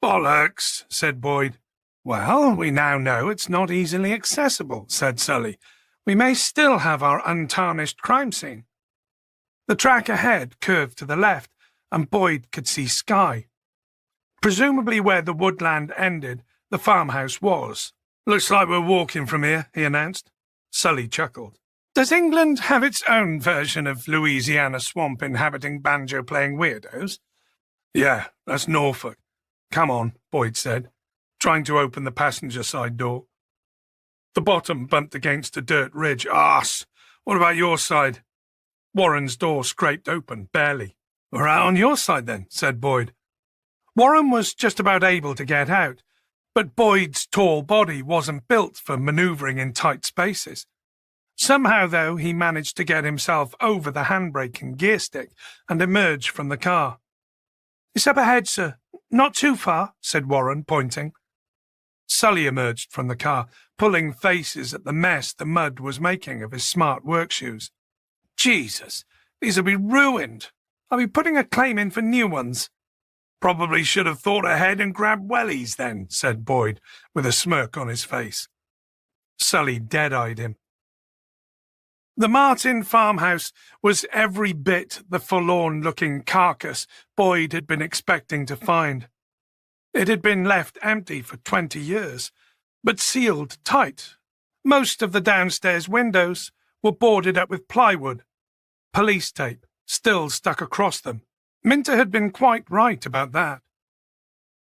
"Bollocks," said Boyd. "Well, we now know it's not easily accessible," said Sully. "We may still have our untarnished crime scene." The track ahead curved to the left, and Boyd could see sky. Presumably where the woodland ended, the farmhouse was. "Looks like we're walking from here," he announced. Sully chuckled. "Does England have its own version of Louisiana swamp-inhabiting banjo-playing weirdos?" "Yeah, that's Norfolk. Come on," Boyd said, trying to open the passenger side door. The bottom bumped against a dirt ridge. "Arse! What about your side?" Warren's door scraped open, barely. "We're out on your side then," said Boyd. Warren was just about able to get out, but Boyd's tall body wasn't built for manoeuvring in tight spaces. Somehow, though, he managed to get himself over the handbrake and gear stick and emerge from the car. "It's up ahead, sir. Not too far," said Warren, pointing. Sully emerged from the car, pulling faces at the mess the mud was making of his smart work shoes. "Jesus, these'll be ruined. I'll be putting a claim in for new ones." "Probably should have thought ahead and grabbed wellies then," said Boyd, with a smirk on his face. Sully dead-eyed him. The Martin farmhouse was every bit the forlorn-looking carcass Boyd had been expecting to find. It had been left empty for 20 years, but sealed tight. Most of the downstairs windows were boarded up with plywood. Police tape still stuck across them. Minter had been quite right about that.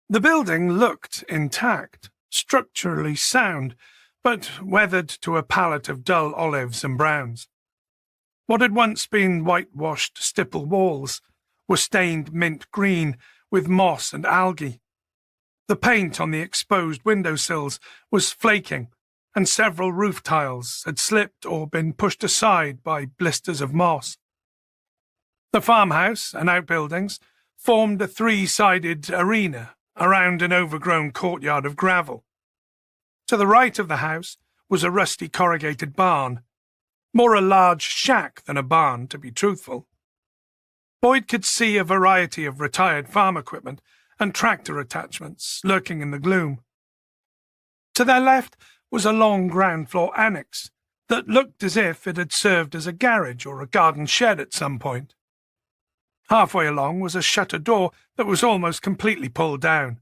The building looked intact, structurally sound, but weathered to a palette of dull olives and browns. What had once been whitewashed stipple walls were stained mint green with moss and algae. The paint on the exposed windowsills was flaking, and several roof tiles had slipped or been pushed aside by blisters of moss. The farmhouse and outbuildings formed a three-sided arena around an overgrown courtyard of gravel. To the right of the house was a rusty corrugated barn, more a large shack than a barn, to be truthful. Boyd could see a variety of retired farm equipment and tractor attachments lurking in the gloom. To their left was a long ground-floor annex, that looked as if it had served as a garage or a garden shed at some point. Halfway along was a shutter door that was almost completely pulled down.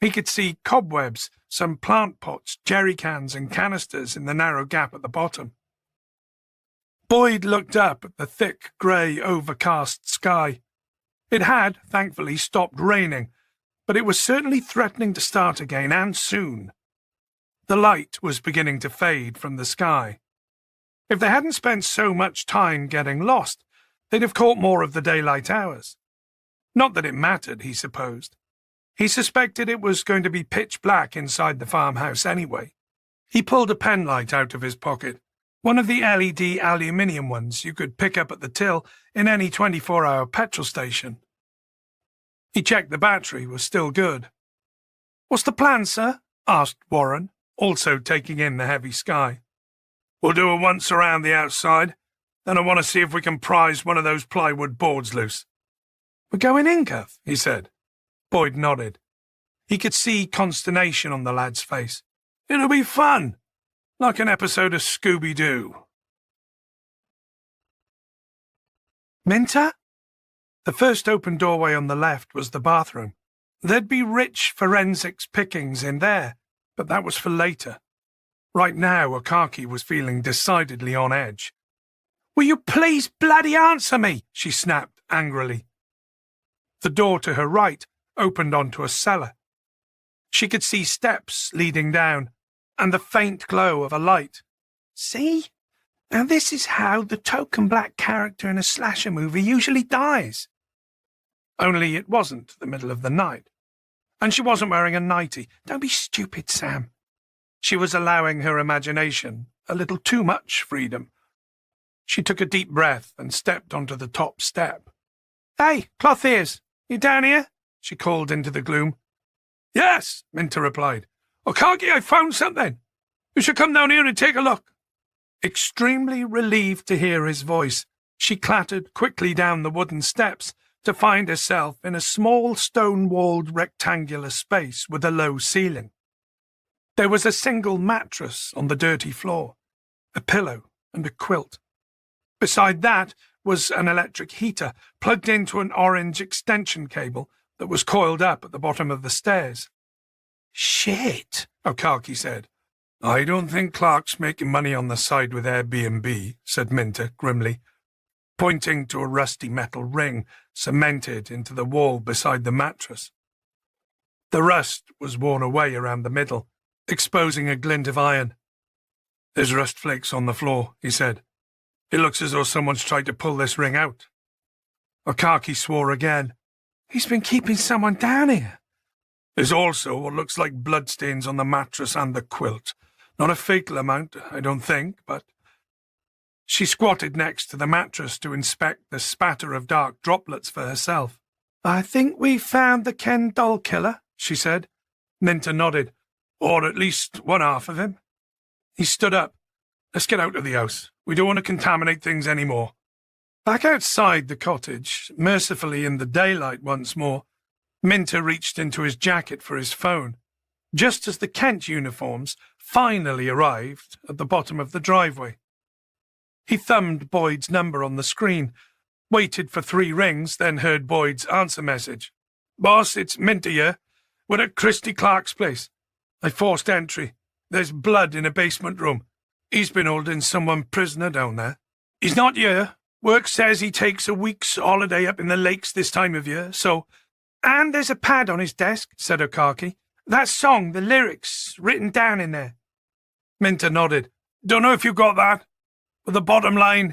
He could see cobwebs, some plant pots, jerry cans and canisters in the narrow gap at the bottom. Boyd looked up at the thick, grey, overcast sky. It had, thankfully, stopped raining, but it was certainly threatening to start again, and soon. The light was beginning to fade from the sky. If they hadn't spent so much time getting lost, they'd have caught more of the daylight hours. Not that it mattered, he supposed. He suspected it was going to be pitch black inside the farmhouse anyway. He pulled a penlight out of his pocket, one of the LED aluminium ones you could pick up at the till in any 24-hour petrol station. He checked the battery was still good. "What's the plan, sir?" asked Warren, also taking in the heavy sky. "We'll do a once around the outside, then I want to see if we can prise one of those plywood boards loose." "We're going in, Gov," he said. Boyd nodded. He could see consternation on the lad's face. "It'll be fun, like an episode of Scooby-Doo." Minter? The first open doorway on the left was the bathroom. There'd be rich forensics pickings in there, but that was for later. Right now, Akaki was feeling decidedly on edge. "Will you please bloody answer me?" she snapped angrily. The door to her right opened onto a cellar. She could see steps leading down, and the faint glow of a light. "See? Now this is how the token black character in a slasher movie usually dies." Only it wasn't the middle of the night, and she wasn't wearing a nightie. "Don't be stupid, Sam." She was allowing her imagination a little too much freedom. She took a deep breath and stepped onto the top step. "Hey, cloth ears, you down here?" she called into the gloom. "Yes," Minter replied. "Akaki, I found something. You should come down here and take a look." Extremely relieved to hear his voice, she clattered quickly down the wooden steps to find herself in a small stone-walled rectangular space with a low ceiling. There was a single mattress on the dirty floor, a pillow and a quilt. Beside that was an electric heater plugged into an orange extension cable that was coiled up at the bottom of the stairs. "Shit," Akaki said. "I don't think Clark's making money on the side with Airbnb," said Minter grimly, pointing to a rusty metal ring cemented into the wall beside the mattress. The rust was worn away around the middle, exposing a glint of iron. "There's rust flakes on the floor," he said. "It looks as though someone's tried to pull this ring out." Akaki swore again. "He's been keeping someone down here." "There's also what looks like bloodstains on the mattress and the quilt. Not a fatal amount, I don't think, but—" She squatted next to the mattress to inspect the spatter of dark droplets for herself. "I think we've found the Ken doll killer," she said. Minter nodded. "Or at least one half of him." He stood up. "Let's get out of the house. We don't want to contaminate things any more." Back outside the cottage, mercifully in the daylight once more, Minter reached into his jacket for his phone, just as the Kent uniforms finally arrived at the bottom of the driveway. He thumbed Boyd's number on the screen, waited for 3 rings, then heard Boyd's answer message. "Boss, it's Minter here. We're at Christy Clark's place. I forced entry. There's blood in a basement room. He's been holding someone prisoner down there. He's not here. Work says he takes a week's holiday up in the lakes this time of year, so—" "And there's a pad on his desk," said Akaki. "That song, the lyrics, written down in there." Minter nodded. "Don't know if you got that, but the bottom line,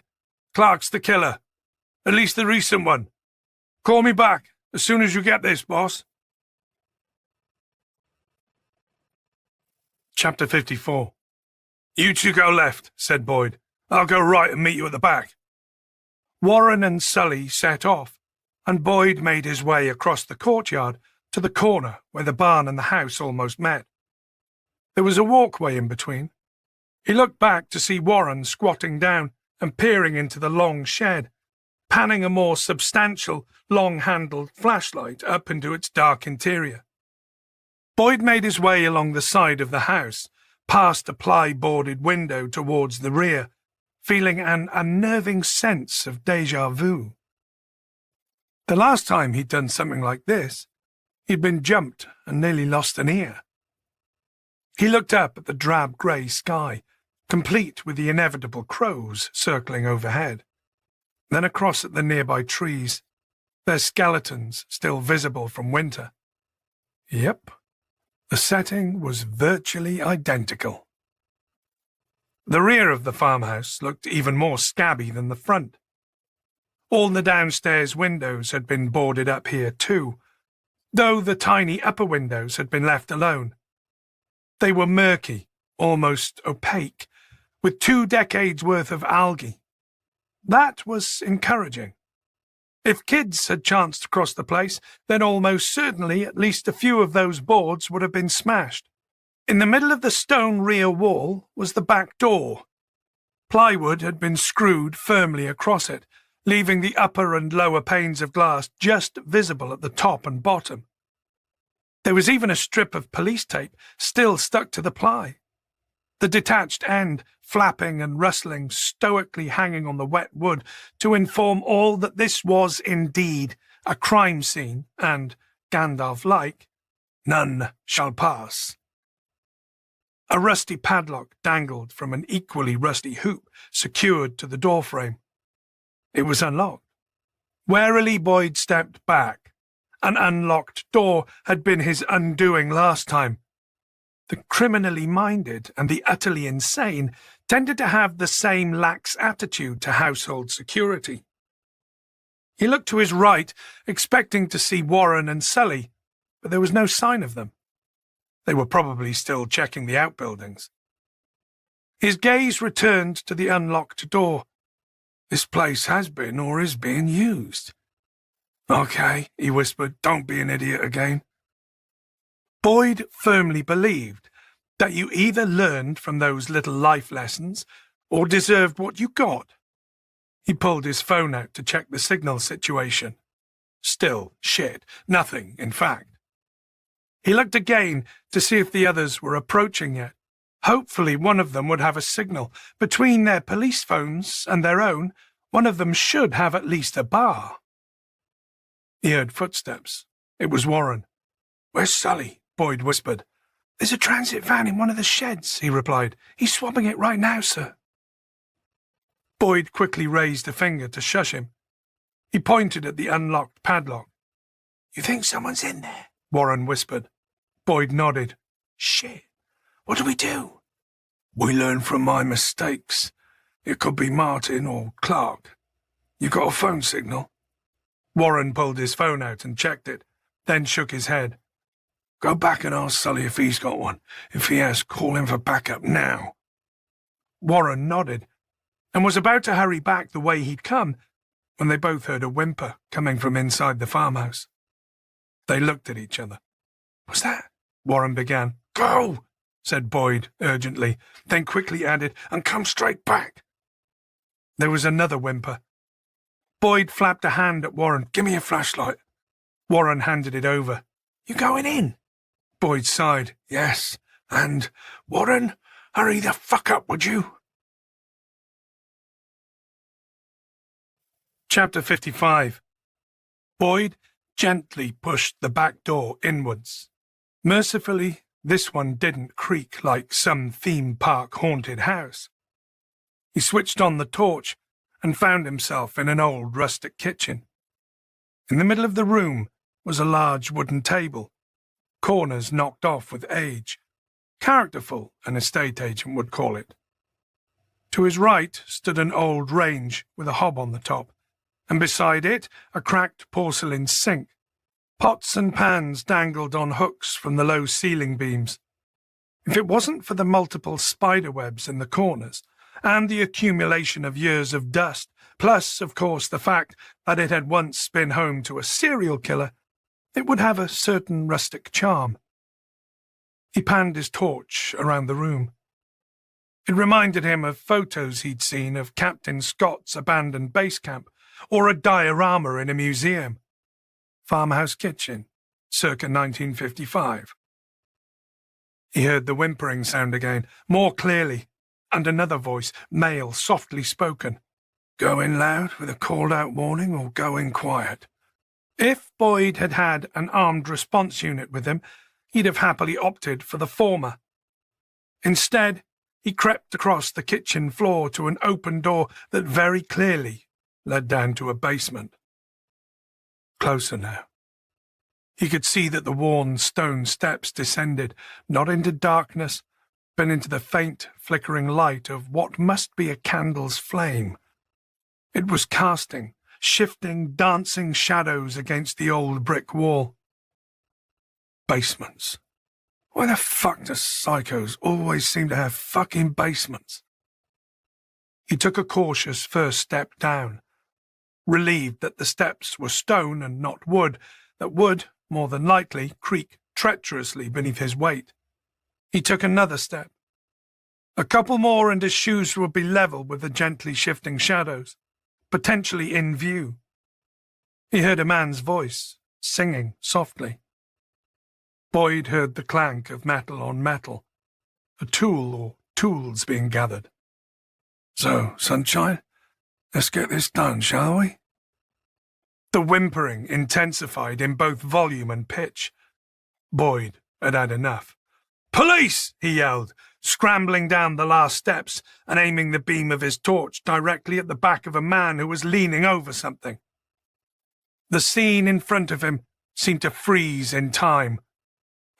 Clark's the killer. At least the recent one. Call me back as soon as you get this, boss." Chapter 54. "You two go left," said Boyd. "I'll go right and meet you at the back." Warren and Sully set off, and Boyd made his way across the courtyard to the corner where the barn and the house almost met. There was a walkway in between. He looked back to see Warren squatting down and peering into the long shed, panning a more substantial, long-handled flashlight up into its dark interior. Boyd made his way along the side of the house, past a ply-boarded window towards the rear, feeling an unnerving sense of déjà vu. The last time he'd done something like this, he'd been jumped and nearly lost an ear. He looked up at the drab grey sky, complete with the inevitable crows circling overhead, then across at the nearby trees, their skeletons still visible from winter. Yep, the setting was virtually identical. The rear of the farmhouse looked even more scabby than the front. All the downstairs windows had been boarded up here too, though the tiny upper windows had been left alone. They were murky, almost opaque, with 2 decades worth of algae. That was encouraging. If kids had chanced across the place, then almost certainly at least a few of those boards would have been smashed. In the middle of the stone rear wall was the back door. Plywood had been screwed firmly across it, leaving the upper and lower panes of glass just visible at the top and bottom. There was even a strip of police tape still stuck to the ply, the detached end flapping and rustling, stoically hanging on the wet wood to inform all that this was indeed a crime scene and, Gandalf-like, none shall pass. A rusty padlock dangled from an equally rusty hoop secured to the doorframe. It was unlocked. Warily Boyd stepped back. An unlocked door had been his undoing last time. The criminally minded and the utterly insane tended to have the same lax attitude to household security. He looked to his right, expecting to see Warren and Sully, but there was no sign of them. They were probably still checking the outbuildings. His gaze returned to the unlocked door. This place has been or is being used. Okay, he whispered, don't be an idiot again. Boyd firmly believed that you either learned from those little life lessons or deserved what you got. He pulled his phone out to check the signal situation. Still shit. Nothing, in fact. He looked again to see if the others were approaching yet. Hopefully one of them would have a signal. Between their police phones and their own, one of them should have at least a bar. He heard footsteps. It was Warren. "Where's Sully?" Boyd whispered. "There's a transit van in one of the sheds," he replied. "He's swabbing it right now, sir." Boyd quickly raised a finger to shush him. He pointed at the unlocked padlock. "You think someone's in there?" Warren whispered. Boyd nodded. "Shit. What do we do?" "We learn from my mistakes. It could be Martin or Clark. You got a phone signal?" Warren pulled his phone out and checked it, then shook his head. "Go back and ask Sully if he's got one. If he has, call him for backup now." Warren nodded, and was about to hurry back the way he'd come, when they both heard a whimper coming from inside the farmhouse. They looked at each other. "What's that?" Warren began. "Go!" said Boyd urgently, then quickly added, "and come straight back." There was another whimper. Boyd flapped a hand at Warren. "Give me a flashlight." Warren handed it over. "You going in?" Boyd sighed. "Yes, and, Warren, hurry the fuck up, would you?" Chapter 55. Boyd gently pushed the back door inwards. Mercifully, this one didn't creak like some theme park haunted house. He switched on the torch and found himself in an old rustic kitchen. In the middle of the room was a large wooden table, corners knocked off with age. Characterful, an estate agent would call it. To his right stood an old range with a hob on the top, and beside it a cracked porcelain sink. Pots and pans dangled on hooks from the low ceiling beams. If it wasn't for the multiple spider webs in the corners, and the accumulation of years of dust, plus, of course, the fact that it had once been home to a serial killer, it would have a certain rustic charm. He panned his torch around the room. It reminded him of photos he'd seen of Captain Scott's abandoned base camp, or a diorama in a museum. Farmhouse kitchen, circa 1955. He heard the whimpering sound again, more clearly, and another voice, male, softly spoken. Go in loud with a called-out warning or go in quiet. If Boyd had had an armed response unit with him, he'd have happily opted for the former. Instead, he crept across the kitchen floor to an open door that very clearly led down to a basement. Closer now. He could see that the worn stone steps descended, not into darkness, but into the faint, flickering light of what must be a candle's flame. It was casting shifting, dancing shadows against the old brick wall. Basements. Why the fuck do psychos always seem to have fucking basements? He took a cautious first step down, relieved that the steps were stone and not wood, that would, more than likely, creak treacherously beneath his weight. He took another step. A couple more and his shoes would be level with the gently shifting shadows, potentially in view. He heard a man's voice, singing softly. Boyd heard the clank of metal on metal, a tool or tools being gathered. So, sunshine, let's get this done, shall we? The whimpering intensified in both volume and pitch. Boyd had had enough. "Police!" he yelled, scrambling down the last steps and aiming the beam of his torch directly at the back of a man who was leaning over something. The scene in front of him seemed to freeze in time,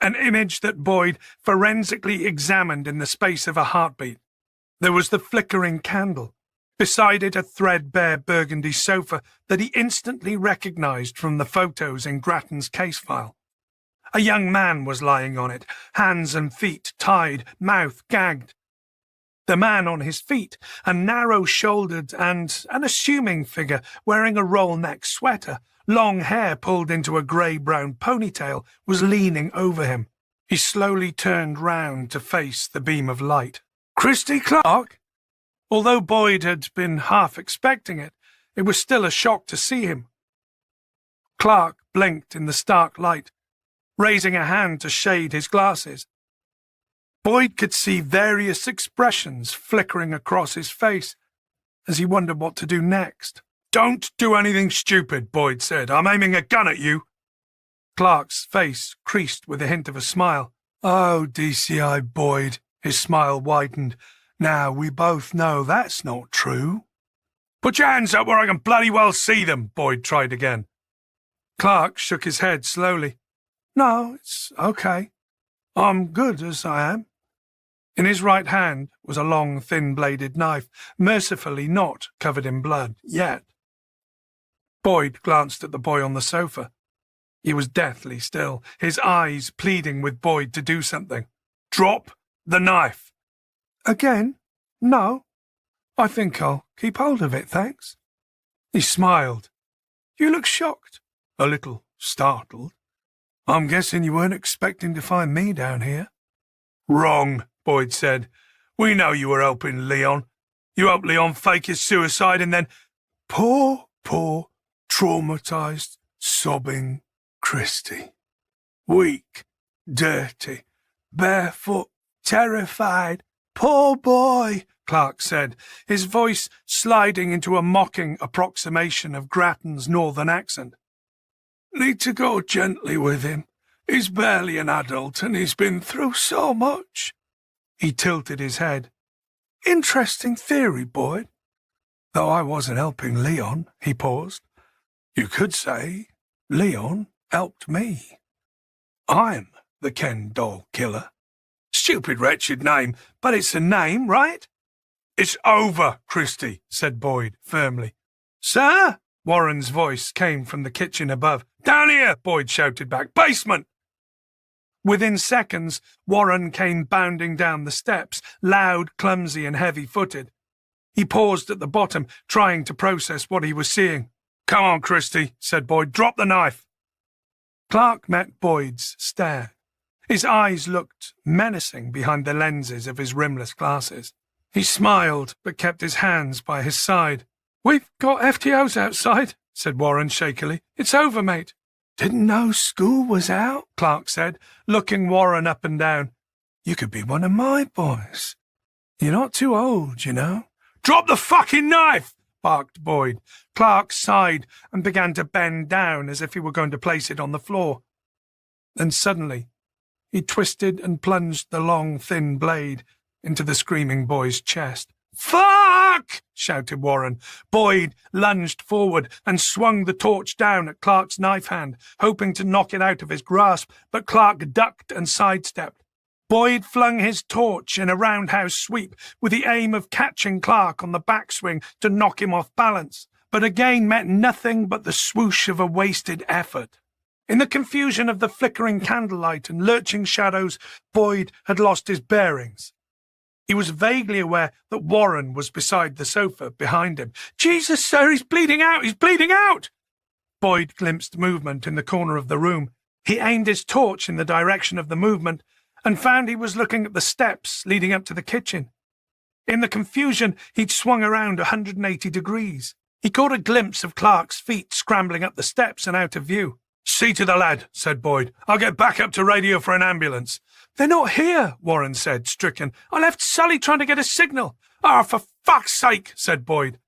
an image that Boyd forensically examined in the space of a heartbeat. There was the flickering candle, beside it a threadbare burgundy sofa that he instantly recognized from the photos in Grattan's case file. A young man was lying on it, hands and feet tied, mouth gagged. The man on his feet, a narrow-shouldered and unassuming figure wearing a roll-neck sweater, long hair pulled into a grey-brown ponytail, was leaning over him. He slowly turned round to face the beam of light. Christy Clark? Although Boyd had been half expecting it, it was still a shock to see him. Clark blinked in the stark light, raising a hand to shade his glasses. Boyd could see various expressions flickering across his face as he wondered what to do next. "Don't do anything stupid," Boyd said. "I'm aiming a gun at you." Clark's face creased with a hint of a smile. "Oh, DCI Boyd," his smile widened. "Now, we both know that's not true." "Put your hands up where I can bloody well see them," Boyd tried again. Clark shook his head slowly. "No, it's okay. I'm good as I am." In his right hand was a long, thin-bladed knife, mercifully not covered in blood, yet. Boyd glanced at the boy on the sofa. He was deathly still, his eyes pleading with Boyd to do something. "Drop the knife." "Again? No. I think I'll keep hold of it, thanks." He smiled. "You look shocked." A little startled. "I'm guessing you weren't expecting to find me down here." "Wrong," Boyd said. "We know you were helping Leon. You helped Leon fake his suicide and then—" Poor, traumatized, sobbing Christy. Weak, dirty, barefoot, terrified. Poor boy, Clark said, his voice sliding into a mocking approximation of Grattan's northern accent. "Need to go gently with him. He's barely an adult and he's been through so much." He tilted his head. "Interesting theory, Boyd. Though I wasn't helping Leon," he paused. "You could say Leon helped me. I'm the Ken doll killer." "Stupid, wretched name, but it's a name, right?" "It's over, Christy," said Boyd firmly. "Sir?" Warren's voice came from the kitchen above. "Down here," Boyd shouted back. "Basement!" Within seconds, Warren came bounding down the steps, loud, clumsy, and heavy-footed. He paused at the bottom, trying to process what he was seeing. "Come on, Christy," said Boyd. "Drop the knife." Clark met Boyd's stare. His eyes looked menacing behind the lenses of his rimless glasses. He smiled, but kept his hands by his side. "We've got FTOs outside," said Warren shakily. "It's over, mate." "Didn't know school was out," Clark said, looking Warren up and down. You could be one of my boys. You're not too old, you know. Drop the fucking knife! Barked Boyd. Clark sighed and began to bend down as if he were going to place it on the floor. Then suddenly, he twisted and plunged the long, thin blade into the screaming boy's chest. "Fuck!" shouted Warren. Boyd lunged forward and swung the torch down at Clark's knife hand, hoping to knock it out of his grasp, but Clark ducked and sidestepped. Boyd flung his torch in a roundhouse sweep with the aim of catching Clark on the backswing to knock him off balance, but again met nothing but the swoosh of a wasted effort. In the confusion of the flickering candlelight and lurching shadows, Boyd had lost his bearings. He was vaguely aware that Warren was beside the sofa behind him. "Jesus, sir, he's bleeding out! He's bleeding out!" Boyd glimpsed movement in the corner of the room. He aimed his torch in the direction of the movement and found he was looking at the steps leading up to the kitchen. In the confusion, he'd swung around 180 degrees. He caught a glimpse of Clark's feet scrambling up the steps and out of view. "See to the lad," said Boyd. "I'll get back up to radio for an ambulance." "They're not here," Warren said, stricken. "I left Sully trying to get a signal." "Ah, for fuck's sake," said Boyd.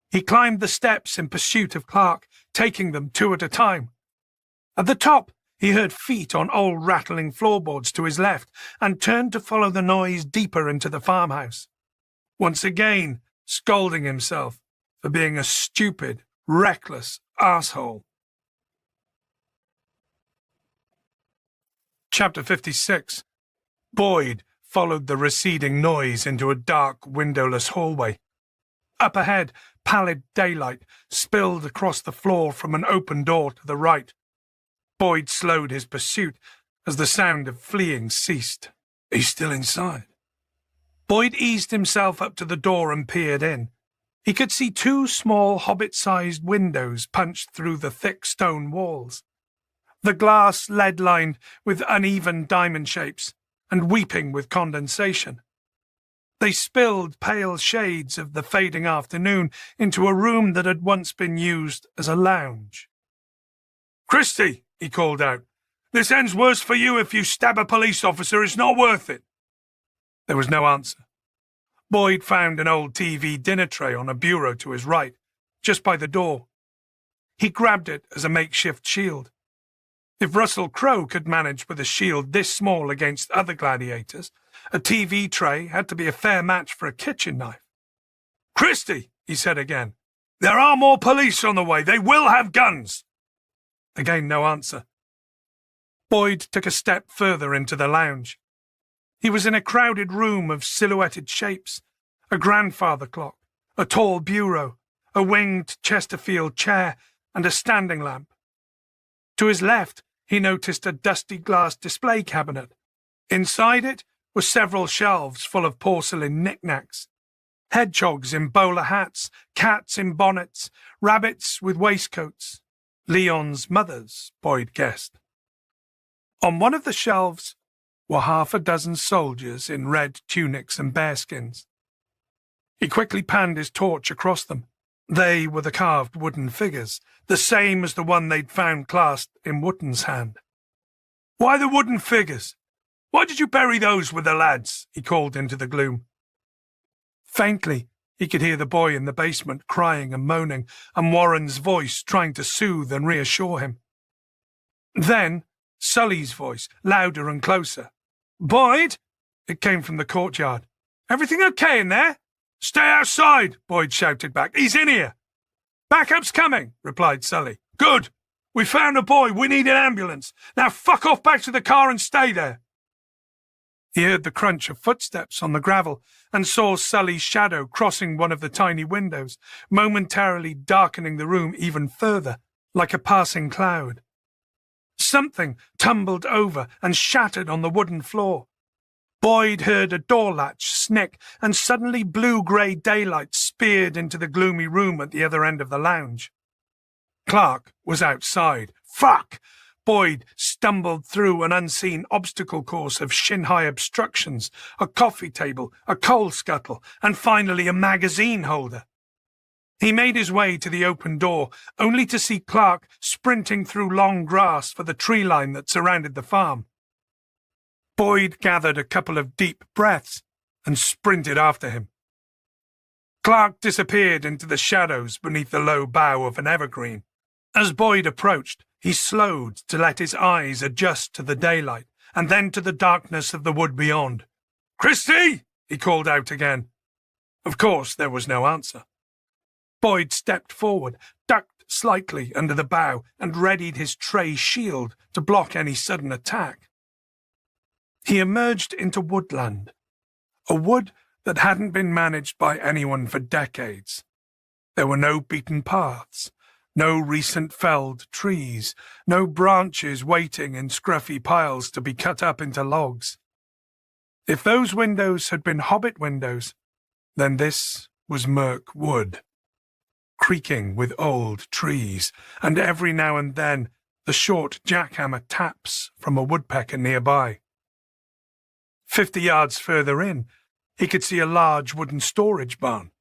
He climbed the steps in pursuit of Clark, taking them two at a time. At the top, he heard feet on old rattling floorboards to his left and turned to follow the noise deeper into the farmhouse. Once again, scolding himself for being a stupid, reckless asshole. Chapter 56. Boyd followed the receding noise into a dark, windowless hallway. Up ahead, pallid daylight spilled across the floor from an open door to the right. Boyd slowed his pursuit as the sound of fleeing ceased. "He's still inside." Boyd eased himself up to the door and peered in. He could see two small hobbit-sized windows punched through the thick stone walls. The glass lead-lined with uneven diamond shapes and weeping with condensation. They spilled pale shades of the fading afternoon into a room that had once been used as a lounge. "Christie," he called out, "this ends worse for you if you stab a police officer. It's not worth it." There was no answer. Boyd found an old TV dinner tray on a bureau to his right, just by the door. He grabbed it as a makeshift shield. If Russell Crowe could manage with a shield this small against other gladiators, a TV tray had to be a fair match for a kitchen knife. "Christie," he said again, "there are more police on the way. They will have guns." Again, no answer. Boyd took a step further into the lounge. He was in a crowded room of silhouetted shapes, a grandfather clock, a tall bureau, a winged Chesterfield chair, and a standing lamp. To his left, he noticed a dusty glass display cabinet. Inside it were several shelves full of porcelain knickknacks. Hedgehogs in bowler hats, cats in bonnets, rabbits with waistcoats. Leon's mothers, Boyd guessed. On one of the shelves were half a dozen soldiers in red tunics and bearskins. He quickly panned his torch across them. They were the carved wooden figures, the same as the one they'd found clasped in Wootton's hand. "Why the wooden figures? Why did you bury those with the lads?" he called into the gloom. Faintly, he could hear the boy in the basement crying and moaning, and Warren's voice trying to soothe and reassure him. Then, Sully's voice, louder and closer. "Boyd?" It came from the courtyard. "Everything okay in there?" "Stay outside," Boyd shouted back. "He's in here." "Backup's coming," replied Sully. "Good. We found a boy. We need an ambulance. Now fuck off back to the car and stay there." He heard the crunch of footsteps on the gravel and saw Sully's shadow crossing one of the tiny windows, momentarily darkening the room even further, like a passing cloud. Something tumbled over and shattered on the wooden floor. Boyd heard a door latch snick, and suddenly blue-grey daylight speared into the gloomy room at the other end of the lounge. Clark was outside. Fuck! Boyd stumbled through an unseen obstacle course of shin-high obstructions, a coffee table, a coal scuttle, and finally a magazine holder. He made his way to the open door, only to see Clark sprinting through long grass for the tree line that surrounded the farm. Boyd gathered a couple of deep breaths and sprinted after him. Clark disappeared into the shadows beneath the low bough of an evergreen. As Boyd approached, he slowed to let his eyes adjust to the daylight and then to the darkness of the wood beyond. "Christie!" he called out again. Of course, there was no answer. Boyd stepped forward, ducked slightly under the bough, and readied his tray shield to block any sudden attack. He emerged into woodland, a wood that hadn't been managed by anyone for decades. There were no beaten paths, no recent felled trees, no branches waiting in scruffy piles to be cut up into logs. If those windows had been hobbit windows, then this was Mirk Wood, creaking with old trees, and every now and then the short jackhammer taps from a woodpecker nearby. 50 yards further in, he could see a large wooden storage barn.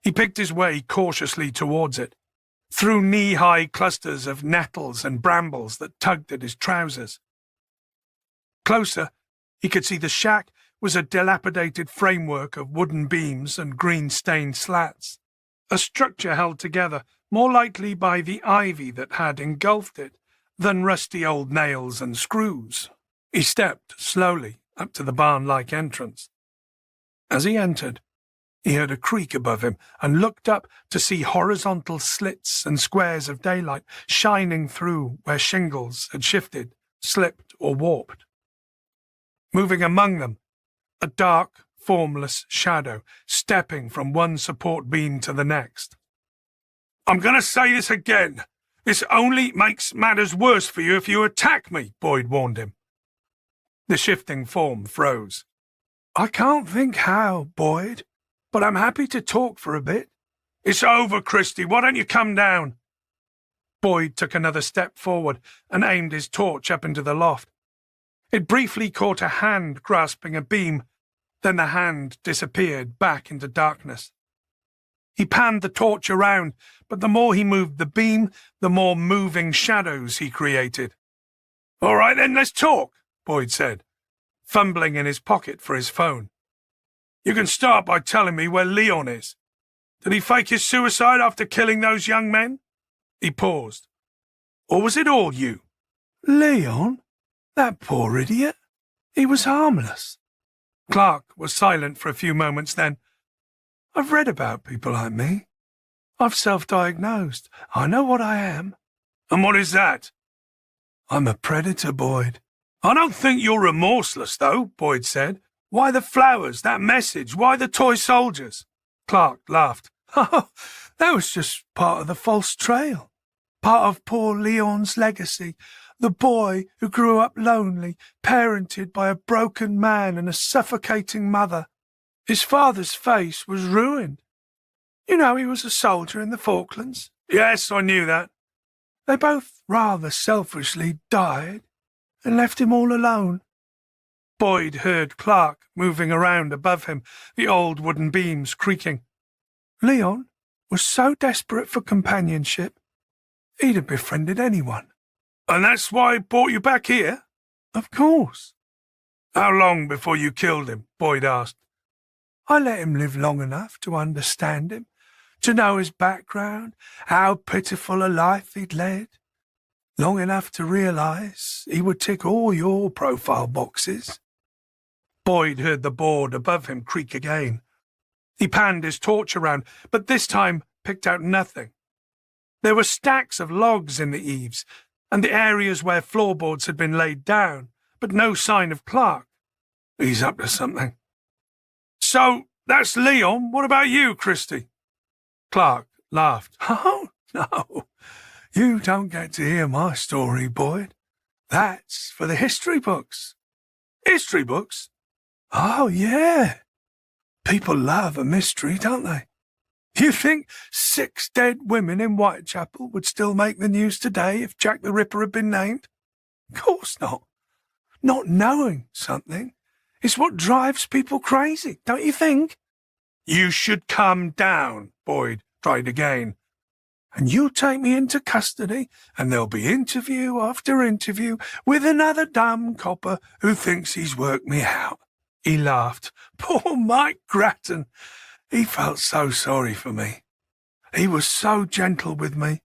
He picked his way cautiously towards it, through knee-high clusters of nettles and brambles that tugged at his trousers. Closer, he could see the shack was a dilapidated framework of wooden beams and green-stained slats, a structure held together more likely by the ivy that had engulfed it than rusty old nails and screws. He stepped slowly up to the barn-like entrance. As he entered, he heard a creak above him and looked up to see horizontal slits and squares of daylight shining through where shingles had shifted, slipped, or warped. Moving among them, a dark, formless shadow, stepping from one support beam to the next. "I'm going to say this again. This only makes matters worse for you if you attack me," Boyd warned him. The shifting form froze. "I can't think how, Boyd, but I'm happy to talk for a bit." "It's over, Christie. Why don't you come down?" Boyd took another step forward and aimed his torch up into the loft. It briefly caught a hand grasping a beam, then the hand disappeared back into darkness. He panned the torch around, but the more he moved the beam, the more moving shadows he created. "All right then, let's talk," Boyd said, fumbling in his pocket for his phone. "You can start by telling me where Leon is. Did he fake his suicide after killing those young men?" He paused. "Or was it all you?" Leon? That poor idiot. He was harmless. Clark was silent for a few moments then. I've read about people like me. I've self-diagnosed. I know what I am. "And what is that?" I'm a predator, Boyd. "I don't think you're remorseless, though," Boyd said. "Why the flowers, that message? Why the toy soldiers?" Clark laughed. Oh, that was just part of the false trail. Part of poor Leon's legacy. The boy who grew up lonely, parented by a broken man and a suffocating mother. His father's face was ruined. You know, he was a soldier in the Falklands. "Yes, I knew that." They both rather selfishly died and left him all alone. Boyd heard Clark moving around above him, the old wooden beams creaking. Leon was so desperate for companionship, he'd have befriended anyone. "And that's why he brought you back here?" Of course. "How long before you killed him?" Boyd asked. I let him live long enough to understand him, to know his background, how pitiful a life he'd led. Long enough to realize he would tick all your profile boxes. Boyd heard the board above him creak again. He panned his torch around, but this time picked out nothing. There were stacks of logs in the eaves, and the areas where floorboards had been laid down, but no sign of Clark. He's up to something. "So, that's Leon. What about you, Christie?" Clark laughed. "Oh, no. You don't get to hear my story, Boyd. That's for the history books." "History books?" "Oh, yeah. People love a mystery, don't they? You think 6 dead women in Whitechapel would still make the news today if Jack the Ripper had been named? Of course not. Not knowing something is what drives people crazy, don't you think?" "You should calm down," Boyd tried again. and you'll take me into custody, and there'll be interview after interview with another dumb copper who thinks he's worked me out." He laughed. Poor Mike Grattan. He felt so sorry for me. He was so gentle with me.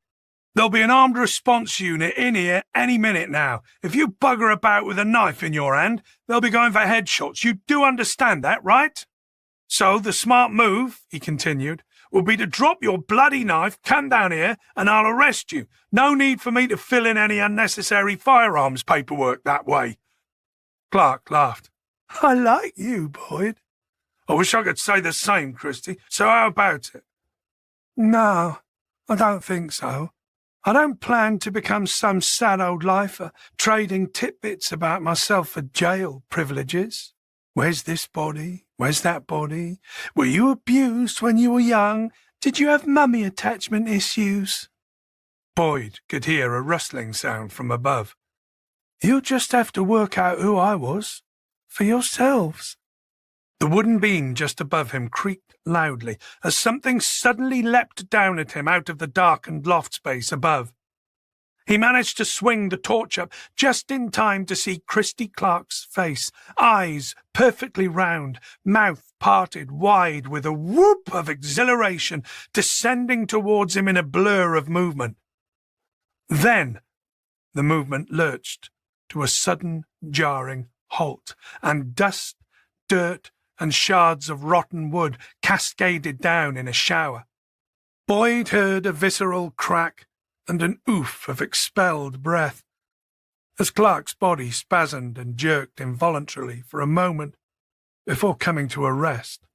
"There'll be an armed response unit in here any minute now. If you bugger about with a knife in your hand, they'll be going for headshots. You do understand that, right? So the smart move," he continued, "will be to drop your bloody knife, come down here, and I'll arrest you. No need for me to fill in any unnecessary firearms paperwork that way." Clark laughed. "I like you, Boyd." "I wish I could say the same, Christie. So how about it?" "No, I don't think so. I don't plan to become some sad old lifer, trading tidbits about myself for jail privileges. Where's this body? Where's that body? Were you abused when you were young? Did you have mummy attachment issues?" Boyd could hear a rustling sound from above. "You'll just have to work out who I was, for yourselves." The wooden beam just above him creaked loudly as something suddenly leapt down at him out of the darkened loft space above. He managed to swing the torch up just in time to see Christy Clark's face, eyes perfectly round, mouth parted wide with a whoop of exhilaration, descending towards him in a blur of movement. Then the movement lurched to a sudden jarring halt, and dust, dirt, and shards of rotten wood cascaded down in a shower. Boyd heard a visceral crack and an oof of expelled breath, as Clark's body spasmed and jerked involuntarily for a moment before coming to a rest.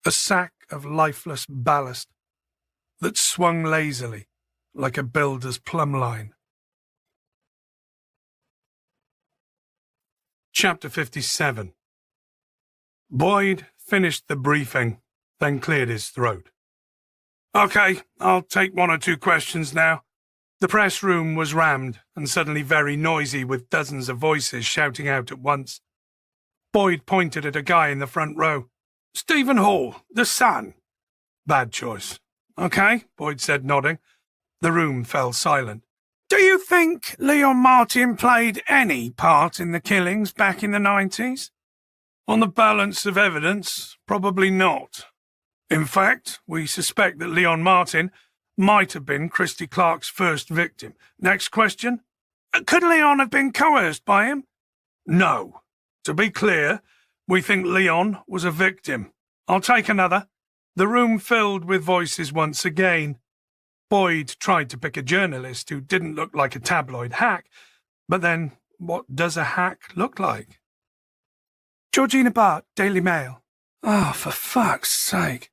A sack of lifeless ballast that swung lazily like a builder's plumb line. Chapter 57. Boyd finished the briefing, then cleared his throat. "Okay, I'll take one or two questions now." The press room was rammed and suddenly very noisy with dozens of voices shouting out at once. Boyd pointed at a guy in the front row. "Stephen Hall, the Sun." "Bad choice." "Okay," Boyd said, nodding. The room fell silent. "Do you think Leon Martin played any part in the killings back in the 90s? "On the balance of evidence, probably not. In fact, we suspect that Leon Martin might have been Christy Clark's first victim. Next question." "Could Leon have been coerced by him?" "No. To be clear, we think Leon was a victim." "I'll take another." The room filled with voices once again. Boyd tried to pick a journalist who didn't look like a tabloid hack, but then what does a hack look like? "Georgina Bart, Daily Mail." "Oh, for fuck's sake."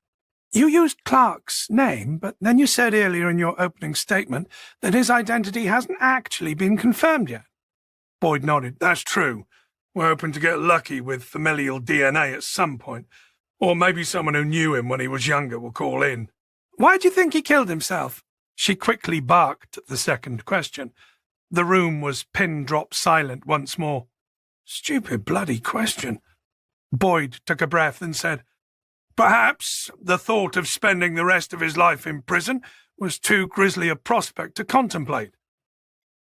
"You used Clark's name, but then you said earlier in your opening statement that his identity hasn't actually been confirmed yet." Boyd nodded. "That's true. We're hoping to get lucky with familial DNA at some point, or maybe someone who knew him when he was younger will call in." "Why do you think he killed himself?" She quickly barked at the second question. The room was pin-drop silent once more. "Stupid bloody question." Boyd took a breath and said, "Perhaps the thought of spending the rest of his life in prison was too grisly a prospect to contemplate."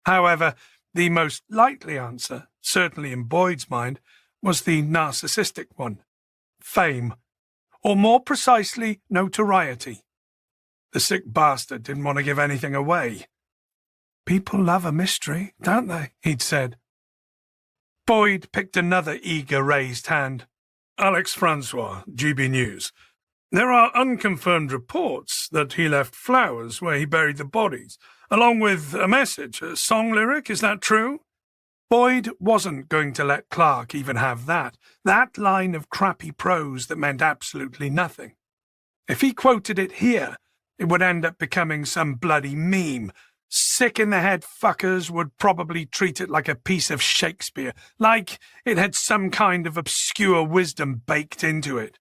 However, the most likely answer, certainly in Boyd's mind, was the narcissistic one. Fame, or more precisely, notoriety. The sick bastard didn't want to give anything away. "People love a mystery, don't they?" he'd said. Boyd picked another eager raised hand. "Alex Francois, GB News. There are unconfirmed reports that he left flowers where he buried the bodies, along with a message, a song lyric. Is that true?" Boyd wasn't going to let Clark even have that line of crappy prose that meant absolutely nothing. If he quoted it here, it would end up becoming some bloody meme. Sick-in-the-head fuckers would probably treat it like a piece of Shakespeare, like it had some kind of obscure wisdom baked into it.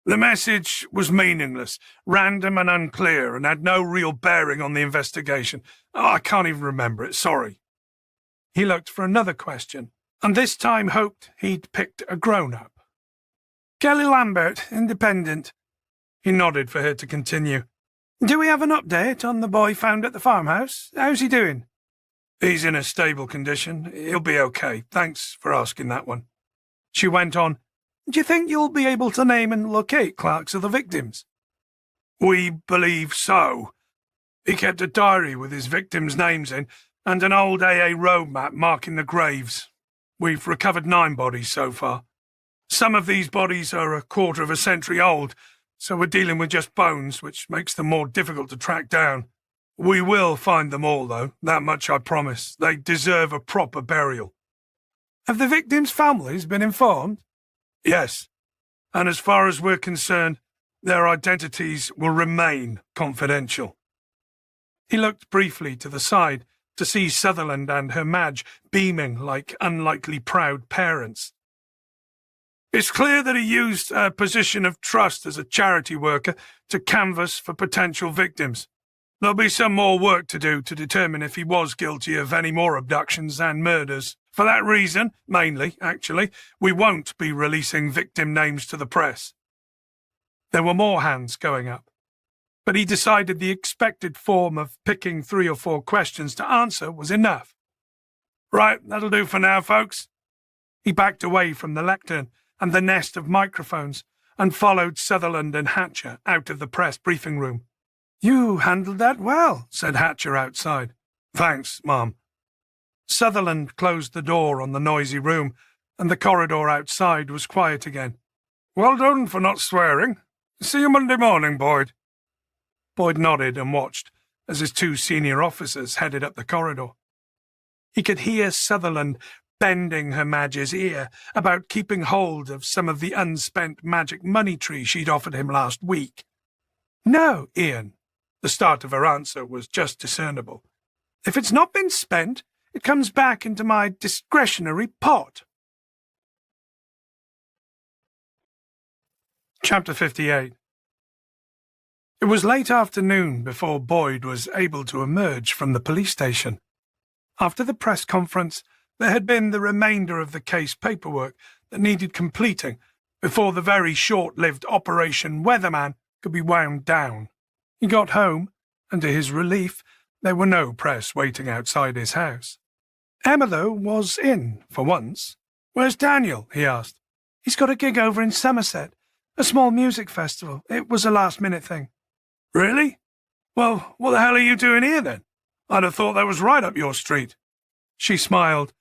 The message was meaningless, random and unclear, and had no real bearing on the investigation. Oh, I can't even remember it, sorry. He looked for another question, and this time hoped he'd picked a grown-up. "Kelly Lambert, Independent." He nodded for her to continue. Do we have an update on the boy found at the farmhouse? How's he doing? He's in a stable condition. He'll be okay. Thanks for asking that one. She went on, Do you think you'll be able to name and locate Clark's other victims? We believe so. He kept a diary with his victims' names in and an old AA road map marking the graves. We've recovered 9 bodies so far. Some of these bodies are a quarter of a century old, so we're dealing with just bones, which makes them more difficult to track down. We will find them all, though, that much I promise. They deserve a proper burial. Have the victims' families been informed? Yes, and as far as we're concerned, their identities will remain confidential. He looked briefly to the side to see Sutherland and her Madge beaming like unlikely proud parents. It's clear that he used a position of trust as a charity worker to canvass for potential victims. There'll be some more work to do to determine if he was guilty of any more abductions and murders. For that reason, mainly, actually, we won't be releasing victim names to the press. There were more hands going up, but he decided the expected form of picking 3 or 4 questions to answer was enough. Right, that'll do for now, folks. He backed away from the lectern and the nest of microphones and followed Sutherland and Hatcher out of the press briefing room. You handled that well, said Hatcher outside. Thanks, Mom. Sutherland closed the door on the noisy room, and the corridor outside was quiet again. Well done for not swearing. See you Monday morning, Boyd. Boyd nodded and watched as his 2 senior officers headed up the corridor. He could hear Sutherland bending her Madge's ear about keeping hold of some of the unspent magic money tree she'd offered him last week. No, Ian. The start of her answer was just discernible. If it's not been spent, it comes back into my discretionary pot. Chapter 58. It was late afternoon before Boyd was able to emerge from the police station. After the press conference, there had been the remainder of the case paperwork that needed completing before the very short-lived Operation Weatherman could be wound down. He got home, and to his relief, there were no press waiting outside his house. Emma, though, was in, for once. Where's Daniel? He asked. He's got a gig over in Somerset, a small music festival. It was a last-minute thing. Really? Well, what the hell are you doing here, then? I'd have thought that was right up your street. She smiled.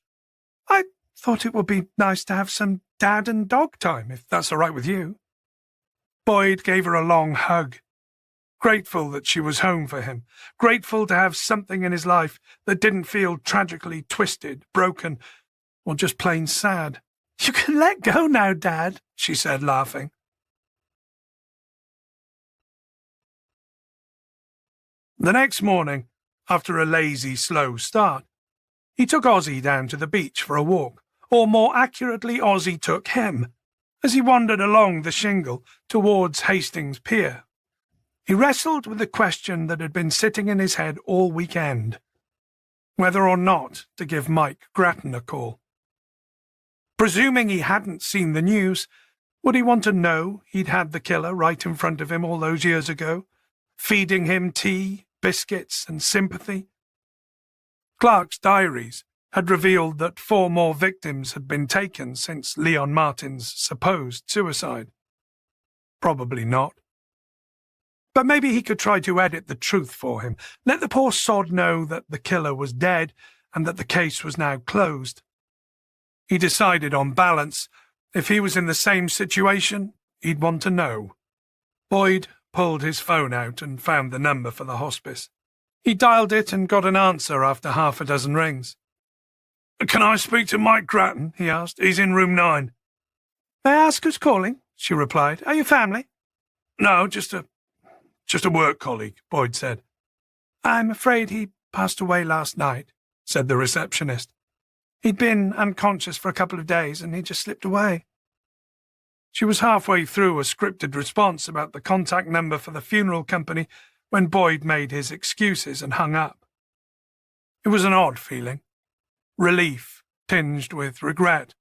I thought it would be nice to have some dad and dog time, if that's all right with you. Boyd gave her a long hug. Grateful that she was home for him, grateful to have something in his life that didn't feel tragically twisted, broken, or just plain sad. You can let go now, Dad, she said, laughing. The next morning, after a lazy, slow start, he took Ozzy down to the beach for a walk, or more accurately, Ozzy took him, as he wandered along the shingle towards Hastings Pier. He wrestled with the question that had been sitting in his head all weekend, whether or not to give Mike Grattan a call. Presuming he hadn't seen the news, would he want to know he'd had the killer right in front of him all those years ago, feeding him tea, biscuits, and sympathy? Clark's diaries had revealed that 4 more victims had been taken since Leon Martin's supposed suicide. Probably not. But maybe he could try to edit the truth for him, let the poor sod know that the killer was dead and that the case was now closed. He decided on balance, if he was in the same situation, he'd want to know. Boyd pulled his phone out and found the number for the hospice. He dialed it and got an answer after half a dozen rings. Can I speak to Mike Grattan? He asked. He's in room 9. May I ask who's calling? She replied. Are you family? No, just a work colleague, Boyd said. I'm afraid he passed away last night, said the receptionist. He'd been unconscious for a couple of days and he just slipped away. She was halfway through a scripted response about the contact number for the funeral company when Boyd made his excuses and hung up. It was an odd feeling. Relief tinged with regret.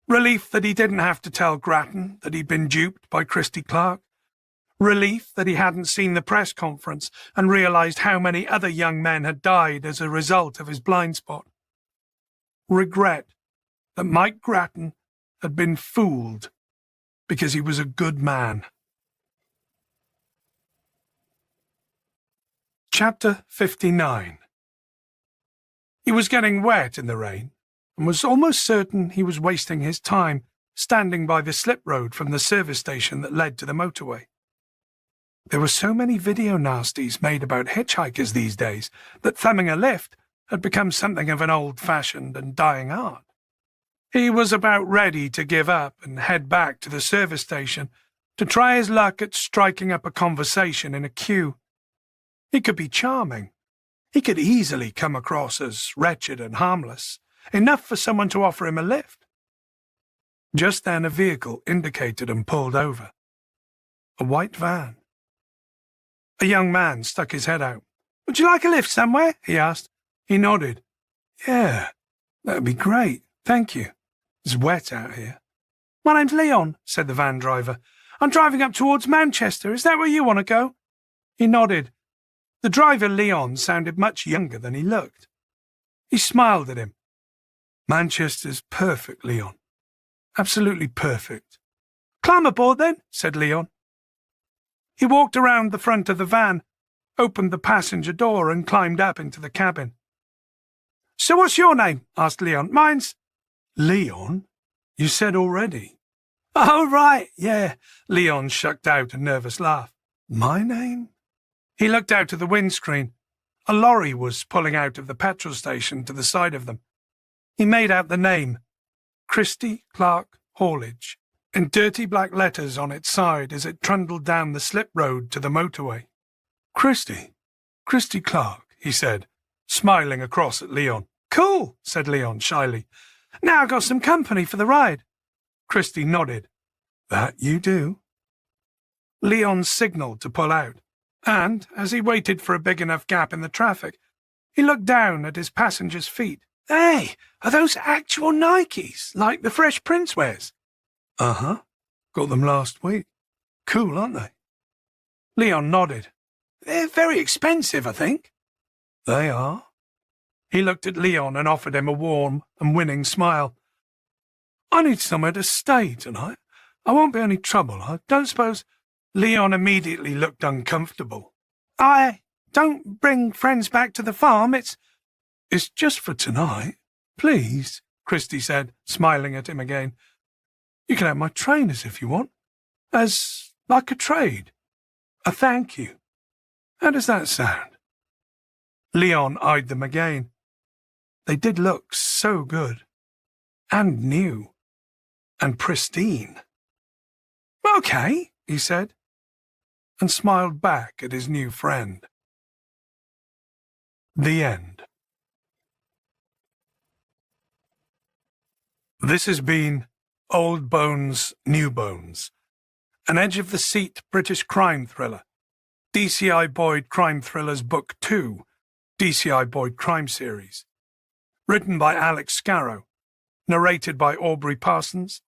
Relief that he didn't have to tell Grattan that he'd been duped by Christy Clark. Relief that he hadn't seen the press conference and realised how many other young men had died as a result of his blind spot. Regret that Mike Grattan had been fooled because he was a good man. Chapter 59. He was getting wet in the rain and was almost certain he was wasting his time standing by the slip road from the service station that led to the motorway. There were so many video nasties made about hitchhikers these days that thumbing a lift had become something of an old-fashioned and dying art. He was about ready to give up and head back to the service station to try his luck at striking up a conversation in a queue. He could be charming. He could easily come across as wretched and harmless, enough for someone to offer him a lift. Just then a vehicle indicated and pulled over. A white van. A young man stuck his head out. "Would you like a lift somewhere?" he asked. He nodded. "Yeah, that'd be great, thank you. It's wet out here." "My name's Leon," said the van driver. "I'm driving up towards Manchester. Is that where you want to go?" He nodded. The driver, Leon, sounded much younger than he looked. He smiled at him. "Manchester's perfect, Leon. Absolutely perfect." "Climb aboard then," said Leon. He walked around the front of the van, opened the passenger door and climbed up into the cabin. "So what's your name?" asked Leon. "Mine's—" "Leon? You said already." "Oh, right, yeah." Leon shucked out a nervous laugh. "My name?" He looked out of the windscreen. A lorry was pulling out of the petrol station to the side of them. He made out the name, Christy Clark Haulage, in dirty black letters on its side as it trundled down the slip road to the motorway. Christy Clark, he said, smiling across at Leon. "Cool," said Leon shyly. "Now I've got some company for the ride." Christy nodded. "That you do." Leon signalled to pull out, and, as he waited for a big enough gap in the traffic, he looked down at his passenger's feet. "Hey, are those actual Nikes, like the Fresh Prince wears?" "Uh-huh. Got them last week. Cool, aren't they?" Leon nodded. "They're very expensive, I think." "They are." He looked at Leon and offered him a warm and winning smile. "I need somewhere to stay tonight. I won't be any trouble, I don't suppose—" Leon immediately looked uncomfortable. "I don't bring friends back to the farm, It's just for tonight. Please," Christy said, smiling at him again. "You can have my trainers if you want. As like a trade. A thank you. How does that sound?" Leon eyed them again. They did look so good. And new. And pristine. "Okay," he said, and smiled back at his new friend. The end. This has been Old Bones, New Bones, an edge-of-the-seat British crime thriller. DCI Boyd Crime Thrillers Book 2, DCI Boyd Crime Series. Written by Alex Scarrow. Narrated by Aubrey Parsons.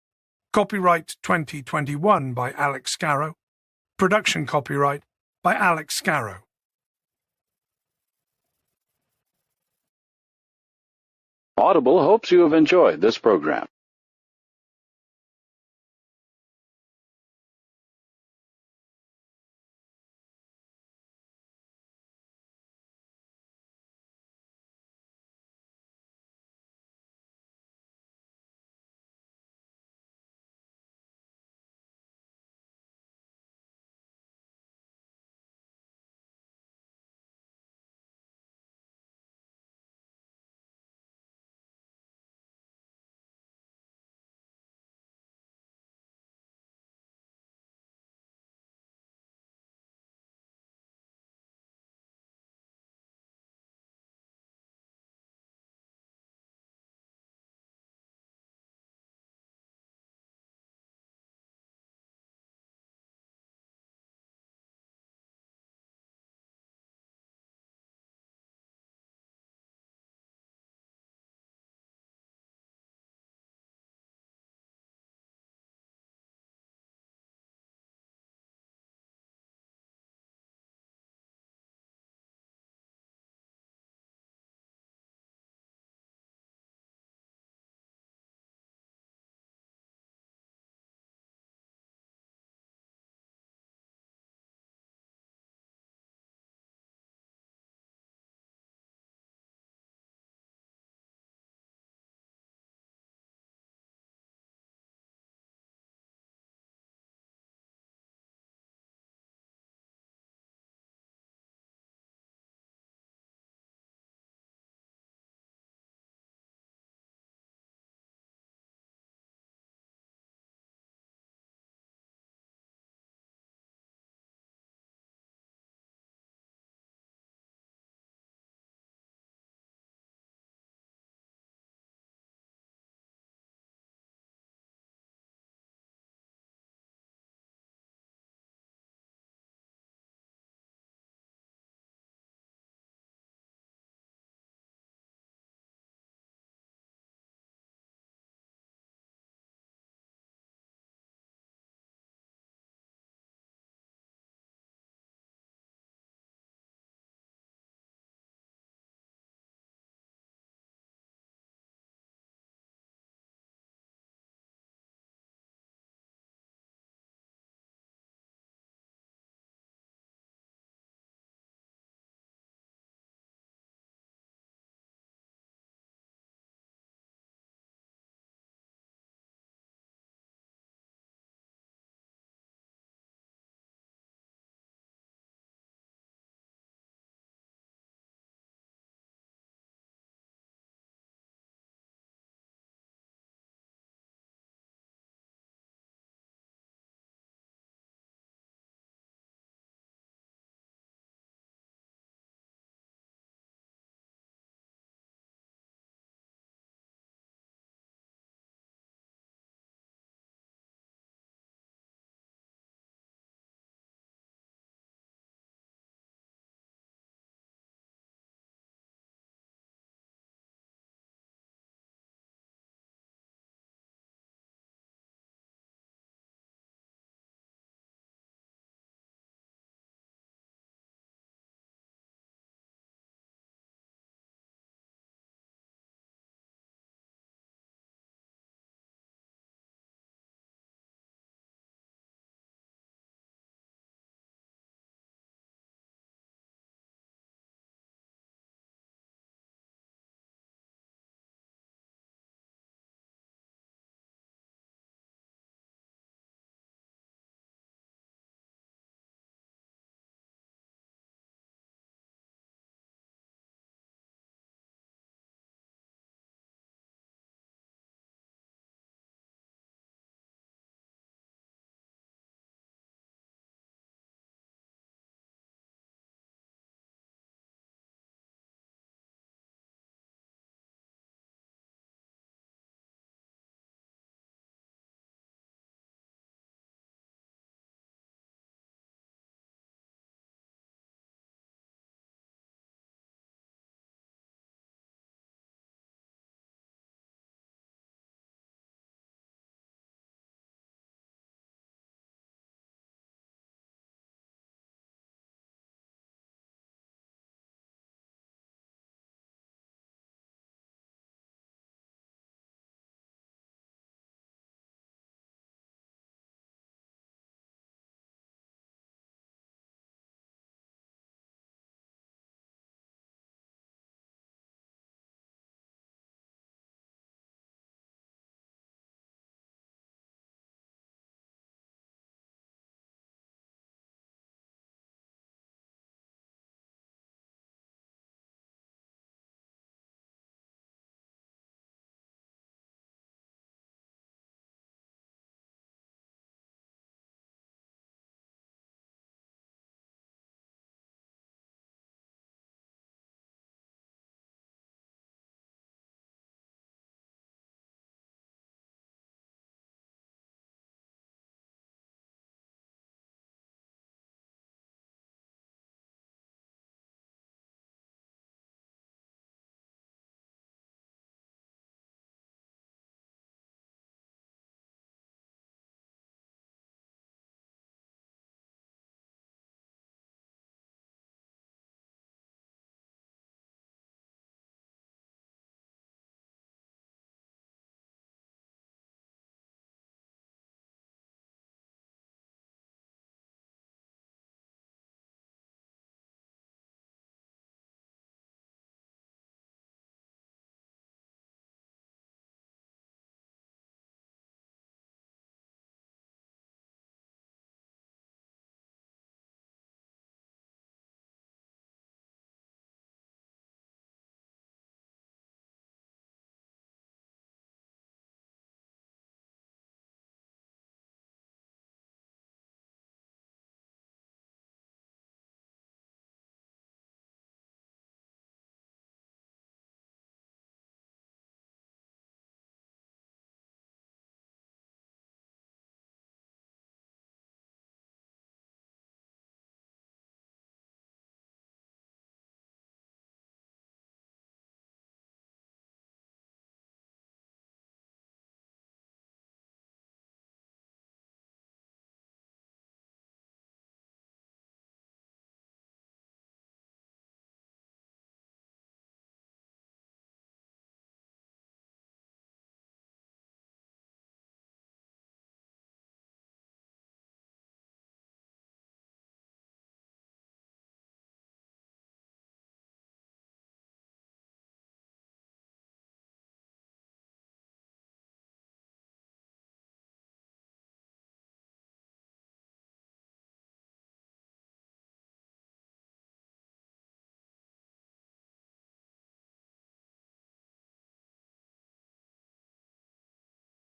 Copyright 2021 by Alex Scarrow. Production copyright by Alex Scarrow. Audible hopes you have enjoyed this program.